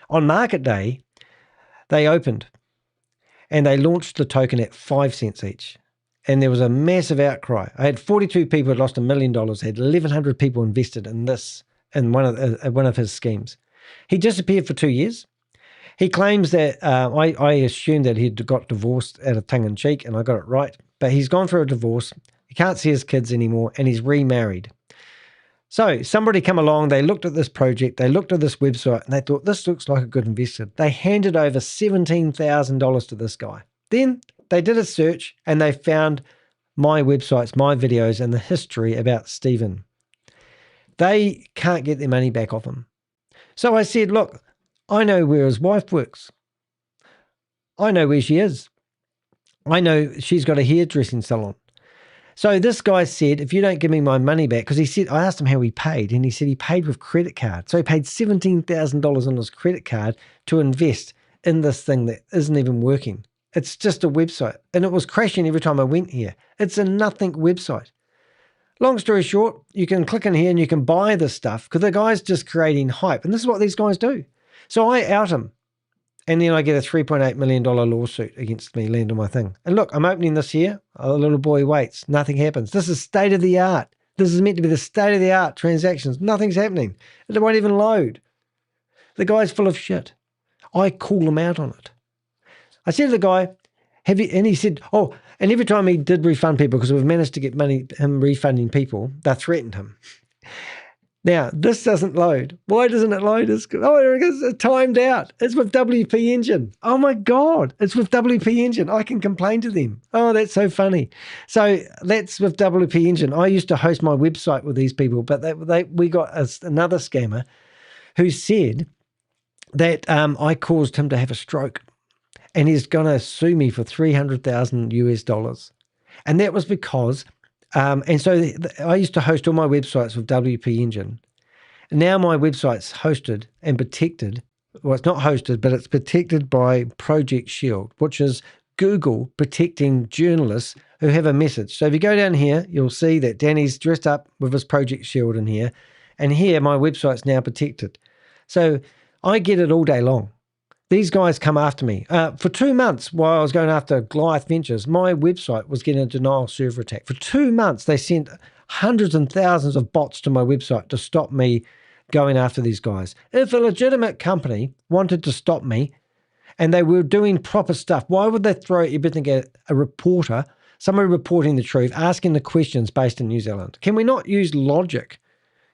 On market day, they opened and they launched the token at 5 cents each. And there was a massive outcry. I had 42 people had lost $1 million, had 1,100 people invested in this, in one of his schemes. He disappeared for 2 years. He claims that, I assumed that he'd got divorced out of tongue-in-cheek, and I got it right. But he's gone through a divorce. He can't see his kids anymore, and he's remarried. So somebody come along, they looked at this project, they looked at this website, and they thought, this looks like a good investment. They handed over $17,000 to this guy. Then they did a search, and they found my websites, my videos, and the history about Stephen. They can't get their money back off him. So I said, look, I know where his wife works. I know where she is. I know she's got a hairdressing salon. So this guy said, if you don't give me my money back, because he said, I asked him how he paid, and he said he paid with credit card. So he paid $17,000 on his credit card to invest in this thing that isn't even working. It's just a website, and it was crashing every time I went here. It's a nothing website. Long story short, you can click in here and you can buy this stuff because the guy's just creating hype, and this is what these guys do. So I out him, and then I get a $3.8 million lawsuit against me land on my thing. And look, I'm opening this here. A little boy waits. Nothing happens. This is state of the art. This is meant to be the state of the art transactions. Nothing's happening. It won't even load. The guy's full of shit. I call him out on it. I said to the guy, have you, and he said, oh, and every time he did refund people, because we've managed to get money, him refunding people, they threatened him. Now, this doesn't load. Why doesn't it load? It's timed out. It's with WP Engine. Oh my God, it's with WP Engine. I can complain to them. Oh, that's so funny. So that's with WP Engine. I used to host my website with these people, but we got another scammer who said that I caused him to have a stroke. And he's going to sue me for $300,000 US. And that was because, and so I used to host all my websites with WP Engine. Now my website's hosted and protected. Well, it's not hosted, but it's protected by Project Shield, which is Google protecting journalists who have a message. So if you go down here, you'll see that Danny's dressed up with his Project Shield in here. And here, my website's now protected. So I get it all day long. These guys come after me. For 2 months while I was going after Goliath Ventures, my website was getting a denial server attack. For 2 months, they sent hundreds and thousands of bots to my website to stop me going after these guys. If a legitimate company wanted to stop me and they were doing proper stuff, why would they throw everything at a reporter, somebody reporting the truth, asking the questions based in New Zealand? Can we not use logic?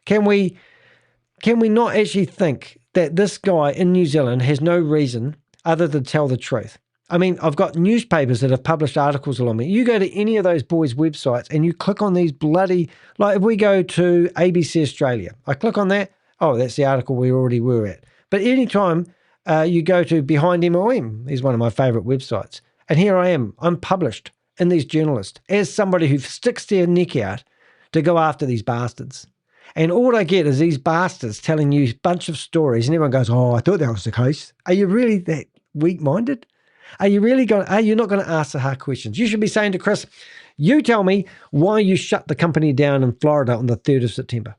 Can we not actually think that this guy in New Zealand has no reason other than tell the truth? I mean, I've got newspapers that have published articles on me. You go to any of those boys' websites and you click on these bloody, like if we go to ABC Australia, I click on that, oh, that's the article we already were at. But anytime you go to Behind MOM, he's one of my favourite websites, And here I am. I'm published in these journalists as somebody who sticks their neck out to go after these bastards. And all I get is these bastards telling you a bunch of stories, and everyone goes, oh, I thought that was the case. Are you really that weak-minded? Are you not going to ask the hard questions? You should be saying to Chris, you tell me why you shut the company down in Florida on the 3rd of September.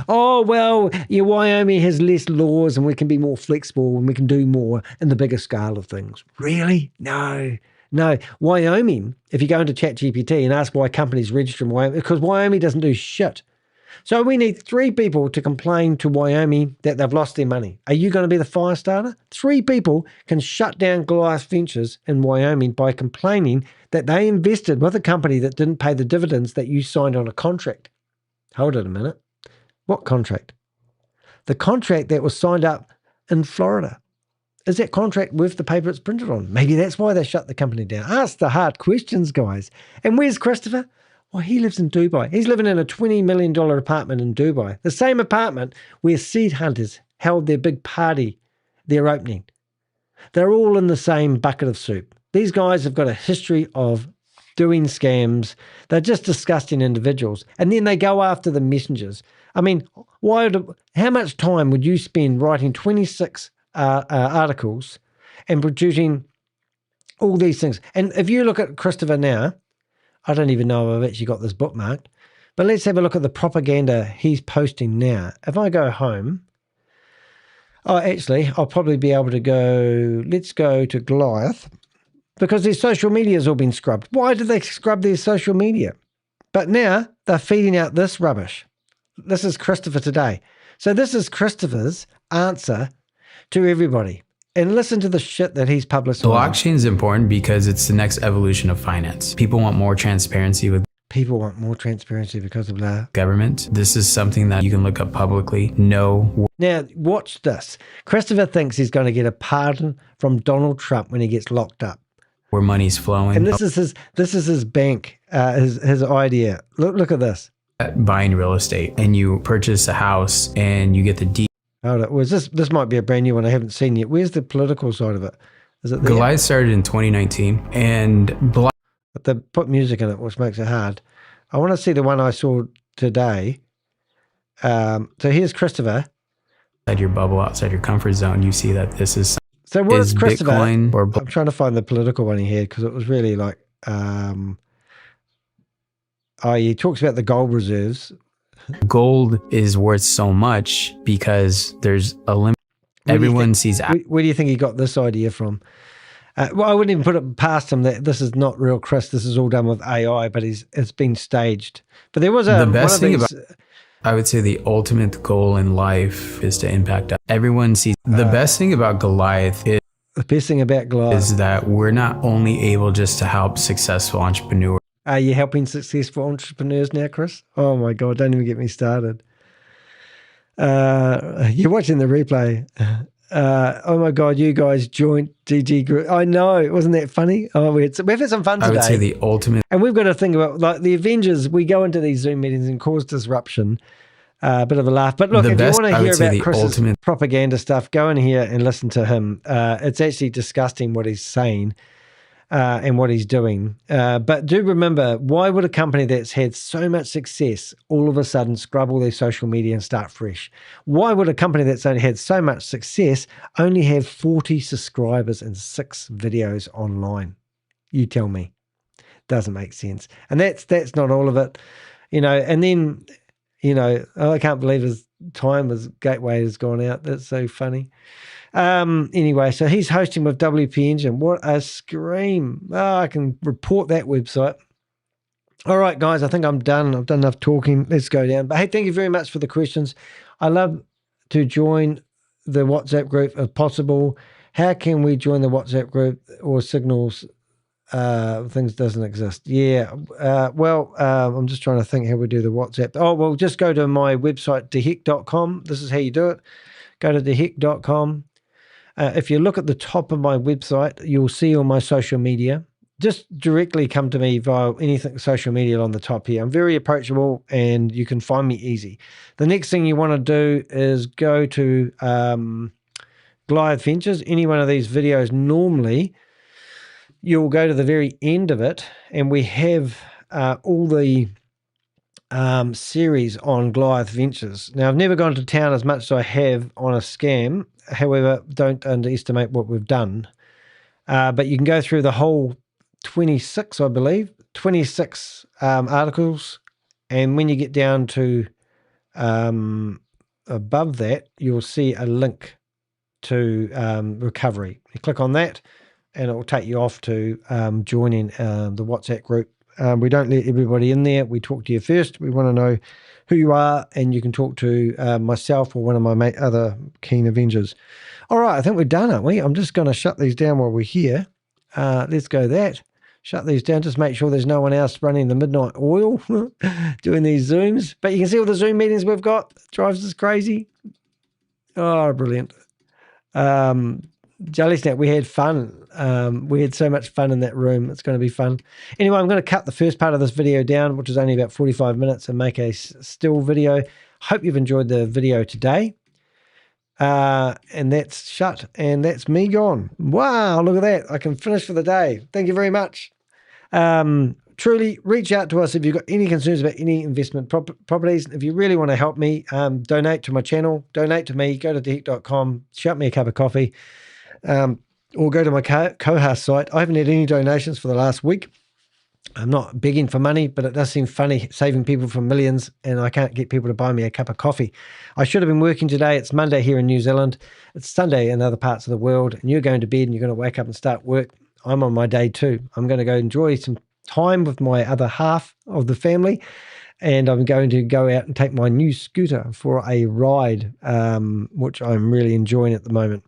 Oh, well, yeah, Wyoming has less laws and we can be more flexible and we can do more in the bigger scale of things. Really? No. Wyoming, if you go into ChatGPT and ask why companies register in Wyoming, because Wyoming doesn't do shit. So we need 3 people to complain to Wyoming that they've lost their money. Are you going to be the fire starter? 3 people can shut down Goliath Ventures in Wyoming by complaining that they invested with a company that didn't pay the dividends that you signed on a contract. Hold it a minute. What contract? The contract that was signed up in Florida. Is that contract worth the paper it's printed on? Maybe that's why they shut the company down. Ask the hard questions, guys. And where's Christopher? Well, he lives in Dubai. He's living in a $20 million apartment in Dubai. The same apartment where Seed Hunters held their big party, their opening. They're all in the same bucket of soup. These guys have got a history of doing scams. They're just disgusting individuals. And then they go after the messengers. I mean, how much time would you spend writing 26 articles and producing all these things? And if you look at Christopher now, I don't even know if I've actually got this bookmarked, but let's have a look at the propaganda he's posting now. If I go home, I'll probably be able to go, let's go to Goliath, because their social media has all been scrubbed. Why did they scrub their social media? But now they're feeding out this rubbish. This is Christopher today. So this is Christopher's answer to everybody. And listen to the shit that he's published. Blockchain is important because it's the next evolution of finance. People want more transparency with because of the government. This is something that you can look up publicly. Now, watch this. Christopher thinks he's going to get a pardon from Donald Trump when he gets locked up. Where money's flowing. And this is his bank, his idea. Look at this. Buying real estate, and you purchase a house and you get the deed. Hold it. This might be a brand new one I haven't seen yet. Where's the political side of it? Is it there? Goliath started in 2019, and but they put music in it, which makes it hard. I want to see the one I saw today. So here's Christopher. Outside your bubble, outside your comfort zone, you see that this is. So what is Christopher? Bitcoin or I'm trying to find the political one he had because it was really like. He talks about the gold reserves. Gold is worth so much because there's a limit. Everyone sees. Where do you think he got this idea from? Well, I wouldn't even put it past him that this is not real Chris. This is all done with AI, but it's been staged. But there was the best thing about. I would say the ultimate goal in life is to impact. Everyone sees. The best thing about Goliath is. The best thing about Goliath is that we're not only able just to help successful entrepreneurs. Are you helping successful entrepreneurs now, Chris? Oh my God, don't even get me started. You're watching the replay. Oh my God, you guys joined DG Group. I know, wasn't that funny? Oh, we've had some fun today. I would say the ultimate. And we've got to think about, like the Avengers, we go into these Zoom meetings and cause disruption. A bit of a laugh. But look, if you want to hear about Chris's propaganda stuff, go in here and listen to him. It's actually disgusting what he's saying. And what he's doing. But do remember, why would a company that's had so much success all of a sudden scrub all their social media and start fresh? Why would a company that's only had so much success only have 40 subscribers and 6 videos online? You tell me. Doesn't make sense. And that's not all of it. And then, I can't believe his gateway has gone out. That's so funny. Anyway, so he's hosting with WP Engine. What a scream. Oh, I can report that website. All right, guys, I think I'm done. I've done enough talking. Let's go down. But hey, thank you very much for the questions. I love to join the WhatsApp group if possible. How can we join the WhatsApp group or signals things doesn't exist? Yeah, I'm just trying to think how we do the WhatsApp. Oh, well, just go to my website, deheck.com. This is how you do it. Go to deheck.com. If you look at the top of my website, you'll see all my social media. Just directly come to me via anything social media on the top here. I'm very approachable and you can find me easy. The next thing you want to do is go to Goliath Ventures. Any one of these videos normally you'll go to the very end of it, and we have all the series on Goliath Ventures. Now, I've never gone to town as much as I have on a scam. However, don't underestimate what we've done. But you can go through the whole 26, I believe, 26 articles. And when you get down to above that, you'll see a link to recovery. You click on that and it will take you off to joining the WhatsApp group. We don't let everybody in there. We talk to you first. We want to know who you are, and you can talk to myself or one of my other keen Avengers. All right, I think we're done, aren't we? I'm just going to shut these down while we're here. Let's go that. Shut these down. Just make sure there's no one else running the midnight oil doing these Zooms. But you can see all the Zoom meetings we've got. It drives us crazy. Oh, brilliant. Jelly Snap, we had fun. We had so much fun in that room. It's going to be fun. Anyway, I'm going to cut the first part of this video down, which is only about 45 minutes, and make a still video. Hope you've enjoyed the video today. And that's shut, and that's me gone. Wow, look at that. I can finish for the day. Thank you very much. Truly, reach out to us if you've got any concerns about any investment properties. If you really want to help me, donate to my channel, donate to me, go to theheck.com, shout me a cup of coffee, or go to my Koha site. I haven't had any donations for the last week. I'm not begging for money, but it does seem funny saving people from millions, and I can't get people to buy me a cup of coffee. I should have been working today. It's Monday here in New Zealand. It's Sunday in other parts of the world, and you're going to bed and you're going to wake up and start work. I'm on my day too. I'm going to go enjoy some time with my other half of the family, and I'm going to go out and take my new scooter for a ride, which I'm really enjoying at the moment.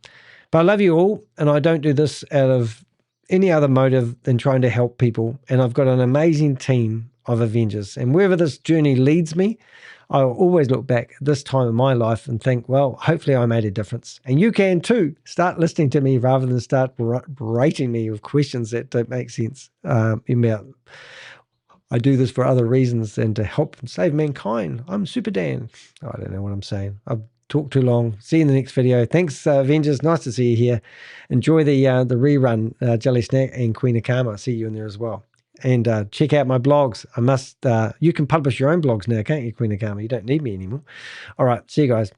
But I love you all, and I don't do this out of any other motive than trying to help people. And I've got an amazing team of Avengers. And wherever this journey leads me, I will always look back at this time in my life and think, well, hopefully I made a difference. And you can too. Start listening to me rather than start berating me with questions that don't make sense. I do this for other reasons than to help and save mankind. I'm Super Dan. I don't know what I'm saying. I've talked too long. See you in the next video. Thanks, Avengers. Nice to see you here. Enjoy the rerun, Jelly Snack and Queen of Karma. See you in there as well. And check out my blogs. You can publish your own blogs now, can't you, Queen of Karma? You don't need me anymore. All right. See you guys.